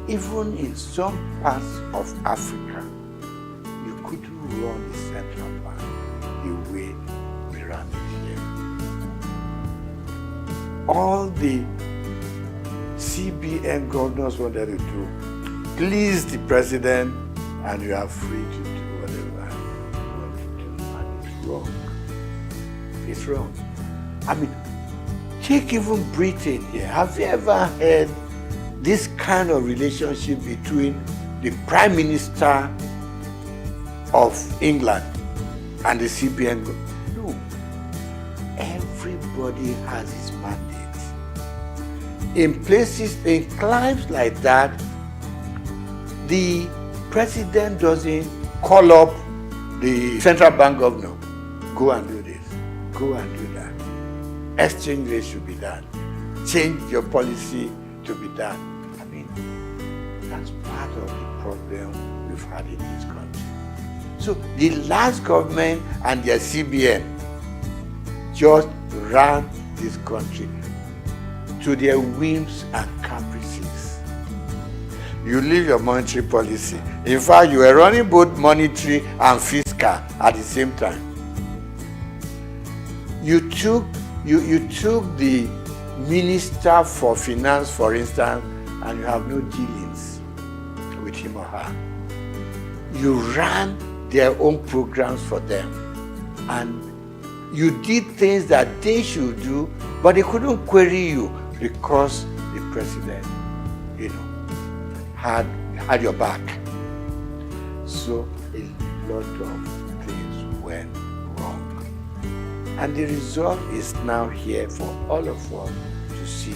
even in some parts of Africa, you couldn't run the central bank the way we run it here. All the CBN governors wanted to do, please the president, and you are free to do whatever you want to do. And it's wrong. It's wrong. Take even Britain here. Have you ever heard this kind of relationship between the Prime Minister of England and the CBN? No. Everybody has his mandate. In places, in climes like that, the president doesn't call up the central bank governor. Go and do this. Go and do that. Exchange rate should be that. change your policy to be that. I mean, that's part of the problem we've had in this country. So the last government and their CBN just ran this country to their whims and caprices. You leave your monetary policy. In fact, you were running both monetary and fiscal at the same time. You took the Minister for Finance, for instance, and you have no dealings with him or her. You ran their own programs for them, and you did things that they should do, but they couldn't query you because the president, had your back. So a lot of things went wrong. And the result is now here for all of us to see.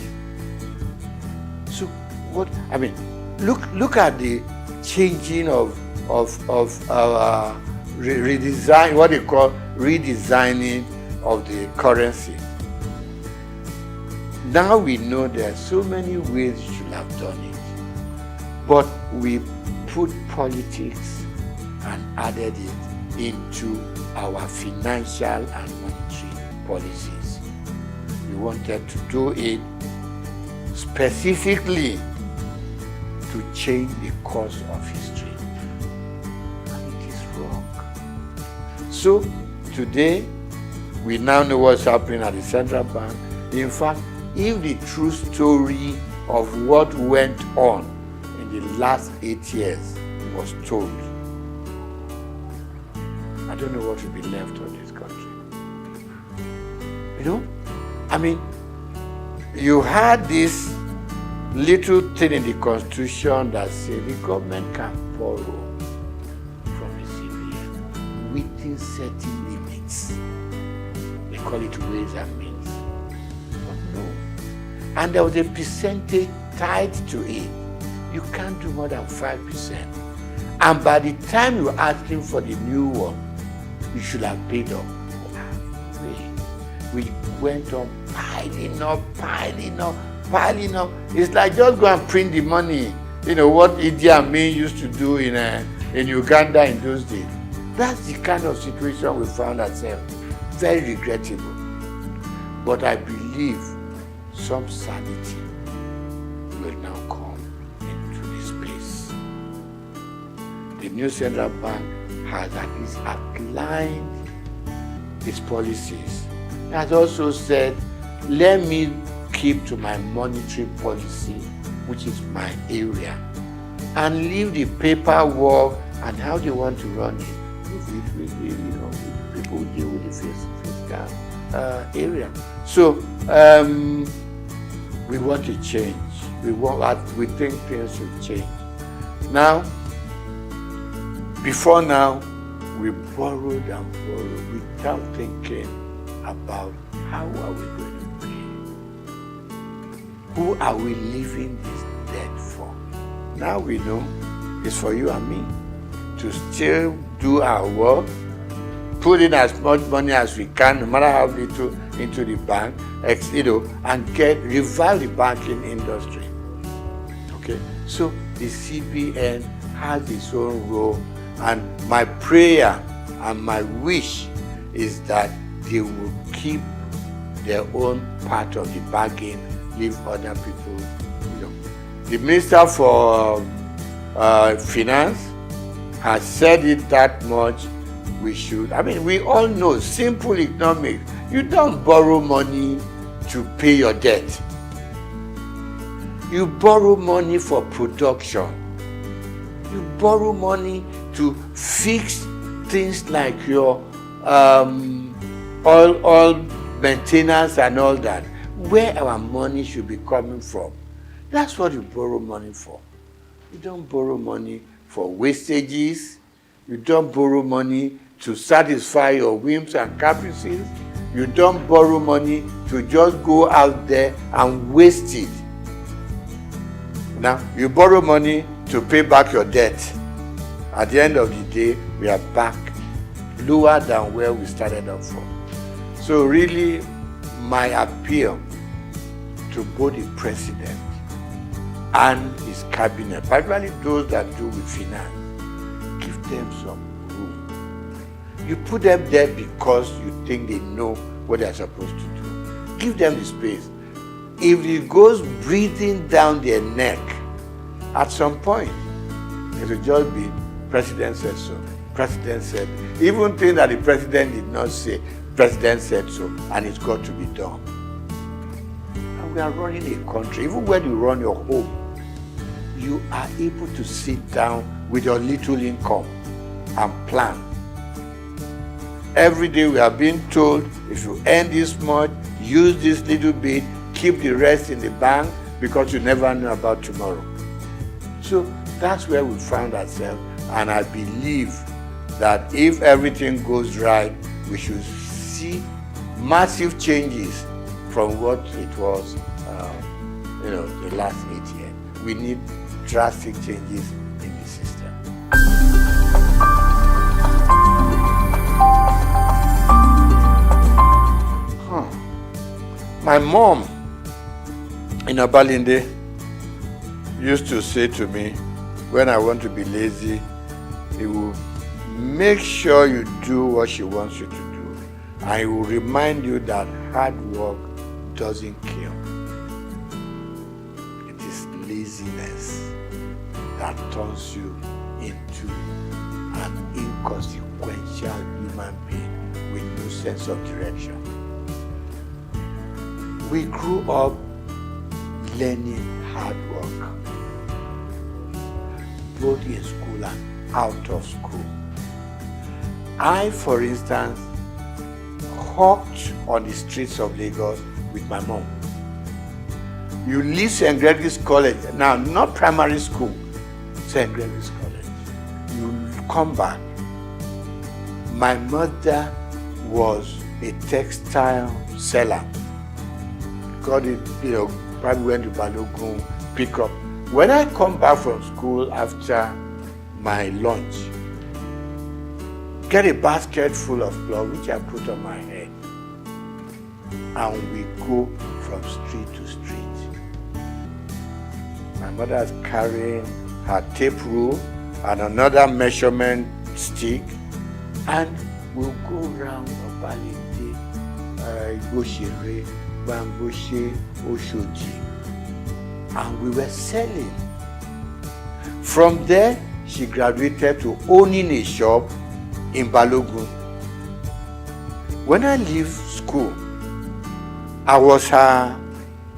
So look at the changing of our redesign, what they call redesigning of the currency. Now we know there are so many ways you should have done it, but we put politics and added it into our financial and monetary policies. We wanted to do it specifically to change the course of history. And it is wrong. So today, we now know what's happening at the central bank. In fact, if the true story of what went on in the last 8 years was told, I don't know what will be left of this country. You had this little thing in the Constitution that said the government can borrow from the CBN within certain limits. They call it ways and means. But no. And there was a percentage tied to it. You can't do more than 5%. And by the time you're asking for the new one, you should have paid up. We went on piling up. It's like just go and print the money. What Idi Amin used to do in Uganda in those days. That's the kind of situation we found ourselves. Very regrettable. But I believe some sanity will now come into this place. The new central bank has at least outlined its policies. It has also said, let me keep to my monetary policy, which is my area, and leave the paperwork and how they want to run it with people who deal with the fiscal area. So we want to change. We think things should change. Now, before now, we borrowed and borrowed without thinking about how are we going to pay? Who are we leaving this debt for? Now we know it's for you and me to still do our work, put in as much money as we can, no matter how little, into the bank, and revive the banking industry. Okay, so the CBN has its own role, and my prayer and my wish is that they will keep their own part of the bargain, leave other people. The Minister for Finance has said it that much. We should. We all know simple economics. You don't borrow money to pay your debt. You borrow money for production. You borrow money to fix things like your oil maintenance and all that. Where our money should be coming from. That's what you borrow money for. You don't borrow money for wastages. You don't borrow money to satisfy your whims and caprices. You don't borrow money to just go out there and waste it. Now, you borrow money to pay back your debt. At the end of the day, we are back lower than where we started off from. So really, my appeal to both the president and his cabinet, particularly those that do with finance. Give them some room. You put them there because you think they know what they're supposed to do. Give them the space. If it goes breathing down their neck, at some point, it will just be, president said so, president said, even things that the president did not say, president said so, and it's got to be done. And we are running a country, even when you run your home, you are able to sit down with your little income and plan. Every day we are being told, if you earn this much, use this little bit, keep the rest in the bank, because you never know about tomorrow. So that's where we found ourselves, and I believe that if everything goes right, we should see massive changes from what it was, the last 8 years. We need drastic changes in the system. My mom in Abalinde used to say to me, when I want to be lazy, he will make sure you do what she wants you to do. And he will remind you that hard work doesn't kill. It is laziness that turns you into an inconsequential human being with no sense of direction. We grew up learning hard work, both in school and out of school. I, for instance, hawked on the streets of Lagos with my mom. You leave St. Gregory's College, now not primary school, St. Gregory's College. You come back. My mother was a textile seller. Got it, probably went to Balogun, pick up. When I come back from school after my lunch, get a basket full of cloth which I put on my head, and we go from street to street. My mother is carrying her tape rule and another measurement stick, and we'll go around Obalende, Igoshere, Bamboshe, Oshoji, and we were selling. From there, she graduated to owning a shop in Balogun. When I leave school, I was her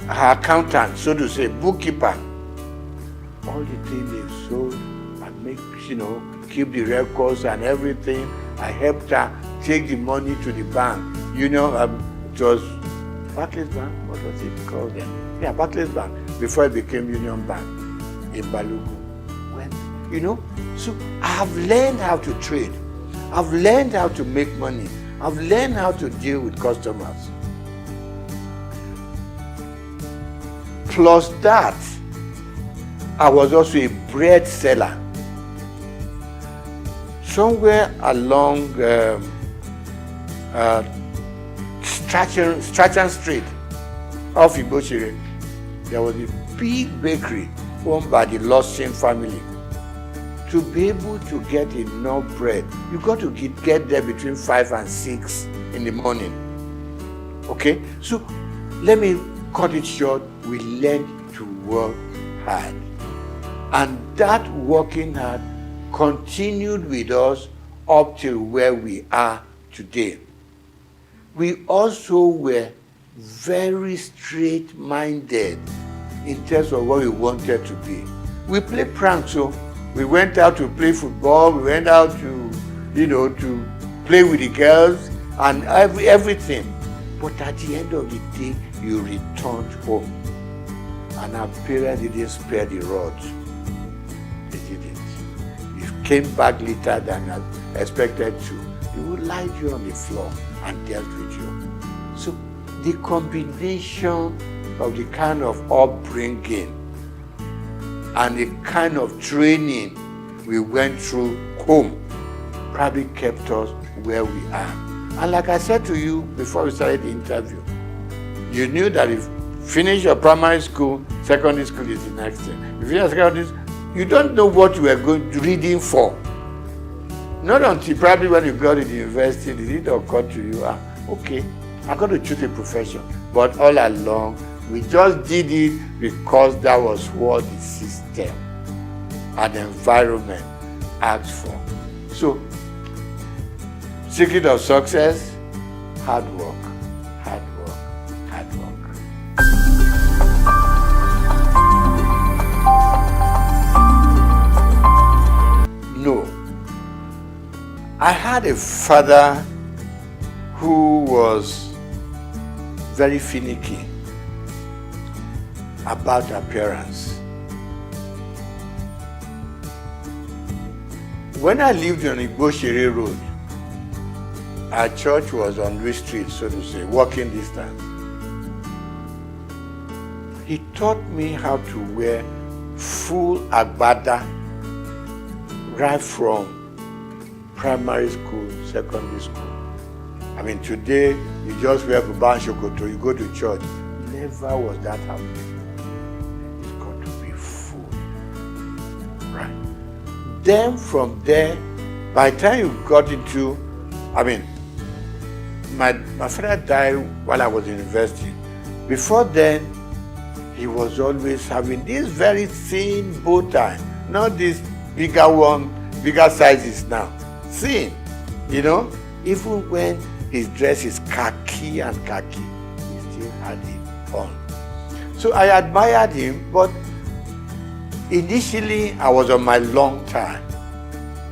accountant, so to say, bookkeeper. All the things they sold and make, keep the records and everything. I helped her take the money to the bank. It was Barclays Bank, what was it called then? Yeah, Barclays Bank, before it became Union Bank in Balogun. So I have learned how to trade. I've learned how to make money. I've learned how to deal with customers. Plus that, I was also a bread seller. Somewhere along Strachan Street off Igoshere, there was a big bakery owned by the Lawson family. To be able to get enough bread, you got to get there between 5 and 6 in the morning. Okay? So let me cut it short. We learned to work hard. And that working hard continued with us up till where we are today. We also were very straight-minded in terms of what we wanted to be. We played pranks, so we went out to play football, we went out to, to play with the girls and everything. But at the end of the day, you returned home. And our parents didn't spare the rod. They didn't. You came back later than expected to. They would lie you on the floor and dealt with you. So the combination of the kind of upbringing and the kind of training we went through home probably kept us where we are. And like I said to you before we started the interview, you knew that if finish your primary school, secondary school is the next thing. You finish secondary school, you don't know what you are going to reading for. Not until probably when you got to the university did it occur to you, okay, I'm going to choose a profession. But all along, we just did it because that was what the system and environment asked for. So, secret of success, hard work, hard work, hard work. No. I had a father who was very finicky about appearance. When I lived on Igboshere Road, our church was on Louis Street, so to say, walking distance. He taught me how to wear full agbada right from primary school, secondary school. I mean, today, you just wear buba and shokoto, you go to church. Never was that happening. It's got to be full. Right. Then from there, by the time you got into, I mean, my father died while I was in university. Before then, he was always having this very thin bow tie, not this bigger one, bigger sizes now. Thin, you know, even when his dress is khaki and khaki, he still had it on. So I admired him, but initially I was on my long tie,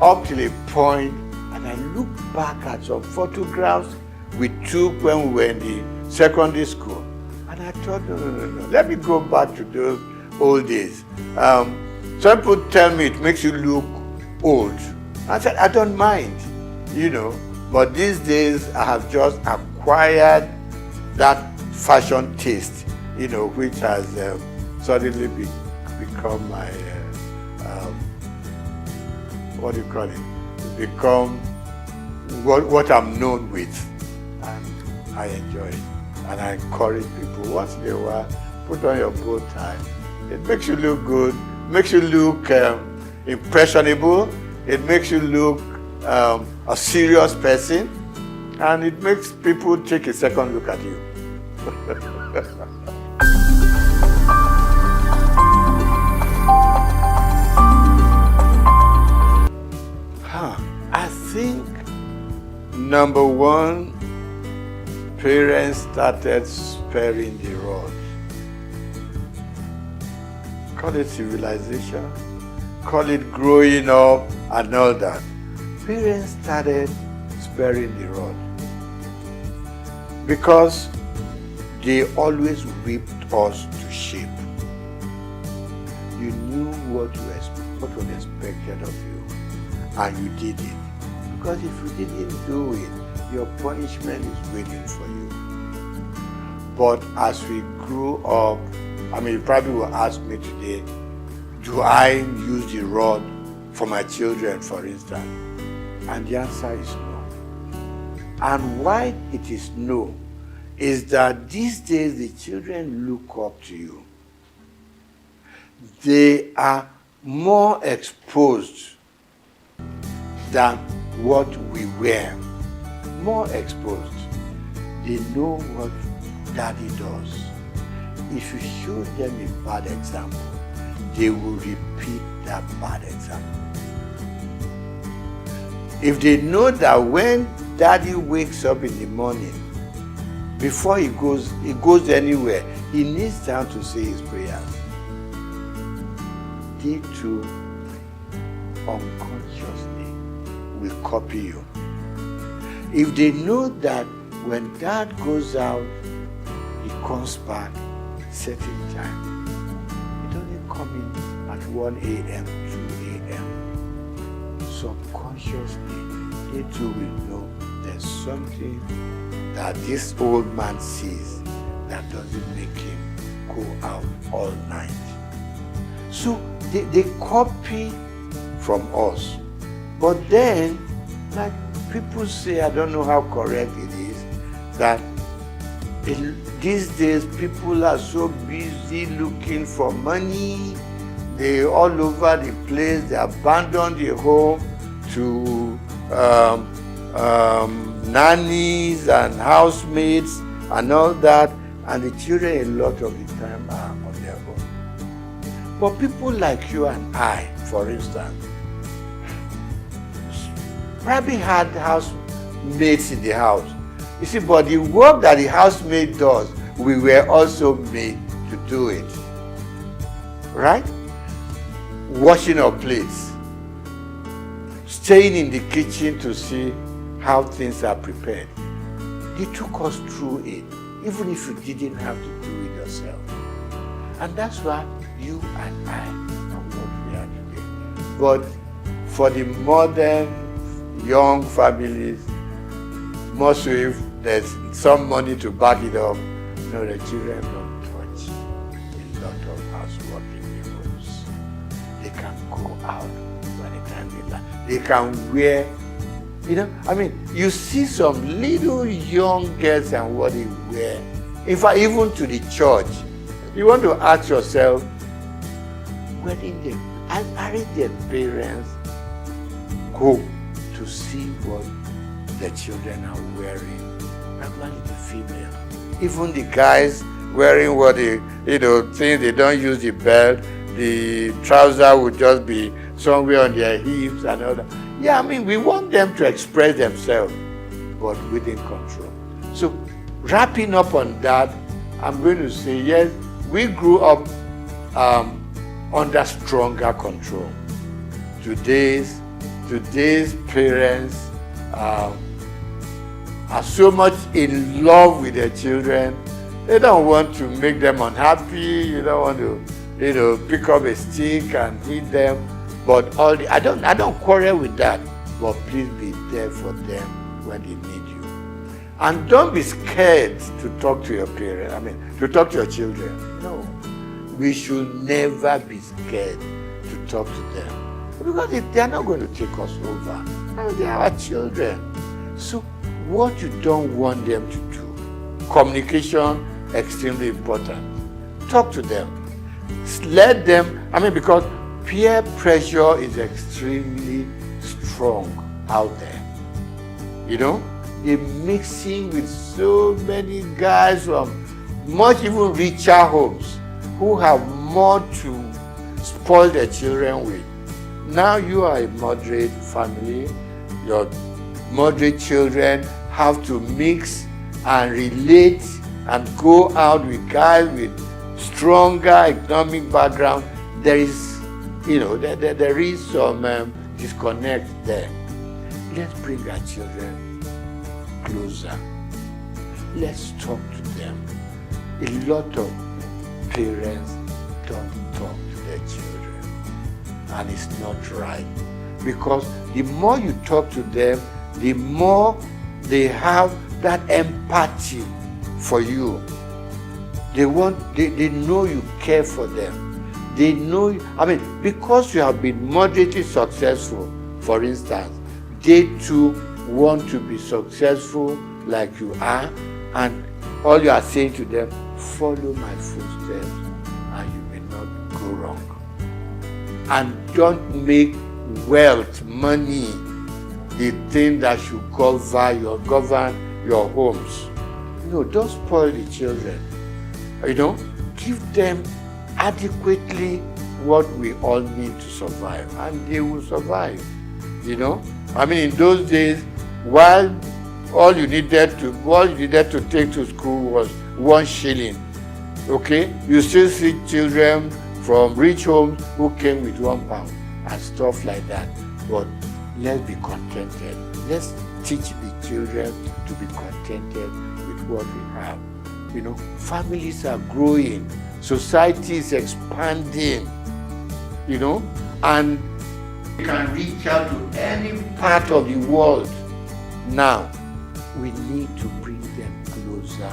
up till a point, and I look back at some photographs we took when we were in the secondary school, and I thought, no, let me go back to those old days. Some people tell me it makes you look old. I said, I don't mind, you know, but these days I have just acquired that fashion taste, you know, which has suddenly become my, what do you call it? Become what I'm known with, and I enjoy it. And I encourage people, once in a while, put on your bow tie. It makes you look good, makes you look impressionable, it makes you look a serious person, and it makes people take a second look at you. I think number one, parents started sparing the rod. Call it civilization, call it growing up and all that. Parents started sparing the rod because they always whipped us to shape. You knew what was expected of you, and you did it. Because if you didn't do it, your punishment is waiting for you. But as we grew up, I mean, you probably will ask me today, do I use the rod for my children, for instance? And the answer is no. And why it is no is that these days the children look up to you. They are more exposed than what we were. More exposed. They know what daddy does. If you show them a bad example, they will repeat that bad example. If they know that when daddy wakes up in the morning, before he goes anywhere, he needs time to say his prayers. They too unconsciously will copy you. If they know that when dad goes out, he comes back certain time. It doesn't come in at 1 a.m., 2 a.m. Subconsciously, they too will know there's something that this old man sees that doesn't make him go out all night. So they copy from us. But then, like people say, I don't know how correct it is, that These days, people are so busy looking for money. They all over the place. They abandon the home to nannies and housemates and all that. And the children, a lot of the time, are on their own. But people like you and I, for instance, probably had housemates in the house. You see, but the work that the housemaid does, we were also made to do it. Right? Washing our plates. Staying in the kitchen to see how things are prepared. They took us through it, even if you didn't have to do it yourself. And that's why you and I are what we are today. But for the modern young families, more so if there's some money to back it up, no, the children don't touch a lot of housework in the homes. They can go out by the time they like. They can wear, you see some little young girls and what they wear. In fact, even to the church, you want to ask yourself, where did they, aren't their parents go to see what the children are wearing? Primarily the female. Even the guys wearing what they, things they don't use the belt, the trouser would just be somewhere on their hips and all that. Yeah, we want them to express themselves, but within control. So, wrapping up on that, I'm going to say, yes, we grew up under stronger control. Today's parents are so much in love with their children. They don't want to make them unhappy. You don't want to, pick up a stick and hit them. But I don't quarrel with that. But please be there for them when they need you. And don't be scared to talk to your parents. To talk to your children. No. We should never be scared to talk to them. Because they are not going to take us over. They are our children. So what you don't want them to do, communication, extremely important. Talk to them. Let them, because peer pressure is extremely strong out there. They're mixing with so many guys from much even richer homes who have more to spoil their children with. Now you are a moderate family, your moderate children have to mix and relate and go out with guys with stronger economic background. There is, there is some disconnect there. Let's bring our children closer. Let's talk to them. A lot of parents don't talk to their children, and it's not right, because the more you talk to them, the more they have that empathy for you. They know you care for them. They know, because you have been moderately successful, for instance, they too want to be successful like you are, and all you are saying to them, follow my footsteps and you may not go wrong. And don't make wealth, money, the thing that should govern your homes. Don't spoil the children. Give them adequately what we all need to survive, and they will survive. In those days, while all you needed to take to school was 1 shilling, okay? You still see children from rich homes who came with £1 and stuff like that. But let's be contented. Let's teach the children to be contented with what we have. Families are growing, society is expanding, and we can reach out to any part of the world. Now, we need to bring them closer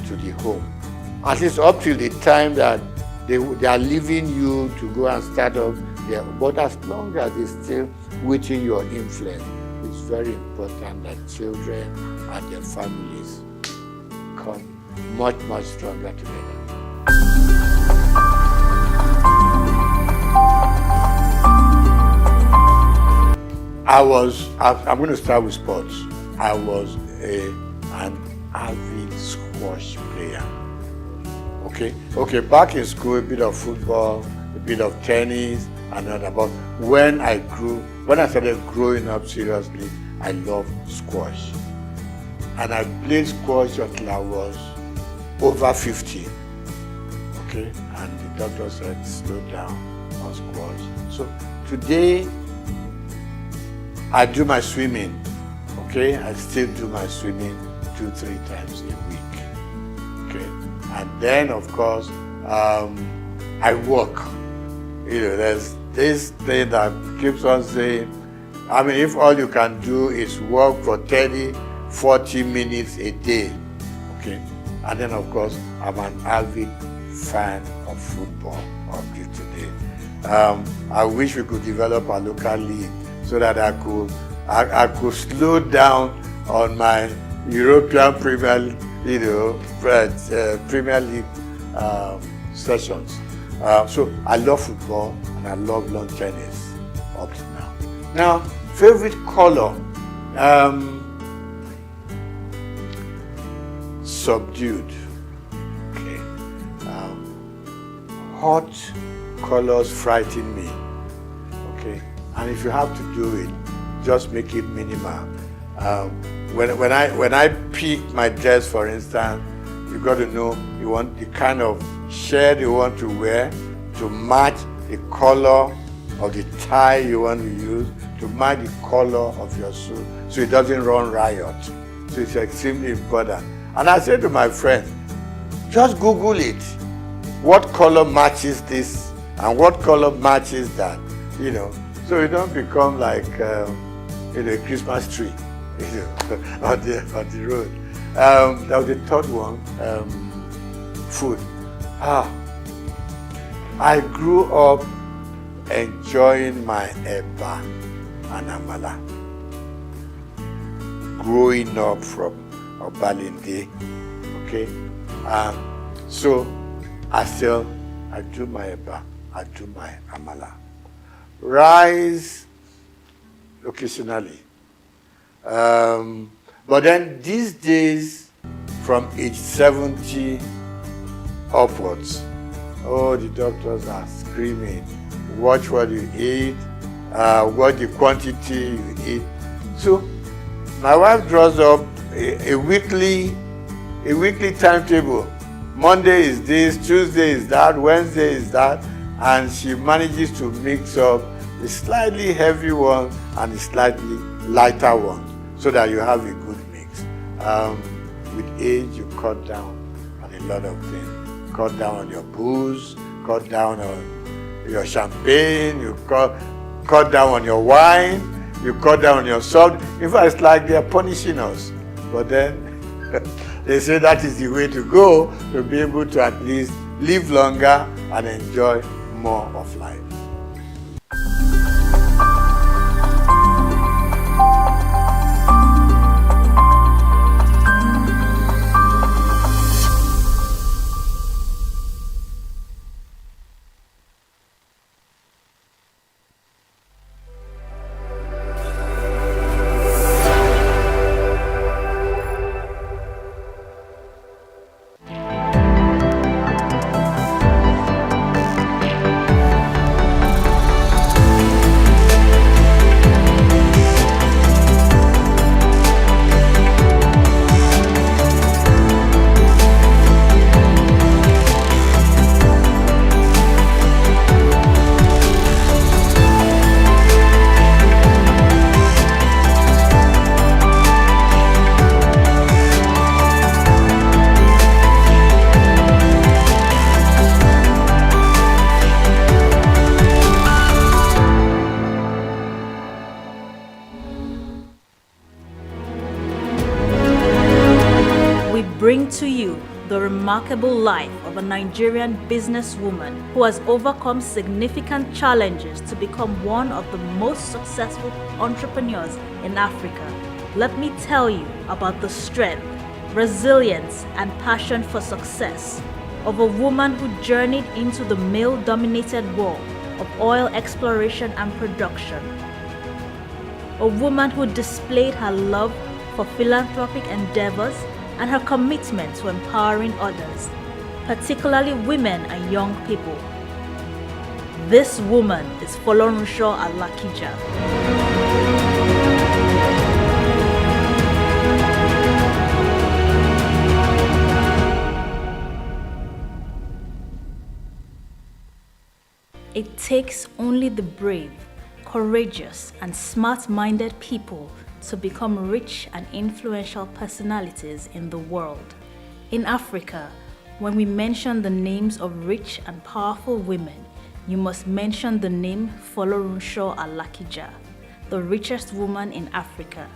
to the home. At least up till the time that they are leaving you to go and start up there. But as long as they're still within your influence, it's very important that children and their families come much, much stronger together. I'm going to start with sports. I was an avid squash player. Okay, back in school, a bit of football, a bit of tennis, and all that. But when I started growing up seriously, I loved squash. And I played squash until I was over 50. Okay, and the doctor said, slow down on squash. So today, I do my swimming. Okay, I still do my swimming 2-3 times a week. Okay, and then of course I work. There's this thing that keeps on saying, I mean, if all you can do is work for 30-40 minutes a day, okay, and then of course I'm an avid fan of football up to today. I wish we could develop a local league so that I could slow down on my European Premier League sessions. So I love football and I love lawn tennis up to now. Now, favorite color, subdued. Okay. Hot colors frighten me. Okay. And if you have to do it, just make it minimal. When I pick my dress, for instance, you got to know you want the kind of shirt you want to wear to match the color of the tie you want to use, to match the color of your suit, so it doesn't run riot. So it's extremely important. And I say to my friends, just Google it. What color matches this and what color matches that? So you don't become like a Christmas tree, on the road. That was the third one. Food. I grew up enjoying my eba and amala. Growing up from Obalinde, okay. So I do my eba, I do my amala. Rice occasionally. But then these days, from age 70 upwards, the doctors are screaming, watch what you eat, what the quantity you eat. So my wife draws up a weekly timetable. Monday is this, Tuesday is that, Wednesday is that, and she manages to mix up a slightly heavy one and a slightly lighter one, so that you have a good mix. With age, you cut down on a lot of things. Cut down on your booze, cut down on your champagne, you cut down on your wine, you cut down on your salt. In fact, it's like they're punishing us. But then they say that is the way to go, to be able to at least live longer and enjoy more of life. Bring to you the remarkable life of a Nigerian businesswoman who has overcome significant challenges to become one of the most successful entrepreneurs in Africa. Let me tell you about the strength, resilience, and passion for success of a woman who journeyed into the male-dominated world of oil exploration and production. A woman who displayed her love for philanthropic endeavors and her commitment to empowering others, particularly women and young people. This woman is Folorunsho Alakija. It takes only the brave, courageous, and smart-minded people to become rich and influential personalities in the world. In Africa, when we mention the names of rich and powerful women, you must mention the name Folorunsho Alakija, the richest woman in Africa.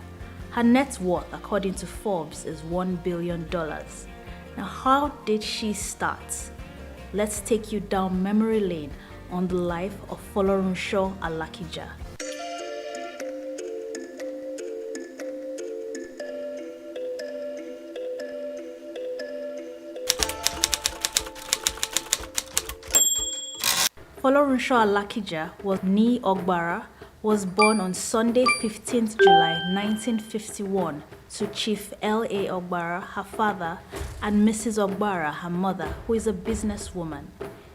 Her net worth, according to Forbes, is $1 billion. Now, how did she start? Let's take you down memory lane on the life of Folorunsho Alakija. Folorunsho Alakija was born on Sunday, 15th July 1951 to Chief L.A. Ogbara, her father, and Mrs. Ogbara, her mother, who is a businesswoman.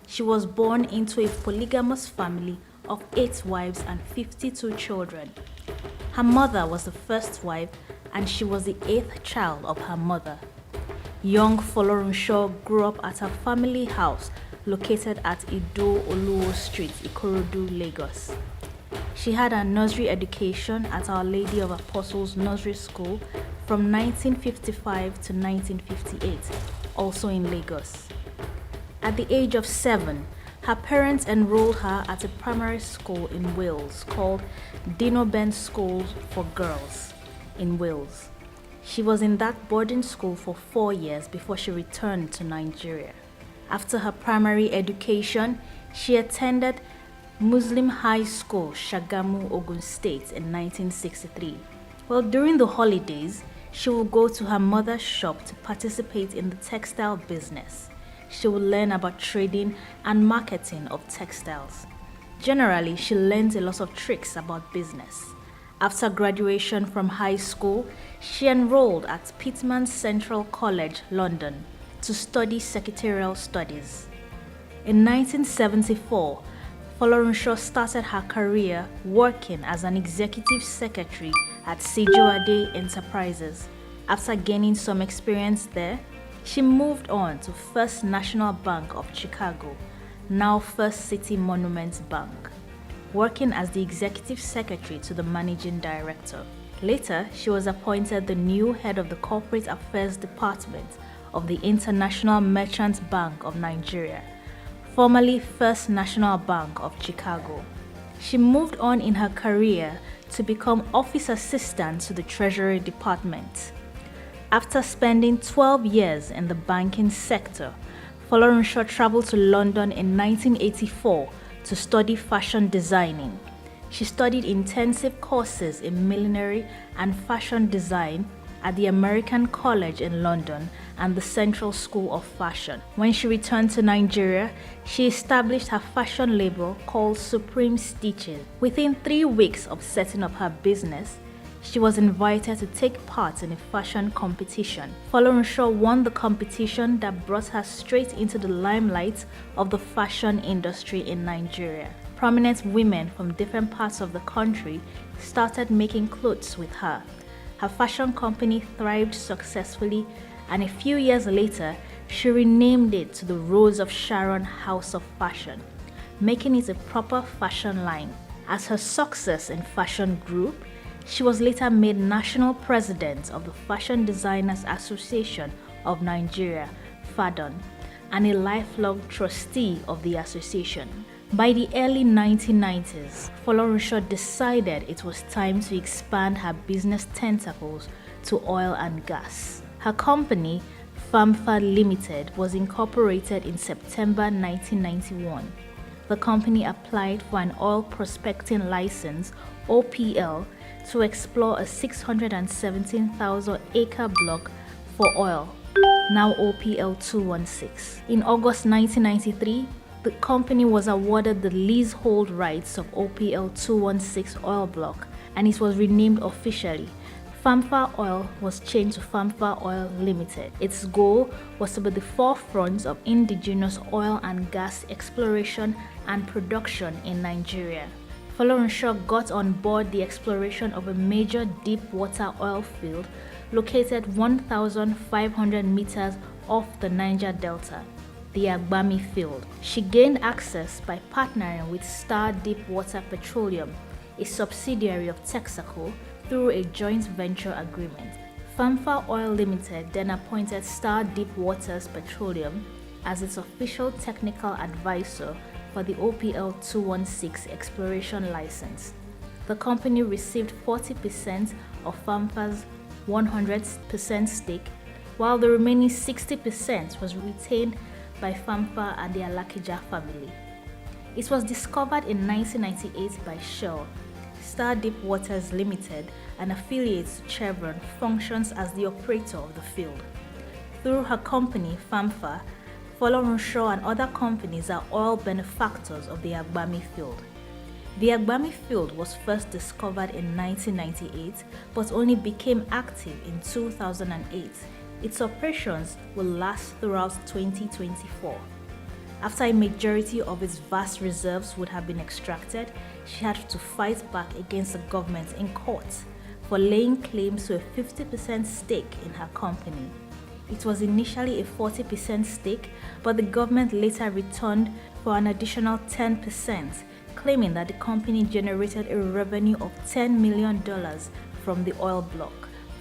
She was born into a polygamous family of 8 wives and 52 children. Her mother was the first wife and she was the 8th child of her mother. Young Folorunsho grew up at her family house located at Ido Oluwo Street, Ikorodu, Lagos. She had her nursery education at Our Lady of Apostles Nursery School from 1955 to 1958, also in Lagos. At the age of 7, her parents enrolled her at a primary school in Wales called Dinoben School for Girls in Wales. She was in that boarding school for 4 years before she returned to Nigeria. After her primary education, she attended Muslim High School, Shagamu, Ogun State in 1963. Well, during the holidays, she would go to her mother's shop to participate in the textile business. She would learn about trading and marketing of textiles. Generally, she learned a lot of tricks about business. After graduation from high school, she enrolled at Pitman Central College, London, to study secretarial studies. In 1974, Folorunsho started her career working as an executive secretary at Sijuade Enterprises. After gaining some experience there, she moved on to First National Bank of Chicago, now First City Monuments Bank, working as the executive secretary to the managing director. Later, she was appointed the new head of the Corporate Affairs Department of the International Merchant Bank of Nigeria, formerly First National Bank of Chicago. She moved on in her career to become office assistant to the Treasury Department. After spending 12 years in the banking sector, Folorunsho traveled to London in 1984 to study fashion designing. She studied intensive courses in millinery and fashion design at the American College in London and the Central School of Fashion. When she returned to Nigeria, she established her fashion label called Supreme Stitches. Within 3 weeks of setting up her business, she was invited to take part in a fashion competition. Folorunsho won the competition that brought her straight into the limelight of the fashion industry in Nigeria. Prominent women from different parts of the country started making clothes with her. Her fashion company thrived successfully, and a few years later, she renamed it to the Rose of Sharon House of Fashion, making it a proper fashion line. As her success in fashion grew, she was later made national president of the Fashion Designers Association of Nigeria, FADON, and a lifelong trustee of the association. By the early 1990s, Folorunsho decided it was time to expand her business tentacles to oil and gas. Her company, FAMFA Limited, was incorporated in September 1991. The company applied for an oil prospecting license, OPL, to explore a 617,000 acre block for oil, now OPL 216. In August 1993, the company was awarded the leasehold rights of OPL 216 oil block, and it was renamed officially. Famfa Oil was changed to Famfa Oil Limited. Its goal was to be the forefront of indigenous oil and gas exploration and production in Nigeria. Folorunsho got on board the exploration of a major deep water oil field located 1,500 meters off the Niger Delta, the Agbami field. She gained access by partnering with Star Deepwater Petroleum, a subsidiary of Texaco, through a joint venture agreement. Famfa Oil Limited then appointed Star Deepwater Petroleum as its official technical advisor for the OPL 216 exploration license. The company received 40% of Famfa's 100% stake, while the remaining 60% was retained by Famfa and the Alakija family. It was discovered in 1998 by Shell. Star Deepwaters Limited, an affiliate to Chevron, functions as the operator of the field. Through her company, Famfa, Folorunsho and other companies are oil benefactors of the Agbami field. The Agbami field was first discovered in 1998 but only became active in 2008. Its operations will last throughout 2024. After a majority of its vast reserves would have been extracted, she had to fight back against the government in court for laying claims to a 50% stake in her company. It was initially a 40% stake, but the government later returned for an additional 10%, claiming that the company generated a revenue of $10 million from the oil block.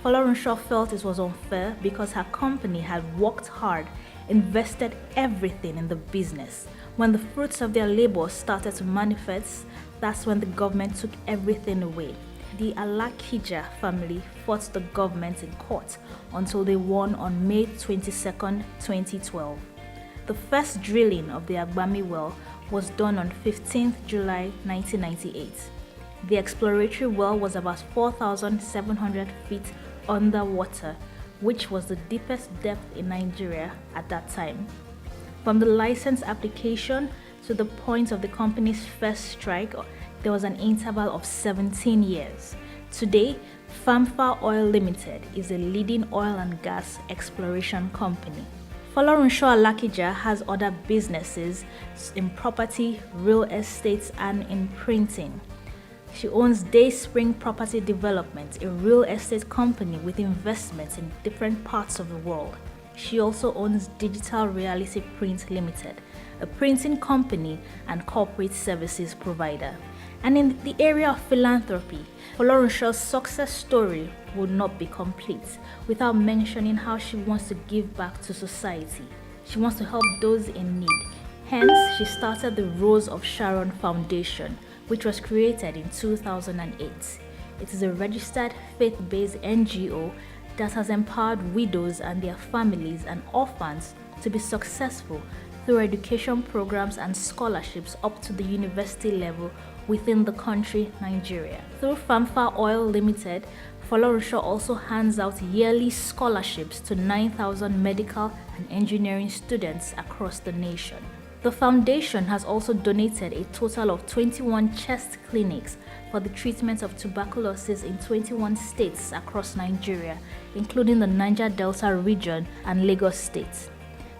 Folorunsho felt it was unfair because her company had worked hard, invested everything in the business. When the fruits of their labor started to manifest, that's when the government took everything away. The Alakija family fought the government in court until they won on May 22, 2012. The first drilling of the Agbami well was done on 15 July 1998. The exploratory well was about 4,700 feet underwater, which was the deepest depth in Nigeria at that time. From the license application to the point of the company's first strike, there was an interval of 17 years. Today, Famfa Oil Limited is a leading oil and gas exploration company. Folorunsho Alakija has other businesses in property, real estate, and in printing. She owns Dayspring Property Development, a real estate company with investments in different parts of the world. She also owns Digital Reality Print Limited, a printing company and corporate services provider. And in the area of philanthropy, Folorunsho's success story would not be complete without mentioning how she wants to give back to society. She wants to help those in need. Hence, she started the Rose of Sharon Foundation, which was created in 2008. It is a registered faith-based NGO that has empowered widows and their families and orphans to be successful through education programs and scholarships up to the university level within the country, Nigeria. Through Famfa Oil Limited, Folorunsho also hands out yearly scholarships to 9,000 medical and engineering students across the nation. The foundation has also donated a total of 21 chest clinics for the treatment of tuberculosis in 21 states across Nigeria, including the Niger Delta region and Lagos State.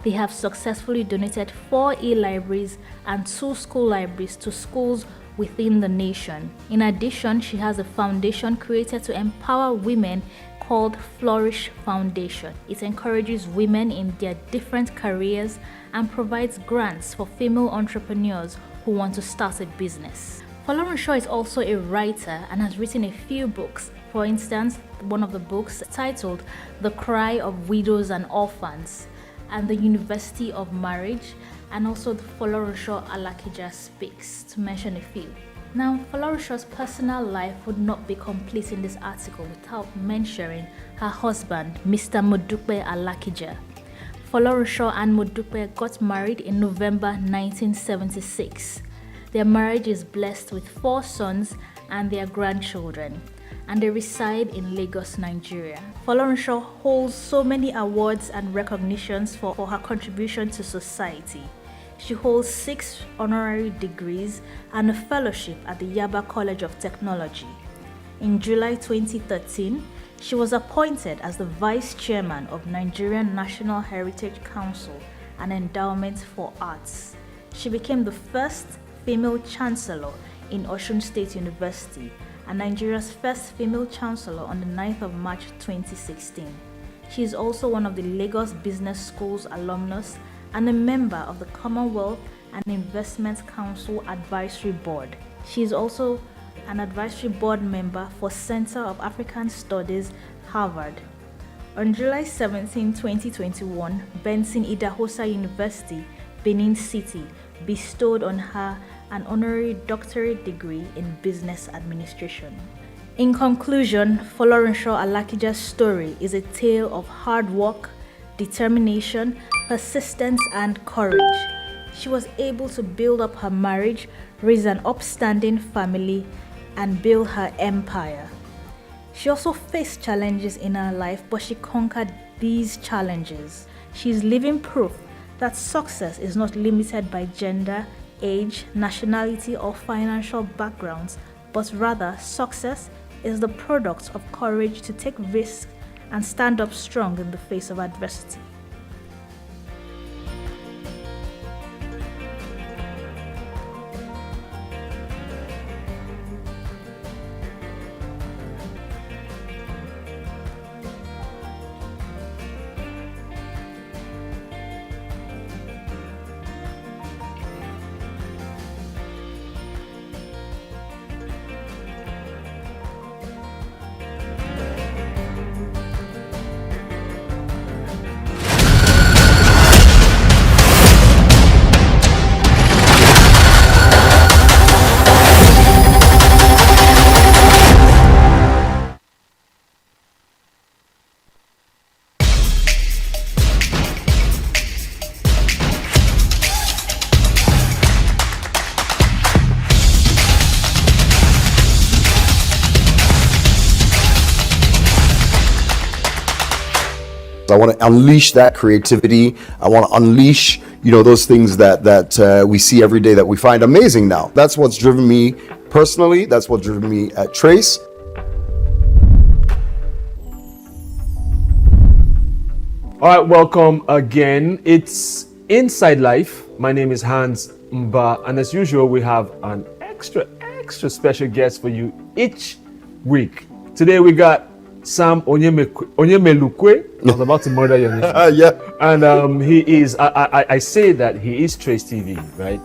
They have successfully donated 4 e-libraries and 2 school libraries to schools within the nation. In addition, she has a foundation created to empower women called Flourish Foundation. It encourages women in their different careers and provides grants for female entrepreneurs who want to start a business. Folorunsho is also a writer and has written a few books. For instance, one of the books titled The Cry of Widows and Orphans and The University of Marriage, and also the Folorunsho Alakija Speaks, to mention a few. Now, Folorunsho's personal life would not be complete in this article without mentioning her husband, Mr. Modupe Alakija. Folorunsho and Modupe got married in November 1976. Their marriage is blessed with 4 sons and their grandchildren. and they reside in Lagos, Nigeria. Folorunsho holds so many awards and recognitions for her contribution to society. She holds 6 honorary degrees and a fellowship at the Yaba College of Technology. In July 2013, she was appointed as the Vice Chairman of Nigerian National Heritage Council and Endowment for Arts. She became the first female chancellor in Osun State University and Nigeria's first female chancellor on the 9th of March 2016. She is also one of the Lagos Business School's alumnus and a member of the Commonwealth and Investment Council Advisory Board. She is also an advisory board member for Center of African Studies, Harvard. On July 17, 2021, Benson Idahosa University, Benin City, bestowed on her an honorary doctorate degree in business administration. In conclusion, Folorunsho Alakija's story is a tale of hard work, determination, persistence, and courage. She was able to build up her marriage, raise an upstanding family, and build her empire. She also faced challenges in her life, but she conquered these challenges. She is living proof that success is not limited by gender, age, nationality, or financial backgrounds, but rather success is the product of courage to take risks and stand up strong in the face of adversity. I want to unleash that creativity. I want to unleash, those things that we see every day that we find amazing now. That's what's driven me personally. That's what's driven me at Trace. All right, welcome again. It's Inside Life. My name is Hans Mba, and as usual, we have an extra special guest for you each week. Today we got Sam Onyemelukwe. I was about to murder your name. Yeah. And he is, I say that he is Trace TV, right?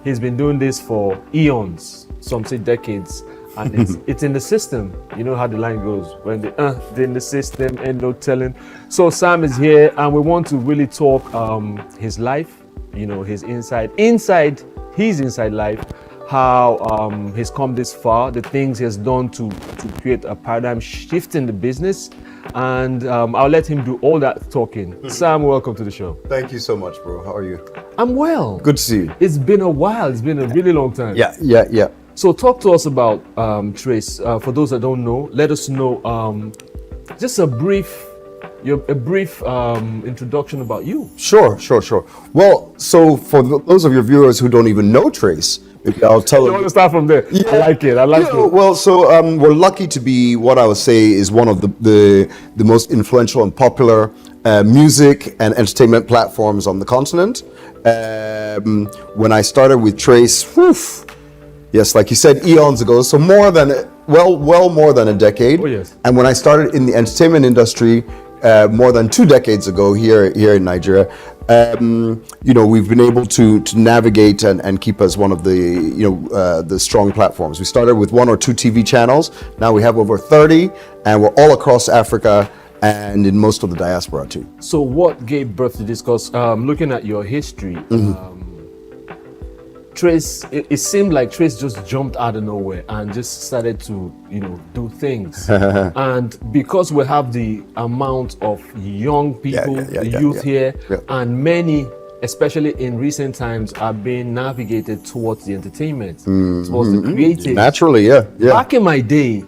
He's been doing this for eons, some say decades, and it's in the system. You know how the line goes. When they're in the system, ain't no telling. So Sam is here, and we want to really talk his life, his inside life, how he's come this far, the things he has done to create a paradigm shift in the business. And I'll let him do all that talking. Sam, welcome to the show. Thank you so much, bro. How are you? I'm well. Good to see you. It's been a while. It's been a really long time. Yeah. So talk to us about Trace. For those that don't know, let us know just a brief introduction about you. Sure. Well, so for those of your viewers who don't even know Trace, maybe I'll tell them. You want to start from there? Yeah. I like it. Well, so we're lucky to be what I would say is one of the most influential and popular music and entertainment platforms on the continent. When I started with Trace, yes, like you said, eons ago, so more than a decade. Oh, yes. And when I started in the entertainment industry, more than 2 decades ago here in Nigeria, we've been able to navigate and keep as one of the strong platforms. We started with 1 or 2 TV channels. Now we have over 30, and we're all across Africa and in most of the diaspora too. So what gave birth to this? Because looking at your history, Trace, it seemed like Trace just jumped out of nowhere and just started to, do things. And because we have the amount of young people, youth here, and many especially in recent times, are being navigated towards the entertainment, towards the creative. Naturally, yeah. Back in my day,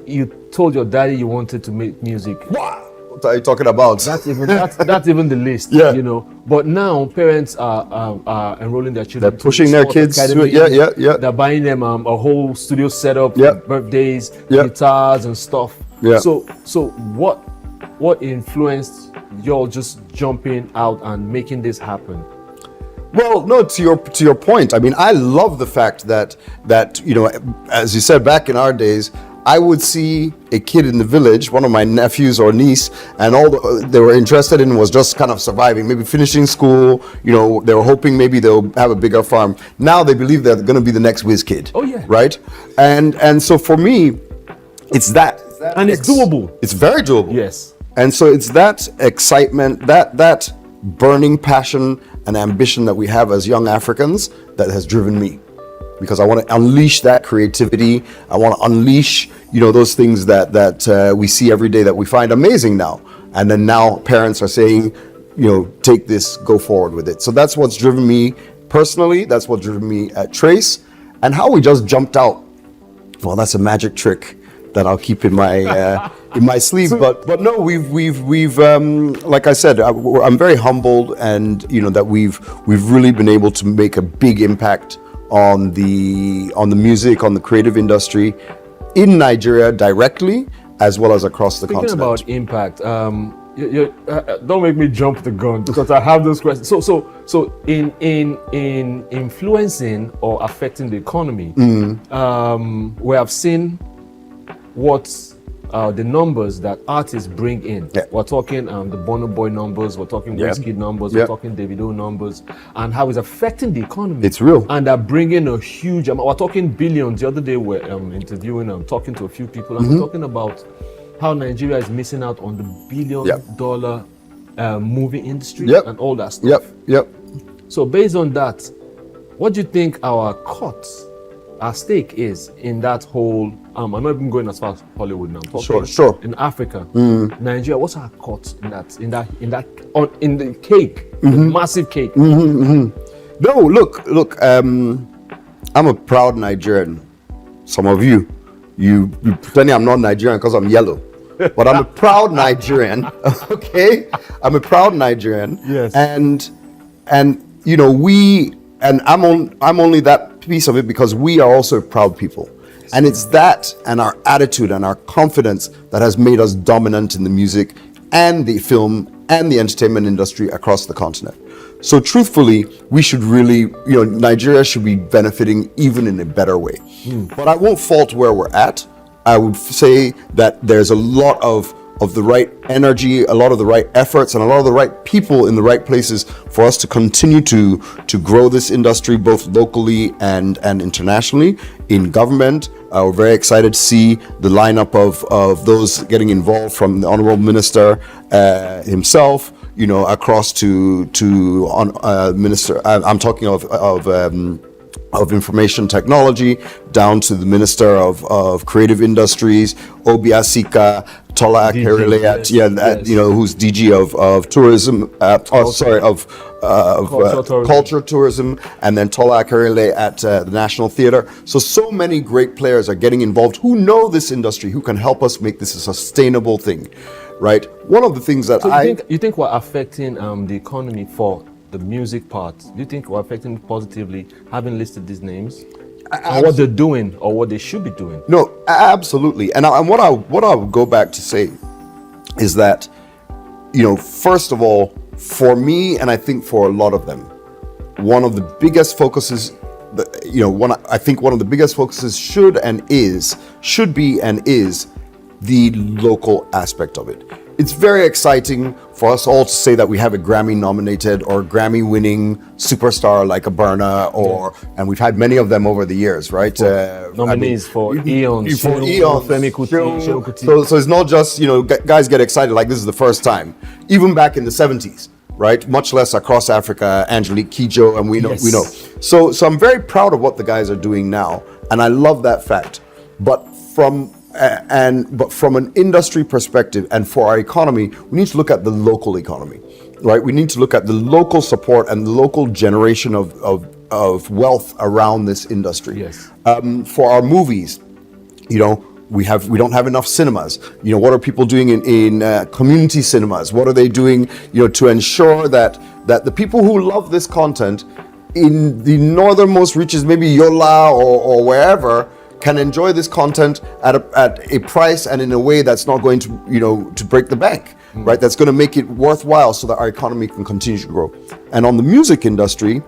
you told your daddy you wanted to make music. What are you talking about? That's even the least. You know. But now parents are enrolling their children. They're pushing their kids to it. Yeah. They're buying them a whole studio setup, birthdays, guitars and stuff. So what influenced y'all just jumping out and making this happen? Well, no, to your point. I mean, I love the fact that you know, as you said, back in our days, I would see a kid in the village, one of my nephews or niece, and all they were interested in was just kind of surviving, maybe finishing school. You know, they were hoping maybe they'll have a bigger farm. Now they believe they're going to be the next whiz kid. Oh yeah. Right. And so for me, it's that. And it's doable. It's very doable. Yes. And so it's that excitement, that burning passion and ambition that we have as young Africans that has driven me, because I want to unleash that creativity. I want to unleash, you know, those things that we see every day that we find amazing now. And then now parents are saying, you know, take this, go forward with it. So that's what's driven me personally. That's what's driven me at Trace. And how we just jumped out, well, that's a magic trick that I'll keep in my sleeve. But no, we've like I said, I'm very humbled, and you know that we've really been able to make a big impact on the music, on the creative industry in Nigeria directly, as well as across the continent. Speaking about impact, don't make me jump the gun because I have those questions. So in influencing or affecting the economy, we have seen what the numbers that artists bring in. We're talking the Burna Boy numbers, we're talking Wizkid numbers, we're talking Davido numbers, and how it's affecting the economy. It's real. And they're bringing a huge amount. We're talking billions. The other day we're interviewing, talking to a few people, and we're talking about how Nigeria is missing out on the billion-dollar movie industry and all that stuff. So based on that, what do you think our stake is in that whole? I'm not even going as far as Hollywood now. I'm talking Sure. In Africa, Nigeria, what's our cut in the cake, the massive cake? No, look. I'm a proud Nigerian. Some of you pretending I'm not Nigerian because I'm yellow, but I'm a proud Nigerian. Okay, I'm a proud Nigerian. Yes. And you know I'm only that piece of it because we are also proud people. And it's that and our attitude and our confidence that has made us dominant in the music and the film and the entertainment industry across the continent. So truthfully, we should really, you know, Nigeria should be benefiting even in a better way. But I won't fault where we're at. I would say that there's a lot of the right energy, a lot of the right efforts, and a lot of the right people in the right places for us to continue to grow this industry both locally and internationally. In government, we're very excited to see the lineup of those getting involved, from the Honorable Minister himself, you know, across to Minister. I'm talking of Information Technology, down to the Minister of Creative Industries, Obi Asika, Tola Akerele, you know, who's DG of Tourism, Culture Tourism, and then Tola Akerele at the National Theatre. So many great players are getting involved who know this industry, who can help us make this a sustainable thing, right? One of the things that you think we're affecting the economy for the music part? Do you think we're affecting it positively, having listed these names? Or what they're doing, or what they should be doing? No, absolutely. And what I would go back to say is that, you know, first of all, for me, and I think for a lot of them, one of the biggest focuses, I think one of the biggest focuses should be and is the local aspect of it. It's very exciting for us all to say that we have a Grammy-nominated or Grammy-winning superstar like a Burna, and we've had many of them over the years, right? Nominees for Eons. So it's not just, you know, guys get excited like this is the first time. Even back in the 70s, right? Much less across Africa, Angelique Kidjo, and we know. So I'm very proud of what the guys are doing now, and I love that fact. But from an industry perspective and for our economy, we need to look at the local economy. right? We need to look at the local support and the local generation of wealth around this industry. Yes. For our movies, you know, we don't have enough cinemas. You know, what are people doing in community cinemas? What are they doing, you know, to ensure that the people who love this content in the northernmost reaches, maybe Yola or wherever, can enjoy this content at a price and in a way that's not going to, you know, to break the bank, right? That's going to make it worthwhile so that our economy can continue to grow. And on the music industry,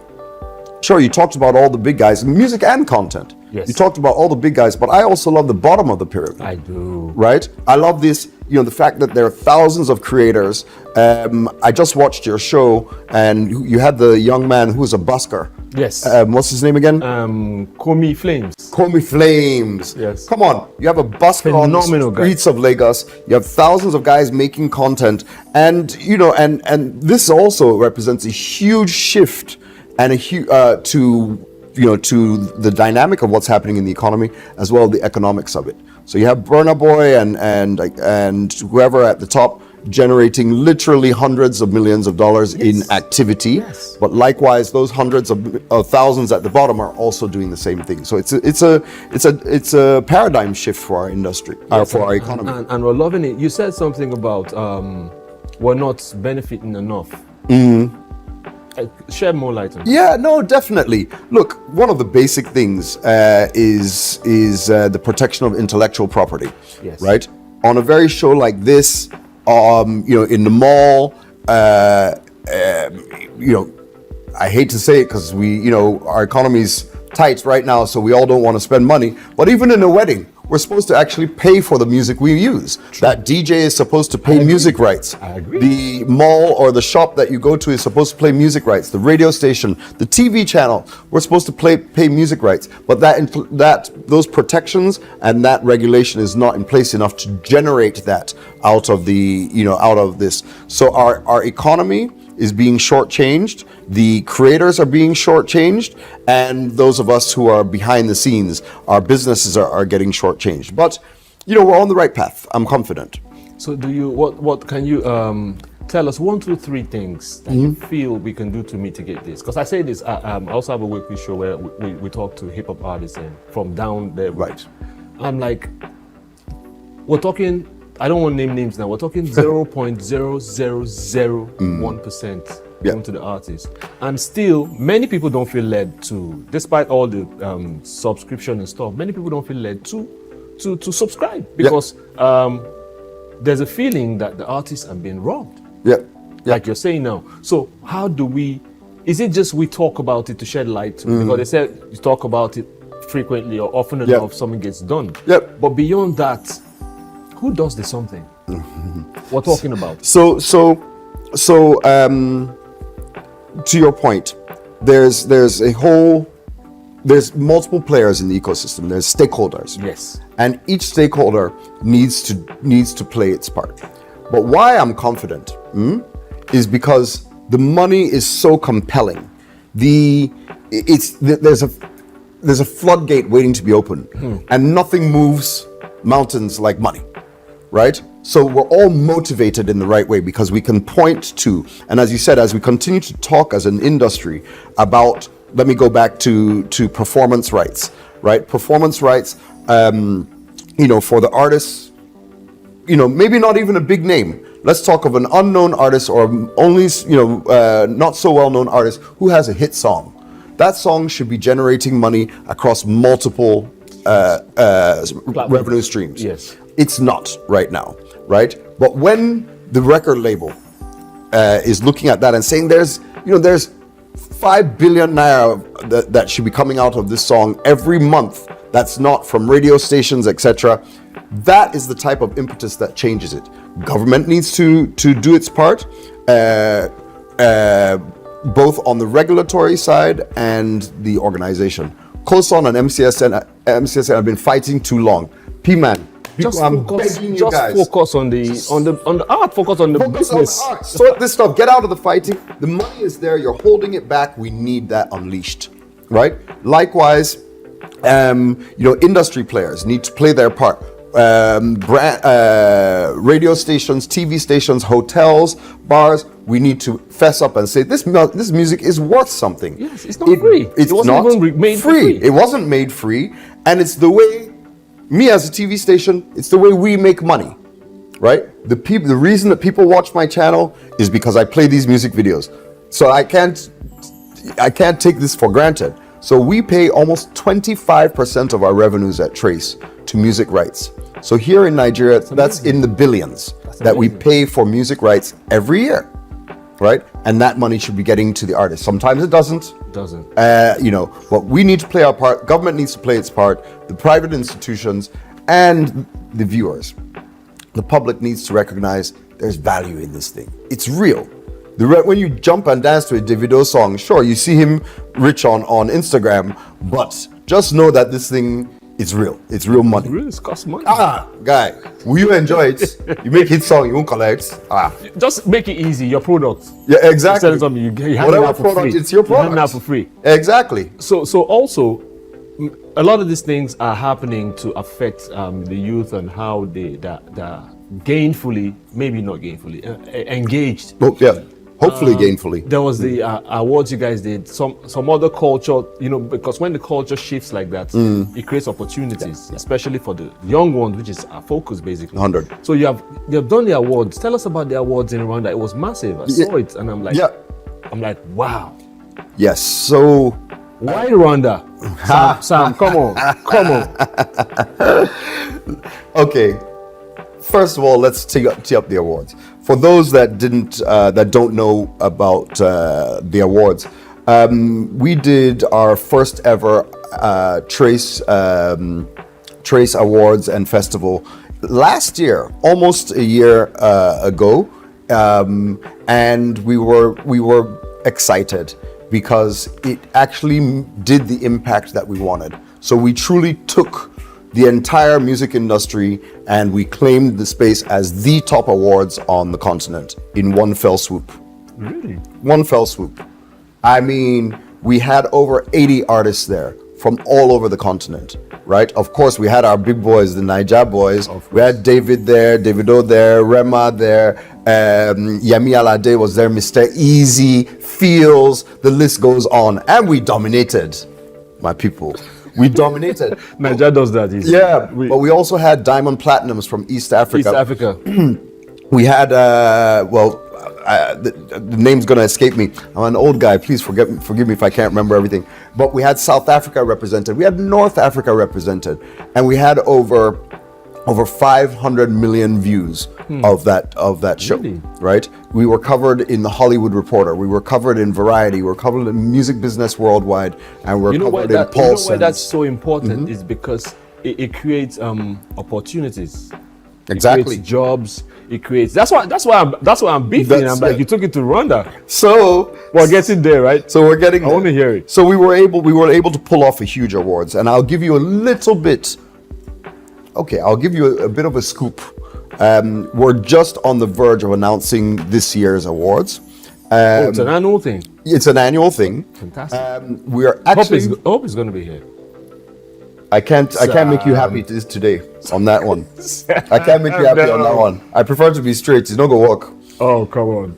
sure, you talked about all the big guys, music and content. Yes. You talked about all the big guys, but I also love the bottom of the pyramid. I do. Right? I love this, you know, the fact that there are thousands of creators. I just watched your show, and you had the young man who was a busker. Yes. What's his name again? Komi Flames. Komi Flames. Yes. Come on, you have a busker on the streets of Lagos. You have thousands of guys making content, and you know, and this also represents a huge shift and to the dynamic of what's happening in the economy, as well as the economics of it. So you have Burna Boy and whoever at the top generating literally hundreds of millions of dollars in activity. Yes. But likewise, those hundreds of thousands at the bottom are also doing the same thing. So it's a paradigm shift for our industry, for our economy. And we're loving it. You said something about we're not benefiting enough. Shed more light on it. Yeah, no, definitely. Look, one of the basic things is the protection of intellectual property. Yes. Right? On a very show like this, you know, in the mall, you know, I hate to say it because our economy's tight right now, so we all don't want to spend money. But even in a wedding, we're supposed to actually pay for the music we use. True. That DJ is supposed to pay music rights. I agree. The mall or the shop that you go to is supposed to pay music rights. The radio station, the TV channel, we're supposed to pay music rights. But those protections and that regulation is not in place enough to generate that out of this. So our economy is being shortchanged, the creators are being shortchanged, and those of us who are behind the scenes, our businesses are getting shortchanged. But, you know, we're on the right path. I'm confident. So what can you tell us 1, 2, 3 things that you feel we can do to mitigate this? Because I say this, I also have a weekly show where we talk to hip hop artists and from down there. Right. I'm like, we're talking, I don't want to name names now. We're talking 0.0001% going to the artist, and still many people don't feel led to, despite all the subscription and stuff. Many people don't feel led to subscribe because there's a feeling that the artists are being robbed. Like you're saying now. So how do we? Is it just we talk about it to shed light to? Because they said you talk about it frequently or often enough, something gets done. But beyond that, who does the something? We're talking about. So, to your point, there's multiple players in the ecosystem. There's stakeholders. Yes. And each stakeholder needs to play its part. But why I'm confident is because the money is so compelling. There's a floodgate waiting to be opened, and nothing moves mountains like money. Right? So we're all motivated in the right way because we can point to, and as you said, as we continue to talk as an industry about, let me go back to performance rights, right? Performance rights, you know, for the artists, you know, maybe not even a big name. Let's talk of an unknown artist or only, you know, not so well-known artist who has a hit song. That song should be generating money across multiple revenue streams. Yes. It's not right now, right? But when the record label is looking at that and saying there's 5 billion naira that should be coming out of this song every month, that's not from radio stations, etc. That is the type of impetus that changes it. Government needs to do its part, both on the regulatory side and the organization. COSON and MCSN have been fighting too long. P-Man, Just I'm focus, begging you just guys. focus on the art. Focus on the business. On the art. Sort this stuff. Get out of the fighting. The money is there. You're holding it back. We need that unleashed, right? Likewise, industry players need to play their part. radio stations, TV stations, hotels, bars, we need to fess up and say this music is worth something. Yes, it's not free. It's it wasn't not even made free. It wasn't made free, and it's the way me as a TV station. It's the way we make money, right? The reason that people watch my channel is because I play these music videos. So I can't take this for granted. So we pay almost 25% of our revenues at Trace to music rights. So here in Nigeria, that's in the billions that we pay for music rights every year, right? And that money should be getting to the artist. Sometimes it doesn't. But we need to play our part. Government needs to play its part. The private institutions and the viewers. The public needs to recognize there's value in this thing. It's real. When you jump and dance to a Davido song, sure, you see him rich on Instagram, but just know that this thing is real. It's real money. It really costs money. Guy, will you enjoy it? You make hit song, you won't collect. Just make it easy. Your product. Yeah, exactly. You hand Whatever it out for product, free. it's your product. You hand it out for free. Exactly. So also, a lot of these things are happening to affect the youth and how they're gainfully, maybe not gainfully, engaged. Oh, yeah. Hopefully gainfully. There was the awards you guys did, some other culture, because when the culture shifts like that, it creates opportunities, especially for the young ones, which is our focus basically. 100. So you have done the awards. Tell us about the awards in Rwanda. It was massive. I saw it and I'm like, wow. Yes. So why Rwanda? Sam, come on. Okay. First of all, let's tee up the awards. For those that don't know about the awards, we did our first ever Trace Awards and Festival last year, almost a year ago, and we were excited because it actually did the impact that we wanted. So we truly took the entire music industry and we claimed the space as the top awards on the continent in one fell swoop. Really? One fell swoop. I mean, we had over 80 artists there from all over the continent, right? Of course, we had our big boys, the Naija boys. We had David there, Davido there, Rema there, Yemi Alade was there, Mr. Easy, Feels, the list goes on. And we dominated, my people. We dominated. Nigeria does that easy. Yeah, but we also had Diamond Platinums from East Africa. East Africa. We had, the name's gonna escape me. I'm an old guy. Please forgive me if I can't remember everything. But we had South Africa represented. We had North Africa represented, and we had over 500 million views of that show. Really? Right? We were covered in the Hollywood Reporter. We were covered in Variety. We were covered in Music Business Worldwide, and we're covered in Pulse. Why that's so important is because it creates opportunities. Exactly. It creates jobs. It creates. That's why I'm beefing. I'm like, you took it to Rwanda. So we're getting there, right? So we're getting. I want to hear it. So we were able to pull off a huge awards, and I'll give you a little bit. Okay, I'll give you a bit of a scoop. We're just on the verge of announcing this year's awards. It's an annual thing. It's an annual thing. Fantastic. We are actually. Hope is going to be here. I can't make you happy today on that one. I can't make you happy on that one. I prefer to be straight. It's not gonna work. Oh, come on.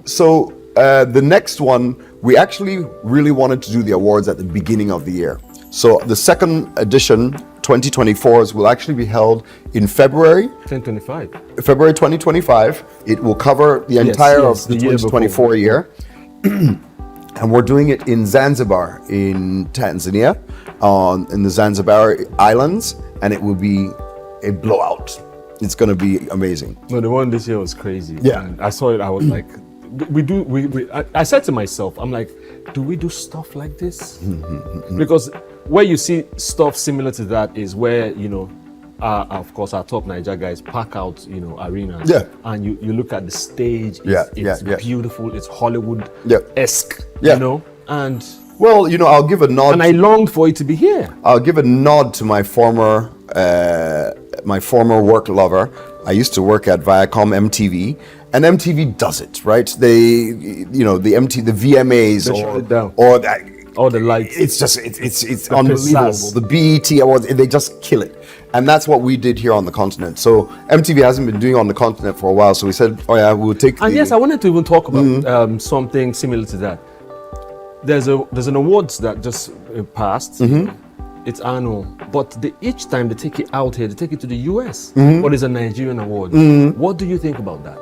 So the next one, we actually really wanted to do the awards at the beginning of the year. So the second edition, 2024s, will actually be held in February. 2025. February 2025. It will cover the entire of the 2024 year. And we're doing it in Zanzibar, in Tanzania, in the Zanzibar Islands, and it will be a blowout. It's going to be amazing. No, the one this year was crazy. Yeah. And I saw it, I was like, I said to myself, I'm like, do we do stuff like this? Because where you see stuff similar to that is where, of course, our top Niger guys pack out, arenas. Yeah. And you look at the stage. It's beautiful. It's Hollywood-esque. Yeah. And well, I'll give a nod. And I longed for it to be here. I'll give a nod to my former work lover. I used to work at Viacom MTV, and MTV does it right. They, the VMAs or that. All the lights. It's just it's unbelievable. The BET Awards, they just kill it. And that's what we did here on the continent. So MTV hasn't been doing on the continent for a while. So we said, oh yeah, we'll take. And yes, I wanted to even talk about something similar to that. There's an awards that just passed. It's annual, but each time they take it out here, they take it to the US. What is a Nigerian award? What do you think about that?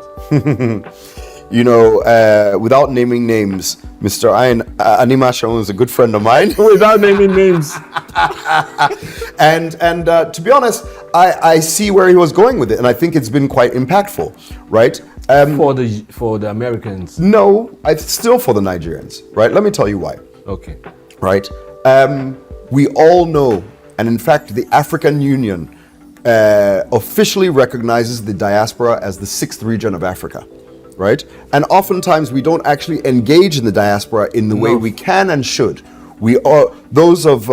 You know, without naming names, Mr. Anima Shaun is a good friend of mine. Without naming names. and to be honest, I see where he was going with it, and I think it's been quite impactful, right? For the Americans. No, it's still for the Nigerians, right? Let me tell you why. Okay. Right? We all know, and in fact, the African Union officially recognizes the diaspora as the 6th region of Africa. Right? And oftentimes we don't actually engage in the diaspora in the way we can and should. We are, those of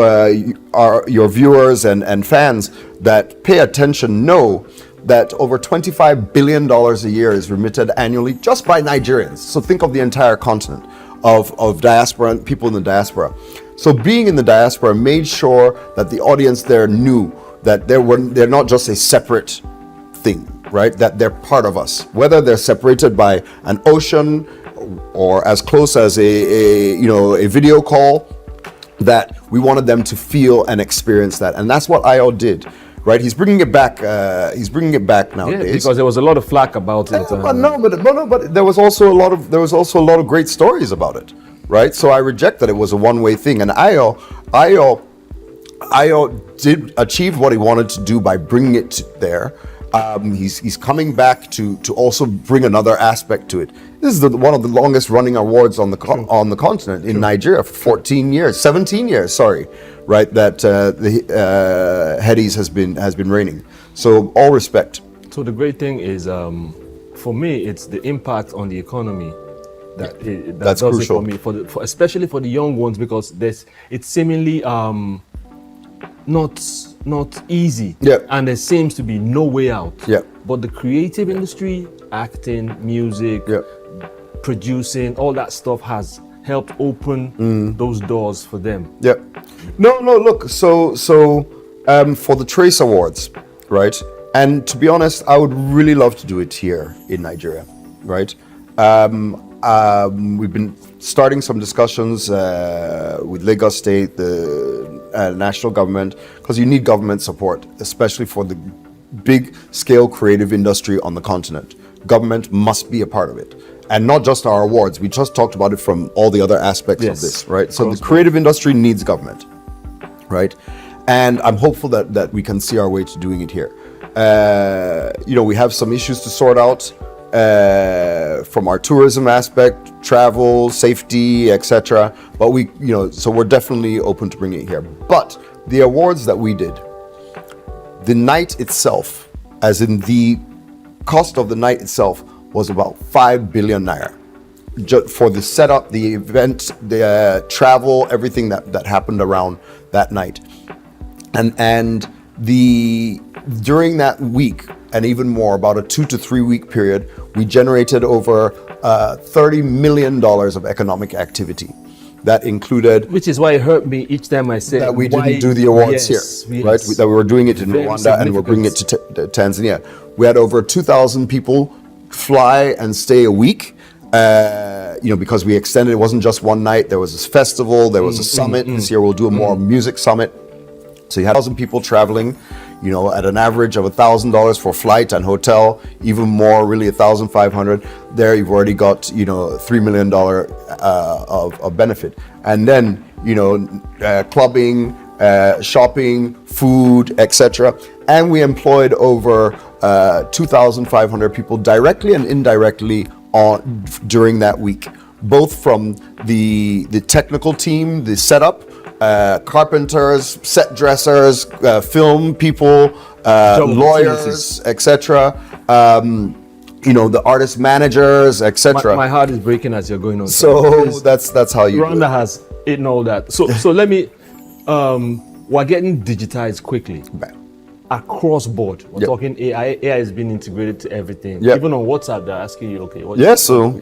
your viewers and fans that pay attention know that over $25 billion a year is remitted annually just by Nigerians. So think of the entire continent of diaspora and people in the diaspora. So being in the diaspora made sure that the audience there knew that they're not just a separate thing, right? That they're part of us, whether they're separated by an ocean or as close as a video call. That we wanted them to feel and experience that, and that's what IO did, right? He's bringing it back. He's bringing it back nowadays. Yeah, because there was a lot of flack about it. But there was also a lot of great stories about it, right? So I reject that it was a one-way thing, and IO did achieve what he wanted to do by bringing it there. He's coming back to also bring another aspect to it. This is one of the longest running awards on the continent in Nigeria for 17 years, sorry, right? That the Headies has been reigning. So all respect. So the great thing is, for me, it's the impact on the economy that's does crucial it for me, especially for the young ones, because it's seemingly not easy, and there seems to be no way out. But the creative industry, acting, music, producing, all that stuff has helped open those doors for them. No, look, so for the Trace Awards, right? And to be honest, I would really love to do it here in Nigeria, right? We've been starting some discussions with Lagos State, the national government, because you need government support, especially for the big scale creative industry on the continent. Government must be a part of it. And not just our awards, we just talked about it from all the other aspects of this, right? So the creative industry needs government, right? And I'm hopeful that we can see our way to doing it here. We have some issues to sort out from our tourism aspect, travel, safety, etc. But so we're definitely open to bringing it here. But the awards that we did, the night itself, as in the cost of the night itself, was about 5 billion naira. For the setup, the event, the travel, everything that happened around that night. And during that week, and even more, about a 2 to 3 week period, we generated over $30 million of economic activity. That included... Which is why it hurt me each time I said... That we didn't do the awards here, right? That we were doing it in Rwanda and we're bringing it to Tanzania. We had over 2,000 people fly and stay a week, because we extended. It wasn't just one night. There was this festival, there was a summit. This year we'll do a more music summit. So you had 1,000 people traveling, at an average of $1,000 for flight and hotel, even more, really $1,500. There you've already got, $3 million of benefit. And then, clubbing, shopping, food, etc. And we employed over 2,500 people directly and indirectly during that week, both from the technical team, the setup, carpenters, set dressers, film people, lawyers, etc. The artist managers, etc. My heart is breaking as you're going on. So that's how you. Rwanda has eaten all that. So let me. We're getting digitized quickly. Across board. We're talking AI. AI has been integrated to everything. Even on WhatsApp, they're asking you, okay, what? So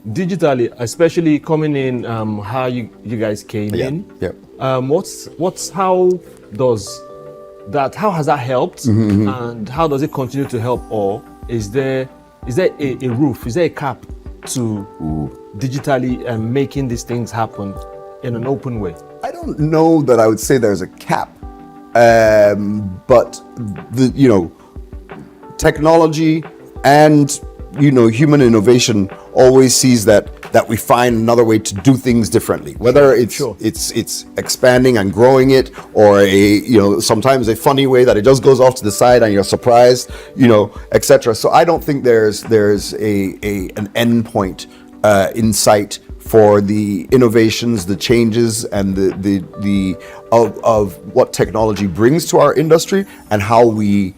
digitally, especially coming in, how you guys came in. How does that how has that helped, and how does it continue to help, or is there a roof, is there a cap to digitally making these things happen in an open way? I don't know that I would say there's a cap, but technology and human innovation always sees that we find another way to do things differently, whether it's expanding and growing it, or sometimes a funny way that it just goes off to the side and you're surprised, etc. So I don't think there's an end point in sight for the innovations, the changes, and of what technology brings to our industry, and how we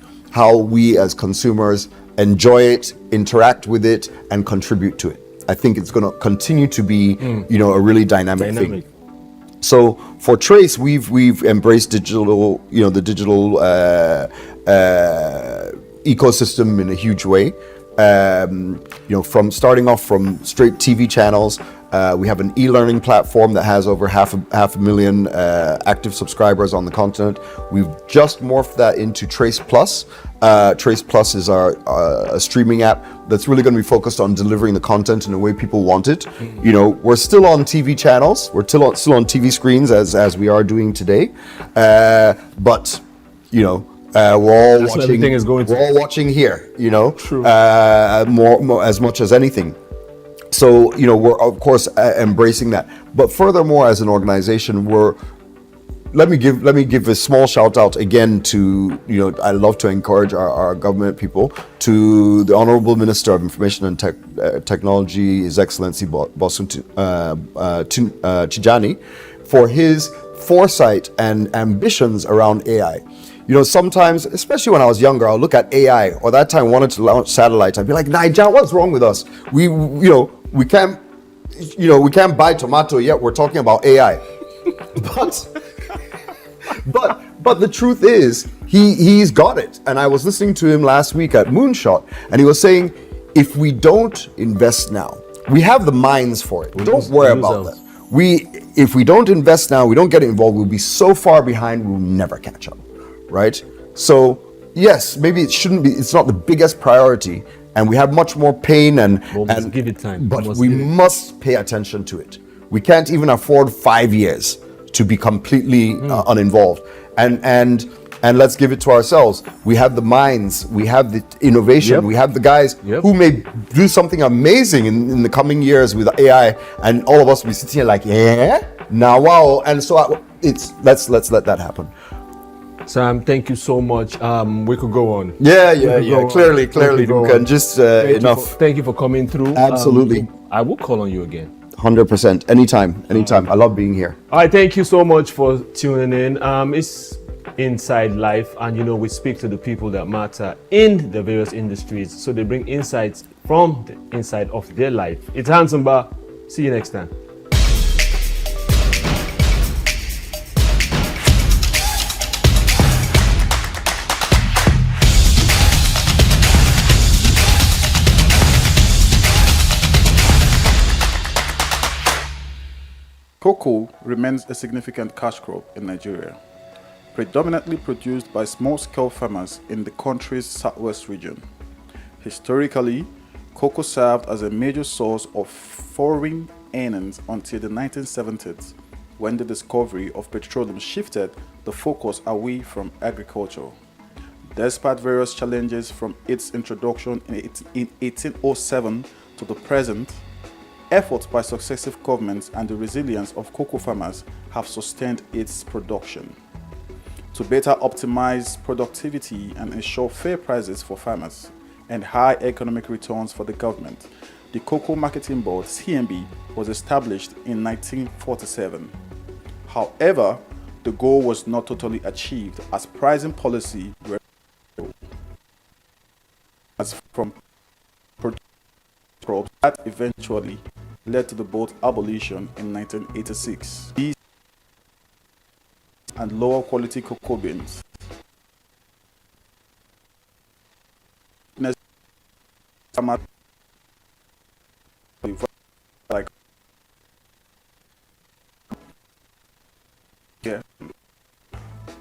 as consumers enjoy it, interact with it, and contribute to it. I think it's going to continue to be, a really dynamic thing. So for Trace, we've embraced digital, the digital ecosystem in a huge way. From starting off from straight TV channels. We have an e-learning platform that has over half a million active subscribers on the continent. We've just morphed that into Trace Plus. Trace Plus is a streaming app that's really going to be focused on delivering the content in the way people want it. We're still on TV channels. We're still on TV screens as we are doing today. But we're all watching here. True. More as much as anything. So, we're of course embracing that. But furthermore, as an organization, let me give a small shout out again to, I love to encourage our government people, to the Honorable Minister of Information and Technology, His Excellency Bosun Tijani, for his foresight and ambitions around AI. Sometimes, especially when I was younger, I'll look at AI, or that time I wanted to launch satellites. I'd be like, Niger, what's wrong with us? We can't buy tomato yet. We're talking about AI. But the truth is, he's got it. And I was listening to him last week at Moonshot, and he was saying, if we don't invest now, we have the minds for it. Don't worry about that. If we don't invest now, we don't get involved, we'll be so far behind, we'll never catch up. Right? So yes, maybe it's not the biggest priority, and we have much more pain and give it time. But we must pay attention to it. We can't even afford 5 years to be completely uninvolved. And let's give it to ourselves. We have the minds, we have the innovation, we have the guys who may do something amazing in the coming years with AI, and all of us will be sitting here like, now wow. And so let's let that happen. Sam, thank you so much. We could go on. Yeah. Clearly, we can just enough. Thank you for coming through. Absolutely. I will call on you again. 100%. Anytime. I love being here. All right, thank you so much for tuning in. It's Inside Life, and we speak to the people that matter in the various industries, so they bring insights from the inside of their life. It's Handsome Bar. See you next time. Cocoa remains a significant cash crop in Nigeria, predominantly produced by small-scale farmers in the country's southwest region. Historically, cocoa served as a major source of foreign earnings until the 1970s, when the discovery of petroleum shifted the focus away from agriculture. Despite various challenges from its introduction in 1807 to the present, efforts by successive governments and the resilience of cocoa farmers have sustained its production. To better optimize productivity and ensure fair prices for farmers and high economic returns for the government, the Cocoa Marketing Board, CMB, was established in 1947. However, the goal was not totally achieved, as pricing policy were from crops that eventually led to the board's abolition in 1986. These and lower quality cocoa beans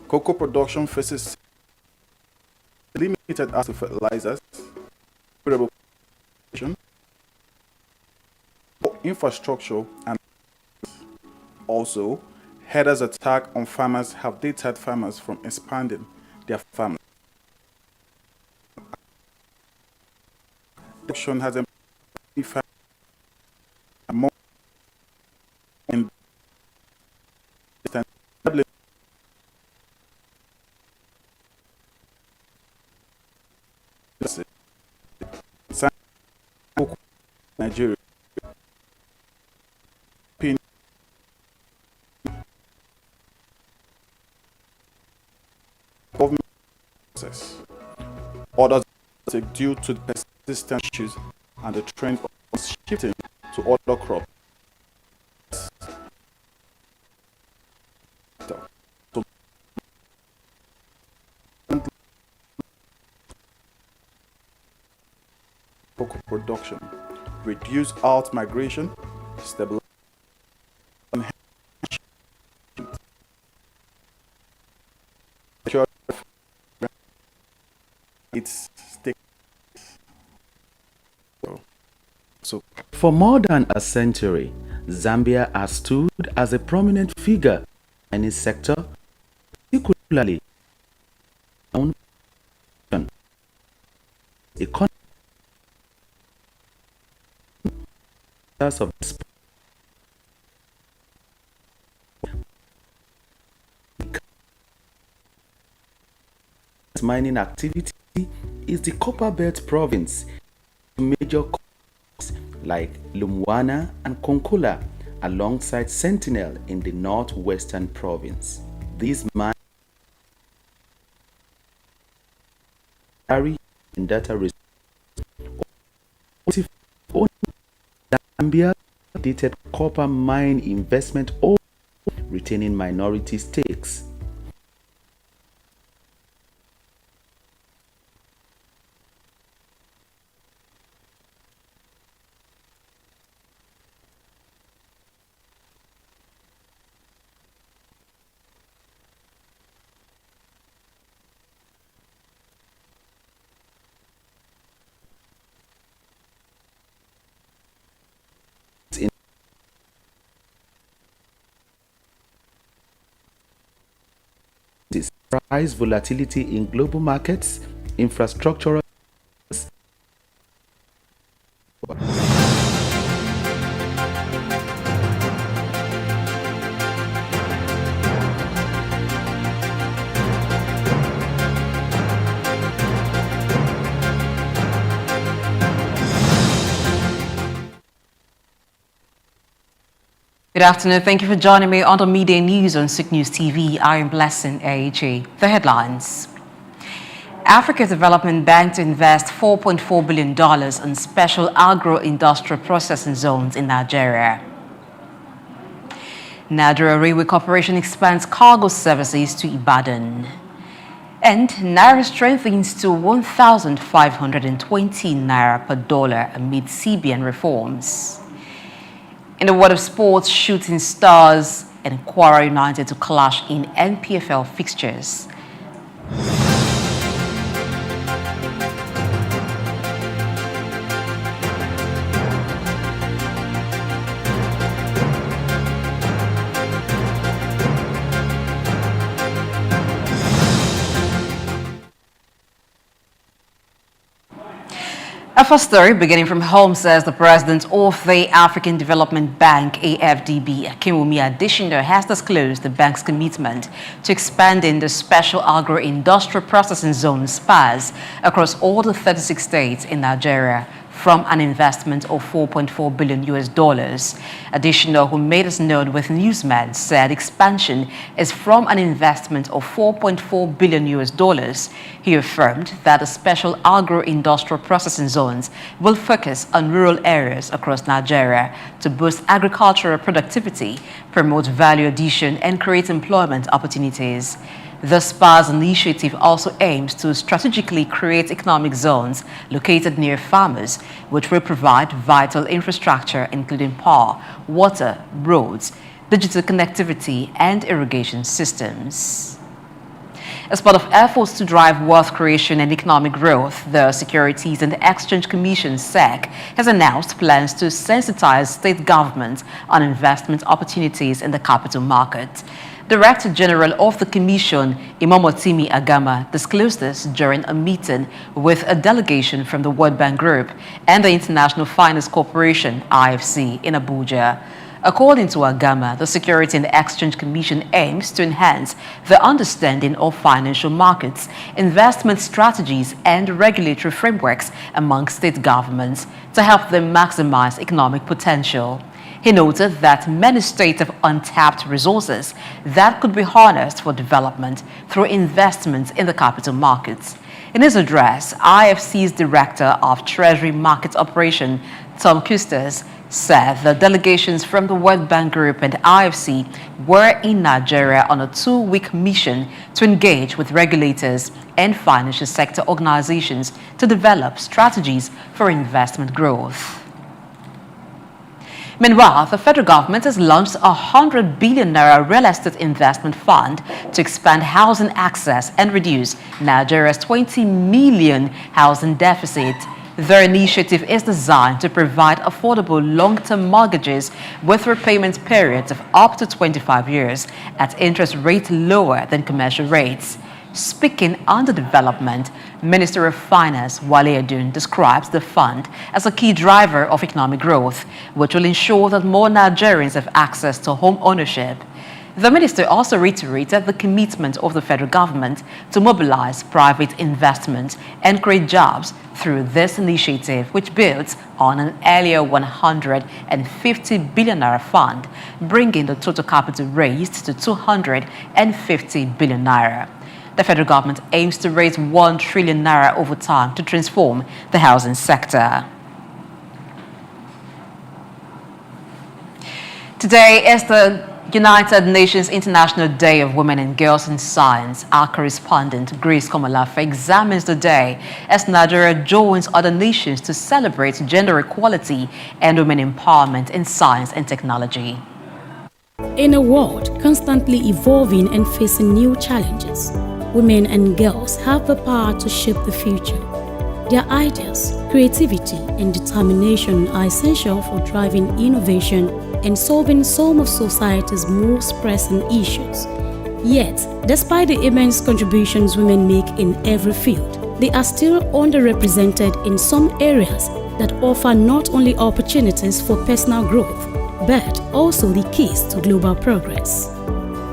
cocoa production faces treated as fertilizers, durable infrastructure, and also headers attack on farmers have deterred farmers from expanding their farms. Production has more in Nigeria. Government process. Others due to the persistent issues and the trend of shifting to other crops. Cocoa production, reduce out migration, stabilize its stake. So, for more than a century, Zambia has stood as a prominent figure in its sector, particularly economy of mining activity is the Copper Belt province. Major like Lumwana and Konkola alongside Sentinel in the northwestern province. These mines carry in data Zambia dated copper mine investment over retaining minority stakes. Price volatility in global markets, infrastructural Good afternoon. Thank you for joining me on the Media News on Souq News TV. I am Blessing AG. The headlines. Africa Development Bank to invest $4.4 billion in special agro-industrial processing zones in Nigeria. Nigeria Railway Corporation expands cargo services to Ibadan. And Naira strengthens to 1,520 Naira per dollar amid CBN reforms. In the world of sports, Shooting Stars and Kwara United to clash in NPFL fixtures. A first story beginning from home says the president of the African Development Bank, AFDB, Akinwumi Adesina, has disclosed the bank's commitment to expanding the special agro-industrial processing zone SPAZ across all the 36 states in Nigeria from an investment of $4.4 billion. Adesina, who made us known with Newsman, said expansion is from an investment of $4.4 billion. He affirmed that the special agro-industrial processing zones will focus on rural areas across Nigeria to boost agricultural productivity, promote value addition, and create employment opportunities. The SPA's initiative also aims to strategically create economic zones located near farmers, which will provide vital infrastructure including power, water, roads, digital connectivity, and irrigation systems. As part of efforts to drive wealth creation and economic growth, the Securities and Exchange Commission (SEC) has announced plans to sensitize state governments on investment opportunities in the capital market. Director General of the Commission, Imomotimi Agama, disclosed this during a meeting with a delegation from the World Bank Group and the International Finance Corporation (IFC) in Abuja. According to Agama, the Security and Exchange Commission aims to enhance the understanding of financial markets, investment strategies, and regulatory frameworks among state governments to help them maximize economic potential. He noted that many states have untapped resources that could be harnessed for development through investments in the capital markets. In his address, IFC's Director of Treasury Market Operation, Tom Custis, said the delegations from the World Bank Group and IFC were in Nigeria on a 2-week mission to engage with regulators and financial sector organizations to develop strategies for investment growth. Meanwhile, the federal government has launched a 100 billion naira real estate investment fund to expand housing access and reduce Nigeria's 20 million housing deficit. Their initiative is designed to provide affordable long-term mortgages with repayment periods of up to 25 years at interest rates lower than commercial rates. Speaking on the development, Minister of Finance Wale Edun describes the fund as a key driver of economic growth, which will ensure that more Nigerians have access to home ownership. The minister also reiterated the commitment of the federal government to mobilize private investment and create jobs through this initiative, which builds on an earlier 150 billion naira fund, bringing the total capital raised to 250 billion naira. The federal government aims to raise 1 trillion naira over time to transform the housing sector. Today is the United Nations International Day of Women and Girls in Science. Our correspondent, Grace Komalafe, examines the day as Nigeria joins other nations to celebrate gender equality and women empowerment in science and technology. In a world constantly evolving and facing new challenges, women and girls have the power to shape the future. Their ideas, creativity, and determination are essential for driving innovation and solving some of society's most pressing issues. Yet, despite the immense contributions women make in every field, they are still underrepresented in some areas that offer not only opportunities for personal growth, but also the keys to global progress.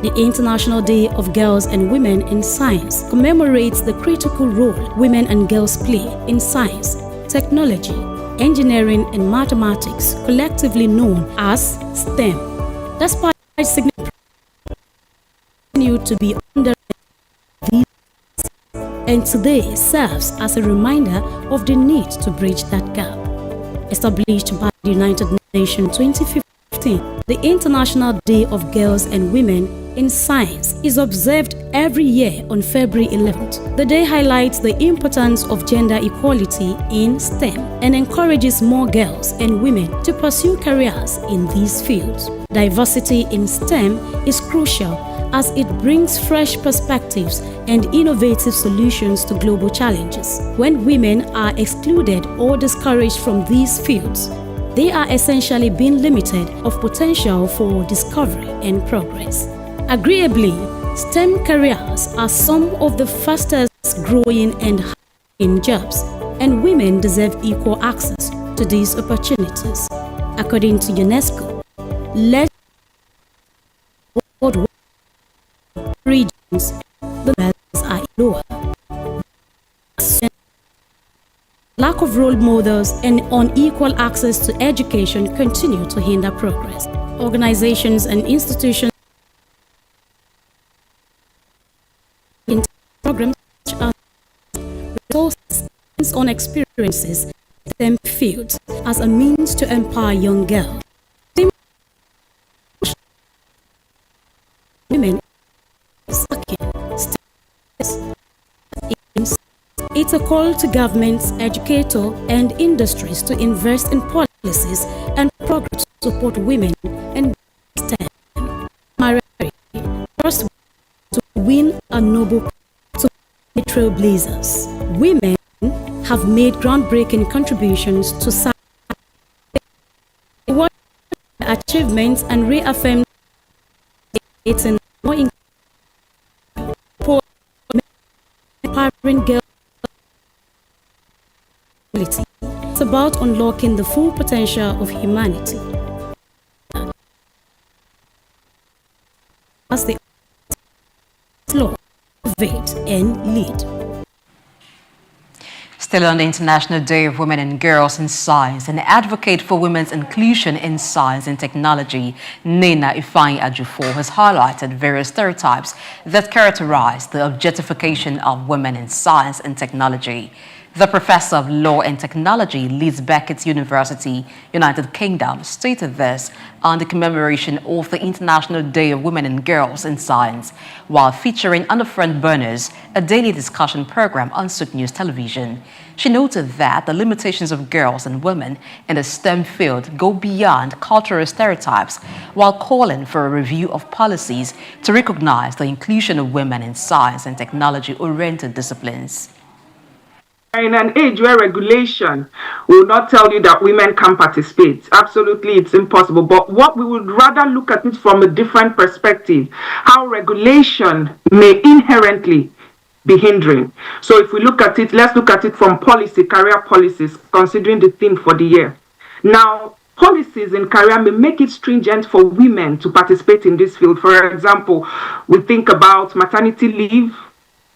The International Day of Girls and Women in Science commemorates the critical role women and girls play in science, technology, engineering, and mathematics, collectively known as STEM. Despite significant continue to be under these, and today serves as a reminder of the need to bridge that gap. Established by the United Nations 2015, the International Day of Girls and Women in Science is observed every year on February 11th. The day highlights the importance of gender equality in STEM and encourages more girls and women to pursue careers in these fields. Diversity in STEM is crucial as it brings fresh perspectives and innovative solutions to global challenges. When women are excluded or discouraged from these fields, they are essentially being limited of potential for discovery and progress. Agreeably, STEM careers are some of the fastest growing and high-paying jobs, and women deserve equal access to these opportunities. According to UNESCO, less worldwide regions, the levels are lower. Lack of role models and unequal access to education continue to hinder progress. Organizations and institutions in programs such as resources on experiences in STEM fields as a means to empower young girls. Women it's a call to governments, educators, and industries to invest in policies and programs to support women and STEM. First, to win a Nobel trailblazers. Women have made groundbreaking contributions to science, achievements, and reaffirmed it's in more empowering girls. It's about unlocking the full potential of humanity. As they explore, innovate, and lead. Still on the International Day of Women and Girls in Science, an advocate for women's inclusion in science and technology, Nena Ifeanyi Ajufo, has highlighted various stereotypes that characterize the objectification of women in science and technology. The professor of law and technology, Leeds Beckett University, United Kingdom, stated this on the commemoration of the International Day of Women and Girls in Science, while featuring on the Front Burners, a daily discussion program on Souq News Television. She noted that the limitations of girls and women in the STEM field go beyond cultural stereotypes, while calling for a review of policies to recognize the inclusion of women in science and technology-oriented disciplines. In an age where regulation will not tell you that women can participate, absolutely it's impossible. But what we would rather look at it from a different perspective, how regulation may inherently be hindering. So if we look at it, let's look at it from policy, career policies, considering the theme for the year. Now, policies in career may make it stringent for women to participate in this field. For example, we think about maternity leave,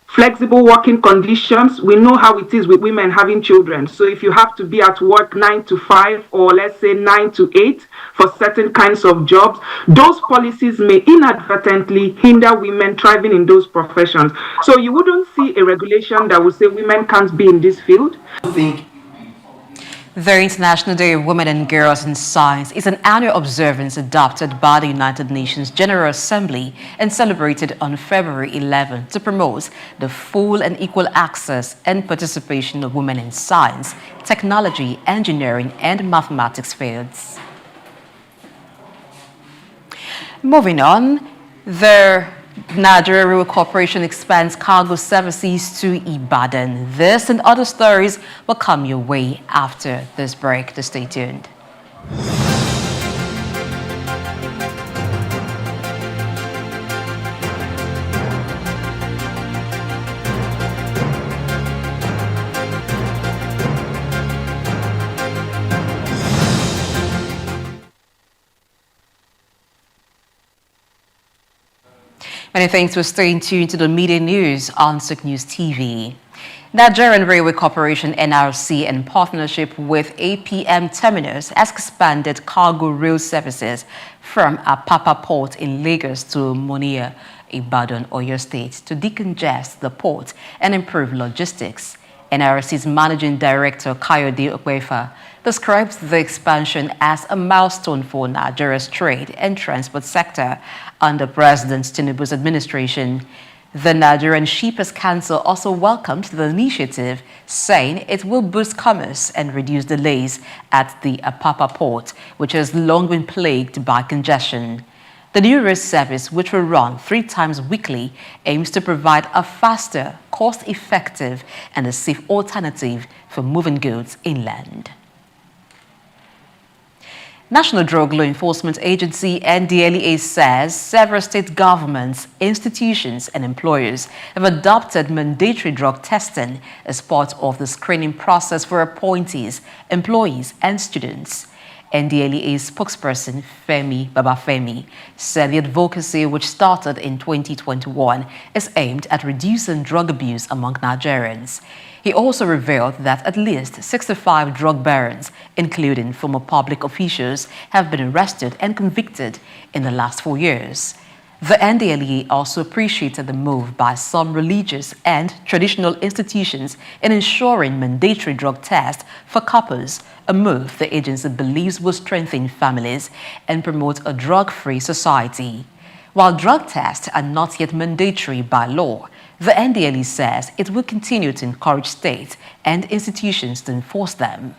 flexible working conditions. We know how it is with women having children. So if you have to be at work 9 to 5 or let's say 9 to 8 for certain kinds of jobs, those policies may inadvertently hinder women thriving in those professions. So you wouldn't see a regulation that would say women can't be in this field. The International Day of Women and Girls in Science is an annual observance adopted by the United Nations General Assembly and celebrated on February 11 to promote the full and equal access and participation of women in science, technology, engineering, and mathematics fields. Moving on, the Nigeria Railway Corporation expands cargo services to Ibadan. This and other stories will come your way after this break. So stay tuned. Many thanks for staying tuned to the media news on Souq News TV. Nigerian Railway Corporation NRC, in partnership with APM Terminus, has expanded cargo rail services from Apapa Port in Lagos to Monia, Ibadan, Oyo State, to decongest the port and improve logistics. NRC's Managing Director Kayode Okwefa describes the expansion as a milestone for Nigeria's trade and transport sector under President Tinubu's administration. The Nigerian Shippers Council also welcomed the initiative, saying it will boost commerce and reduce delays at the Apapa port, which has long been plagued by congestion. The new rail service, which will run 3 times weekly, aims to provide a faster, cost-effective, and a safe alternative for moving goods inland. National Drug Law Enforcement Agency NDLEA says several state governments, institutions, and employers have adopted mandatory drug testing as part of the screening process for appointees, employees, and students. NDLEA spokesperson Femi Babafemi said the advocacy, which started in 2021, is aimed at reducing drug abuse among Nigerians. He also revealed that at least 65 drug barons, including former public officials, have been arrested and convicted in the last 4 years. The NDLEA also appreciated the move by some religious and traditional institutions in ensuring mandatory drug tests for couples, a move the agency believes will strengthen families and promote a drug-free society. While drug tests are not yet mandatory by law, the NDLEA says it will continue to encourage states and institutions to enforce them.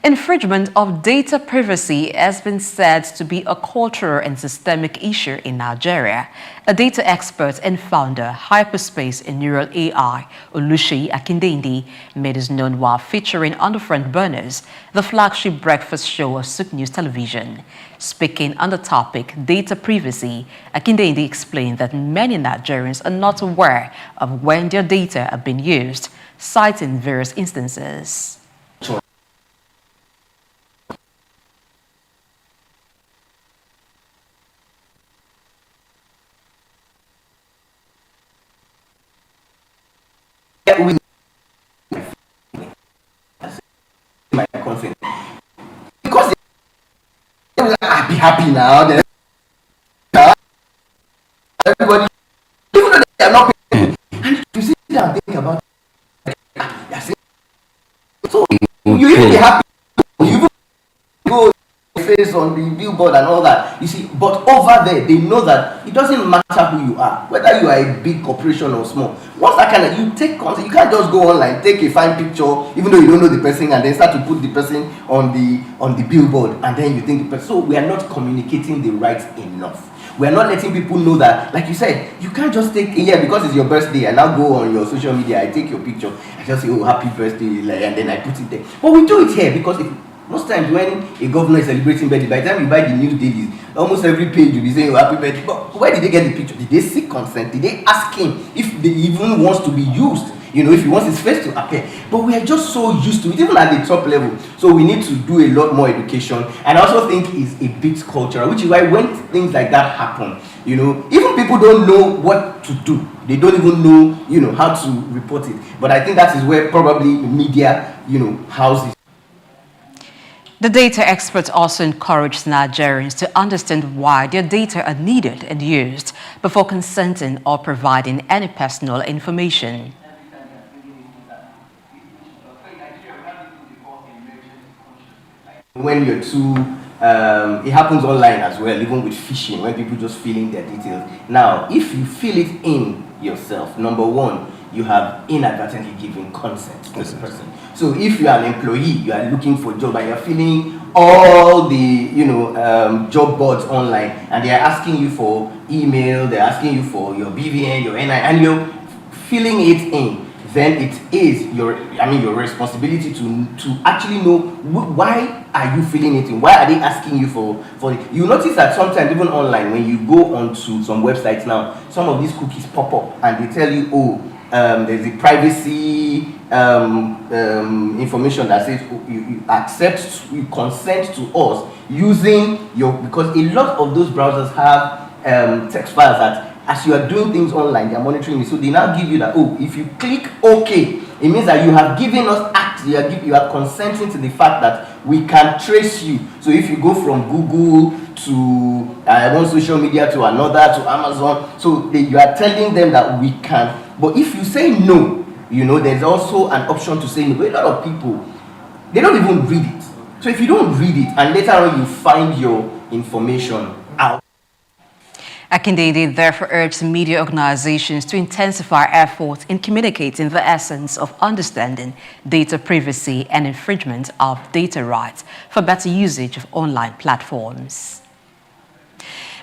Infringement of data privacy has been said to be a cultural and systemic issue in Nigeria. A data expert and founder, Hyperspace and Neural AI, Oluseyi Akindele, made his known while featuring on the Front Burners, the flagship breakfast show of Souq News Television. Speaking on the topic data privacy, Akindele explained that many Nigerians are not aware of when their data are being used, citing various instances. My consent because they will be happy now. Everybody, even though they are not paying, and you sit down and think about it, so you even be happy. You even go face on the billboard and all that. You see, but over there they know that it doesn't matter who you are, whether you are a big corporation or small. Once that kind of you take consent, you can't just go online, take a fine picture, even though you don't know the person, and then start to put the person on the billboard, and then you think the person. So we are not communicating the right enough. We are not letting people know that, like you said, you can't just take a year because it's your birthday and now go on your social media. I take your picture, I just say, oh, happy birthday, and then I put it there. But we do it here because most times when a governor is celebrating birthday, by the time you buy the news dailies, almost every page will be saying, oh, happy birthday. But where did they get the picture? Did they seek consent? Did they ask him if they even wants to be used? You know, if he wants his face to appear. But we are just so used to it, even at the top level. So we need to do a lot more education. And I also think it's a bit cultural, which is why when things like that happen, you know, even people don't know what to do. They don't even know, you know, how to report it. But I think that is where probably the media, you know, houses. The data expert also encouraged Nigerians to understand why their data are needed and used before consenting or providing any personal information. When you're too, it happens online as well, even with phishing, when people just fill in their details. Now, if you fill it in yourself, number one, you have inadvertently given consent to the person. So if you are an employee, you are looking for a job and you're filling all the, you know, job boards online, and they are asking you for email, they're asking you for your BVN, your NI, and you're filling it in, then it is your responsibility to actually know why are you filling it in, why are they asking you for it. You notice that sometimes even online, when you go onto some websites now, some of these cookies pop up and they tell you, oh, there's a privacy information that says you consent to us using your, because a lot of those browsers have text files that as you are doing things online, they are monitoring it. So they now give you that, oh, if you click OK, it means that you have given us you are consenting to the fact that we can trace you. So if you go from Google to one social media to another to Amazon, so you are telling them that we can. But if you say no, you know, there's also an option to say no. But a lot of people, they don't even read it. So if you don't read it and later on you find your information out. Akindele therefore urged media organizations to intensify efforts in communicating the essence of understanding data privacy and infringement of data rights for better usage of online platforms.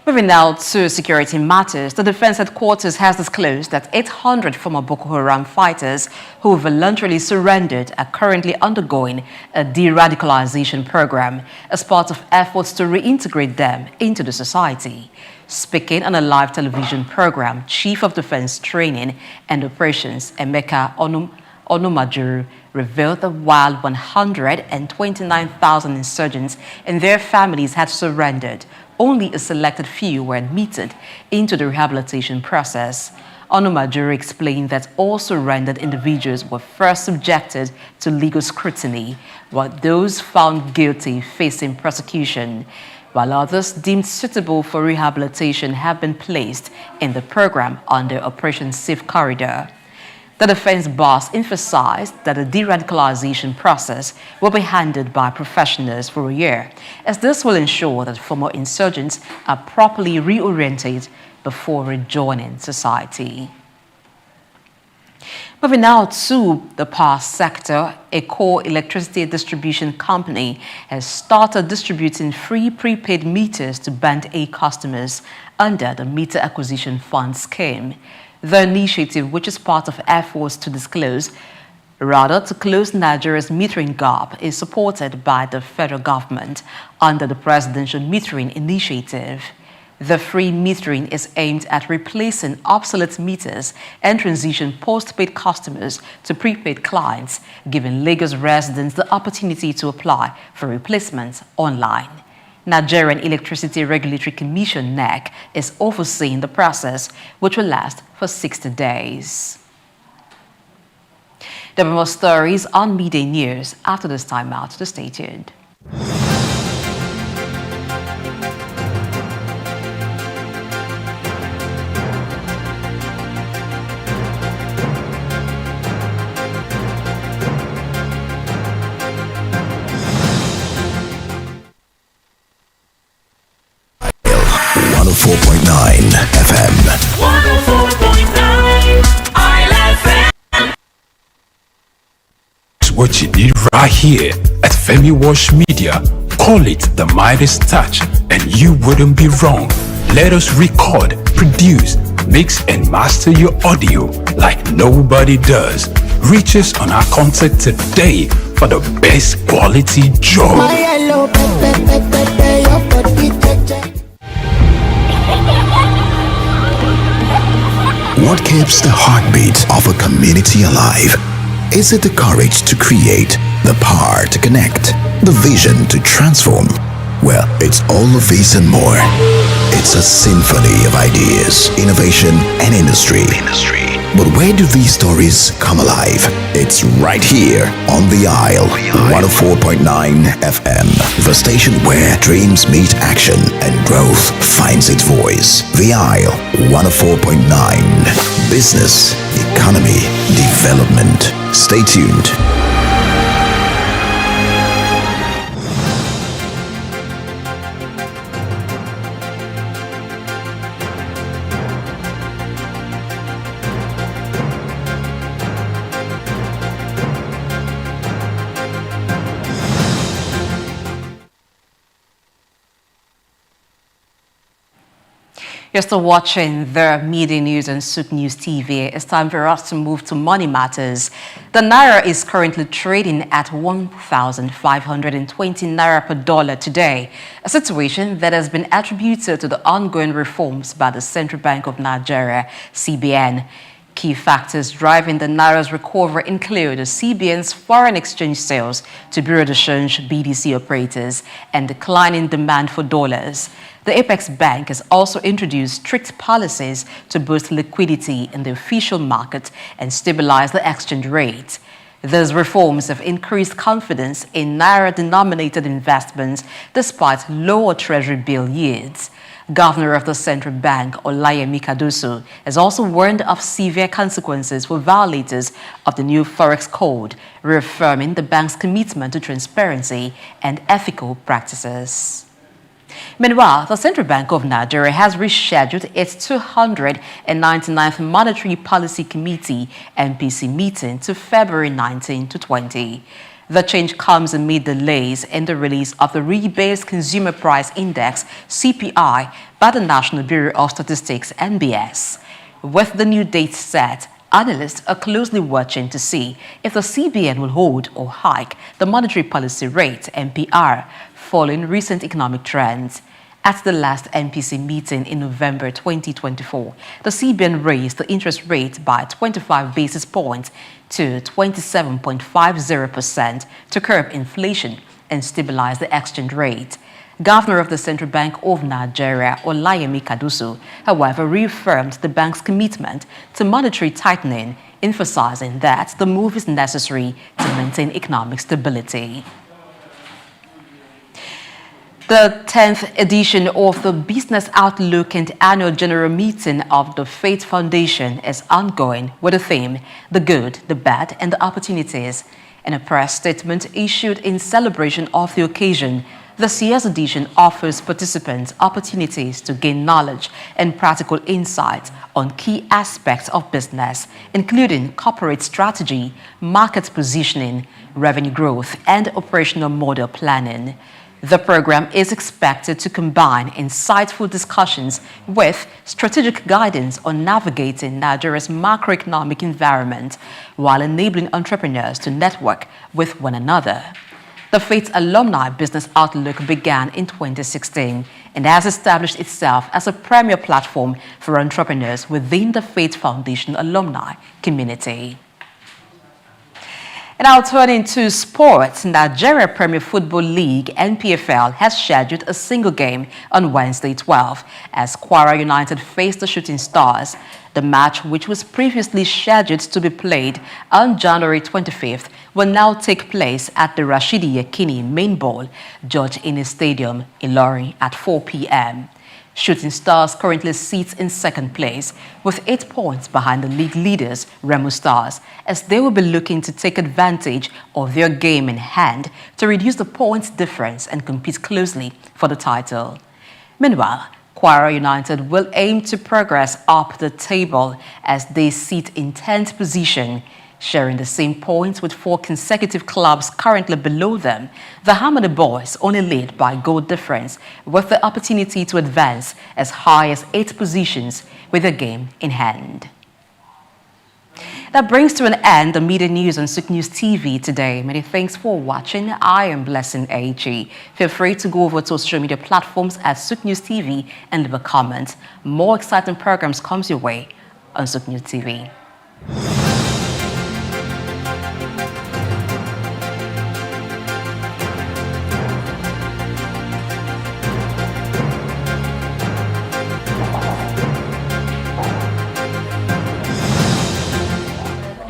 Moving now to security matters, the Defense Headquarters has disclosed that 800 former Boko Haram fighters who voluntarily surrendered are currently undergoing a de-radicalization program as part of efforts to reintegrate them into the society. Speaking on a live television program, Chief of Defense Training and Operations Emeka Onumajuru revealed that while 129,000 insurgents and their families had surrendered, only a selected few were admitted into the rehabilitation process. Onumajuru explained that all surrendered individuals were first subjected to legal scrutiny, while those found guilty facing prosecution, while others deemed suitable for rehabilitation have been placed in the program under Operation Safe Corridor. The defense boss emphasized that the de-radicalization process will be handled by professionals for a year, as this will ensure that former insurgents are properly reoriented before rejoining society. Moving now to the power sector, a core electricity distribution company has started distributing free prepaid meters to Band A customers under the Meter Acquisition Fund scheme. The initiative, which is part of efforts to close Nigeria's metering gap, is supported by the federal government under the Presidential Metering Initiative. The free metering is aimed at replacing obsolete meters and transition postpaid customers to prepaid clients, giving Lagos residents the opportunity to apply for replacements online. Nigerian Electricity Regulatory Commission (NEC) is overseeing the process, which will last for 60 days. There are more stories on Midday News after this time out. So stay tuned. FM. 104.9 ILFM. It's what you need right here at Femi Wash Media. Call it the Midas touch and you wouldn't be wrong. Let us record, produce, mix and master your audio like nobody does. Reach us on our contact today for the best quality job. What keeps the heartbeat of a community alive? Is it the courage to create, the power to connect, the vision to transform? Well, it's all of this and more. It's a symphony of ideas, innovation, and industry. But where do these stories come alive? It's right here on The Isle, 104.9 FM, the station where dreams meet action and growth finds its voice. The Isle, 104.9. Business, economy, development. Stay tuned. You're still watching the Midday News on Souq News TV. It's time for us to move to money matters. The Naira is currently trading at 1,520 Naira per dollar today, a situation that has been attributed to the ongoing reforms by the Central Bank of Nigeria, CBN. Key factors driving the Naira's recovery include the CBN's foreign exchange sales to Bureau de Change BDC operators and declining demand for dollars. The Apex Bank has also introduced strict policies to boost liquidity in the official market and stabilize the exchange rate. These reforms have increased confidence in Naira-denominated investments despite lower Treasury bill yields. Governor of the Central Bank, Olayemi Kadoso, has also warned of severe consequences for violators of the new Forex Code, reaffirming the bank's commitment to transparency and ethical practices. Meanwhile, the Central Bank of Nigeria has rescheduled its 299th Monetary Policy Committee (MPC) meeting to February 19 to 20. The change comes amid delays in the release of the rebased Consumer Price Index (CPI) by the National Bureau of Statistics (NBS). With the new date set, analysts are closely watching to see if the CBN will hold or hike the monetary policy rate (MPR) following recent economic trends. At the last MPC meeting in November 2024, the CBN raised the interest rate by 25 basis points to 27.50% to curb inflation and stabilize the exchange rate. Governor of the Central Bank of Nigeria, Olayemi Kadoso, however, reaffirmed the bank's commitment to monetary tightening, emphasizing that the move is necessary to maintain economic stability. The 10th edition of the Business Outlook and Annual General Meeting of the Faith Foundation is ongoing with the theme, The Good, the Bad, and the Opportunities. In a press statement issued in celebration of the occasion, This year's edition offers participants opportunities to gain knowledge and practical insights on key aspects of business, including corporate strategy, market positioning, revenue growth, and operational model planning. The program is expected to combine insightful discussions with strategic guidance on navigating Nigeria's macroeconomic environment while enabling entrepreneurs to network with one another. The FATE Alumni Business Outlook began in 2016 and has established itself as a premier platform for entrepreneurs within the FATE Foundation alumni community. And now turning to sports, Nigeria Premier Football League (NPFL) has scheduled a single game on Wednesday 12 as Kwara United face the Shooting Stars. The match, which was previously scheduled to be played on January 25th, will now take place at the Rashidi Yekini Main Bowl, George Innes Stadium, Ilorin at 4 p.m. Shooting Stars currently sits in second place with 8 points behind the league leaders, Remo Stars, as they will be looking to take advantage of their game in hand to reduce the points difference and compete closely for the title. Meanwhile, Kwara United will aim to progress up the table as they sit in 10th position. Sharing the same points with 4 consecutive clubs currently below them, the Harmony Boys only lead by goal difference with the opportunity to advance as high as 8 positions with a game in hand. That brings to an end the media news on Souq News TV today. Many thanks for watching. I am Blessing AG. Feel free to go over to social media platforms at Souq News TV and leave a comment. More exciting programs comes your way on Souq News TV.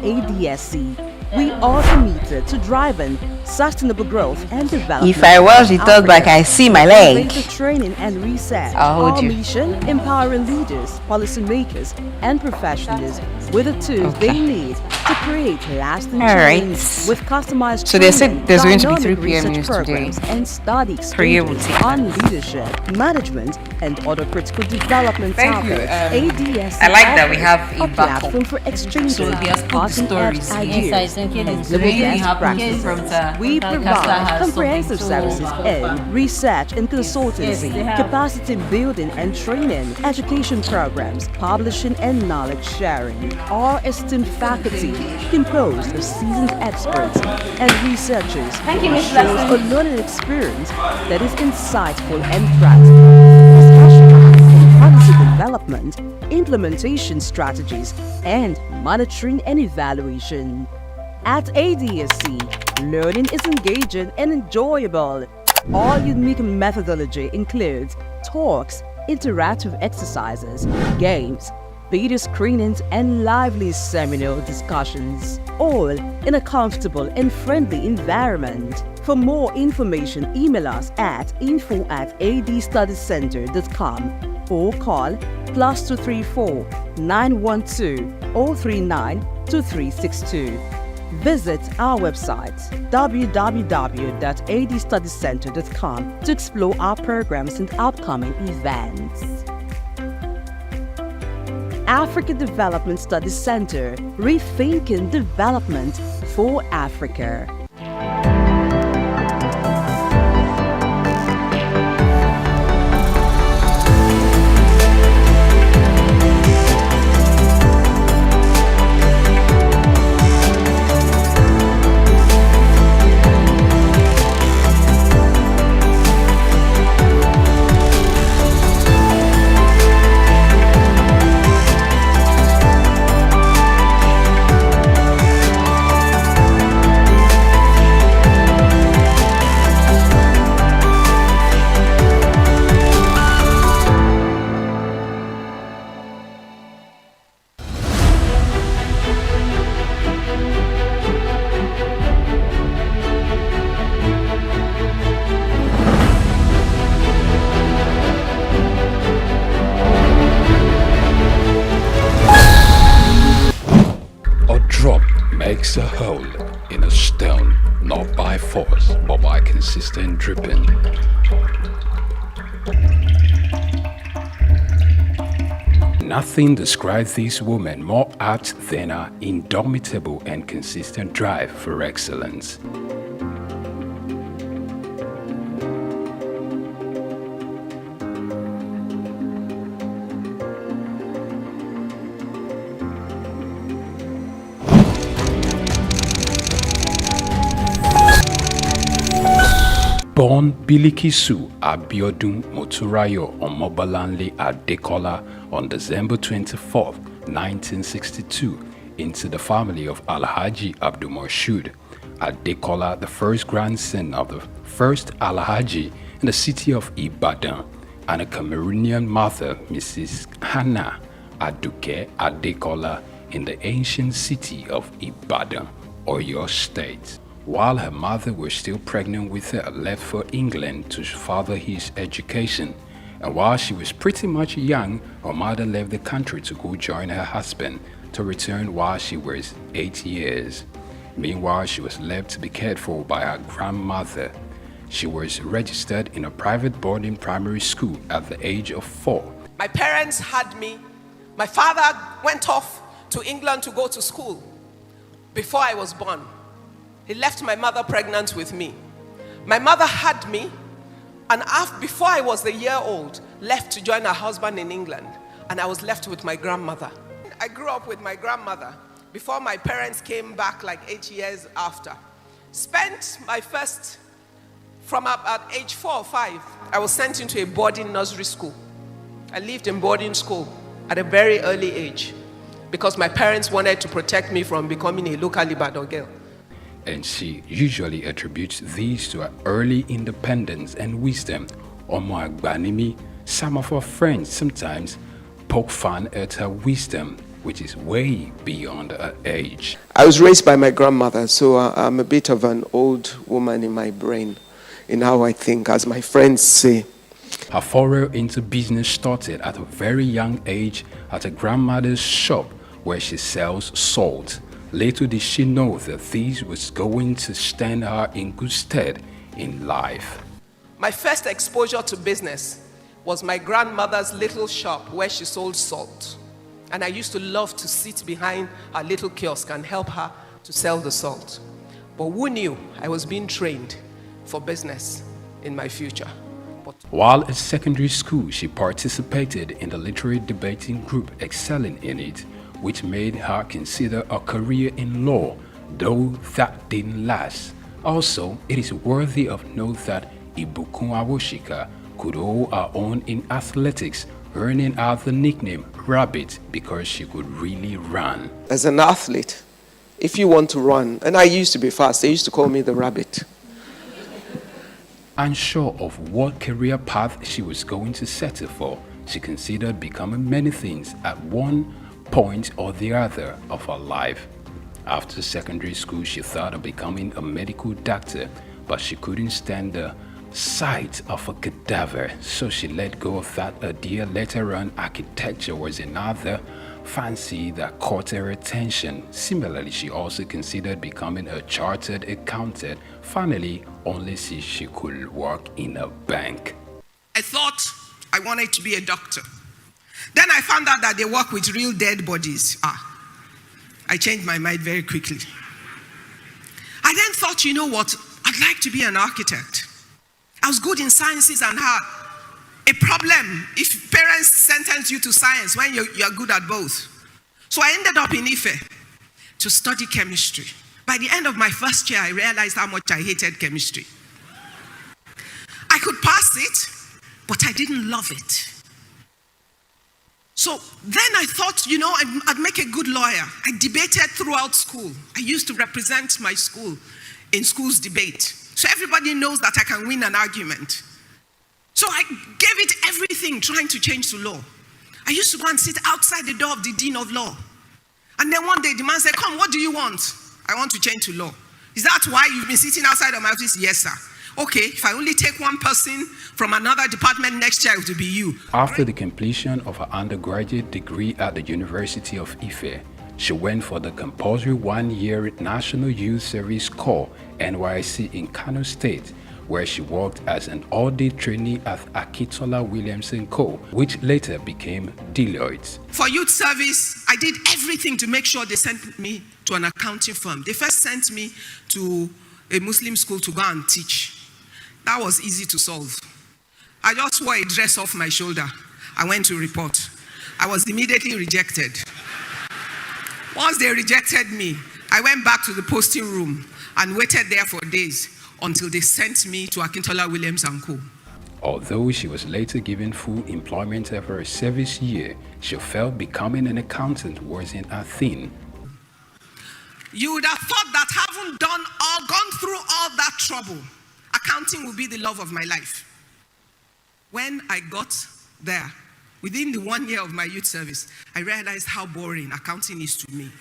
ADSC, we are committed to driving sustainable growth and development. If I was the third back, I see my leg. Training and research. I'll hold Our you. mission: empowering leaders, policymakers, and professionals with the tools they need to create lasting All right. change with customized So they said training, there's going to be dynamic 3 p.m. research news today. programs, and study Priya will exchanges take on leadership, management, and other critical development Thank you. topics. ADSC I like that we have offers a backup. platform for exchanging So he has put the stories here. ideas and global best practices. We provide comprehensive services in research and consultancy, capacity building and training, education programs, publishing and knowledge sharing. Our esteemed faculty, composed of seasoned experts and researchers, Thank you, Ms. shows a Blessing. learning experience that is insightful and practical. Specialized in policy development, implementation strategies, and monitoring and evaluation. At ADSC, learning is engaging and enjoyable. Our unique methodology includes talks, interactive exercises, games, video screenings, and lively seminar discussions, all in a comfortable and friendly environment. For more information, email us at info@adstudiescenter.com or call +234 912 039 2362. Visit our website www.adstudiescenter.com to explore our programs and upcoming events. Africa Development Studies Center, rethinking development for Africa. makes a hole in a stone, not by force, but by consistent dripping. Nothing describes this woman more apt than her indomitable and consistent drive for excellence. Born Bilikisu Abiodun Moturayo Omobalanle Adekola on December 24, 1962, into the family of Alhaji Abdulmoshood Adekola, the first grandson of the first Alhaji in the city of Ibadan, and a Cameroonian mother, Mrs. Hannah Aduke Adekola, in the ancient city of Ibadan, Oyo State. While her mother was still pregnant with her, left for England to further his education. And while she was pretty much young, her mother left the country to go join her husband, to return while she was 8 years. Meanwhile, she was left to be cared for by her grandmother. She was registered in a private boarding primary school at the age of 4. My parents had me. My father went off to England to go to school before I was born. He left my mother pregnant with me. My mother had me, and before I was a year old, left to join her husband in England, and I was left with my grandmother. I grew up with my grandmother before my parents came back like 8 years after. Spent my first, from at age 4 or 5, I was sent into a boarding nursery school. I lived in boarding school at a very early age because my parents wanted to protect me from becoming a local Ibadan girl. And she usually attributes these to her early independence and wisdom. Omo Agbanimi, some of her friends sometimes poke fun at her wisdom, which is way beyond her age. I was raised by my grandmother, so I'm a bit of an old woman in my brain, in how I think, as my friends say. Her foray into business started at a very young age at her grandmother's shop where she sells salt. Little did she know that this was going to stand her in good stead in life. My first exposure to business was my grandmother's little shop where she sold salt. And I used to love to sit behind her little kiosk and help her to sell the salt. But who knew I was being trained for business in my future? While at secondary school, she participated in the literary debating group, excelling in it, which made her consider a career in law, though that didn't last. Also, it is worthy of note that Ibukun Awoshika could hold her own in athletics, earning her the nickname Rabbit because she could really run. As an athlete, if you want to run, and I used to be fast, they used to call me the Rabbit. Unsure of what career path she was going to settle for, she considered becoming many things at one point or the other of her life. After secondary school, she thought of becoming a medical doctor, but she couldn't stand the sight of a cadaver, so she let go of that idea. Later on, architecture was another fancy that caught her attention. Similarly, she also considered becoming a chartered accountant, finally only see she could work in a bank. I thought I wanted to be a doctor. Then I found out that they work with real dead bodies. I changed my mind very quickly. I then thought, you know what? I'd like to be an architect. I was good in sciences and had a problem if parents sentence you to science when you're good at both. So I ended up in Ife to study chemistry. By the end of my first year, I realized how much I hated chemistry. I could pass it, but I didn't love it. So then I thought, you know, I'd make a good lawyer. I debated throughout school. I used to represent my school in school's debate. So everybody knows that I can win an argument. So I gave it everything trying to change to law. I used to go and sit outside the door of the dean of law. And then one day the man said, come, what do you want? I want to change to law. Is that why you've been sitting outside of my office? Yes, sir. Okay, if I only take one person from another department next year, it will be you. After the completion of her undergraduate degree at the University of Ife, she went for the compulsory one-year National Youth Service Corps NYSC in Kano State, where she worked as an audit trainee at Akitola Williamson Co., which later became Deloitte. For youth service, I did everything to make sure they sent me to an accounting firm. They first sent me to a Muslim school to go and teach. That was easy to solve. I just wore a dress off my shoulder. I went to report. I was immediately rejected. Once they rejected me, I went back to the posting room and waited there for days until they sent me to Akintola Williams & Co. Although she was later given full employment after a service year, she felt becoming an accountant wasn't a thing. You would have thought that having done or gone through all that trouble, accounting would be the love of my life. When I got there, within the 1 year of my youth service, I realized how boring accounting is to me.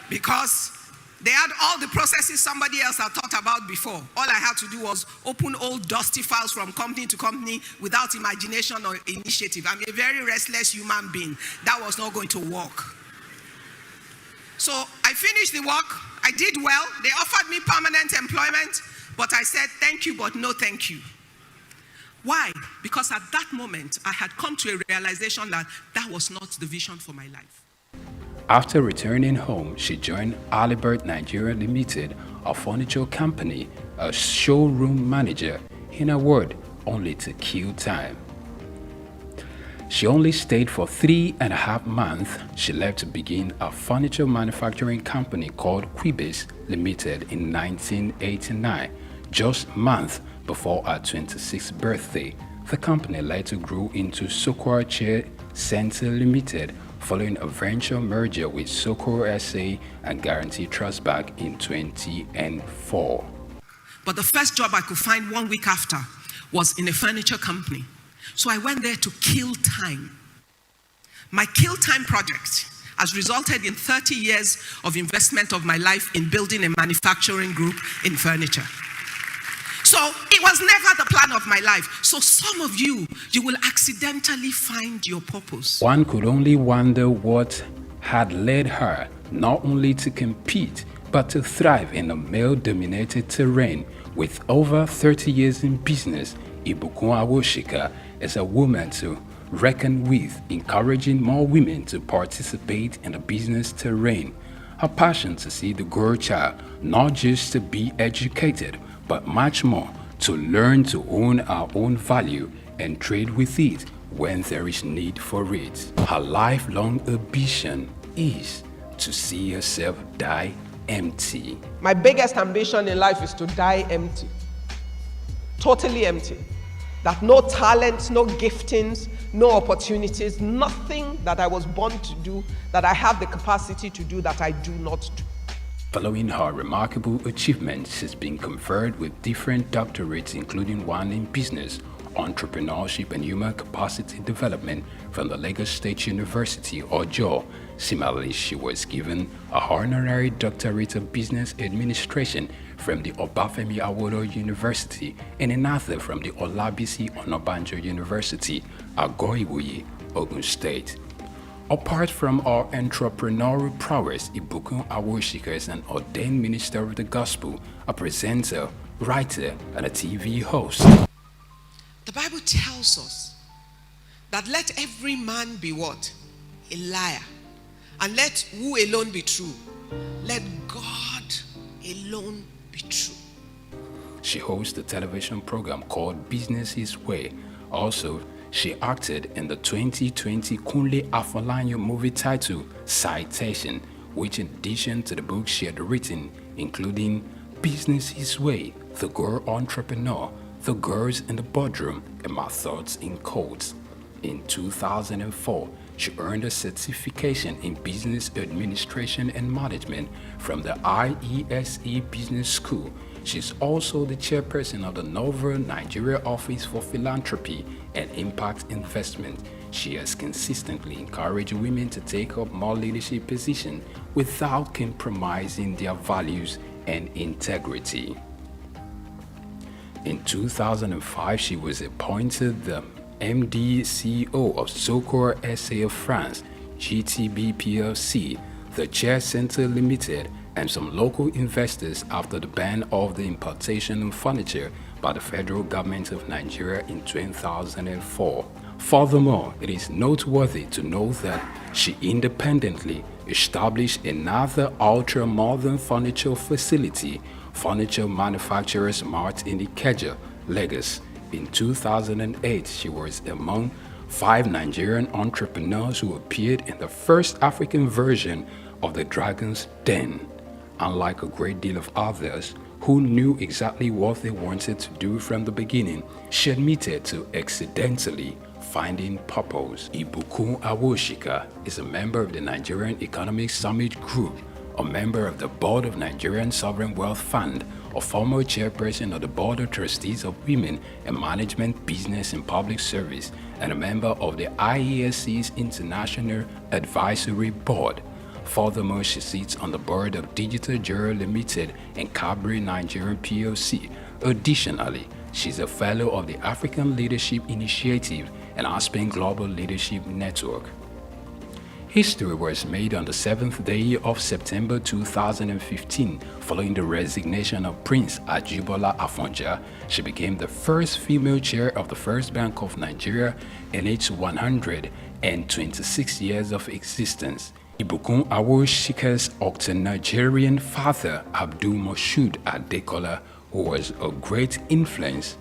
Because they had all the processes somebody else had thought about before. All I had to do was open old dusty files from company to company without imagination or initiative. I'm a very restless human being. That was not going to work. So I finished the work. I did well. They offered me permanent employment, but I said, thank you, but no thank you. Why? Because at that moment, I had come to a realization that that was not the vision for my life. After returning home, she joined Alibert Nigeria Limited, a furniture company, as showroom manager, in a word, only to kill time. She only stayed for 3.5 months. She left to begin a furniture manufacturing company called Quibis Limited in 1989, just months before her 26th birthday. The company later grew into Souq Chair Center Limited, following a venture merger with Souq SA and Guarantee Trust back in 2004. But the first job I could find 1 week after was in a furniture company. So I went there to kill time. My kill time project has resulted in 30 years of investment of my life in building a manufacturing group in furniture. So it was never the plan of my life. So some of you will accidentally find your purpose. One could only wonder what had led her not only to compete, but to thrive in a male-dominated terrain. With over 30 years in business, Ibukun Awoshika is a woman to reckon with, encouraging more women to participate in the business terrain. Her passion to see the girl child not just to be educated, but much more to learn to own our own value and trade with it when there is need for it. Her lifelong ambition is to see herself die empty. My biggest ambition in life is to die empty. Totally empty. That no talent, no giftings, no opportunities, nothing that I was born to do, that I have the capacity to do, that I do not do. Following her remarkable achievements, she's been conferred with different doctorates, including one in business, entrepreneurship and human capacity development from the Lagos State University, Ojo. Similarly, she was given a honorary doctorate of business administration from the Obafemi Awolowo University and another from the Olabisi Onabanjo University, Agoiwoye, Ogun State. Apart from her entrepreneurial prowess, Ibukun Awoshika is an ordained minister of the gospel, a presenter, writer, and a TV host. The Bible tells us that let every man be what? A liar. And let who alone be true? Let God alone be true. She hosts a television program called Business His Way. Also, she acted in the 2020 Kunle Afolayan movie titled Citation, which in addition to the books she had written, including Business His Way, The Girl Entrepreneur, The Girls in the Boardroom, and My Thoughts in Codes. In 2004, she earned a certification in Business Administration and Management from the IESE Business School. She's also the chairperson of the Novel Nigeria Office for Philanthropy and Impact Investment. She has consistently encouraged women to take up more leadership positions without compromising their values and integrity. In 2005, she was appointed the MD CEO of Souq SA of France. GTB PLC, the Chair Center Limited, and some local investors after the ban of the importation of furniture by the federal government of Nigeria in 2004. Furthermore, it is noteworthy to note that she independently established another ultra-modern furniture facility, Furniture Manufacturers Mart in Ikeja, Lagos. In 2008, she was among 5 Nigerian entrepreneurs who appeared in the first African version of the Dragon's Den. Unlike a great deal of others who knew exactly what they wanted to do from the beginning, she admitted to accidentally finding purpose. Ibukun Awoshika is a member of the Nigerian Economic Summit Group, a member of the board of Nigerian Sovereign Wealth Fund, a former chairperson of the Board of Trustees of Women in Management, Business and Public Service, and a member of the IESC's International Advisory Board. Furthermore, she sits on the board of Digital Jura Limited and Cabri Nigerian PLC. Additionally, she's a fellow of the African Leadership Initiative and Aspen Global Leadership Network. History was made on the 7th day of September 2015. Following the resignation of Prince Ajibola Afonja, she became the first female chair of the First Bank of Nigeria in its 126 years of existence. Ibukun Awoshika's Octo-Nigerian father, Abdul Moshood Adekola, who was a great influence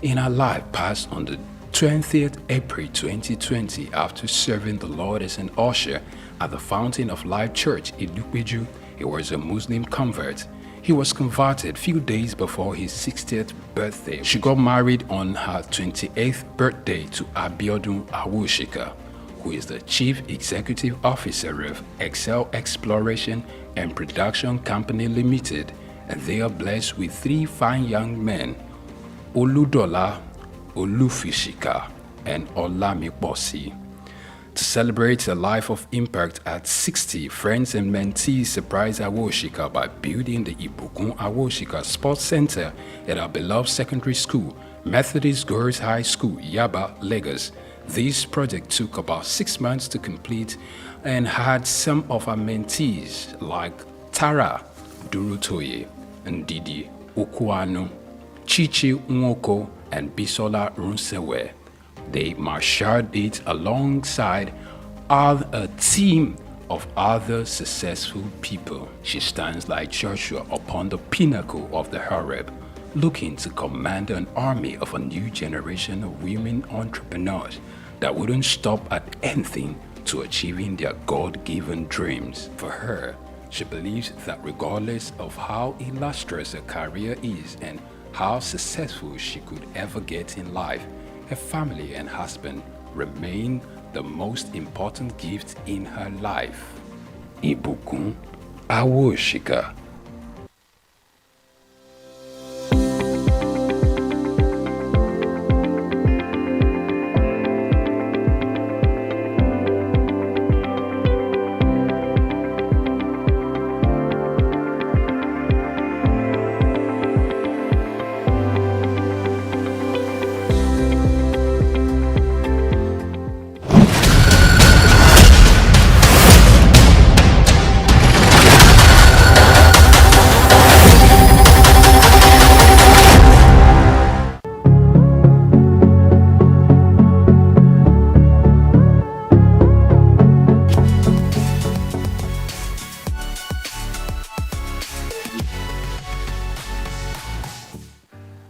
in her life, passed on the 20th April 2020 after serving the Lord as an usher at the Fountain of Life Church in Ilupeju. He was a Muslim convert. He was converted few days before his 60th birthday. She got married on her 28th birthday to Abiodun Awoshika, who is the Chief Executive Officer of Excel Exploration and Production Company Limited, and they are blessed with 3 fine young men, Oludola, Olufishika, and Olamiposi. To celebrate a life of impact at 60, friends and mentees surprised Awoshika by building the Ibukun Awoshika Sports Center at our beloved secondary school, Methodist Girls High School, Yaba, Lagos. This project took about 6 months to complete and had some of our mentees like Tara Durutoye, Ndidi Ukuanu, Chichi Nwoko, and Bisola Runsewe. They marshaled it alongside a team of other successful people. She stands like Joshua upon the pinnacle of the Horeb, looking to command an army of a new generation of women entrepreneurs that wouldn't stop at anything to achieving their God-given dreams. For her, she believes that regardless of how illustrious her career is and how successful she could ever get in life, her family and husband remain the most important gift in her life. Ibukun Awoshika.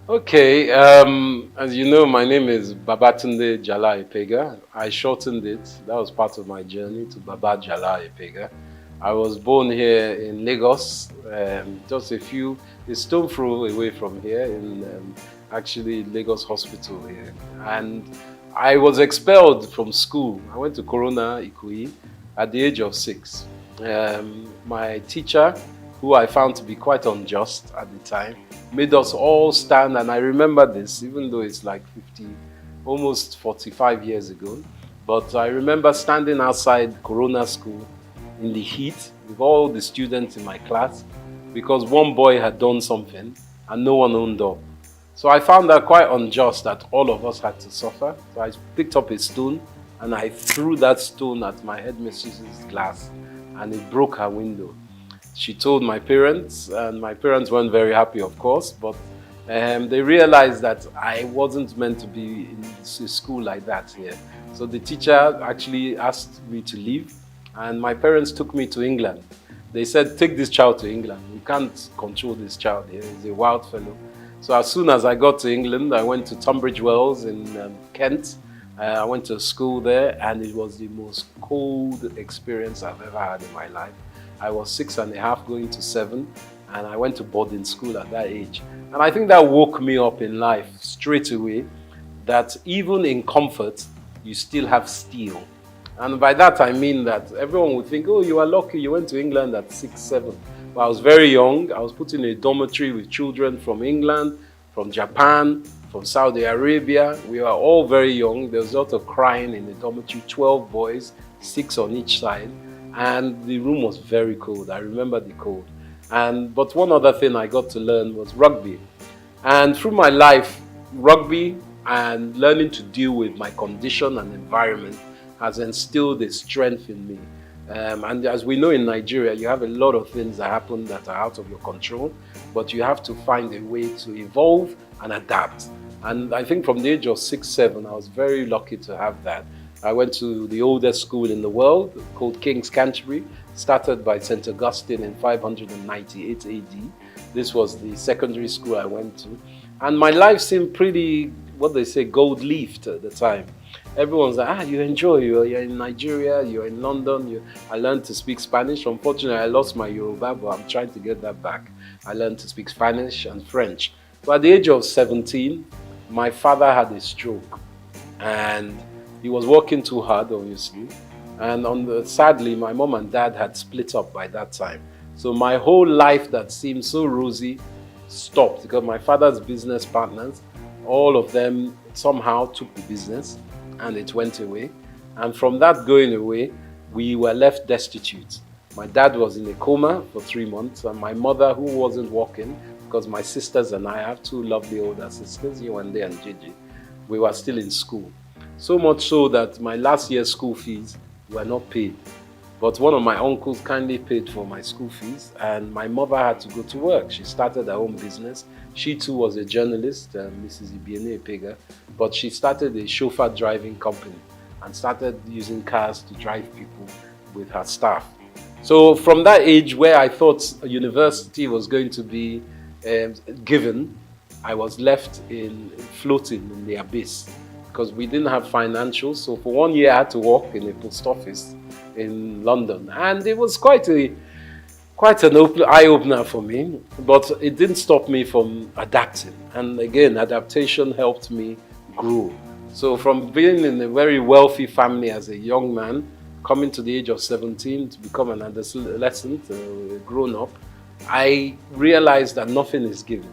Okay, as you know, my name is Babatunde Jala Epega. I shortened it. That was part of my journey to Baba Jala Epega. I was born here in Lagos, just a stone throw away from here in actually Lagos Hospital here. And I was expelled from school. I went to Corona Ikoyi at the age of 6. My teacher, who I found to be quite unjust at the time, made us all stand, and I remember this, even though it's like almost 45 years ago. But I remember standing outside Corona School in the heat with all the students in my class because one boy had done something and no one owned up. So I found that quite unjust that all of us had to suffer. So I picked up a stone and I threw that stone at my headmistress's glass, and it broke her window. She told my parents, and my parents weren't very happy, of course, but they realized that I wasn't meant to be in school like that here. So the teacher actually asked me to leave, and my parents took me to England. They said, take this child to England. We can't control this child here. He's a wild fellow. So as soon as I got to England, I went to Tunbridge Wells in Kent. I went to school there, and it was the most cold experience I've ever had in my life. I was 6.5 going to 7, and I went to boarding school at that age. And I think that woke me up in life straight away, that even in comfort, you still have steel. And by that I mean that everyone would think, oh, you are lucky, you went to England at 6, 7. But I was very young. I was put in a dormitory with children from England, from Japan, from Saudi Arabia. We were all very young. There was a lot of crying in the dormitory, 12 boys, 6 on each side. And the room was very cold. I remember the cold. But one other thing I got to learn was rugby. And through my life, rugby and learning to deal with my condition and environment has instilled a strength in me. And as we know in Nigeria, you have a lot of things that happen that are out of your control, but you have to find a way to evolve and adapt. And I think from the age of 6, 7, I was very lucky to have that. I went to the oldest school in the world called King's Canterbury, started by St. Augustine in 598 AD. This was the secondary school I went to. And my life seemed pretty, what they say, gold-leafed at the time. Everyone's like, you enjoy, you're in Nigeria, you're in London. I learned to speak Spanish. Unfortunately, I lost my Yoruba, but I'm trying to get that back. I learned to speak Spanish and French. But at the age of 17, my father had a stroke, and he was working too hard, obviously. And sadly, my mom and dad had split up by that time. So my whole life that seemed so rosy stopped, because my father's business partners, all of them somehow took the business, and it went away. And from that going away, we were left destitute. My dad was in a coma for 3 months, and my mother, who wasn't working, because my sisters and I have 2 lovely older sisters, Yewande and Gigi, we were still in school. So much so that my last year's school fees were not paid. But one of my uncles kindly paid for my school fees, and my mother had to go to work. She started her own business. She too was a journalist, Mrs. Ibiene Epega, but she started a chauffeur driving company and started using cars to drive people with her staff. So from that age where I thought a university was going to be given, I was left floating in the abyss, because we didn't have financials. So for 1 year I had to work in a post office in London, and it was quite an eye-opener for me, but it didn't stop me from adapting. And again, adaptation helped me grow. So from being in a very wealthy family as a young man, coming to the age of 17 to become an adolescent, a grown-up, I realized that nothing is given.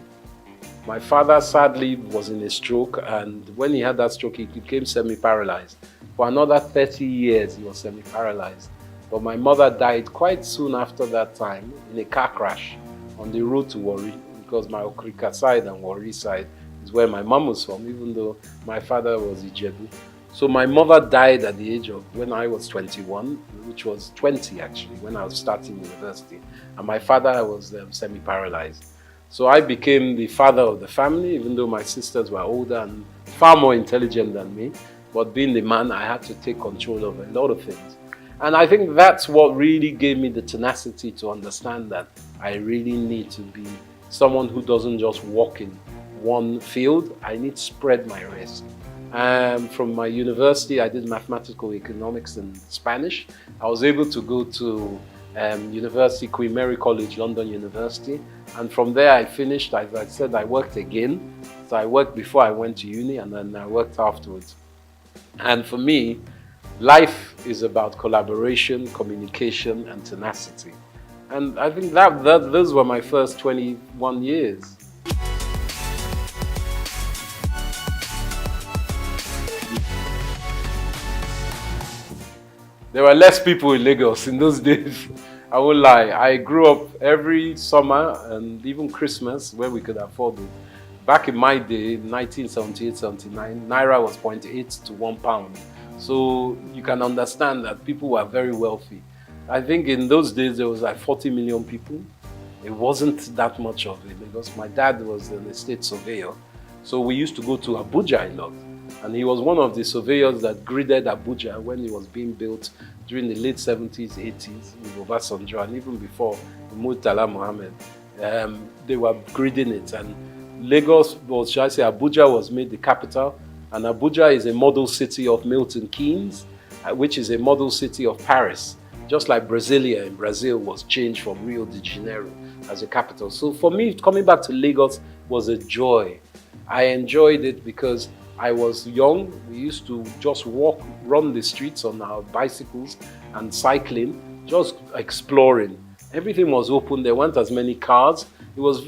My father sadly was in a stroke, and when he had that stroke, he became semi-paralyzed. For another 30 years, he was semi-paralyzed. But my mother died quite soon after that time in a car crash on the road to Warri, because my Okrika side and Warri side is where my mom was from, even though my father was Ijebu. So my mother died at the age of, when I was 21, which was 20 actually, when I was starting university. And my father was semi-paralyzed. So I became the father of the family, even though my sisters were older and far more intelligent than me. But being the man, I had to take control of a lot of things. And I think that's what really gave me the tenacity to understand that I really need to be someone who doesn't just walk in one field. I need to spread my risk. From my university, I did mathematical economics and Spanish. I was able to go to University, Queen Mary College, London University. And from there I finished, as I said, I worked again. So I worked before I went to uni, and then I worked afterwards. And for me, life is about collaboration, communication, and tenacity. And I think those were my first 21 years. There were less people in Lagos in those days. I won't lie. I grew up every summer and even Christmas where we could afford it. Back in my day, 1978-79, Naira was 0.8 to £1. So you can understand that people were very wealthy. I think in those days there was like 40 million people. It wasn't that much of it because my dad was an estate surveyor. So we used to go to Abuja a lot. And he was one of the surveyors that graded Abuja when it was being built during the late 70s, 80s with Obasanjo, and even before Murtala Mohammed. They were grading it. And Lagos was, shall I say, Abuja was made the capital. And Abuja is a model city of Milton Keynes, which is a model city of Paris. Just like Brasilia in Brazil was changed from Rio de Janeiro as a capital. So for me, coming back to Lagos was a joy. I enjoyed it because I was young. We used to just walk, run the streets on our bicycles and cycling, just exploring. Everything was open. There weren't as many cars. It was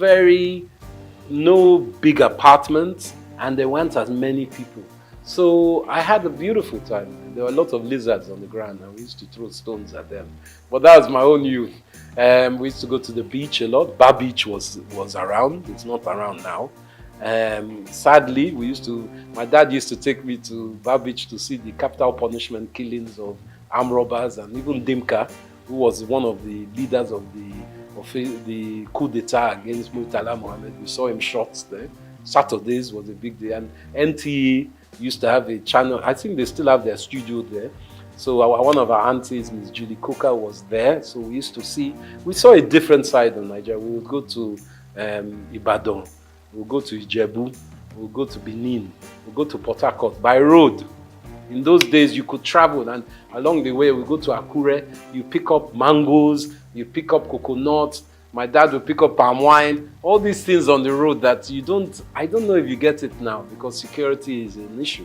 no big apartments, and there weren't as many people. So I had a beautiful time. There were a lot of lizards on the ground, and we used to throw stones at them. But that was my own youth. We used to go to the beach a lot. Bar Beach was around. It's not around now. Sadly, my dad used to take me to Bar Beach to see the capital punishment killings of armed robbers, and even Dimka, who was one of the leaders of the coup d'etat against Murtala Mohammed. We saw him shot there. Saturdays was a big day, and NTA used to have a channel. I think they still have their studio there. So one of our aunties, Ms. Julie Coker, was there. So we saw a different side of Nigeria. We would go to Ibadan, we'll go to Ijebu, we'll go to Benin, we'll go to Port Harcourt by road. In those days, you could travel, and along the way, we go to Akure, you pick up mangoes, you pick up coconuts. My dad would pick up palm wine, all these things on the road that I don't know if you get it now because security is an issue.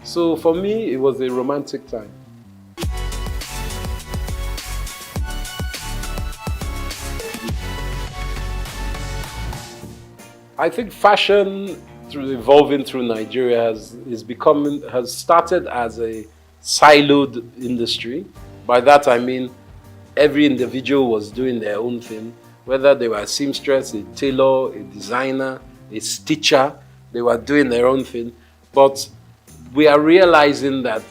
So for me, it was a romantic time. I think fashion evolving through Nigeria has started as a siloed industry. By that I mean every individual was doing their own thing. Whether they were a seamstress, a tailor, a designer, a stitcher, they were doing their own thing. But we are realizing that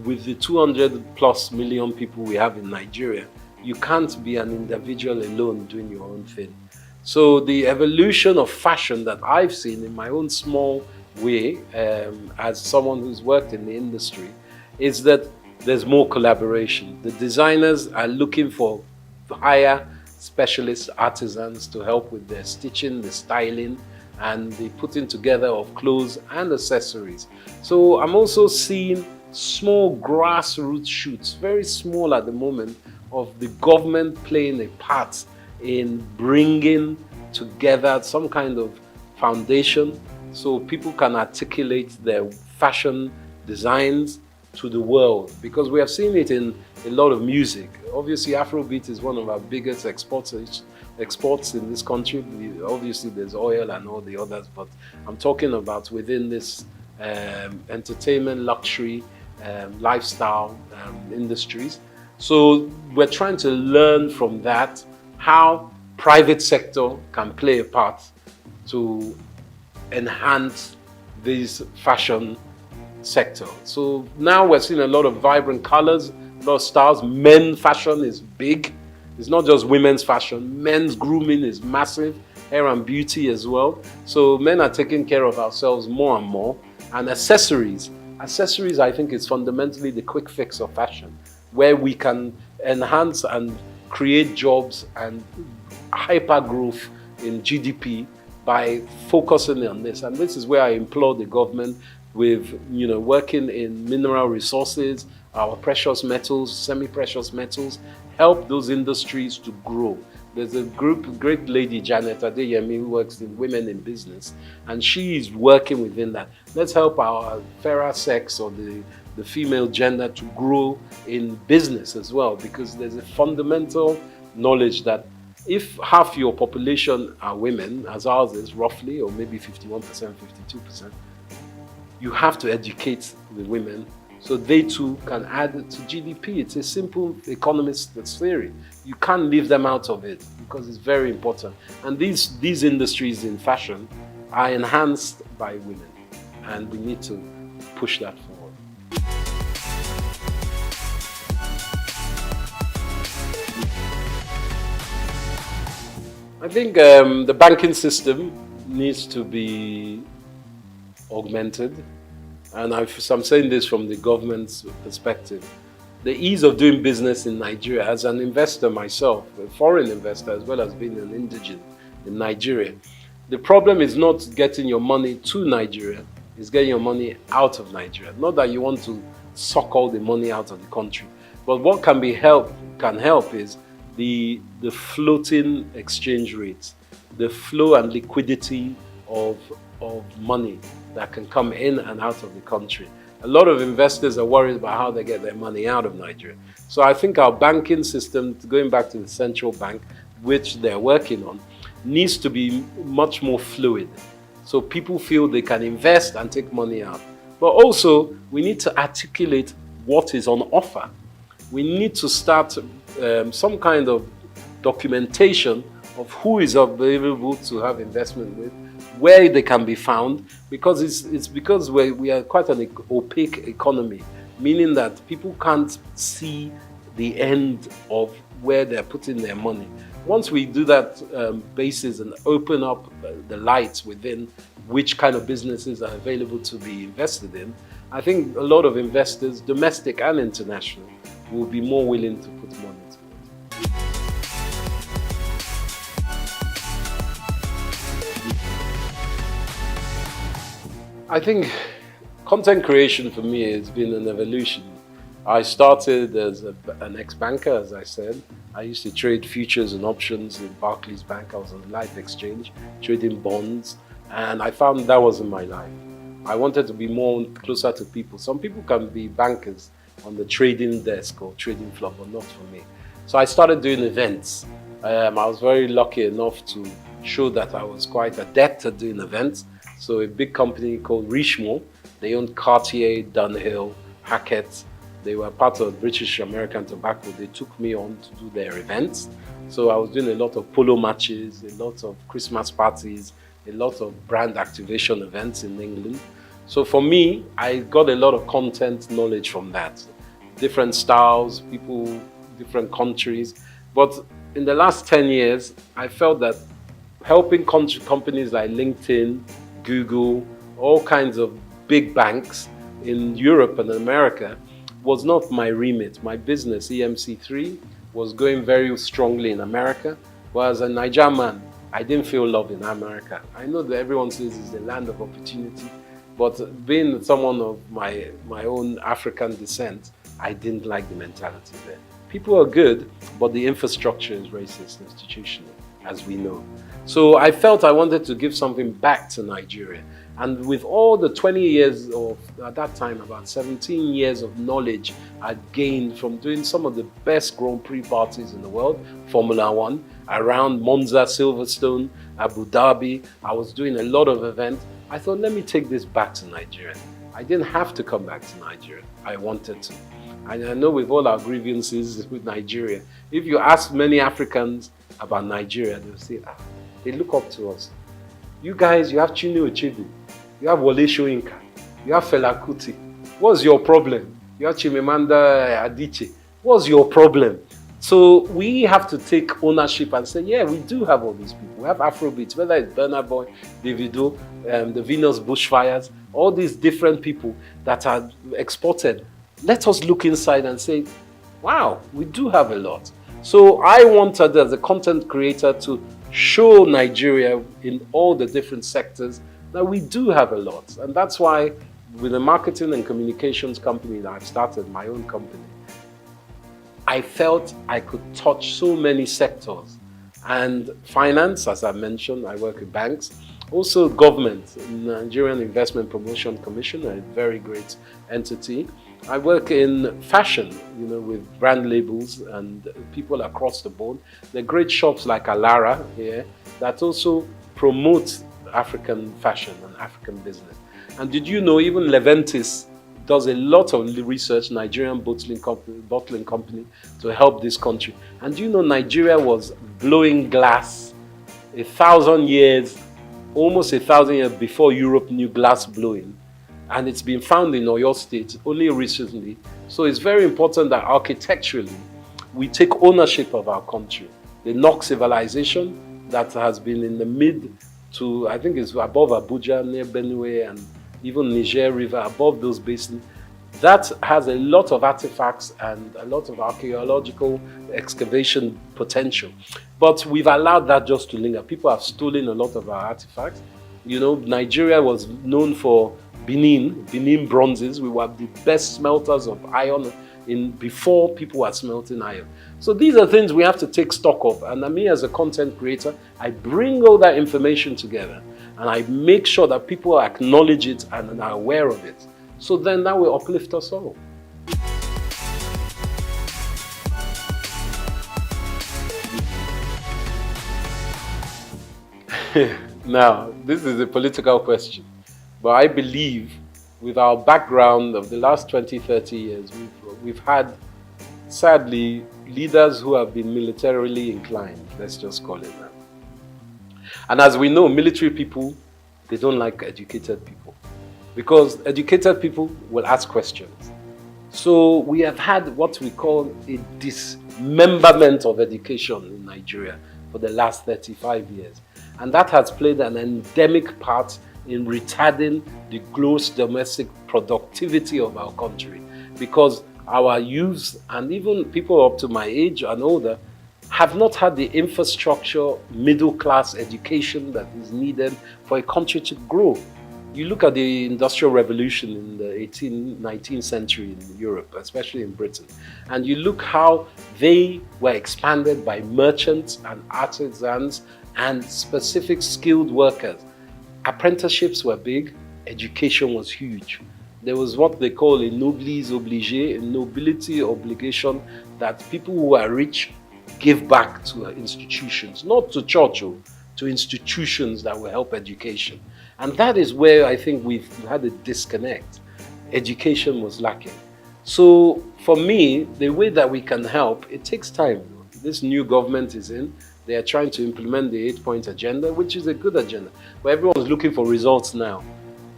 with the 200+ million people we have in Nigeria, you can't be an individual alone doing your own thing. So the evolution of fashion that I've seen in my own small way, as someone who's worked in the industry, is that there's more collaboration. The designers are looking for higher specialist artisans to help with their stitching, the styling, and the putting together of clothes and accessories. So I'm also seeing small grassroots shoots, very small at the moment, of the government playing a part in bringing together some kind of foundation so people can articulate their fashion designs to the world, because we have seen it in a lot of music. Obviously, Afrobeat is one of our biggest exports in this country. Obviously, there's oil and all the others, but I'm talking about within this entertainment, luxury, lifestyle industries. So we're trying to learn from that how private sector can play a part to enhance this fashion sector. So now we're seeing a lot of vibrant colors, a lot of styles. Men fashion is big. It's not just women's fashion. Men's grooming is massive. Hair and beauty as well. So men are taking care of ourselves more and more. And accessories. Accessories, I think, is fundamentally the quick fix of fashion, where we can enhance and create jobs and hyper growth in GDP by focusing on this. And this is where I implore the government with working in mineral resources, our precious metals, semi-precious metals, help those industries to grow. There's a great lady, Janet Adeyemi, who works in Women in Business, and she is working within that. Let's help our fairer sex or the female gender to grow in business as well, because there's a fundamental knowledge that if half your population are women, as ours is roughly, or maybe 51%, 52%, you have to educate the women so they too can add to GDP. It's a simple economist theory. You can't leave them out of it because it's very important. And these industries in fashion are enhanced by women, and we need to push that forward. I think the banking system needs to be augmented. And I'm saying this from the government's perspective. The ease of doing business in Nigeria, as an investor myself, a foreign investor, as well as being an indigent in Nigeria, the problem is not getting your money to Nigeria, it's getting your money out of Nigeria. Not that you want to suck all the money out of the country, but what can help is the floating exchange rates, the flow and liquidity of money that can come in and out of the country. A lot of investors are worried about how they get their money out of Nigeria. So I think our banking system, going back to the central bank, which they're working on, needs to be much more fluid. So people feel they can invest and take money out. But also, we need to articulate what is on offer. We need to start some kind of documentation of who is available to have investment with, where they can be found, because it's because we are quite an opaque economy, meaning that people can't see the end of where they're putting their money. Once we do that basis and open up the lights within which kind of businesses are available to be invested in, I think a lot of investors, domestic and international, will be more willing to put money into it. I think content creation for me has been an evolution. I started as an ex-banker, as I said. I used to trade futures and options in Barclays Bank. I was on the Life Exchange, trading bonds, and I found that wasn't my life. I wanted to be more closer to people. Some people can be bankers on the trading desk or trading floor, but not for me. So I started doing events. I was very lucky enough to show that I was quite adept at doing events. So a big company called Richemont, they owned Cartier, Dunhill, Hackett. They were part of British American Tobacco. They took me on to do their events. So I was doing a lot of polo matches, a lot of Christmas parties, a lot of brand activation events in England. So for me, I got a lot of content knowledge from that. Different styles, people, different countries. But in the last 10 years, I felt that helping companies like LinkedIn, Google, all kinds of big banks in Europe and America was not my remit. My business, EMC3, was going very strongly in America. But as a Nigerian man, I didn't feel love in America. I know that everyone says it's the land of opportunity, but being someone of my own African descent, I didn't like the mentality there. People are good, but the infrastructure is racist institutional, as we know. So I felt I wanted to give something back to Nigeria. And with all the 20 years of, at that time, about 17 years of knowledge I gained from doing some of the best Grand Prix parties in the world, Formula One, around Monza, Silverstone, Abu Dhabi, I was doing a lot of events. I thought, let me take this back to Nigeria. I didn't have to come back to Nigeria. I wanted to. And I know with all our grievances with Nigeria, if you ask many Africans about Nigeria, they'll say, they look up to us. You guys, you have Chinua Achebe, you have Wole Soyinka, you have Fela Kuti. What's your problem? You have Chimamanda Adichie. What's your problem? So we have to take ownership and say, yeah, we do have all these people. We have Afrobeats, whether it's Burna Boy, Davido, the Venus Bushfires, all these different people that are exported. Let us look inside and say, wow, we do have a lot. So I wanted, as a content creator, to show Nigeria in all the different sectors that we do have a lot. And that's why with the marketing and communications company that I've started, my own company, I felt I could touch so many sectors. And finance, as I mentioned, I work with banks. Also government, Nigerian Investment Promotion Commission, a very great entity. I work in fashion, with brand labels and people across the board. There are great shops like Alara here that also promote African fashion and African business. And did you know even Leventis does a lot of research, Nigerian bottling company, to help this country. And do you know Nigeria was blowing glass 1,000 years, almost 1,000 years before Europe knew glass blowing. And it's been found in Oyo State only recently. So it's very important that architecturally we take ownership of our country. The Nok civilization that has been in the mid to, I think it's above Abuja, near Benue, and even Niger River, above those basins. That has a lot of artifacts and a lot of archaeological excavation potential. But we've allowed that just to linger. People have stolen a lot of our artifacts. You know, Nigeria was known for Benin bronzes. We were the best smelters of iron before people were smelting iron. So these are things we have to take stock of. And me as a content creator, I bring all that information together and I make sure that people acknowledge it and are aware of it. So then that will uplift us all. Now, this is a political question, but I believe with our background of the last 20, 30 years, we've had, sadly, leaders who have been militarily inclined, let's just call it that. And as we know, military people, they don't like educated people because educated people will ask questions. So we have had what we call a dismemberment of education in Nigeria for the last 35 years. And that has played an endemic part in retarding the gross domestic productivity of our country because our youths and even people up to my age and older have not had the infrastructure, middle-class education that is needed for a country to grow. You look at the Industrial Revolution in the 18th, 19th century in Europe, especially in Britain, and you look how they were expanded by merchants and artisans and specific skilled workers. Apprenticeships were big, education was huge. There was what they call a noblesse obligée, a nobility obligation that people who are rich give back to institutions, not to church, to institutions that will help education. And that is where I think we've had a disconnect. Education was lacking. So for me, the way that we can help, it takes time. This new government is in. They are trying to implement the 8-point agenda, which is a good agenda. But everyone's looking for results now.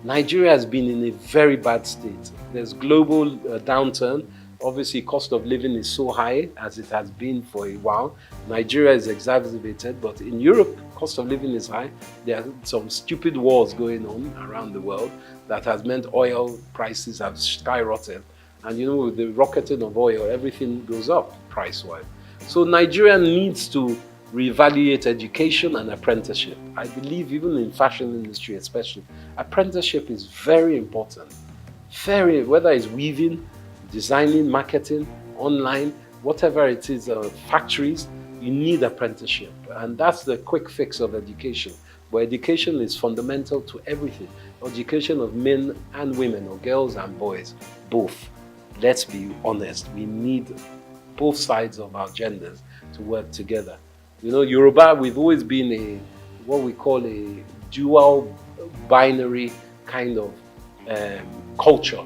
Nigeria has been in a very bad state. There's global downturn. Obviously, cost of living is so high as it has been for a while. Nigeria is exacerbated, but in Europe, cost of living is high. There are some stupid wars going on around the world that has meant oil prices have skyrocketed. And you know, with the rocketing of oil, everything goes up price-wise. So Nigeria needs to reevaluate education and apprenticeship. I believe even in fashion industry especially, apprenticeship is very important. Whether it's weaving, designing, marketing, online, whatever it is, factories, you need apprenticeship. And that's the quick fix of education. But education is fundamental to everything. Education of men and women, or girls and boys, both. Let's be honest, we need both sides of our genders to work together. You know, Yoruba, we've always been what we call a dual binary kind of culture.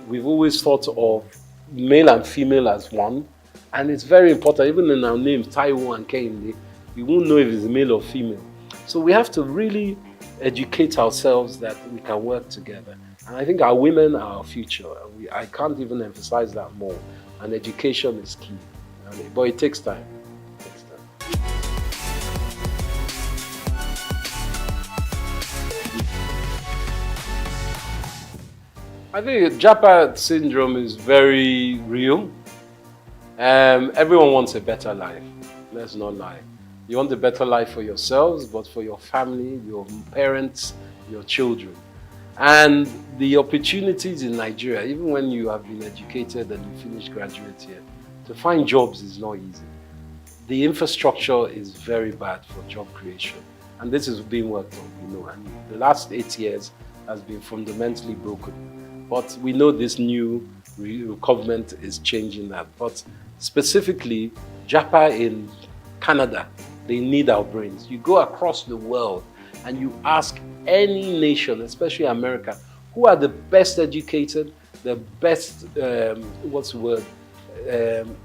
We've always thought of male and female as one, and it's very important. Even in our names, Taiwo and Kehinde, we won't know if it's male or female. So we have to really educate ourselves that we can work together. And I think our women are our future. I can't even emphasize that more. And education is key. But it takes time. I think Japa syndrome is very real. Everyone wants a better life. Let's not lie. You want a better life for yourselves, but for your family, your parents, your children. And the opportunities in Nigeria, even when you have been educated and you finish graduate here, to find jobs is not easy. The infrastructure is very bad for job creation. And this is being worked on, you know, and the last 8 years has been fundamentally broken. But we know this new government is changing that. But specifically, Japa in Canada, they need our brains. You go across the world and you ask any nation, especially America, who are the best educated, the best,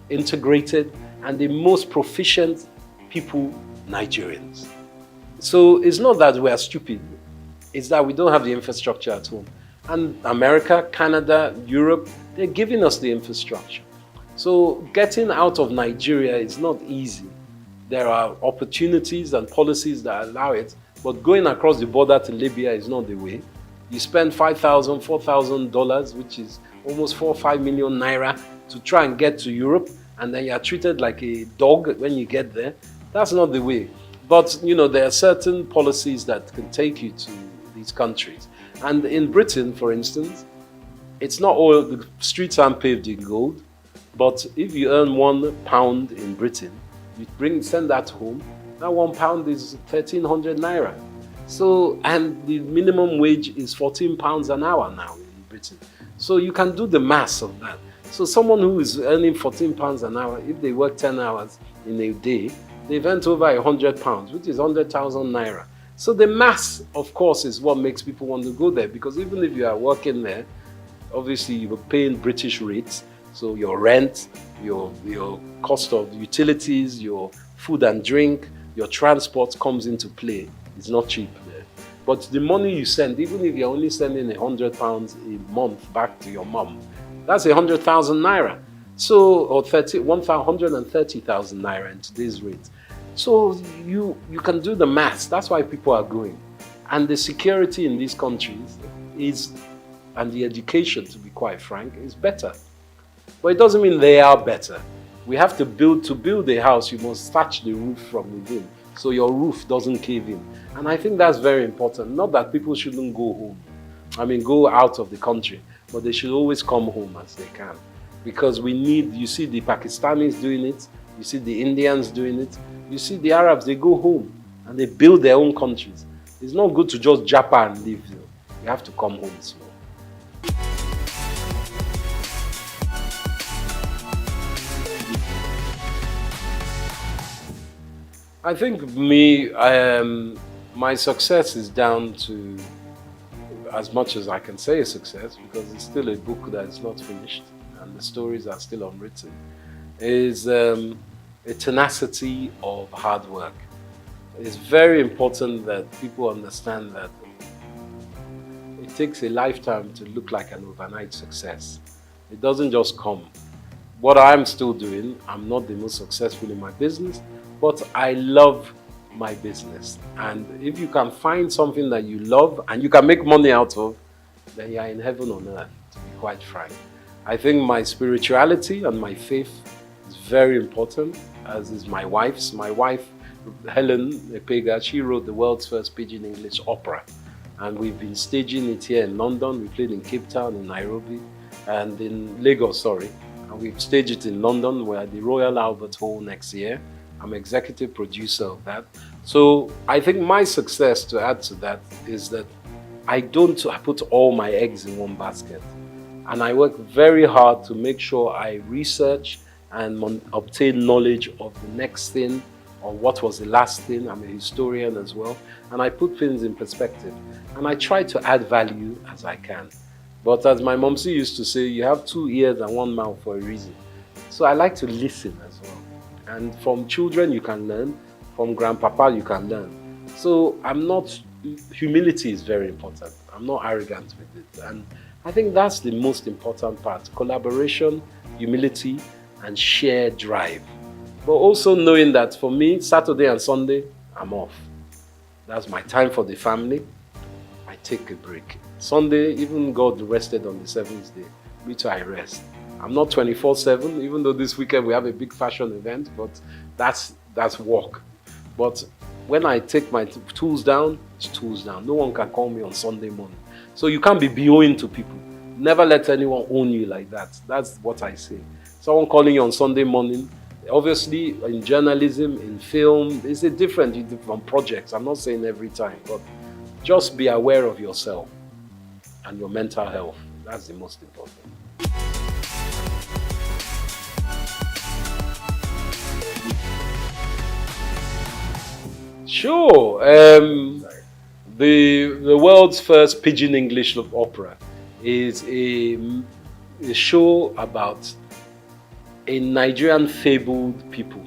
integrated, and the most proficient people, Nigerians. So it's not that we are stupid, it's that we don't have the infrastructure at home. And America, Canada, Europe, they're giving us the infrastructure. So getting out of Nigeria is not easy. There are opportunities and policies that allow it, but going across the border to Libya is not the way. You spend $5,000, $4,000, which is almost 4 or 5 million naira to try and get to Europe, and then you are treated like a dog when you get there. That's not the way. But, you know, there are certain policies that can take you to these countries. And in Britain, for instance, it's not all, the streets aren't paved in gold, but if you earn £1 in Britain, you send that home, that £1 is 1,300 naira. So, and the minimum wage is £14 an hour now in Britain. So you can do the maths of that. So someone who is earning £14 an hour, if they work 10 hours in a day, they've earned over £100, which is 100,000 naira. So the maths, of course, is what makes people want to go there, because even if you are working there, obviously you're paying British rates, so your rent, your cost of utilities, your food and drink, your transport comes into play. It's not cheap there. But the money you send, even if you're only sending £100 a month back to your mom, that's 100,000 naira. So, or 130,000 naira in today's rate. So you can do the maths. That's why people are going. And the security in these countries is, and the education, to be quite frank, is better. But it doesn't mean they are better. We have to build a house, you must thatch the roof from within, so your roof doesn't cave in. And I think that's very important. Not that people shouldn't go home. I mean, go out of the country, but they should always come home as they can. Because we need, you see the Pakistanis doing it, you see the Indians doing it, you see the Arabs, they go home and they build their own countries. It's not good to just japa and live. You have to come home as well. I think my success is down to, as much as I can say a success, because it's still a book that is not finished and the stories are still unwritten, is a tenacity of hard work. It's very important that people understand that it takes a lifetime to look like an overnight success. It doesn't just come. What I'm still doing, I'm not the most successful in my business, but I love my business. And if you can find something that you love and you can make money out of, then you're in heaven on earth, to be quite frank. I think my spirituality and my faith is very important, as is my wife's. My wife, Helen Epega, she wrote the world's first Pidgin English opera. And we've been staging it here in London. We played in Cape Town, in Nairobi, and in Lagos, And we've staged it in London. We're at the Royal Albert Hall next year. I'm executive producer of that. So I think my success, to add to that, is that I don't put all my eggs in one basket. And I work very hard to make sure I research and obtain knowledge of the next thing, or what was the last thing. I'm a historian as well. And I put things in perspective. And I try to add value as I can. But as my momsy used to say, you have 2 ears and 1 mouth for a reason. So I like to listen as well. And from children you can learn, from grandpapa you can learn. So humility is very important. I'm not arrogant with it. And I think that's the most important part. Collaboration, humility, and shared drive. But also knowing that for me, Saturday and Sunday, I'm off. That's my time for the family. I take a break. Sunday, even God rested on the 7th day. Me too, I rest. I'm not 24/7, even though this weekend we have a big fashion event, but that's work. But when I take my tools down, it's tools down. No one can call me on Sunday morning. So you can't be BOing to people. Never let anyone own you like that. That's what I say. Someone calling you on Sunday morning, obviously in journalism, in film, it's a different from projects. I'm not saying every time, but just be aware of yourself and your mental health. That's the most important. Sure. The world's first Pidgin English opera is a show about a Nigerian fabled people.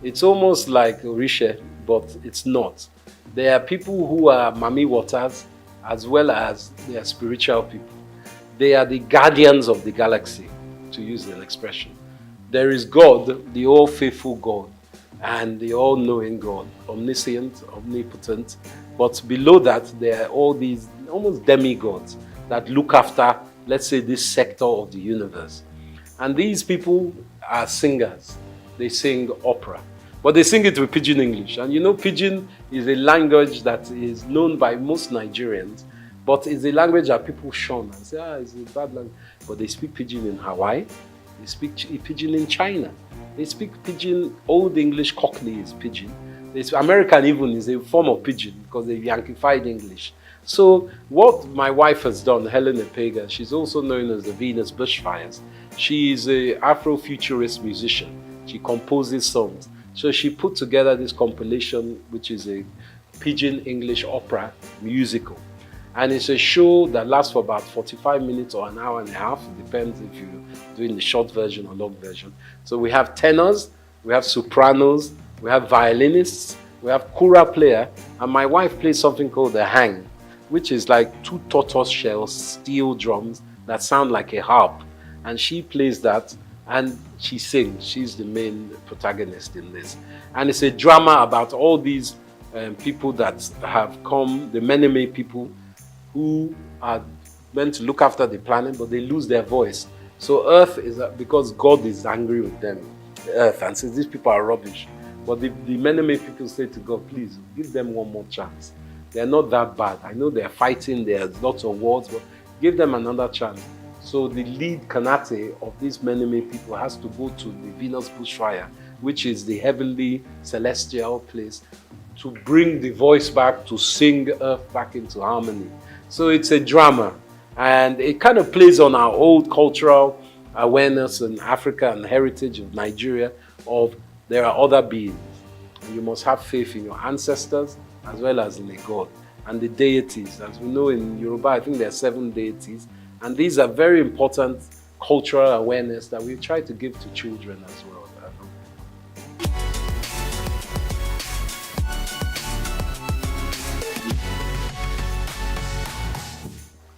It's almost like Orisha, but it's not. There are people who are Mami Waters, as well as they are spiritual people. They are the guardians of the galaxy, to use an expression. There is God, the all-faithful God, and the all-knowing God, omniscient, omnipotent. But below that, there are all these almost demigods that look after, let's say, this sector of the universe. And these people are singers. They sing opera. But they sing it with Pidgin English. And you know, Pidgin is a language that is known by most Nigerians, but it's a language that people shun and say, it's a bad language. But they speak Pidgin in Hawaii. They speak Pidgin in China. They speak Pidgin, Old English Cockney is Pidgin. American even is a form of Pidgin because they've Yankified English. So what my wife has done, Helen Epega, she's also known as the Venus Bushfires. She is an Afrofuturist musician. She composes songs. So she put together this compilation, which is a Pidgin English opera musical. And it's a show that lasts for about 45 minutes or an hour and a half. It depends if you're doing the short version or long version. So we have tenors, we have sopranos, we have violinists, we have kura player, and my wife plays something called the hang, which is like 2 tortoise-shell steel drums that sound like a harp. And she plays that, and she sings. She's the main protagonist in this. And it's a drama about all these people that have come, the Meneme people, who are meant to look after the planet, but they lose their voice. So Earth is, because God is angry with them, the Earth, and says these people are rubbish. But the Meneme people say to God, please, give them one more chance. They're not that bad. I know they're fighting, there's lots of wars, but give them another chance. So the lead Kanate of these Meneme people has to go to the Venus Bushfire, which is the heavenly celestial place, to bring the voice back, to sing Earth back into harmony. So it's a drama, and it kind of plays on our old cultural awareness in Africa and heritage of Nigeria of there are other beings. And you must have faith in your ancestors as well as in a God. And the deities, as we know in Yoruba, I think there are 7 deities. And these are very important cultural awareness that we try to give to children as well.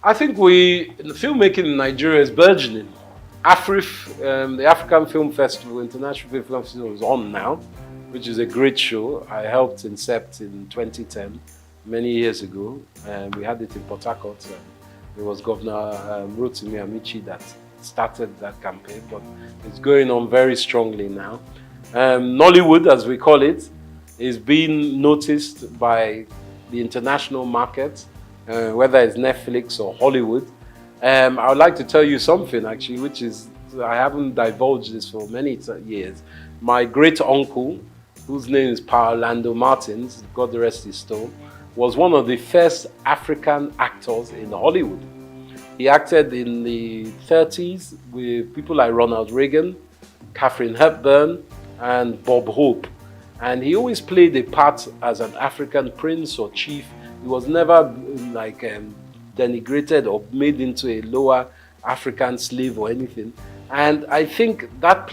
I think the filmmaking in Nigeria is burgeoning. AFRIF, the African Film Festival, International Film Festival, is on now, which is a great show. I helped incept in 2010, many years ago. We had it in Port Harcourt. It was Governor Rotimi Amici that started that campaign, but it's going on very strongly now. Nollywood, as we call it, is being noticed by the international market, whether it's Netflix or Hollywood. I would like to tell you something actually, which is, I haven't divulged this for many years. My great uncle, whose name is Pa Orlando Martins, God rest his soul, was one of the first African actors in Hollywood. He acted in the 30s with people like Ronald Reagan, Katharine Hepburn, and Bob Hope. And he always played a part as an African prince or chief. He was never like denigrated or made into a lower African slave or anything. And I think that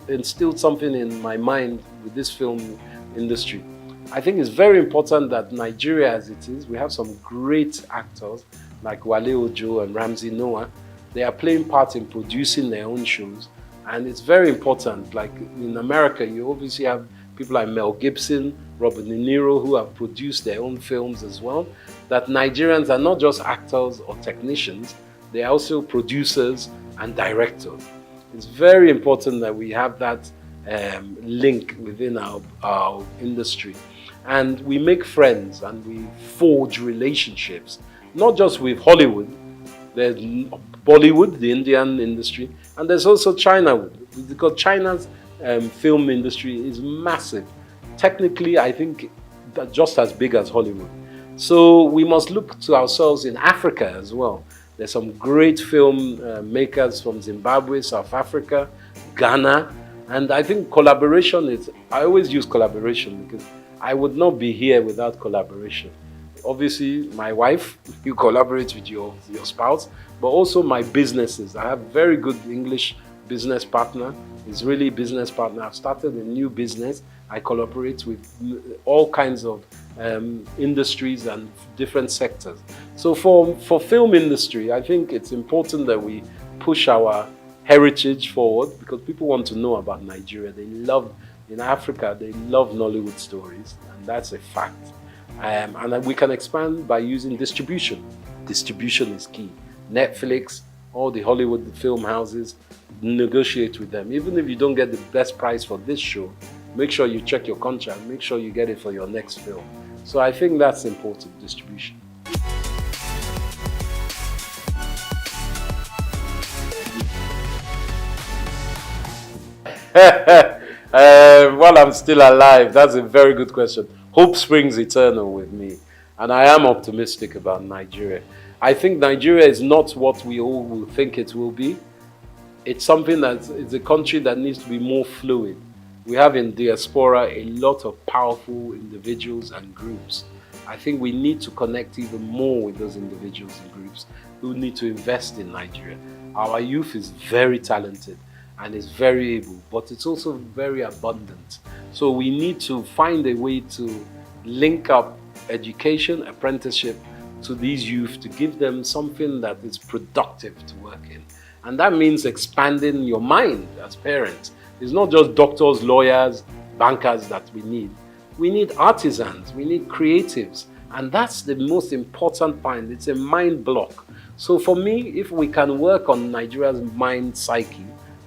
instilled something in my mind with this film industry. I think it's very important that Nigeria as it is, we have some great actors like Wale Ojo and Ramsey Noah. They are playing part in producing their own shows. And it's very important, like in America, you obviously have people like Mel Gibson, Robert De Niro, who have produced their own films as well, that Nigerians are not just actors or technicians, they are also producers and directors. It's very important that we have that link within our industry. And we make friends and we forge relationships, not just with Hollywood, there's Bollywood, the Indian industry, and there's also China, because China's film industry is massive. Technically, I think just as big as Hollywood. So we must look to ourselves in Africa as well. There's some great film makers from Zimbabwe, South Africa, Ghana, and I think collaboration is, I always use collaboration because I would not be here without collaboration. Obviously, my wife, you collaborate with your spouse, but also my businesses. I have a very good English business partner. He's really a business partner. I've started a new business. I collaborate with all kinds of industries and different sectors. So for film industry, I think it's important that we push our heritage forward because people want to know about Nigeria. They love In Africa, they love Nollywood stories, and that's a fact. And then we can expand by using distribution. Distribution is key. Netflix, all the Hollywood film houses, negotiate with them. Even if you don't get the best price for this show, make sure you check your contract, make sure you get it for your next film. So I think that's important, distribution. While I'm still alive, that's a very good question. Hope springs eternal with me, and I am optimistic about Nigeria. I think Nigeria is not what we all will think it will be. It's something it's a country that needs to be more fluid. We have in diaspora a lot of powerful individuals and groups. I think we need to connect even more with those individuals and groups who need to invest in Nigeria. Our youth is very talented and is very able, but it's also very abundant. So we need to find a way to link up education, apprenticeship to these youth to give them something that is productive to work in. And that means expanding your mind as parents. It's not just doctors, lawyers, bankers that we need. We need artisans, we need creatives. And that's the most important point. It's a mind block. So for me, if we can work on Nigeria's mind psyche,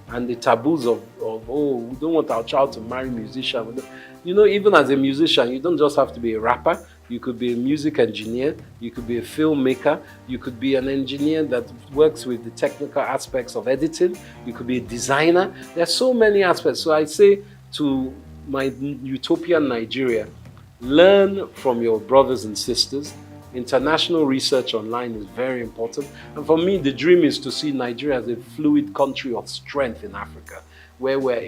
and the taboos of oh, we don't want our child to marry a musician. You know, even as a musician, you don't just have to be a rapper. You could be a music engineer. You could be a filmmaker. You could be an engineer that works with the technical aspects of editing. You could be a designer. There's so many aspects. So I say to my utopian Nigeria, learn from your brothers and sisters. International research online is very important. And for me, the dream is to see Nigeria as a fluid country of strength in Africa, where we're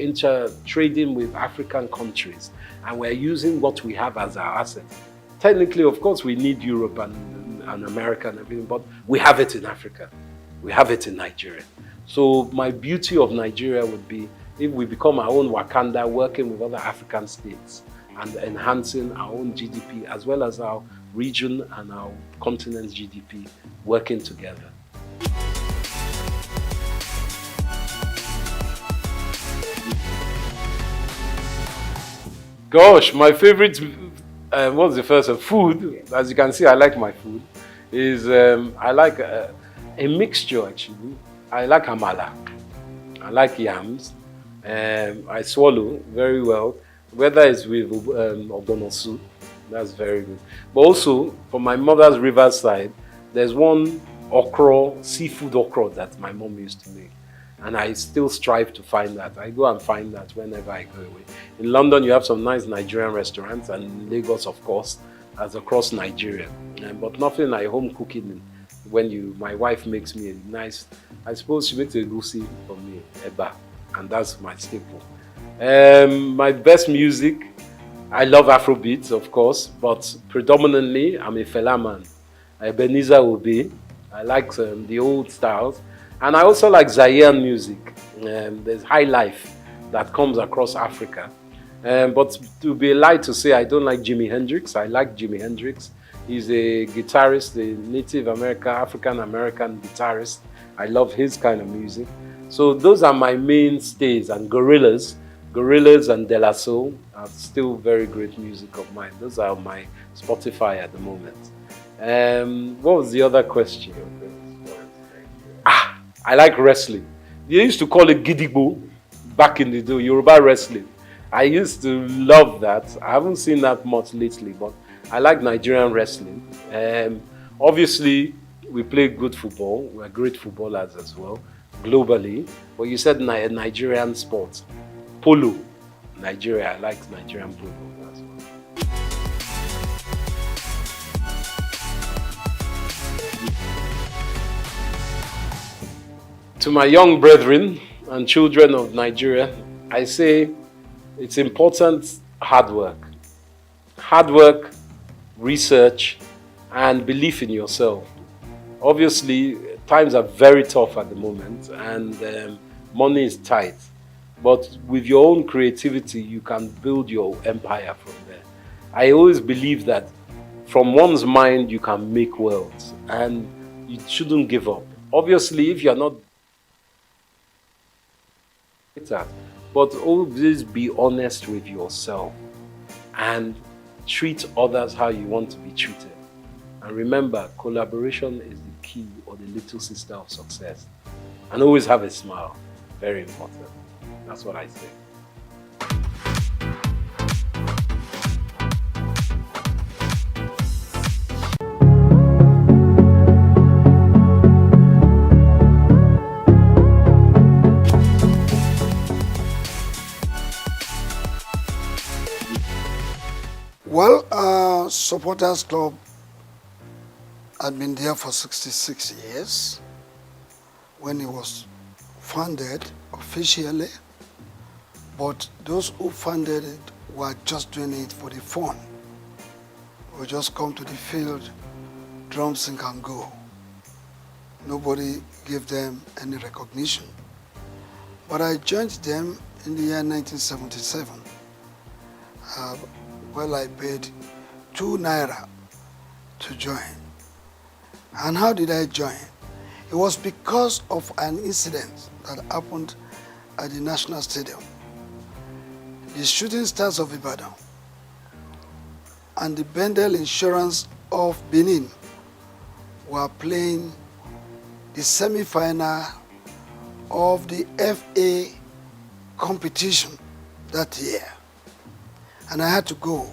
trading with African countries and we're using what we have as our asset. Technically, of course, we need Europe and America and everything, but we have it in Africa. We have it in Nigeria. So my beauty of Nigeria would be if we become our own Wakanda, working with other African states and enhancing our own GDP as well as our region and our continent's GDP working together. Gosh, my favorite, what's the first one? Food. As you can see, I like my food. I like a mixture actually. I like amala. I like yams. I swallow very well. Whether it's with ogbono soup, that's very good. But also, for my mother's riverside, there's one okra, seafood okra that my mom used to make. And I still strive to find that. I go and find that whenever I go away. In London, you have some nice Nigerian restaurants, and in Lagos, of course, as across Nigeria. But nothing like home cooking. When my wife makes me a nice, I suppose she makes a egusi for me, eba, and that's my staple. My best music, I love Afrobeats, of course, but predominantly I'm a Fela man. Ebenezer Obey. I like the old styles. And I also like Zaire music. There's high life that comes across Africa. But to be a lie to say I don't like Jimi Hendrix. I like Jimi Hendrix. He's a guitarist, a Native American, African American guitarist. I love his kind of music. So those are my mainstays. And Gorillaz and De La Soul are still very great music of mine. Those are my Spotify at the moment. What was the other question? I like wrestling. They used to call it Gidigbo back in the day, Yoruba wrestling. I used to love that. I haven't seen that much lately, but I like Nigerian wrestling. Obviously, we play good football. We're great footballers as well, globally. But you said Nigerian sports. Polo. Nigeria, I like Nigerian polo as well. To my young brethren and children of Nigeria, I say it's important hard work. Hard work, research, and belief in yourself. Obviously, times are very tough at the moment and money is tight. But with your own creativity, you can build your empire from there. I always believe that from one's mind, you can make wealth and you shouldn't give up. Obviously, if you're not But always be honest with yourself and treat others how you want to be treated. And remember, collaboration is the key or the little sister of success. And always have a smile. Very important. That's what I say. Well, Supporters Club had been there for 66 years when it was founded officially, but those who funded it were just doing it for the fun. We just come to the field, drum, sing and go. Nobody gave them any recognition. But I joined them in the year 1977. Well, I paid 2 naira to join. And how did I join? It was because of an incident that happened at the National Stadium. The Shooting Stars of Ibadan and the Bendel Insurance of Benin were playing the semi-final of the FA competition that year. And I had to go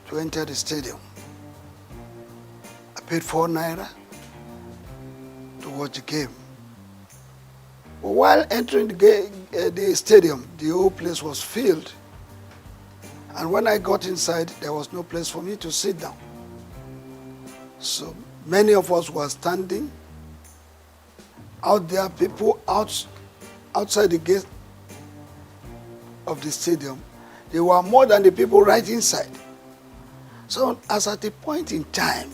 to enter the stadium. I paid 4 naira to watch the game. But while entering the stadium, the whole place was filled. And when I got inside, there was no place for me to sit down. So many of us were standing out there, people outside the gate of the stadium. There were more than the people right inside. So as at a point in time,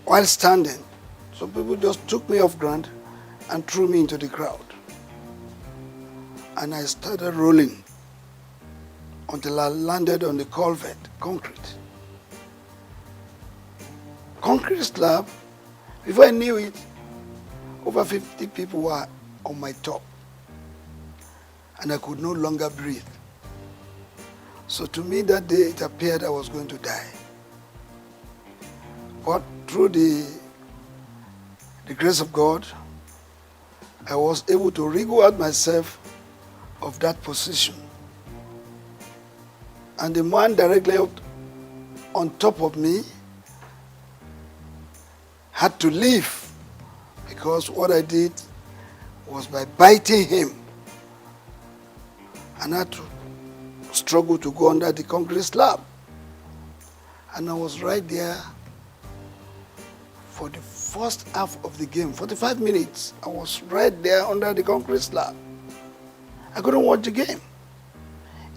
while standing, some people just took me off ground and threw me into the crowd. And I started rolling until I landed on the culvert, concrete. Concrete slab. Before I knew it, over 50 people were on my top. And I could no longer breathe. So to me that day, it appeared I was going to die. But through the grace of God, I was able to wriggle out myself of that position. And the man directly on top of me had to leave, because what I did was by biting him. And I had to struggle to go under the concrete slab. And I was right there for the first half of the game, 45 minutes. I was right there under the concrete slab. I couldn't watch the game.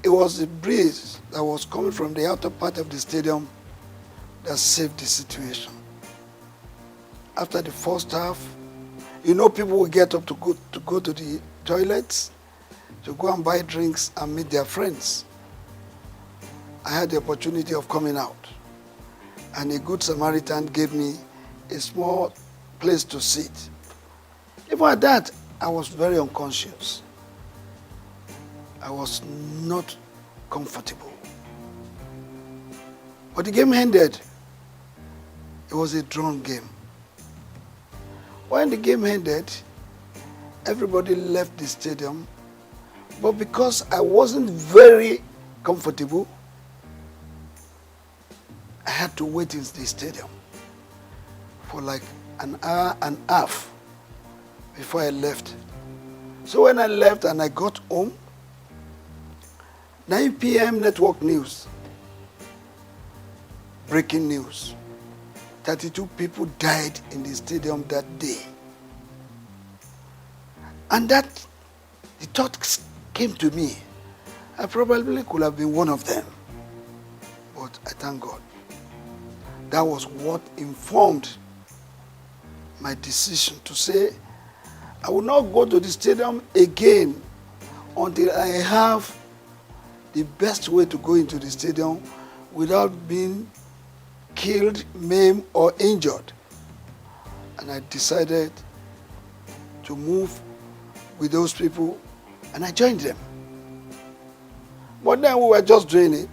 It was the breeze that was coming from the outer part of the stadium that saved the situation. After the first half, you know, people will get up to go to the toilets, to go and buy drinks and meet their friends. I had the opportunity of coming out, and a good Samaritan gave me a small place to sit. Even at that, I was very unconscious. I was not comfortable. But the game ended. It was a drawn game. When the game ended, everybody left the stadium. But because I wasn't very comfortable, I had to wait in the stadium for like an hour and a half before I left. So when I left and I got home, 9 p.m. network news, breaking news, 32 people died in the stadium that day. And that, the thought came to me, I probably could have been one of them. But I thank God. That was what informed my decision to say, I will not go to the stadium again until I have the best way to go into the stadium without being killed, maimed, or injured. And I decided to move with those people, and I joined them. But then we were just doing it.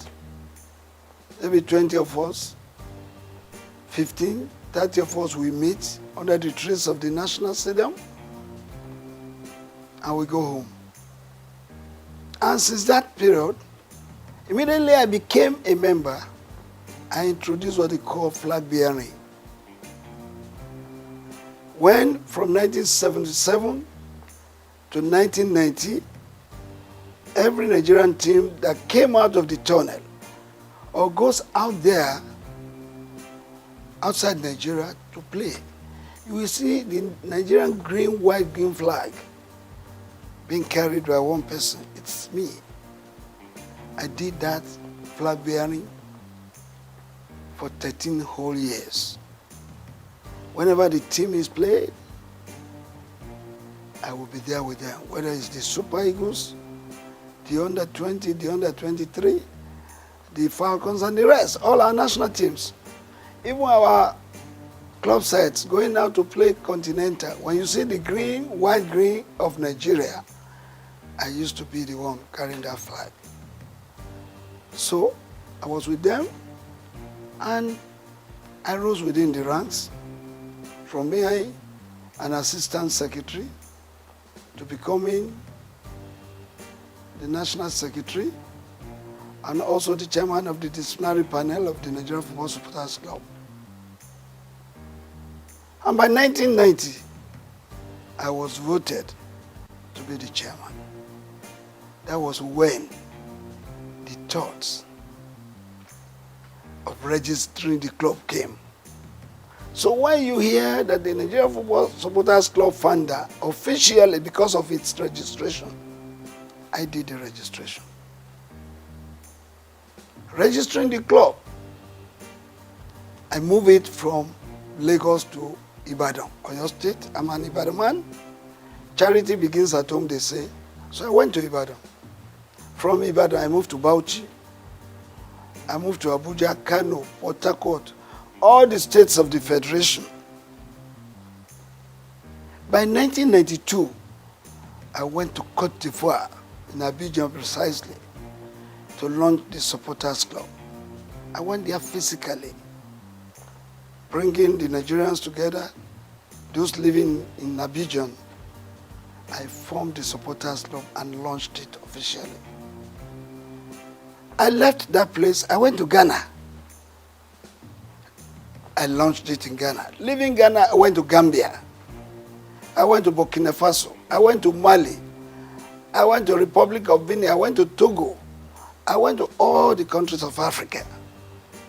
Maybe 20 of us, 15, 30 of us, we meet under the trees of the National Stadium, and we go home. And since that period, immediately I became a member, I introduced what they call flag bearing. When from 1977 to 1990, every Nigerian team that came out of the tunnel or goes out there outside Nigeria to play, you will see the Nigerian green, white, green flag being carried by one person. It's me. I did that flag bearing for 13 whole years. Whenever the team is played, I will be there with them, whether it's the Super Eagles, the under 20, the under 23, the Falcons, and the rest, all our national teams. Even our club sides going out to play Continental. When you see the green, white, green of Nigeria, I used to be the one carrying that flag. So I was with them, and I rose within the ranks from being an assistant secretary to becoming the national secretary and also the chairman of the disciplinary panel of the Nigerian Football Supporters Club. And by 1990, I was voted to be the chairman. That was when the thoughts of registering the club came. So when you hear that the Nigerian Football Supporters Club founder, officially because of its registration, I did the registration. Registering the club, I moved it from Lagos to Ibadan, Oyo State. I'm an Ibadan man. Charity begins at home, they say. So I went to Ibadan. From Ibadan, I moved to Bauchi. I moved to Abuja, Kano, Port Harcourt, all the states of the Federation. By 1992, I went to Cote d'Ivoire, in Abidjan precisely, to launch the Supporters Club. I went there physically, bringing the Nigerians together, those living in Abidjan. I formed the Supporters Club and launched it officially. I left that place, I went to Ghana. I launched it in Ghana. Leaving Ghana, I went to Gambia. I went to Burkina Faso. I went to Mali. I went to Republic of Benin. I went to Togo. I went to all the countries of Africa,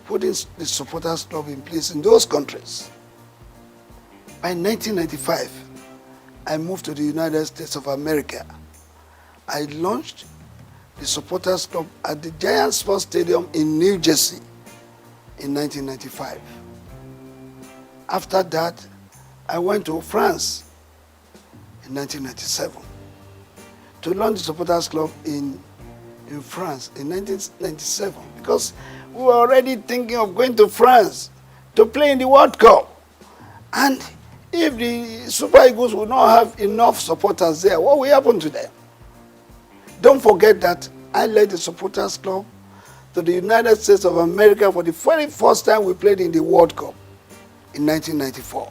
putting the Supporters Club in place in those countries. By 1995, I moved to the United States of America. I launched the Supporters Club at the Giant Sports Stadium in New Jersey in 1995. After that, I went to France in 1997 to launch the Supporters Club in France in 1997 because we were already thinking of going to France to play in the World Cup. And if the Super Eagles will not have enough supporters there, what will happen to them? Don't forget that I led the Supporters Club to the United States of America for the very first time we played in the World Cup in 1994.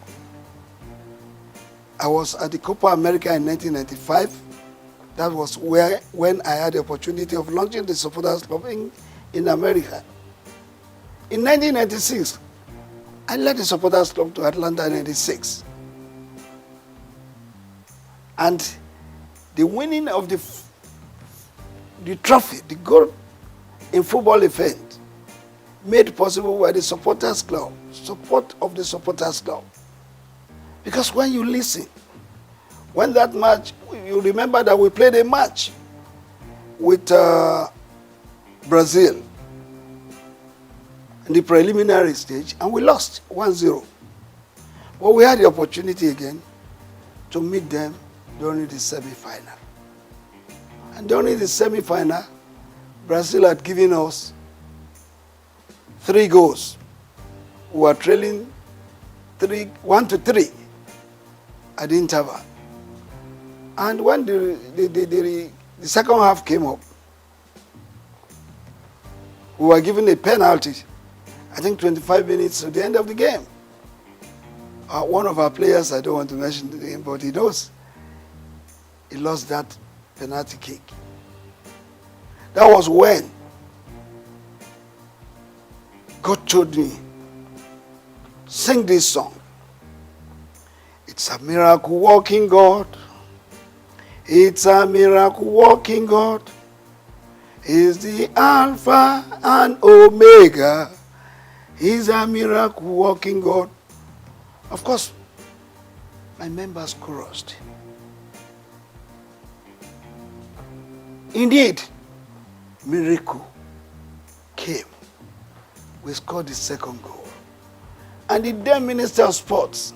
I was at the Copa America in 1995. That was when I had the opportunity of launching the Supporters Club in America. In 1996, I led the Supporters Club to Atlanta in 96. And the winning of the trophy, the gold in football event, made possible by the Supporters Club, support of the Supporters Club. Because when you listen, when that match, you remember that we played a match with Brazil in the preliminary stage, and we lost 1-0. But we had the opportunity again to meet them during the semi-final. And during the semi-final, Brazil had given us 3 goals. We were trailing 1-3 at the interval. And when the second half came up, we were given a penalty. I think 25 minutes to the end of the game. One of our players, I don't want to mention the name, but he knows, he lost that penalty kick. That was when God told me, sing this song. It's a miracle working God. It's a miracle working God. He's the Alpha and Omega. He's a miracle working God. Of course, my members chorused. Indeed, miracle came. We scored the second goal. And the then Minister of Sports,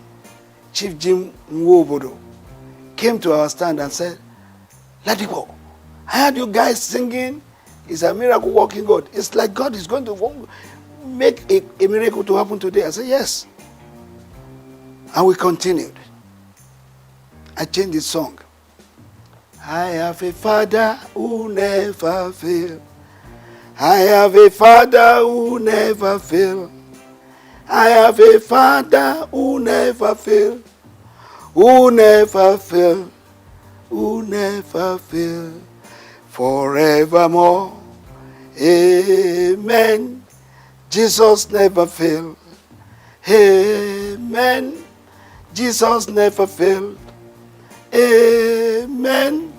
Chief Jim Nwobodo, came to our stand and said, Ladipo, I heard you guys singing, it's a miracle working God. It's like God is going to make a miracle to happen today. I said, yes. And we continued. I changed the song. I have a Father who never fails. I have a Father who never fails. I have a Father who never fails. Who never fails. Who never fails. Forevermore. Amen. Jesus never fails. Amen. Jesus never failed. Amen.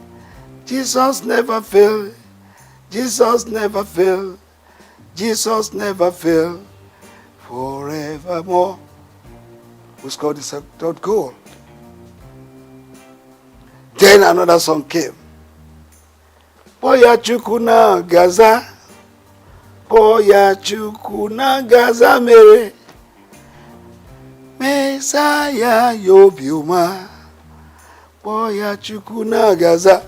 Jesus never failed. Jesus never failed. Jesus never failed. Forevermore. We scored the third goal. Then another song came. Boya chukuna gaza. Boya chukuna gaza mere. Messiah yobiuma. Boya chukuna gaza.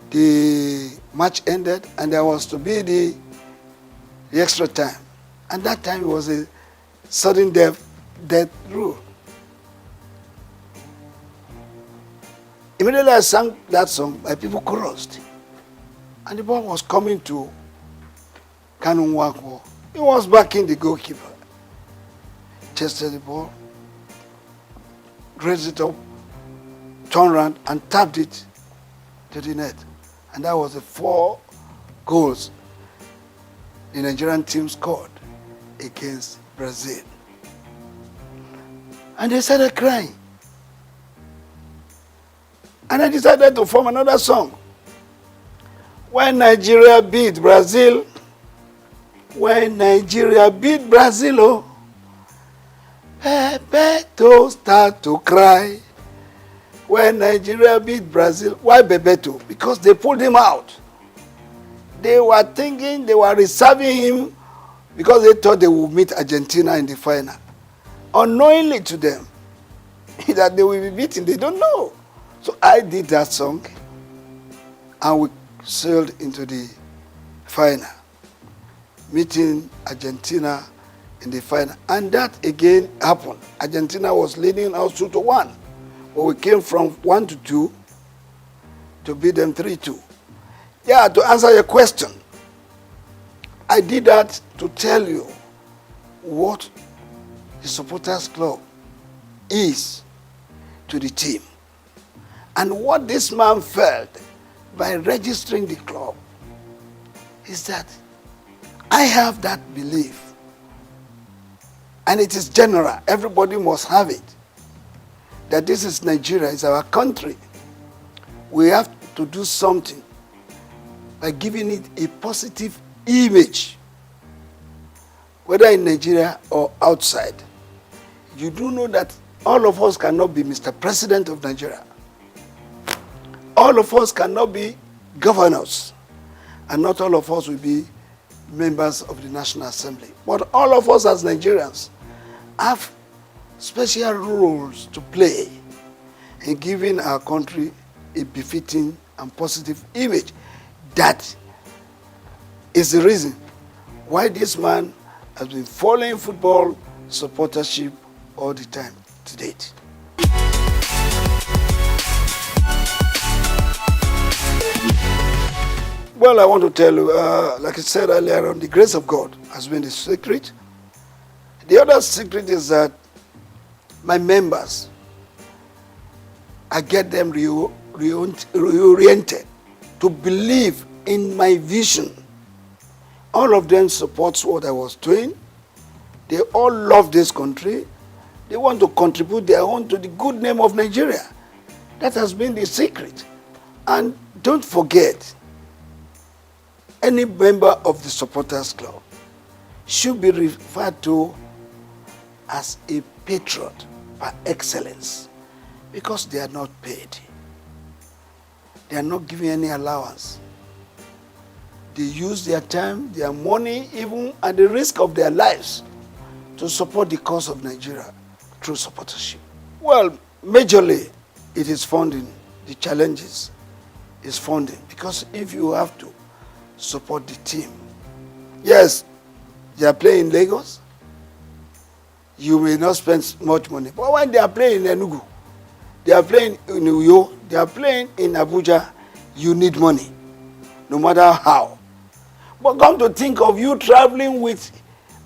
The match ended and there was to be the extra time. And that time it was a sudden death rule. Immediately I sang that song, my people chorused. And the ball was coming to Kanun Wakwo. He was backing the goalkeeper. Chested the ball, raised it up, turned around and tapped it to the net. And that was the 4 goals the Nigerian team scored against Brazil. And they started crying. And I decided to form another song. When Nigeria beat Brazil, when Nigeria beat Brazil, oh, Bebeto start to cry. When Nigeria beat Brazil, why Bebeto? Because they pulled him out. They were thinking they were reserving him because they thought they would meet Argentina in the final. Unknowingly to them, that they will be beaten, they don't know. So I did that song and we sailed into the final, meeting Argentina in the final. And that again happened. Argentina was leading us 2-1. But we came from 1-2 to beat them 3-2. Yeah, to answer your question, I did that to tell you what the supporters club is to the team. And what this man felt by registering the club is that I have that belief. And it is general. Everybody must have it. That this is Nigeria, it's our country. We have to do something by giving it a positive image, whether in Nigeria or outside. You do know that all of us cannot be Mr. President of Nigeria. All of us cannot be governors. And not all of us will be members of the National Assembly. But all of us as Nigerians have special roles to play in giving our country a befitting and positive image. That is the reason why this man has been following football supportership all the time to date. Well, I want to tell you, like I said earlier on, the grace of God has been the secret. The other secret is that my members, I get them reoriented to believe in my vision. All of them supports what I was doing. They all love this country. They want to contribute their own to the good name of Nigeria. That has been the secret. And don't forget, any member of the supporters club should be referred to as a patron par excellence, because they are not paid. They are not given any allowance. They use their time, their money, even at the risk of their lives, to support the cause of Nigeria through supportership. Well, majorly, it is funding. The challenges is funding, because if you have to support the team, yes, they are playing in Lagos, you may not spend much money. But when they are playing in Enugu, they are playing in Uyo, they are playing in Abuja, you need money, no matter how. But come to think of you traveling with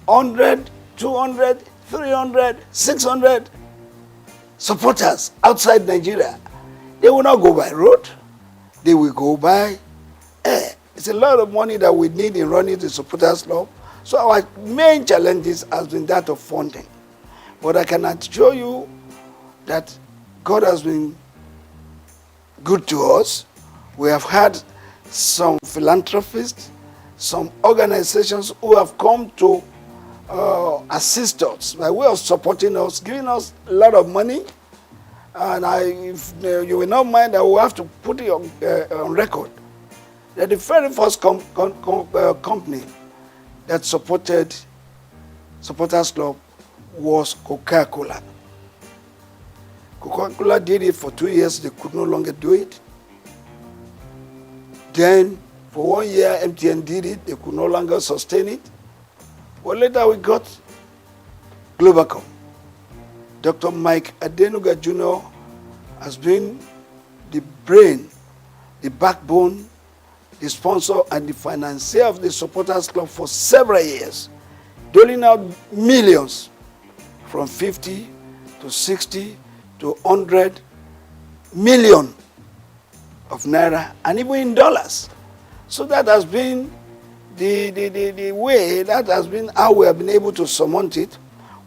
100, 200, 300, 600 supporters outside Nigeria. They will not go by road, they will go by air. It's a lot of money that we need in running the supporters club. So our main challenges has been that of funding. But I can assure you that God has been good to us. We have had some philanthropists, some organizations who have come to assist us by way of supporting us, giving us a lot of money. And if you will not mind, I will have to put it on record that the very first company that supported Supporters Club was Coca-Cola. Coca-Cola did it for 2 years, they could no longer do it. Then for 1 year, MTN did it, they could no longer sustain it. But later we got Globacom. Dr. Mike Adenuga Jr. has been the brain, the backbone, the sponsor and the financier of the Supporters Club for several years, doling out millions from 50 to 60 to 100 million of naira, and even in dollars. So that has been the way, that has been how we have been able to surmount it.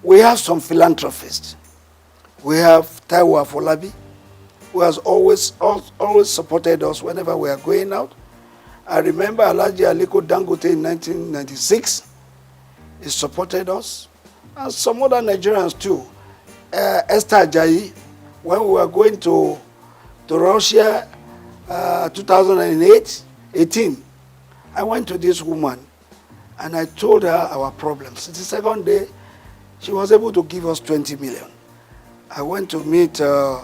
We have some philanthropists. We have Taiwo Afolabi, who has always supported us whenever we are going out. I remember Alhaji Aliko Dangote in 1996. He supported us, and some other Nigerians too. Esther Ajayi, when we were going to Russia 2018, I went to this woman and I told her our problems. The second day, she was able to give us 20 million. I went to meet the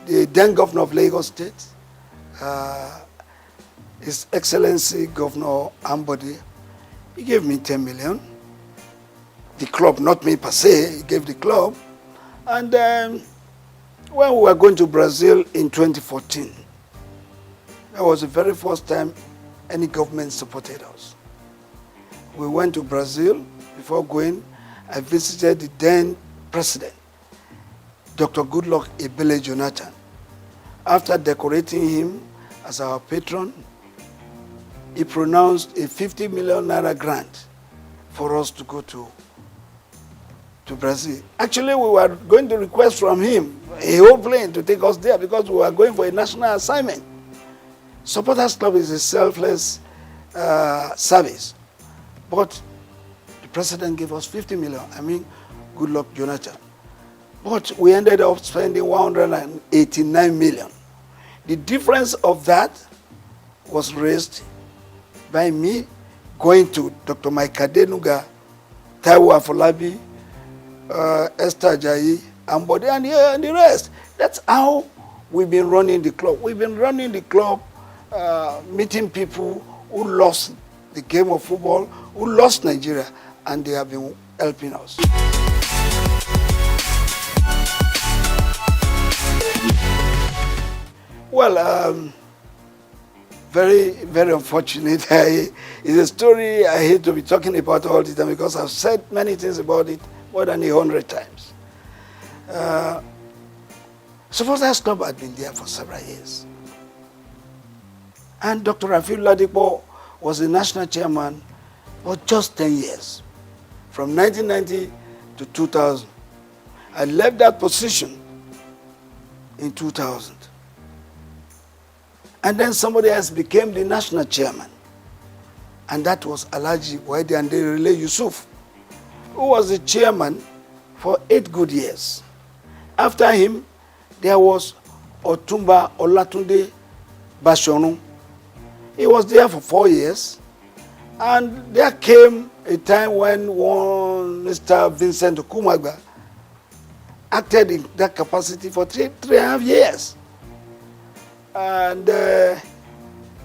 then governor of Lagos State, His Excellency Governor Ambode. He gave me 10 million. The club, not me per se, he gave the club. And when we were going to Brazil in 2014, that was the very first time any government supported us. We went to Brazil. Before going, I visited the then president, Dr. Goodluck Ebele Jonathan. After decorating him as our patron, he pronounced a 50 million naira grant for us to go to Brazil. Actually, we were going to request from him a whole plane to take us there because we were going for a national assignment. Supporters Club is a selfless service. But the president gave us 50 million. I mean, Goodluck Jonathan. But we ended up spending 189 million. The difference of that was raised by me going to Dr. Mike Adenuga, Taiwo Afolabi, Esther Ajayi, Ambode, and the rest. That's how we've been running the club. We've been running the club, meeting people who lost the game of football, who lost Nigeria, and they have been helping us. Well, very, very unfortunate. It's a story I hate to be talking about all the time because I've said many things about it more than 100 times. Supporters Club had been there for several years. And Dr. Rafiu Ladipo was the national chairman for just 10 years, from 1990 to 2000. I left that position in 2000. And then somebody else became the national chairman. And that was Alhaji Waidi Anderile Yusuf, who was the chairman for 8 good years. After him, there was Otumba Olatunde Bashonu. He was there for 4 years. And there came a time when one Mr. Vincent Okumagba acted in that capacity for 3.5 years. And there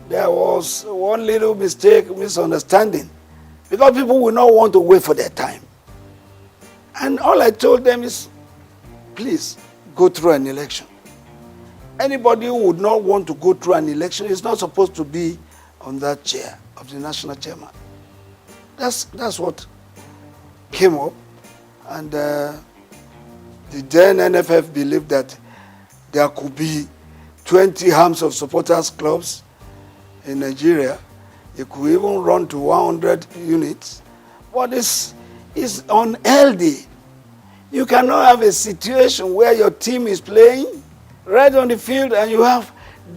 was one little mistake, misunderstanding, because people will not want to wait for their time. And all I told them is, please go through an election. Anybody who would not want to go through an election is not supposed to be on that chair of the national chairman. That's what came up. And the then NFF believed that there could be 20 arms of supporters clubs in Nigeria. It could even run to 100 units. But it's unhealthy. You cannot have a situation where your team is playing right on the field and you have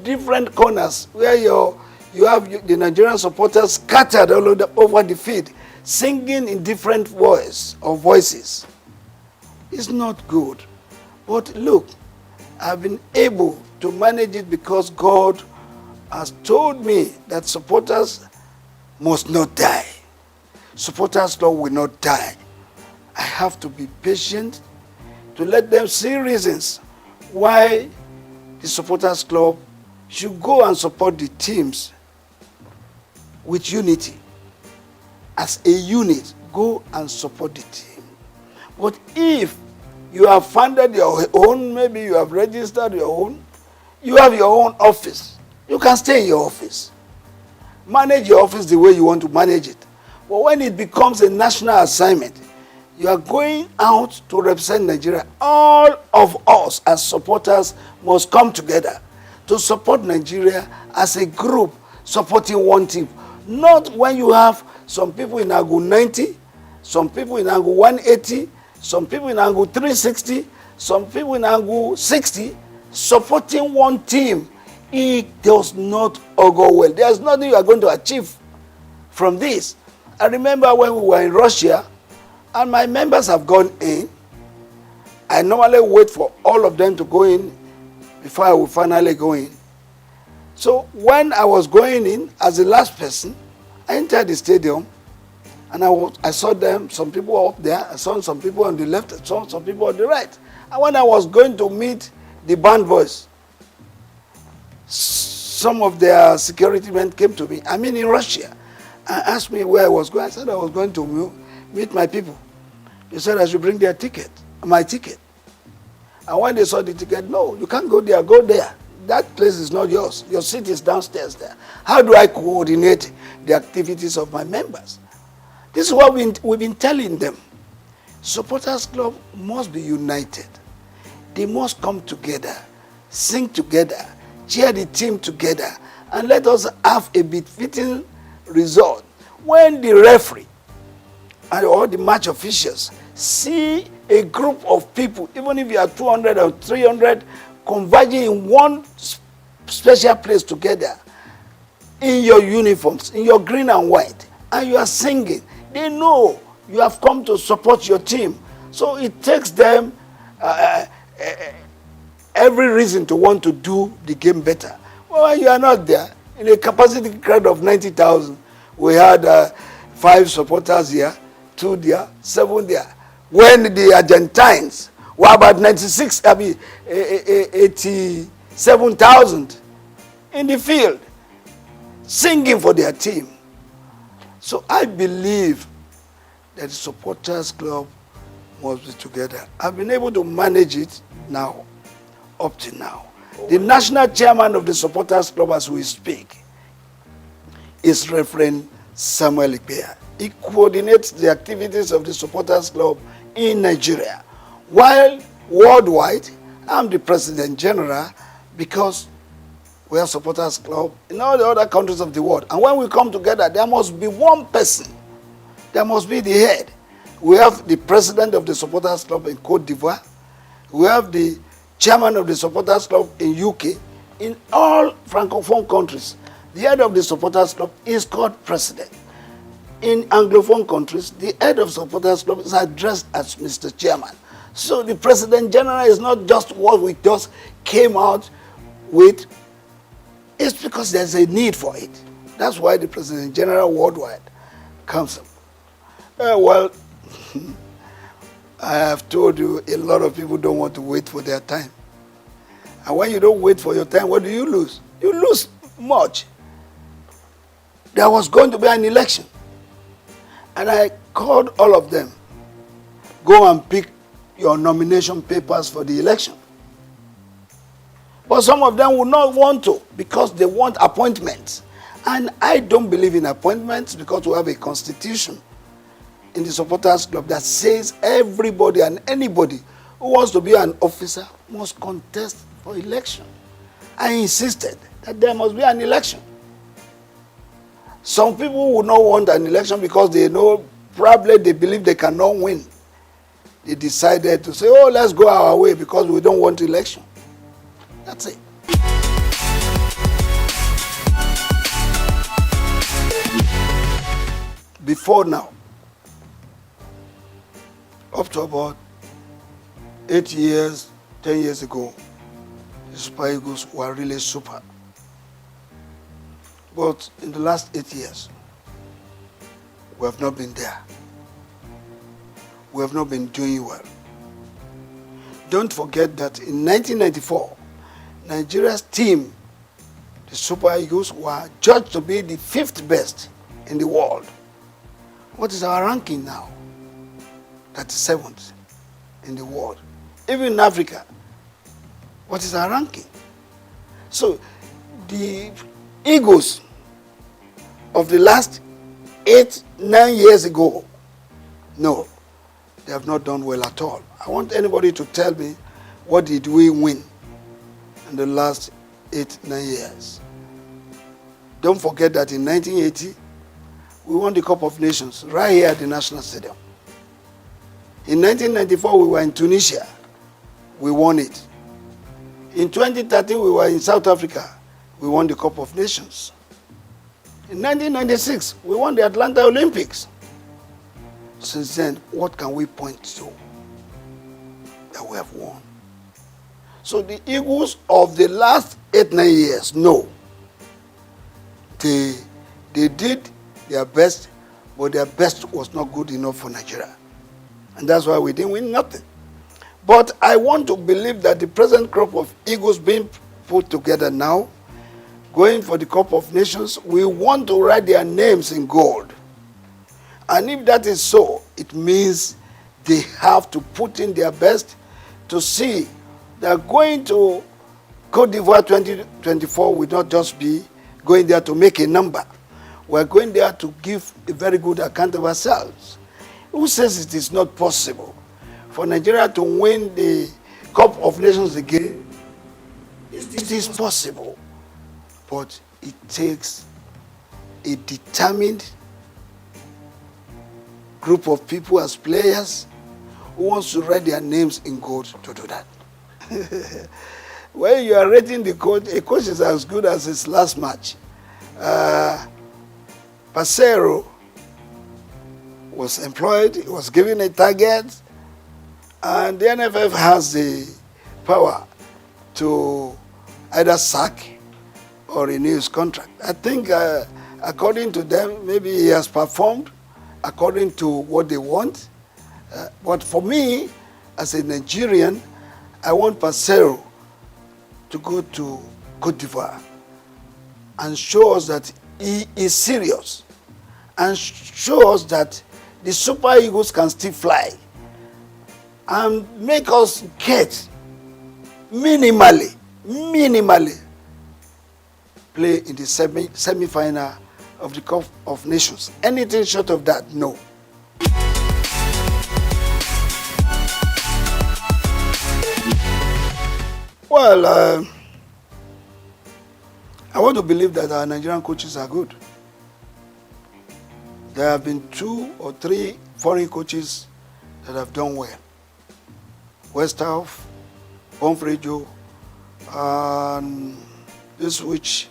different corners where you have the Nigerian supporters scattered all over the field, singing in different voices. It's not good. But look, I've been able to manage it because God has told me that supporters must not die. Supporters club will not die. I have to be patient to let them see reasons why the supporters club should go and support the teams with unity. As a unit, go and support the team. But if you have funded your own, maybe you have registered your own, you have your own office, you can stay in your office. Manage your office the way you want to manage it. But when it becomes a national assignment, you are going out to represent Nigeria. All of us as supporters must come together to support Nigeria as a group supporting one team. Not when you have some people in Angle 90, some people in Angle 180, some people in Angle 360, some people in Angle 60, supporting one team. It does not augur well. There's nothing you are going to achieve from this. I remember when we were in Russia, and my members have gone in. I normally wait for all of them to go in before I will finally go in. So when I was going in as the last person, I entered the stadium and I saw them, some people up there, I saw some people on the left, I saw some people on the right. And when I was going to meet the band boys, some of their security men came to me, in Russia, and asked me where I was going. I said I was going to meet my people. They said I should bring their ticket, my ticket. And when they saw the ticket, no, you can't go there, go there. That place is not yours. Your seat is downstairs there. How do I coordinate the activities of my members? This is what we've been telling them. Supporters Club must be united. They must come together, sing together, cheer the team together, and let us have a befitting result. When the referee and all the match officials see a group of people, even if you are 200 or 300, converging in one special place together, in your uniforms, in your green and white, and you are singing, they know you have come to support your team. So it takes them every reason to want to do the game better. Well, when you are not there, in a capacity crowd of 90,000, we had 5 supporters here, 2 there, 7 there. When the Argentines were about 87,000 in the field, singing for their team. So I believe that the supporters club must be together. I've been able to manage it now, up to now. The national chairman of the supporters club as we speak is Reverend Samuel Ikpeya. He coordinates the activities of the Supporters Club in Nigeria, while worldwide, I'm the President General because we have Supporters Club in all the other countries of the world. And when we come together, there must be one person. There must be the head. We have the President of the Supporters Club in Cote d'Ivoire. We have the Chairman of the Supporters Club in UK. In all Francophone countries, the head of the Supporters Club is called President. In Anglophone countries, the head of Supporters Club is addressed as Mr. Chairman. So the President General is not just what we just came out with. It's because there's a need for it. That's why the President General worldwide comes up. Well, I have told you a lot of people don't want to wait for their time. And when you don't wait for your time, what do you lose? You lose much. There was going to be an election. And I called all of them, go and pick your nomination papers for the election. But some of them would not want to because they want appointments. And I don't believe in appointments because we have a constitution in the Supporters Club that says everybody and anybody who wants to be an officer must contest for election. I insisted that there must be an election. Some people would not want an election because they know, probably they believe they cannot win. They decided to say, oh, let's go our way because we don't want election. That's it. Before now, up to about 8 years, 10 years ago, the Super Eagles were really super. But in the last 8 years, we have not been there. We have not been doing well. Don't forget that in 1994, Nigeria's team, the Super Eagles, were judged to be the 5th best in the world. What is our ranking now? 37th in the world. Even in Africa, what is our ranking? So the Eagles of the last 8, 9 years ago, no, they have not done well at all. I want anybody to tell me what did we win in the last 8, 9 years. Don't forget that in 1980, we won the Cup of Nations right here at the National Stadium. In 1994, we were in Tunisia. We won it. In 2013, we were in South Africa. We won the Cup of Nations. In 1996, we won the Atlanta Olympics. Since then, what can we point to that we have won? So the Eagles of the last 8, 9 years, no. They did their best, but their best was not good enough for Nigeria. And that's why we didn't win nothing. But I want to believe that the present crop of Eagles being put together now, going for the Cup of Nations, we want to write their names in gold. And if that is so, it means they have to put in their best to see that going to Cote d'Ivoire 2024 will not just be going there to make a number. We're going there to give a very good account of ourselves. Who says it is not possible for Nigeria to win the Cup of Nations again? It is possible. But it takes a determined group of people as players who wants to write their names in gold to do that. When you are rating the coach, a coach is as good as his last match. Pasero was employed, he was given a target, and the NFF has the power to either sack or renew his contract. I think according to them, maybe he has performed according to what they want. But for me, as a Nigerian, I want Pasero to go to Cote d'Ivoire and show us that he is serious and show us that the Super Eagles can still fly and make us get minimally play in the semi-final of the Cup of Nations. Anything short of that, no. Well, I want to believe that our Nigerian coaches are good. There have been 2 or 3 foreign coaches that have done well. Westhoff, Bonfrejo, and this which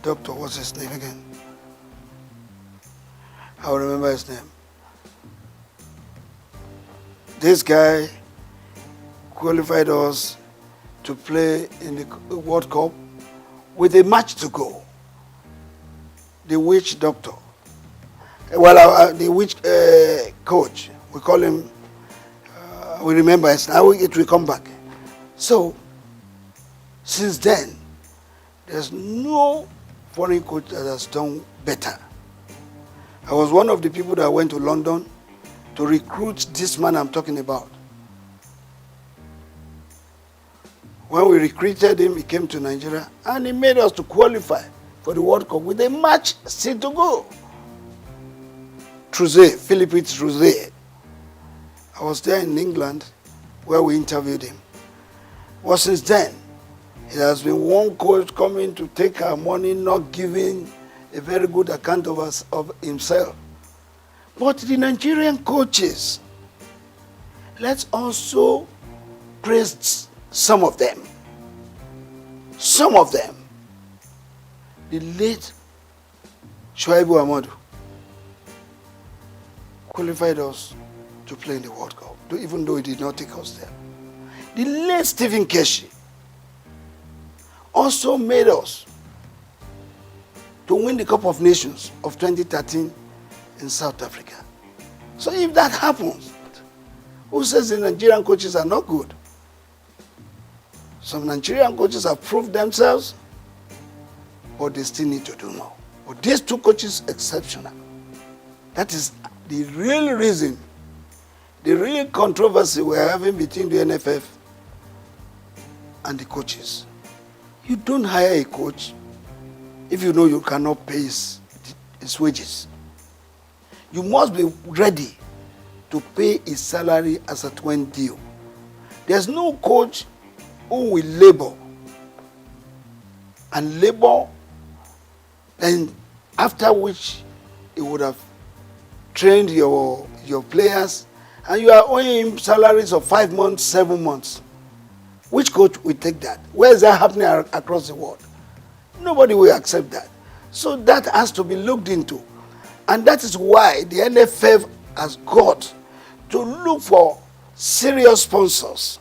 doctor, what's his name again? I'll remember his name. This guy qualified us to play in the World Cup with a match to go. The witch doctor. Well, the witch coach, we call him, we remember his name, it will come back. So, since then, there's no foreign coach that has done better. I was one of the people that went to London to recruit this man I'm talking about. When we recruited him, he came to Nigeria and he made us to qualify for the World Cup with a match still to go. Philippe Trouzet. I was there in England where we interviewed him. Well, since then, it has been one coach coming to take our money, not giving a very good account of us, of himself. But the Nigerian coaches, let's also praise some of them. Some of them. The late Shuaibu Ahmadu qualified us to play in the World Cup, even though he did not take us there. The late Stephen Keshi also made us to win the Cup of Nations of 2013 in South Africa. So if that happens, who says the Nigerian coaches are not good? Some Nigerian coaches have proved themselves, but they still need to do more. But these 2 coaches, exceptional. That is the real reason, the real controversy we're having between the NFF and the coaches. You don't hire a coach if you know you cannot pay his wages. You must be ready to pay his salary as at when due. There's no coach who will labor and labor, and after which he would have trained your players, and you are owing him salaries of 5 months, 7 months. Which coach will take that? Where is that happening across the world? Nobody will accept that. So that has to be looked into. And that is why the NFF has got to look for serious sponsors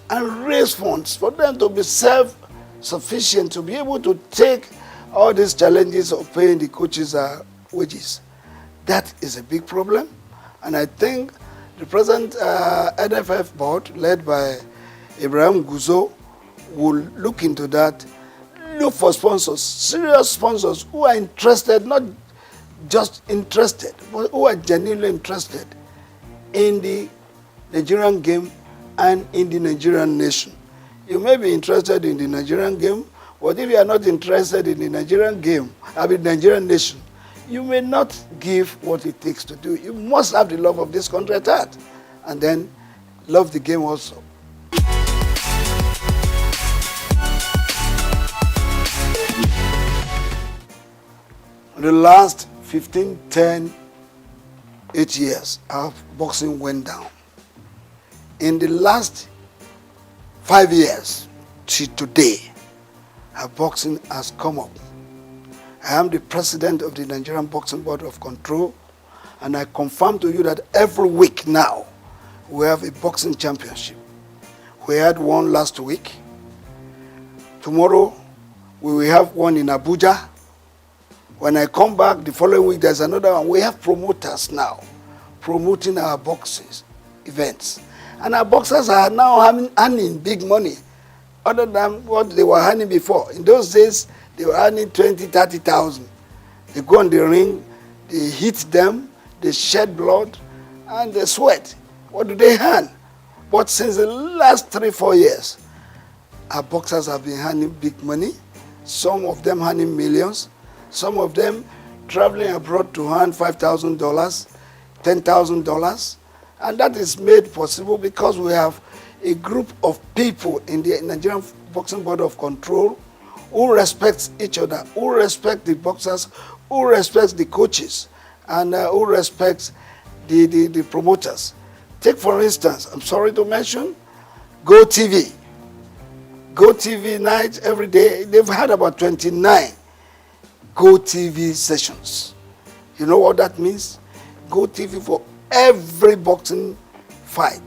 and raise funds for them to be self-sufficient, to be able to take all these challenges of paying the coaches wages. That is a big problem. And I think the present NFF board, led by Ibrahim Guzo, will look into that, look for sponsors, serious sponsors who are interested, not just interested, but who are genuinely interested in the Nigerian game and in the Nigerian nation. You may be interested in the Nigerian game, but if you are not interested in the Nigerian game, Nigerian nation, you may not give what it takes to do. You must have the love of this country at heart, and then love the game also. The last 15, 10, 8 years, our boxing went down. In the last 5 years to today, our boxing has come up. I am the president of the Nigerian Boxing Board of Control, and I confirm to you that every week now, we have a boxing championship. We had one last week. Tomorrow, we will have one in Abuja. When I come back the following week, there's another one. We have promoters now promoting our boxing events. And our boxers are now earning big money, other than what they were earning before. In those days, they were earning 20, 30,000. They go on the ring, they hit them, they shed blood, and they sweat. What do they earn? But since the last 3, 4 years, our boxers have been earning big money, some of them earning millions, some of them traveling abroad to earn $5,000, $10,000. And that is made possible because we have a group of people in the Nigerian Boxing Board of Control who respects each other, who respect the boxers, who respects the coaches, and who respects the promoters. Take, for instance, I'm sorry to mention, Go TV. Go TV night every day. They've had about 29 Go TV sessions. You know what that means? Go TV for every boxing fight.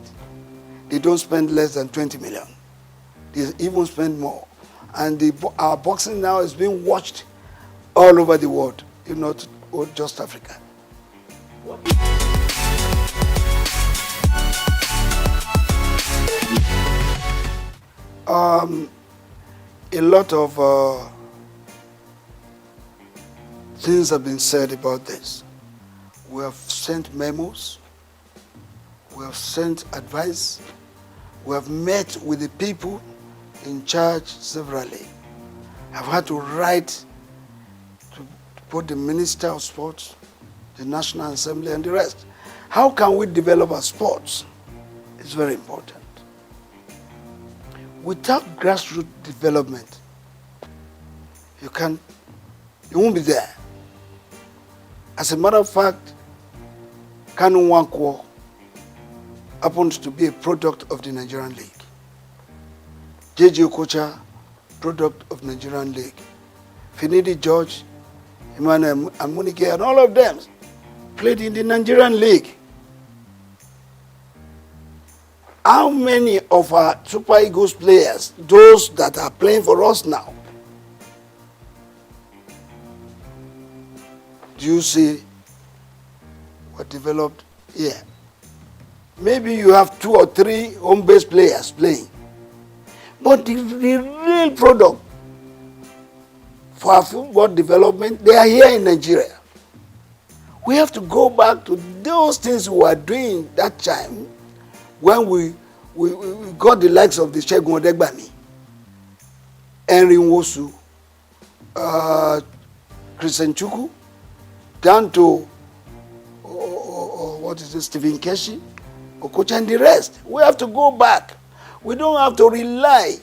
They don't spend less than 20 million. They even spend more. And our boxing now is being watched all over the world, not just Africa. A lot of things have been said about this. We have sent memos, we have sent advice, we have met with the people in charge severally. I've had to write to both the Minister of Sports, the National Assembly, and the rest. How can we develop our sports? It's very important. Without grassroots development, you won't be there. As a matter of fact, Kanu Nwankwo happens to be a product of the Nigerian League. J.J. Okocha, product of Nigerian League. Finidi George, Emmanuel Amunike, and all of them played in the Nigerian League. How many of our Super Eagles players, those that are playing for us now, do you see what developed here? Maybe you have 2 or 3 home-based players playing. But the real product for our football development, they are here in Nigeria. We have to go back to those things we were doing that time when we got the likes of the Segun Odegbami, Henry Nwosu, Christian Chukwu, down to Stephen Keshi, Okocha, and the rest. We have to go back. We don't have to rely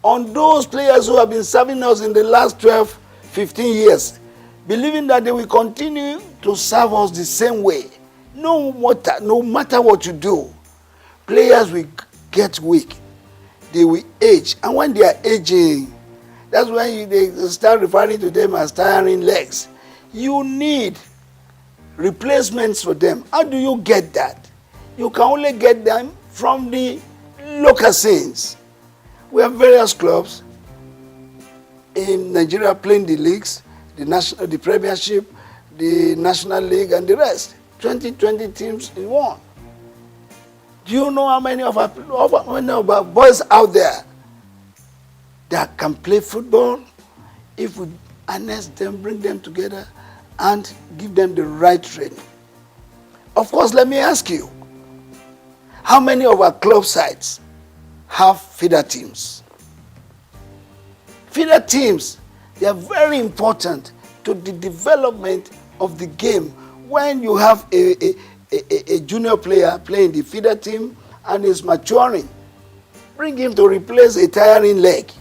on those players who have been serving us in the last 12, 15 years, believing that they will continue to serve us the same way. No matter what you do, players will get weak. They will age. And when they are aging, that's when they start referring to them as tiring legs. You need replacements for them. How do you get that? You can only get them from the local scenes. We have various clubs in Nigeria playing the leagues, the Premiership, the National League, and the rest. 20 teams in one. Do you know how many of our boys out there that can play football? If we harness them, bring them together, and give them the right training. Of course, let me ask you, how many of our club sides have feeder teams? Feeder teams, they are very important to the development of the game. When you have a junior player playing the feeder team and is maturing, bring him to replace a tiring leg.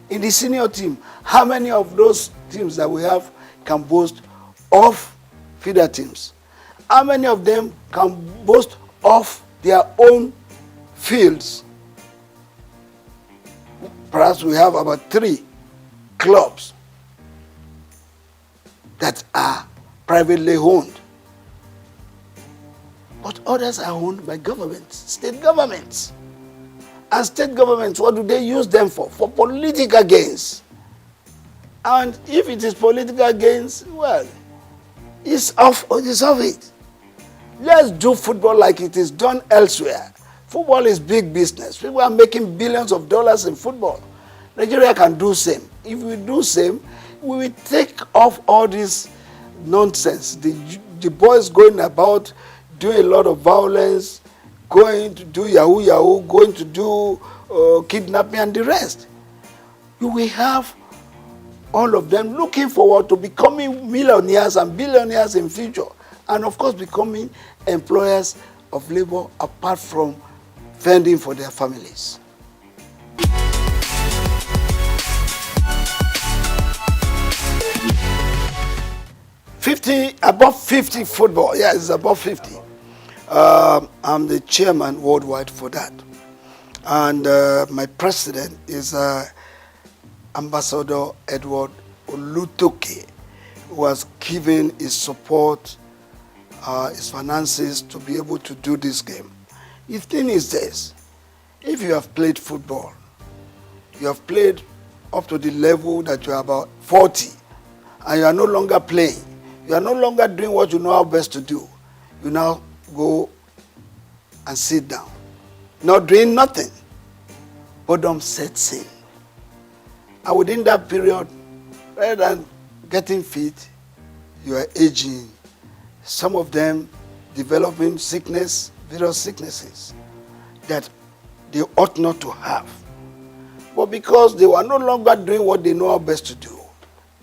In the senior team, how many of those teams that we have can boast of feeder teams? How many of them can boast of their own fields? Perhaps we have about 3 clubs that are privately owned. But others are owned by governments, state governments. And state governments, what do they use them for? For political gains. And if it is political gains, well, it's off it. Let's do football like it is done elsewhere. Football is big business. People are making billions of dollars in football. Nigeria can do same. If we do same, we will take off all this nonsense. The boys going about doing a lot of violence, going to do yahoo, going to do kidnapping and the rest. You will have all of them looking forward to becoming millionaires and billionaires in future, and of course becoming employers of labor apart from fending for their families. Above 50 football, yeah, it's above 50. I'm the chairman worldwide for that. And my president is Ambassador Edward Olutoke, who has given his support, his finances to be able to do this game. The thing is this, if you have played football, you have played up to the level that you are about 40, and you are no longer playing, you are no longer doing what you know how best to do, you now go and sit down, not doing nothing. Boredom sets in. And within that period, rather than getting fit, you are aging. Some of them developing sickness, various sicknesses that they ought not to have. But because they were no longer doing what they know how best to do,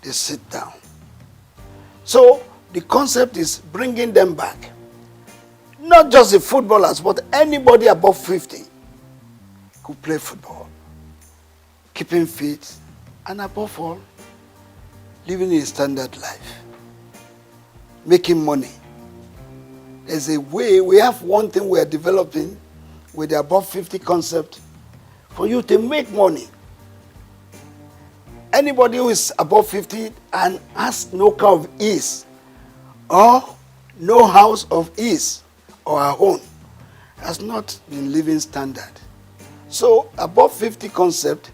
they sit down. So the concept is bringing them back. Not just the footballers, but anybody above 50 could play football, keeping fit, and above all, living a standard life, making money. There's a way, we have one thing we are developing with the above 50 concept for you to make money. Anybody who is above 50 and has no car of ease or no house of ease or a home has not been living standard. So above 50 concept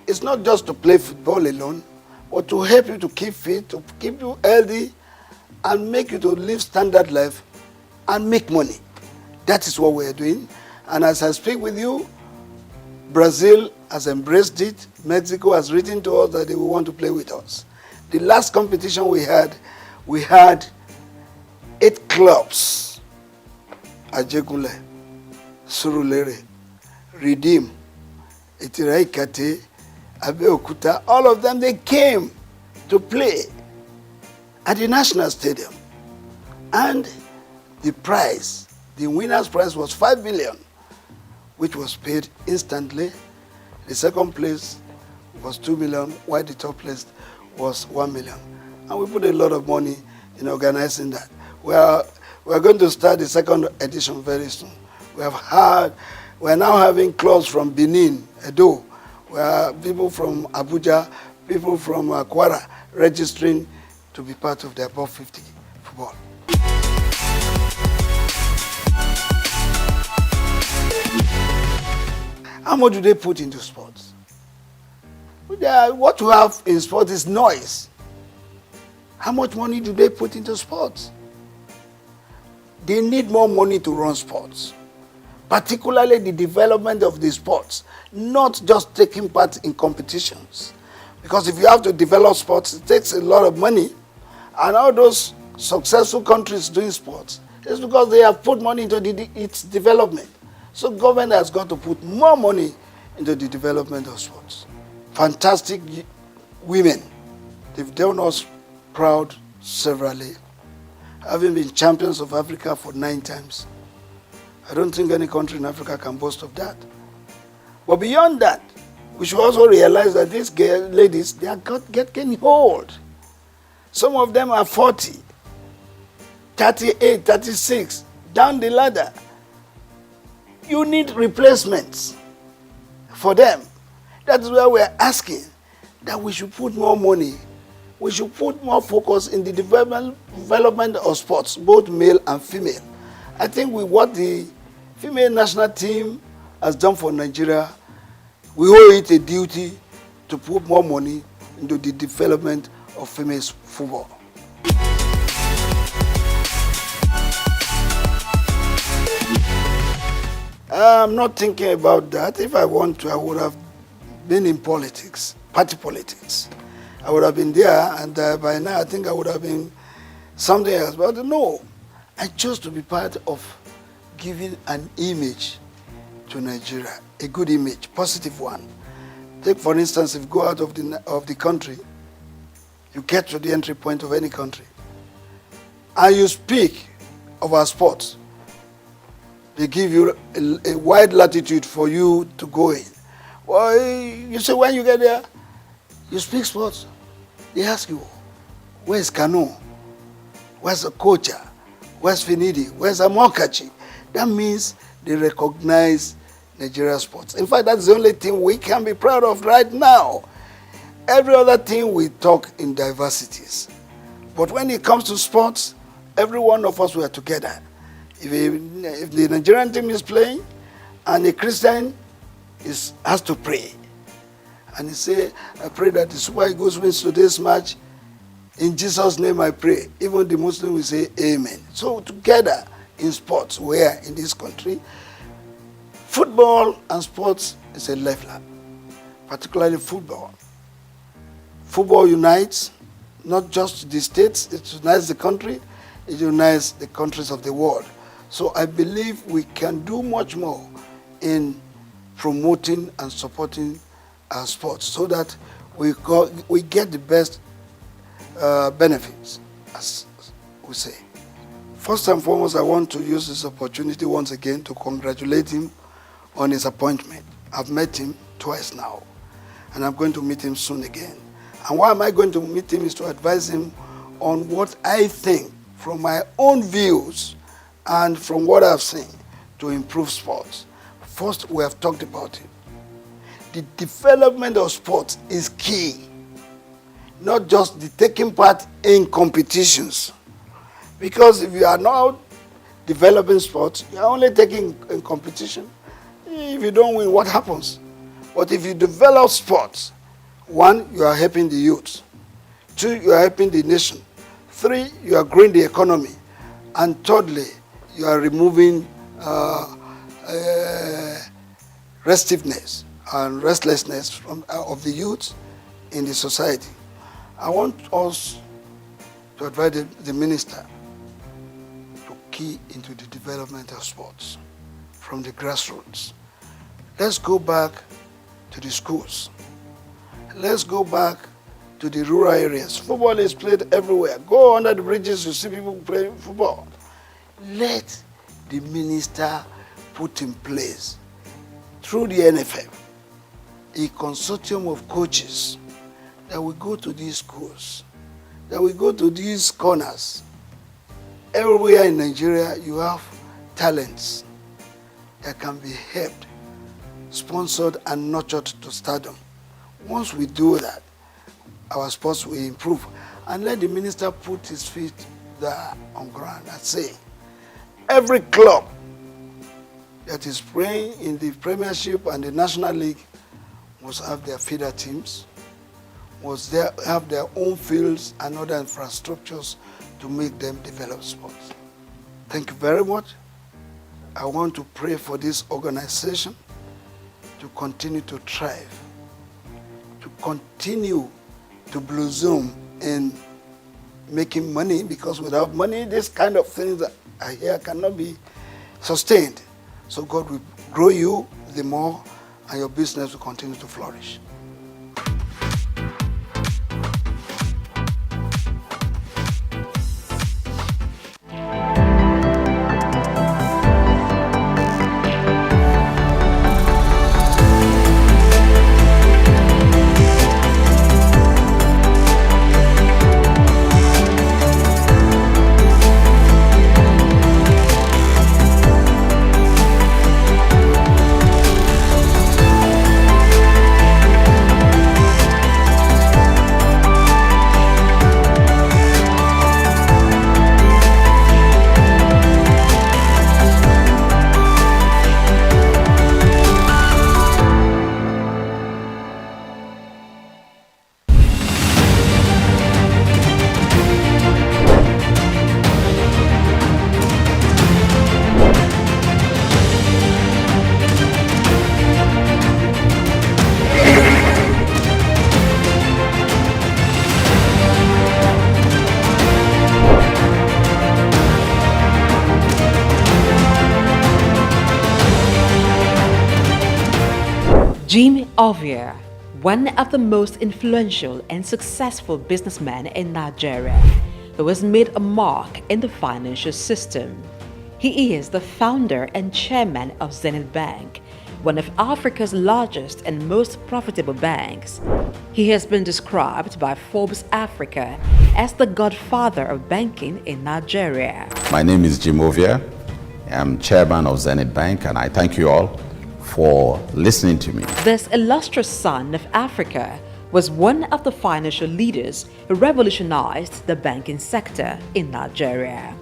is not just to play football alone, but to help you to keep fit, to keep you healthy, and make you to live standard life and make money. That is what we are doing. And as I speak with you, Brazil has embraced it. Mexico has written to us that they will want to play with us. The last competition we had 8 clubs. Ajegule, Surulere, Redeem, Itiraikate, Abeokuta, all of them, they came to play at the National Stadium. And the prize, the winner's prize was 5 million, which was paid instantly. The second place was 2 million, while the top place was 1 million. And we put a lot of money in organizing that. We are going to start the second edition very soon. We are now having clubs from Benin, Edo, where people from Abuja, people from Kwara registering to be part of the above 50 football. How much do they put into sports? What you have in sports is noise. How much money do they put into sports? They need more money to run sports, particularly the development of the sports, not just taking part in competitions. Because if you have to develop sports, it takes a lot of money. And all those successful countries doing sports, it's because they have put money into its development. So government has got to put more money into the development of sports. Fantastic women. They've done us proud severally, having been champions of Africa for 9 times. I don't think any country in Africa can boast of that. But beyond that, we should also realize that these ladies, they are getting old. Some of them are 40, 38, 36, down the ladder. You need replacements for them. That is why we are asking that we should put more money. We should put more focus in the development of sports, both male and female. I think with what the female national team has done for Nigeria, we owe it a duty to put more money into the development of female football. I'm not thinking about that. If I want to, I would have been in politics, party politics. I would have been there, and by now I think I would have been something else. But no, I chose to be part of giving an image to Nigeria, a good image, positive one. Take, for instance, if you go out of the country, you get to the entry point of any country, and you speak of our sports, they give you a wide latitude for you to go in. Well, you say when you get there, you speak sports. They ask you, where's Kano? Where's Okocha? Where's Finidi? Where's Amokachi? That means they recognize Nigeria sports. In fact, that's the only thing we can be proud of right now. Every other thing we talk in diversities. But when it comes to sports, every one of us were together. If the Nigerian team is playing and a Christian has to pray, and he say, I pray that the Super Eagles wins today's match, in Jesus' name I pray. Even the Muslim will say amen. So together in sports, where in this country, football and sports is a leveler, particularly football. Football unites not just the states, it unites the country, it unites the countries of the world. So I believe we can do much more in promoting and supporting our sports so that we get the best benefits, as we say. First and foremost, I want to use this opportunity once again to congratulate him on his appointment. I've met him twice now, and I'm going to meet him soon again. And why am I going to meet him is to advise him on what I think from my own views and from what I've seen to improve sports. First, we have talked about it. The development of sports is key, not just the taking part in competitions. Because if you are not developing sports, you are only taking in competition. If you don't win, what happens? But if you develop sports, one, you are helping the youth. Two, you are helping the nation. Three, you are growing the economy. And thirdly, you are removing restiveness and restlessness of the youth in the society. I want us to advise the minister to key into the development of sports from the grassroots. Let's go back to the schools. Let's go back to the rural areas. Football is played everywhere. Go under the bridges, you see people playing football. Let the minister put in place, through the NFF, a consortium of coaches that will go to these schools, that will go to these corners. Everywhere in Nigeria, you have talents that can be helped, sponsored and nurtured to stardom. Once we do that, our sports will improve. And let the minister put his feet there on ground and say, every club that is playing in the Premiership and the National League must have their feeder teams, must have their own fields and other infrastructures to make them develop sports. Thank you very much. I want to pray for this organization to continue to thrive, to continue to blossom in making money, because without money, this kind of things that I hear cannot be sustained. So God will grow you the more, and your business will continue to flourish. Jim Ovia one of the most influential and successful businessmen in Nigeria, who has made a mark in the financial system. He is the founder and chairman of Zenith Bank, one of Africa's largest and most profitable banks. He has been described by Forbes Africa as the godfather of banking in Nigeria. My name is Jim Ovia. I'm chairman of Zenith Bank, and I thank you all for listening to me. This illustrious son of Africa was one of the financial leaders who revolutionized the banking sector in Nigeria.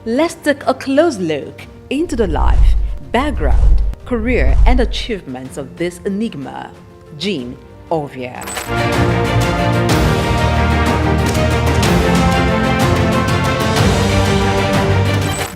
Let's take a close look into the life, background, career and achievements of this enigma, Jim Ovia.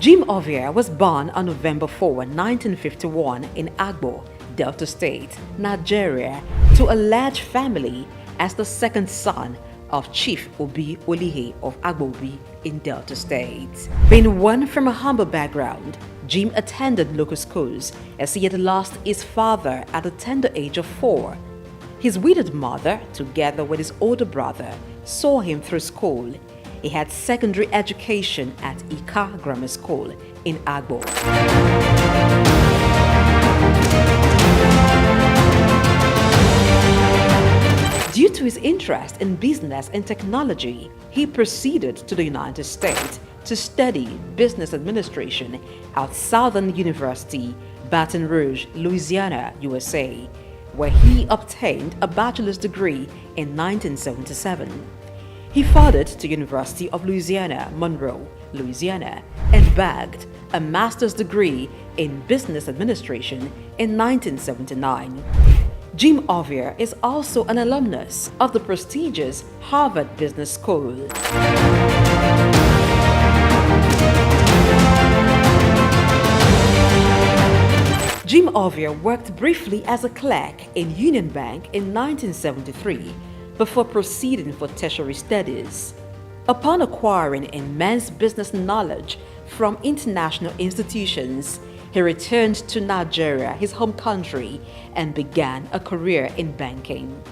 Jim Ovia was born on November 4, 1951 in Agbo, Delta State, Nigeria, to a large family as the second son of Chief Obi Olihe of Agbobi in Delta State. Being one from a humble background, Jim attended local schools as he had lost his father at the tender age of 4. His widowed mother, together with his older brother, saw him through school. He had secondary education at Ika Grammar School in Agbo. Due to his interest in business and technology, he proceeded to the United States to study business administration at Southern University, Baton Rouge, Louisiana, USA, where he obtained a bachelor's degree in 1977. He furthered to University of Louisiana, Monroe, Louisiana, and bagged a master's degree in business administration in 1979. Jim Ovia is also an alumnus of the prestigious Harvard Business School. Jim Ovia worked briefly as a clerk in Union Bank in 1973 before proceeding for tertiary studies. Upon acquiring immense business knowledge from international institutions, he returned to Nigeria, his home country, and began a career in banking.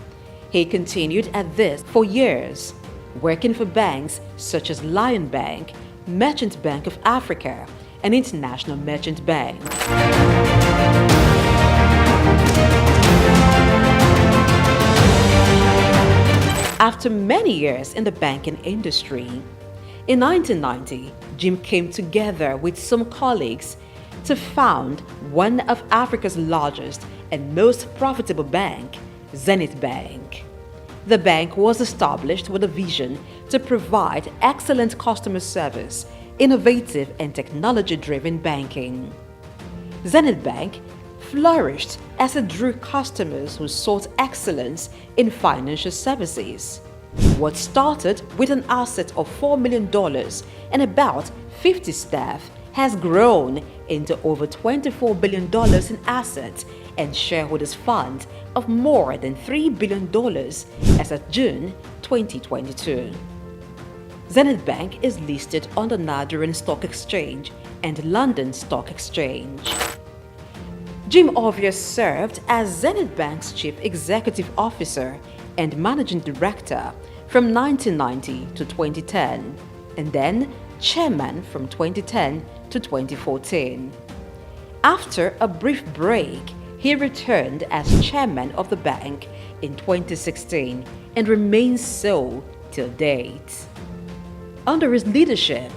He continued at this for years, working for banks such as Lion Bank, Merchant Bank of Africa, and International Merchant Bank. After many years in the banking industry, in 1990, Jim came together with some colleagues to found one of Africa's largest and most profitable bank, Zenith Bank. The bank was established with a vision to provide excellent customer service, innovative and technology-driven banking. Zenith Bank flourished as it drew customers who sought excellence in financial services. What started with an asset of $4 million and about 50 staff has grown into over $24 billion in assets and shareholders' funds of more than $3 billion as of June 2022. Zenith Bank is listed on the Nigerian Stock Exchange and London Stock Exchange. Jim Ovia served as Zenith Bank's Chief Executive Officer and Managing Director from 1990 to 2010, and then Chairman from 2010 to 2014. After a brief break, he returned as Chairman of the bank in 2016 and remains so till date. Under his leadership,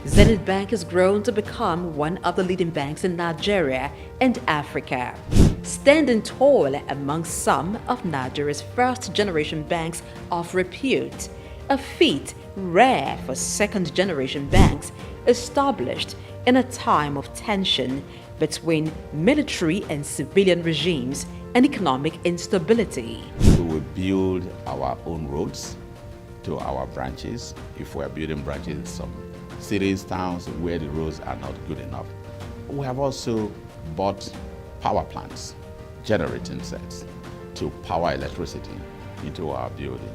Zenith Bank has grown to become one of the leading banks in Nigeria and Africa, standing tall among some of Nigeria's first-generation banks of repute, a feat rare for second-generation banks established in a time of tension between military and civilian regimes and economic instability. We will build our own roads to our branches if we're building branches in some cities, towns where the roads are not good enough. We have also bought power plants, generating sets to power electricity into our building.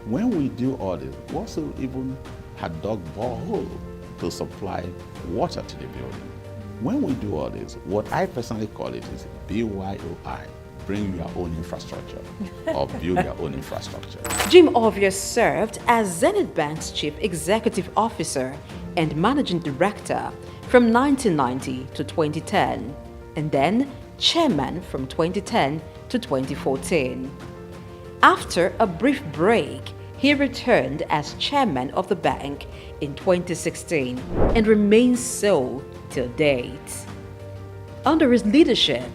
When we do all this, we also even had dug borehole to supply water to the building. When we do all this, what I personally call it is BYOI, bring your own infrastructure or build your own infrastructure. Jim Ovia served as Zenith Bank's Chief Executive Officer and Managing Director from 1990 to 2010, and then Chairman from 2010 to 2014. After a brief break, he returned as Chairman of the bank in 2016 and remains so till date. Under his leadership,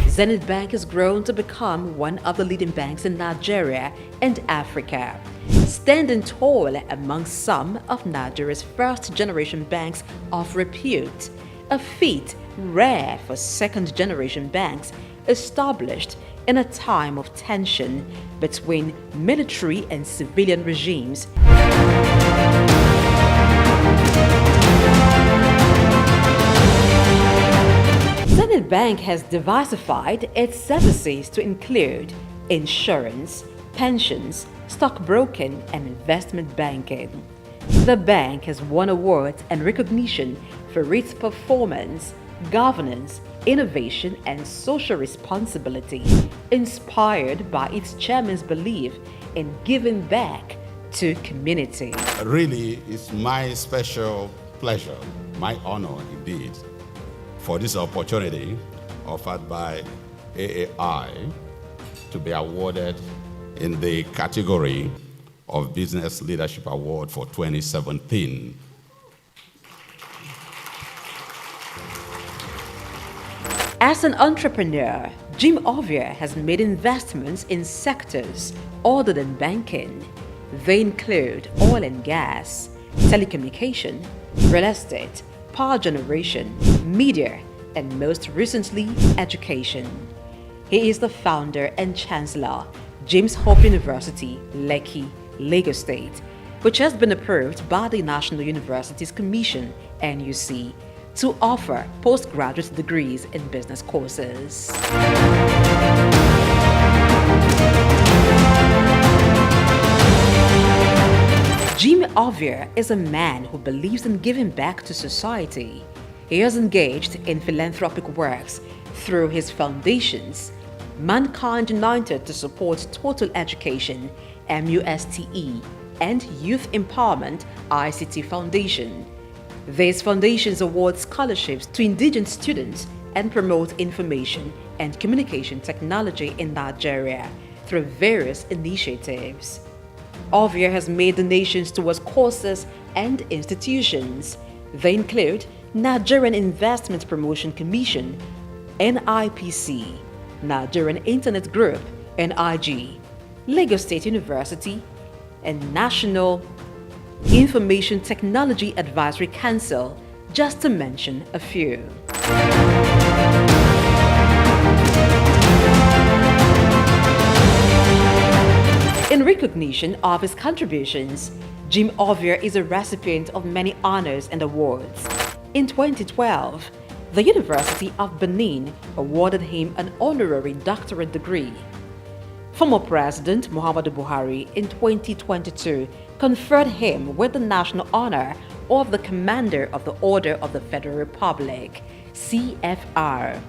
Zenith Bank has grown to become one of the leading banks in Nigeria and Africa, standing tall among some of Nigeria's first-generation banks of repute, a feat rare for second-generation banks established in a time of tension between military and civilian regimes. Zenith Bank has diversified its services to include insurance, pensions, stockbroking, and investment banking. The bank has won awards and recognition for its performance, governance, innovation, and social responsibility, inspired by its chairman's belief in giving back to community. Really, it's my special pleasure, my honor indeed, for this opportunity offered by AAI to be awarded in the category of Business Leadership Award for 2017. As an entrepreneur, Jim Ovia has made investments in sectors other than banking. They include oil and gas, telecommunication, real estate, power generation, media, and most recently, education. He is the founder and chancellor, James Hope University, Lekki, Lagos State, which has been approved by the National Universities Commission, NUC, to offer postgraduate degrees in business courses. Jim Ovia is a man who believes in giving back to society. He has engaged in philanthropic works through his foundations, Mankind United to support total education, MUSTE, and Youth Empowerment, ICT Foundation. These foundations award scholarships to indigenous students and promote information and communication technology in Nigeria through various initiatives. Ovia has made donations towards courses and institutions. They include Nigerian Investment Promotion Commission, NIPC, Nigerian Internet Group, NIG, Lagos State University, and National Information Technology Advisory Council, just to mention a few. In recognition of his contributions, Jim Ovia is a recipient of many honors and awards. In 2012, the University of Benin awarded him an honorary doctorate degree. Former President Muhammadu Buhari in 2022 conferred him with the national honor of the Commander of the Order of the Federal Republic, CFR.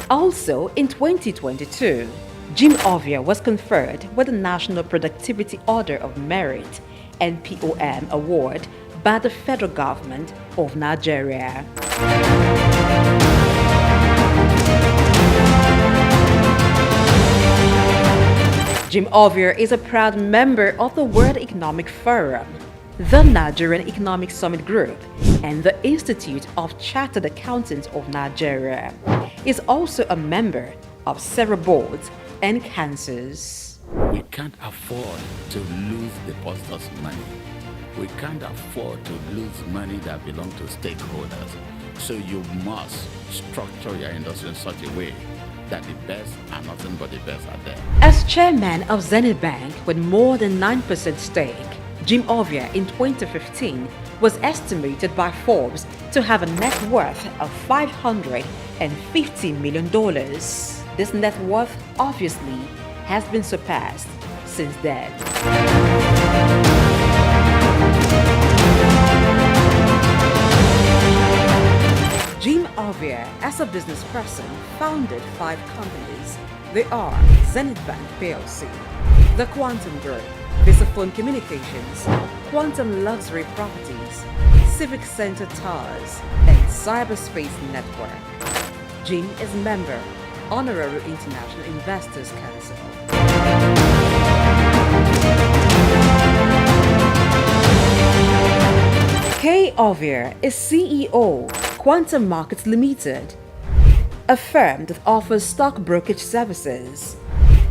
Also in 2022, Jim Ovia was conferred with the National Productivity Order of Merit, NPOM award by the federal government of Nigeria. Jim Ovia is a proud member of the World Economic Forum, the Nigerian Economic Summit Group, and the Institute of Chartered Accountants of Nigeria. He is also a member of several boards and councils. We can't afford to lose depositors' money. We can't afford to lose money that belongs to stakeholders. So you must structure your industry in such a way that the best and nothing but the best are there. As chairman of Zenith Bank with more than 9% stake, Jim Ovia in 2015 was estimated by Forbes to have a net worth of $550 million. This net worth obviously has been surpassed since then. Jim Ovia, as a business person, founded 5 companies, They are Zenith Bank PLC, the Quantum Group, Visaphone Communications, Quantum Luxury Properties, Civic Center Towers, and Cyberspace Network. Jim is member, Honorary International Investors Council. Kay Ovier is CEO, Quantum Markets Limited, a firm that offers stock brokerage services.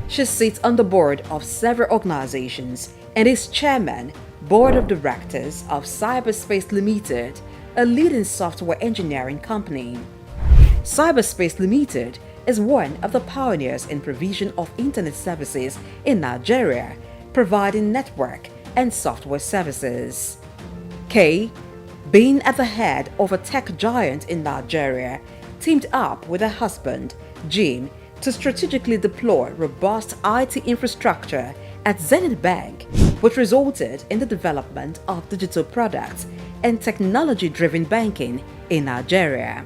She sits on the board of several organizations and is chairman, board of directors of Cyberspace Limited, a leading software engineering company. Cyberspace Limited is one of the pioneers in provision of internet services in Nigeria, providing network and software services. Kay, being at the head of a tech giant in Nigeria, teamed up with her husband, Jim, to strategically deploy robust IT infrastructure at Zenith Bank, which resulted in the development of digital products and technology-driven banking in Nigeria.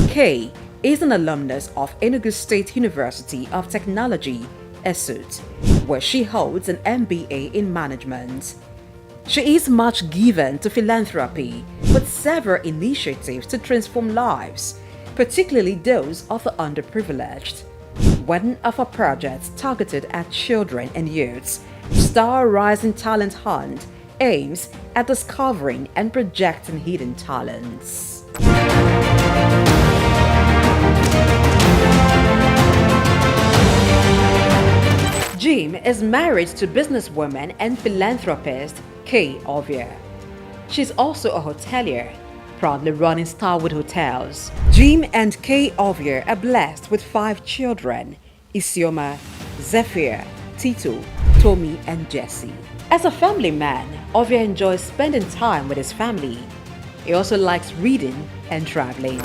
Kay is an alumnus of Enugu State University of Technology, Souq, where she holds an MBA in management. She is much given to philanthropy, with several initiatives to transform lives, particularly those of the underprivileged. One of her projects targeted at children and youths, Star Rising Talent Hunt, aims at discovering and projecting hidden talents. Jim is married to businesswoman and philanthropist Kay Ovier. She's also a hotelier, proudly running Starwood Hotels. Jim and Kay Ovier are blessed with 5 children: Isioma, Zephyr, Tito, Tommy, and Jesse. As a family man, Ovier enjoys spending time with his family. He also likes reading and traveling.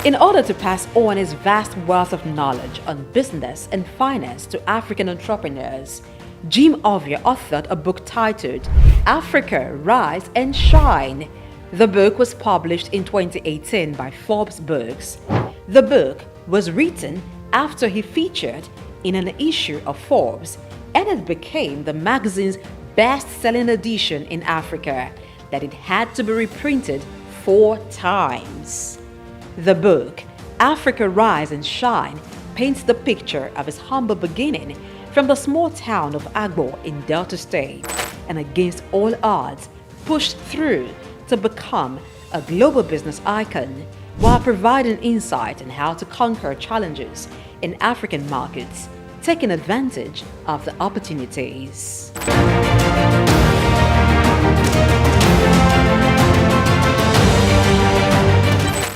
In order to pass on his vast wealth of knowledge on business and finance to African entrepreneurs, Jim Ovier authored a book titled Africa, Rise and Shine. The book was published in 2018 by Forbes Books. The book was written after he featured in an issue of Forbes, and it became the magazine's best-selling edition in Africa, that it had to be reprinted 4 times. The book, Africa Rise and Shine, paints the picture of his humble beginning from the small town of Agbo in Delta State, and against all odds, pushed through to become a global business icon, while providing insight on how to conquer challenges in African markets, taking advantage of the opportunities.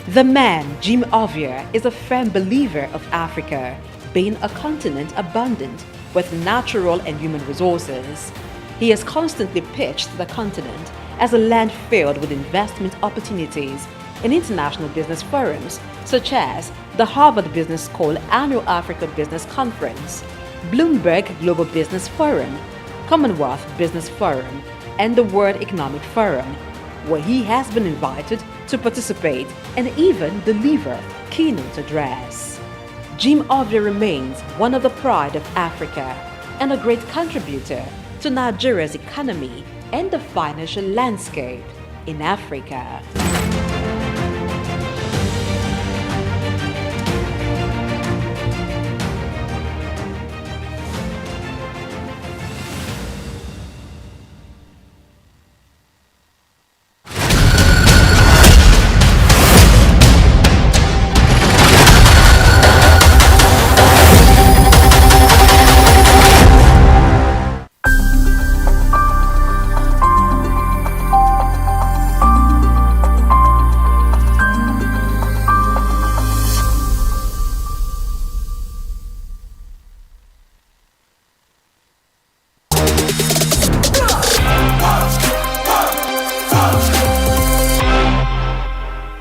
The man, Jim Ovier, is a firm believer of Africa being a continent abundant with natural and human resources. He has constantly pitched the continent as a land filled with investment opportunities in international business forums such as the Harvard Business School Annual Africa Business Conference, Bloomberg Global Business Forum, Commonwealth Business Forum, and the World Economic Forum, where he has been invited to participate and even deliver keynote address. Jim Ovier remains one of the pride of Africa and a great contributor to Nigeria's economy and the financial landscape in Africa.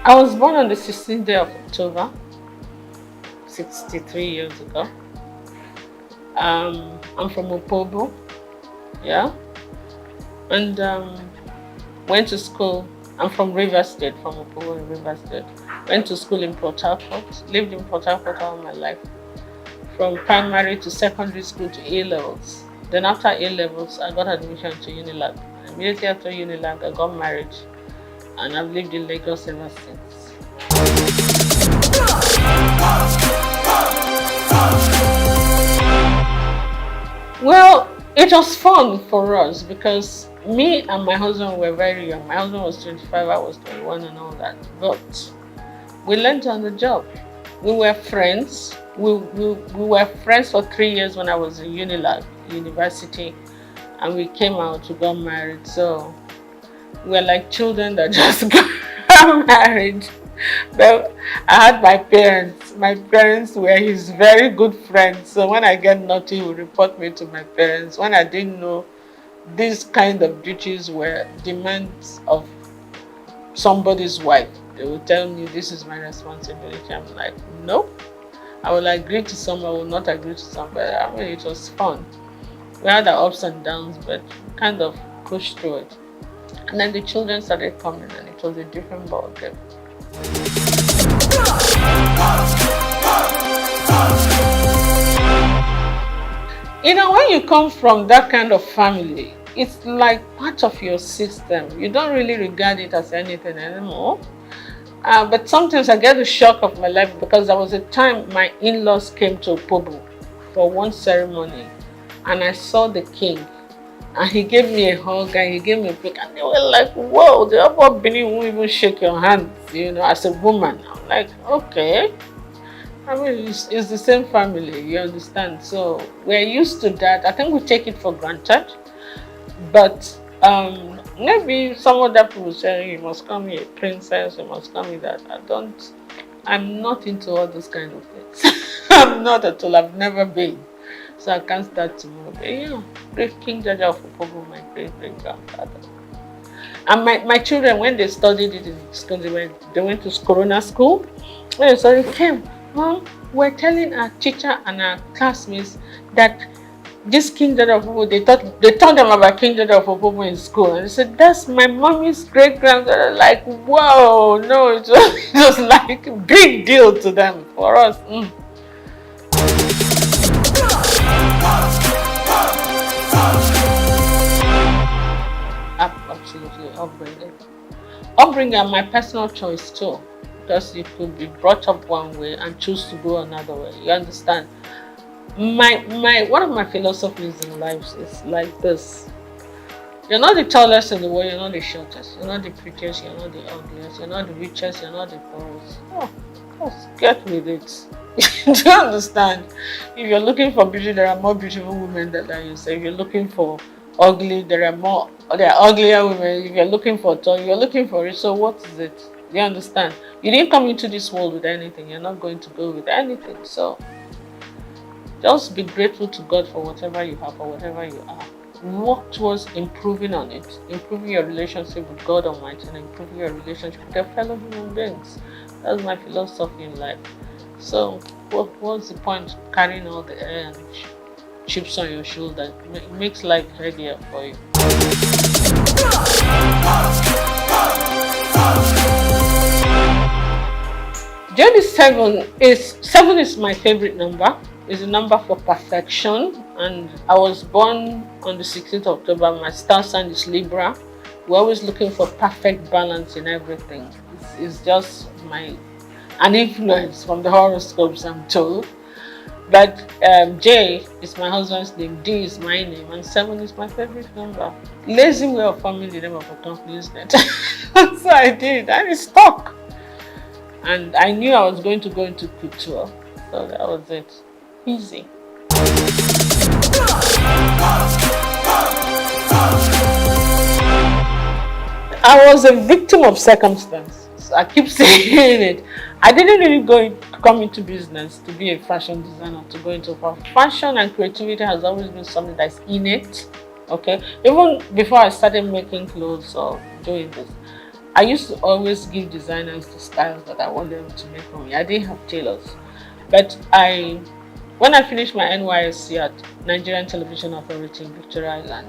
I was born on the 16th day of October, 63 years ago. I'm from Opobo, yeah, and went to school I'm from River State, from Opobo in River State. Went to school in Port Harcourt, lived in Port Harcourt all my life. From primary to secondary school to A-levels. Then after A-levels, I got admission to Unilag. Immediately after Unilag, I got married. And I've lived in Lagos ever since. Well, it was fun for us because me and my husband were very young. My husband was 25, I was 21 and all that. But we learned on the job. We were friends. We were friends for 3 years when I was in Unilag, university. And we came out, we got married. So we're like children that just got married. But I had my parents. My parents were his very good friends. So when I get naughty, he would report me to my parents. When I didn't know these kind of duties were demands of somebody's wife, they would tell me this is my responsibility. I'm like, nope. I will agree to some, I will not agree to some. But I mean, it was fun. We had our ups and downs, but kind of pushed through it. And then the children started coming, and it was a different ballgame. You know, when you come from that kind of family, it's like part of your system. You don't really regard it as anything anymore. But sometimes I get the shock of my life because there was a time my in-laws came to Opobo for one ceremony, and I saw the king. And he gave me a hug and he gave me a pick. And they were like, whoa, the upper Benin won't even shake your hand, you know, as a woman. I'm like, okay. I mean, it's the same family, you understand? So we're used to that. I think we take it for granted. But maybe some other people say, you must call me a princess, you must call me that. I'm not into all those kind of things. I'm not at all, I've never been. So I can't start tomorrow. But yeah, great King Jaja of Opobo, my great-great-grandfather. And my children, when they studied it in school, they went to Corona school. When they studied, came, Mom, we're telling our teacher and our classmates that this King Jaja of Opobo, they told them about King Jaja of Opobo in school. And they said, that's my mommy's great-grandfather. Like, whoa, no, it was like a big deal to them, for us. Absolutely, upbringing and my personal choice too, because you could be brought up one way and choose to go another way. You understand? One of my philosophies in life is like this: you're not the tallest in the world, you're not the shortest, you're not the prettiest, you're not the ugliest, you're not the richest, you're not the poorest. Oh, just get with it. Do you understand? If you're looking for beauty, there are more beautiful women than you. So if you're looking for ugly, there are uglier women. If you're looking for tall, you're looking for it. So what is it? Do you understand? You didn't come into this world with anything. You're not going to go with anything. So just be grateful to God for whatever you have or whatever you are. Work towards improving on it, improving your relationship with God Almighty and improving your relationship with your fellow human beings. That's my philosophy in life. So what's the point of carrying all the air and chips on your shoulder? It makes life heavier for you. Journey 7 is my favorite number. It's a number for perfection, and I was born on the 16th of October. My star sign is Libra. We're always looking for perfect balance in everything. It's just an influence from the horoscopes, I'm told. But J is my husband's name, D is my name, and 7 is my favorite number. Lazy way of forming the name of a company, isn't it? So I did, and it stuck. And I knew I was going to go into couture, so that was it. Easy. I was a victim of circumstance. I keep saying it. I didn't really come into business to be a fashion designer, to go into fashion, and creativity has always been something that's innate. Okay, even before I started making clothes or doing this, I used to always give designers the styles that I want them to make for me. I didn't have tailors, but I When I finished my NYSC at Nigerian Television Authority in Victoria Island,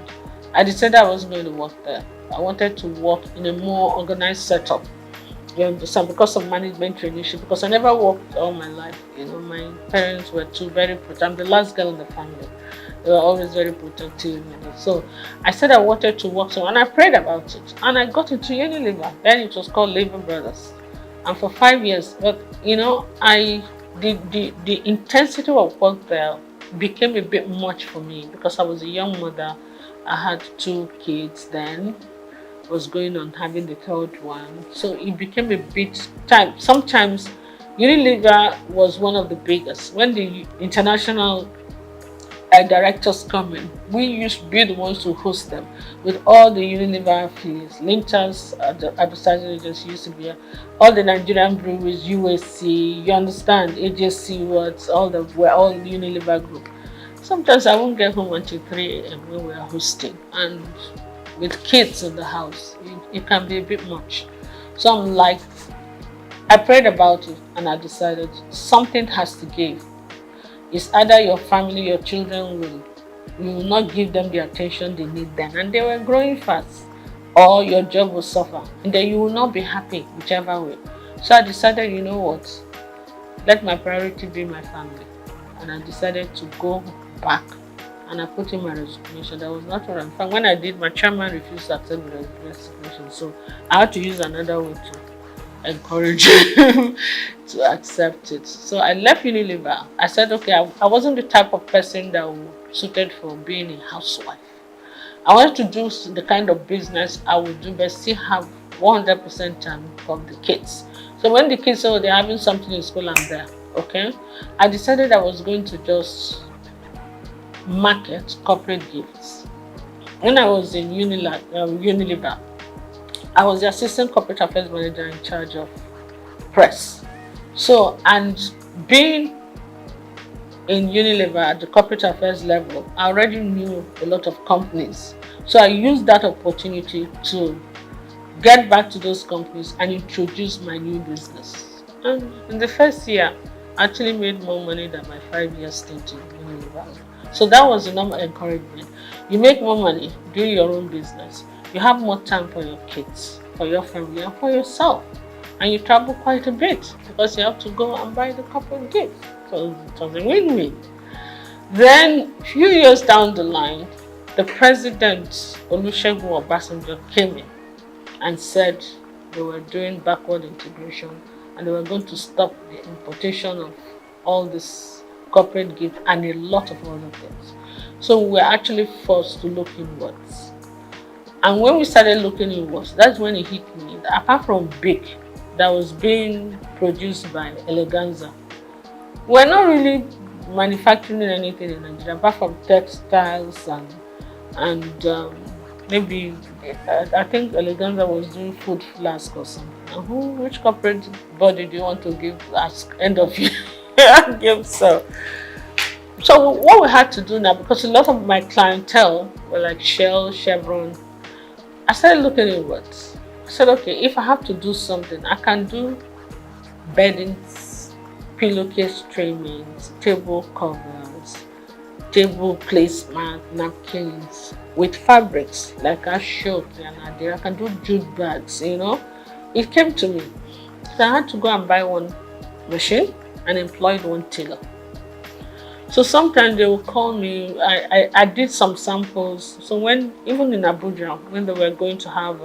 I decided I wasn't going to work there. I wanted to work in a more organized setup. You understand? Because of management traineeship, because I never worked all my life. You know, my parents were too very protective. I'm the last girl in the family. They were always very protective. You know. So I said I wanted to work somewhere, and I prayed about it. And I got into Unilever. Then it was called Labor Brothers. And for 5 years, but you know, the intensity of work there became a bit much for me because I was a young mother. I had 2 kids then. Was going on having the 3rd one, so it became a bit time. Sometimes Unilever was one of the biggest. When the international directors come in, we used to be the ones to host them with all the Unilever affiliates. Linters, the advertising agency used to be all the Nigerian breweries, USC, you understand, AJC, words, we're all Unilever group. Sometimes I won't get home until 3 a.m. when we are hosting, and with kids in the house, it can be a bit much. So I'm like, I prayed about it and I decided something has to give. It's either your family, your children you will not give them the attention they need then, and they were growing fast, or your job will suffer, and then you will not be happy whichever way. So I decided, you know what, let my priority be my family, and I decided to go back. And I put in my resignation. That was not what I'm fine. When I did, my chairman refused to accept the resignation. So I had to use another way to encourage him to accept it. So I left Unilever. I said, okay, I wasn't the type of person that was suited for being a housewife. I wanted to do the kind of business I would do, but still have 100% time for the kids. So when the kids said, they're having something in school, I'm there. Okay? I decided I was going to just market corporate gifts. When I was in Unilever, I was the assistant corporate affairs manager in charge of press. So, and being in Unilever at the corporate affairs level, I already knew a lot of companies. So I used that opportunity to get back to those companies and introduce my new business. And in the first year, I actually made more money than my 5-year stint in Unilever. So that was enough encouragement. You make more money doing your own business. You have more time for your kids, for your family, and for yourself. And you travel quite a bit because you have to go and buy the corporate gifts. So it was a win-win. Then, a few years down the line, the president, Olusegun Obasanjo, came in and said they were doing backward integration and they were going to stop the importation of all this corporate gift and a lot of other things. So we were actually forced to look inwards. And when we started looking inwards, that's when it hit me that apart from Big, that was being produced by Eleganza, we're not really manufacturing anything in Nigeria apart from textiles and maybe I think Eleganza was doing food flask or something. And which corporate body do you want to give as end of year? So what we had to do now, because a lot of my clientele were like Shell, Chevron, I started looking inwards. I said, okay, if I have to do something, I can do beddings, pillowcase trimmings, table covers, table placemat, napkins with fabrics like Ashok and Adira. I can do jute bags, you know. It came to me. So I had to go and buy one machine and employed one tailor. So sometimes they will call me. I did some samples. So when, even in Abuja, when they were going to have,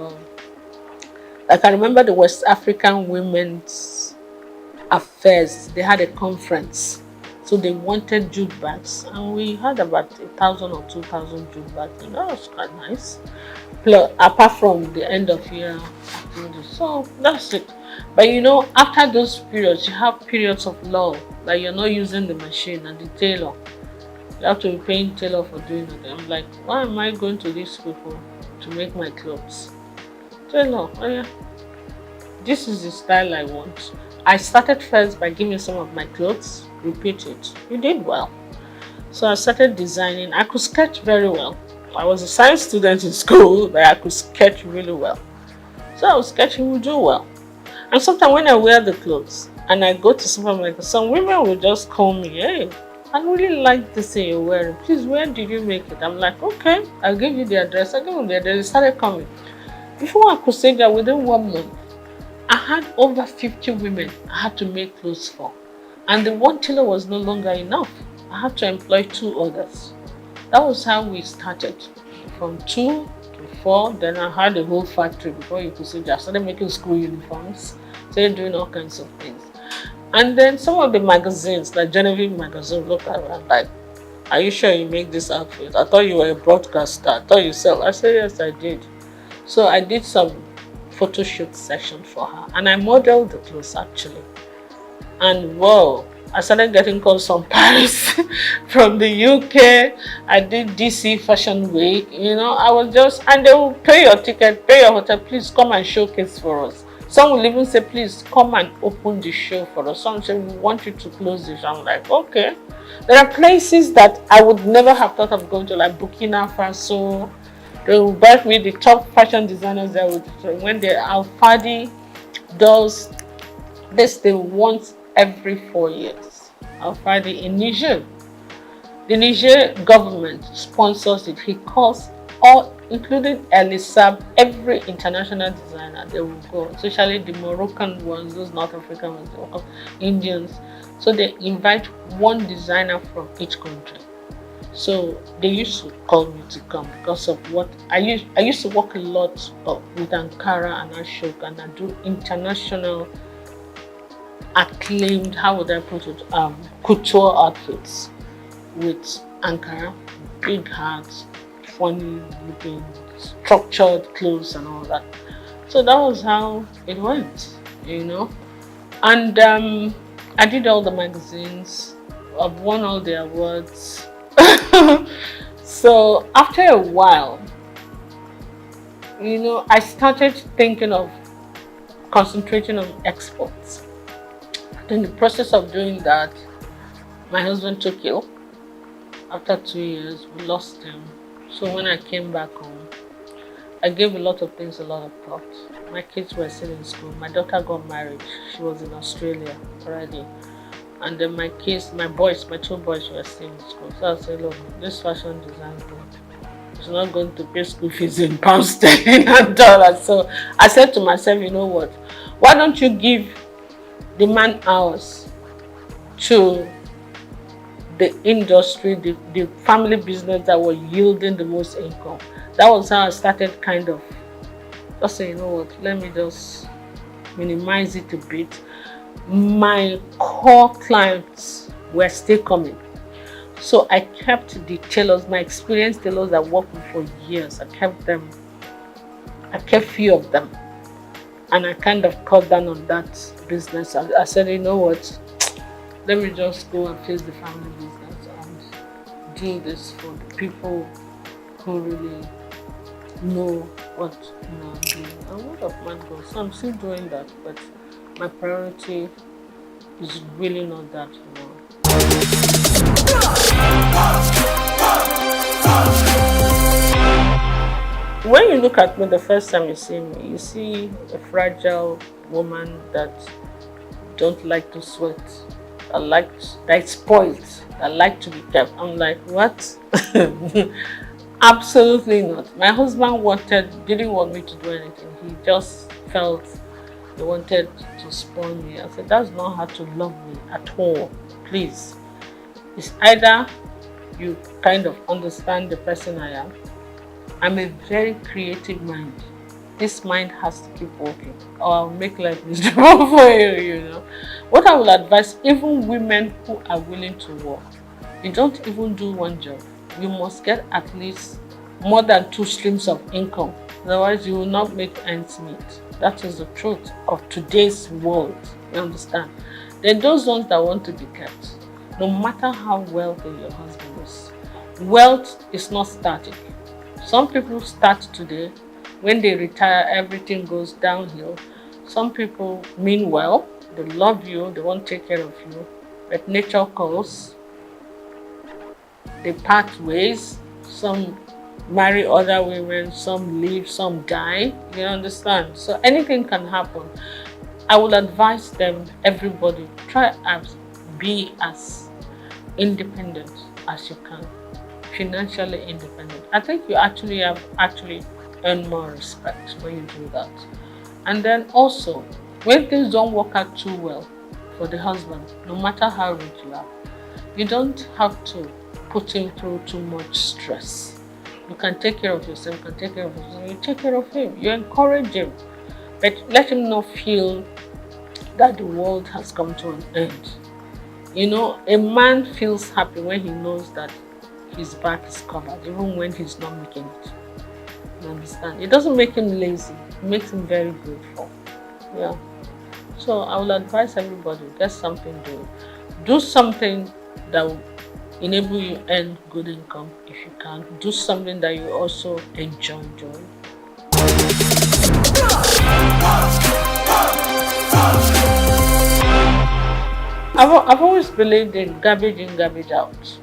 like I remember the West African Women's Affairs, they had a conference. So they wanted jute bags, and we had about 1,000 or 2,000 jute bags, and that was quite nice. Plus, apart from the end of year activities. So that's it. But you know, after those periods, you have periods of lull, like you're not using the machine and the tailor. You have to be paying tailor for doing it. I'm like, why am I going to these people to make my clothes? Tailor, oh yeah, this is the style I want. I started first by giving some of my clothes, repeat it. You did well. So I started designing. I could sketch very well. I was a science student in school, but I could sketch really well. So I was sketching, would do well. And sometimes when I wear the clothes and I go to supermarket, some women will just call me, hey, I really like this thing you're wearing. Please, where did you make it? I'm like, okay, I'll give you the address. I gave him the address. They started coming. Before I could say that, within 1 month, I had over 50 women I had to make clothes for. And the one tailor was no longer enough. I had to employ 2 others. That was how we started. From 2 to 4, then I had a whole factory before you could say that. I started making school uniforms, started doing all kinds of things. And then some of the magazines, like Genevieve magazine, looked at me and like, are you sure you make this outfit? I thought you were a broadcaster. I thought you sell. I said, yes, I did. So I did some photo shoot session for her. And I modeled the clothes actually. And whoa, I started getting calls from Paris, from the UK. I did DC Fashion Week. You know, I was just, and they will pay your ticket, pay your hotel, please come and showcase for us. Some will even say, please come and open the show for us. Some say, we want you to close this. I'm like, okay. There are places that I would never have thought of going to, like Burkina Faso. They will back me the top fashion designers that would, when the Alfadi does this, they want every 4 years. Alfadi in Niger. The Niger government sponsors it. He calls all, including Elisab, every international designer, they will go, especially the Moroccan ones, those North African ones, Indians. So they invite one designer from each country. So they used to call me to come because of what I used to work a lot with Ankara and Ashok, and I do international acclaimed, how would I put it, couture outfits with Ankara, big hats, funny looking, structured clothes and all that. So that was how it went, you know. And I did all the magazines. I've won all the awards. So after a while, you know, I started thinking of concentrating on exports. In the process of doing that, my husband took ill. After 2 years, we lost him. So when I came back home, I gave a lot of things a lot of thought. My kids were still in school. My daughter got married. She was in Australia already. And then my kids, my 2 boys were still in school. So I said, look, this fashion design thing is not going to pay school fees in pounds sterling and dollars. So I said to myself, you know what? Why don't you give the man hours to the industry, the family business that were yielding the most income? That was how I started kind of just saying, you know what, let me just minimize it a bit. My core clients were still coming. So I kept the tailors, my experienced tailors that worked with for years, I kept them. I kept few of them. And I kind of cut down on that business. I said, you know what, let me just go and face the family business and do this for the people who really know what I'm doing. And word of mouth goes. So I'm still doing that, but my priority is really not that, you know. When you look at me the first time you see me, you see a fragile woman that don't like to sweat, that's spoiled, that like to be kept. I'm like, what? Absolutely not. My husband didn't want me to do anything. He just felt he wanted to spoil me. I said, that's not how to love me at all. Please. It's either you kind of understand the person I am. I'm a very creative mind. This mind has to keep working, or I'll make life miserable for you, you know. What I will advise, even women who are willing to work, you don't even do one job. You must get at least more than 2 streams of income. Otherwise, you will not make ends meet. That is the truth of today's world. You understand? Then those ones that want to be kept, no matter how wealthy your husband is, wealth is not static. Some people start today. When they retire, everything goes downhill. Some people mean well, they love you, they want to take care of you, but nature calls. They part ways. Some marry other women, some leave, some die. You understand? So anything can happen. I will advise them, everybody, try and be as independent as you can, financially independent, I think you actually earn more respect when you do that. And then also, when things don't work out too well for the husband, no matter how rich you are, you don't have to put him through too much stress. You can take care of yourself, you can take care of yourself, you take care of him, you encourage him, but let him not feel that the world has come to an end. You know, a man feels happy when he knows that his back is covered, even when he's not making it. You understand? It doesn't make him lazy, it makes him very grateful. Yeah. So I will advise everybody, get something doing. Do something that will enable you earn good income if you can. Do something that you also enjoy doing. I've always believed in garbage in, garbage out.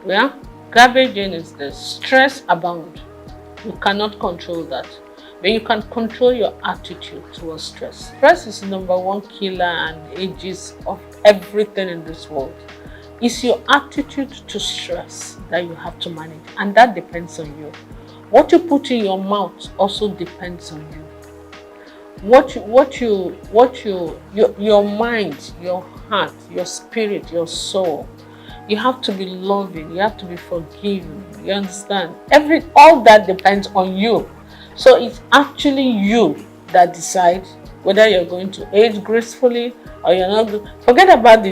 Yeah? Garbage in is the stress abound. You cannot control that. But you can control your attitude towards stress. Stress is the #1 killer and ages of everything in this world. It's your attitude to stress that you have to manage, and that depends on you. What you put in your mouth also depends on you. Your mind, your heart, your spirit, your soul. You have to be loving, you have to be forgiving, you understand? All that depends on you. So it's actually you that decides whether you're going to age gracefully or you're not. Forget about the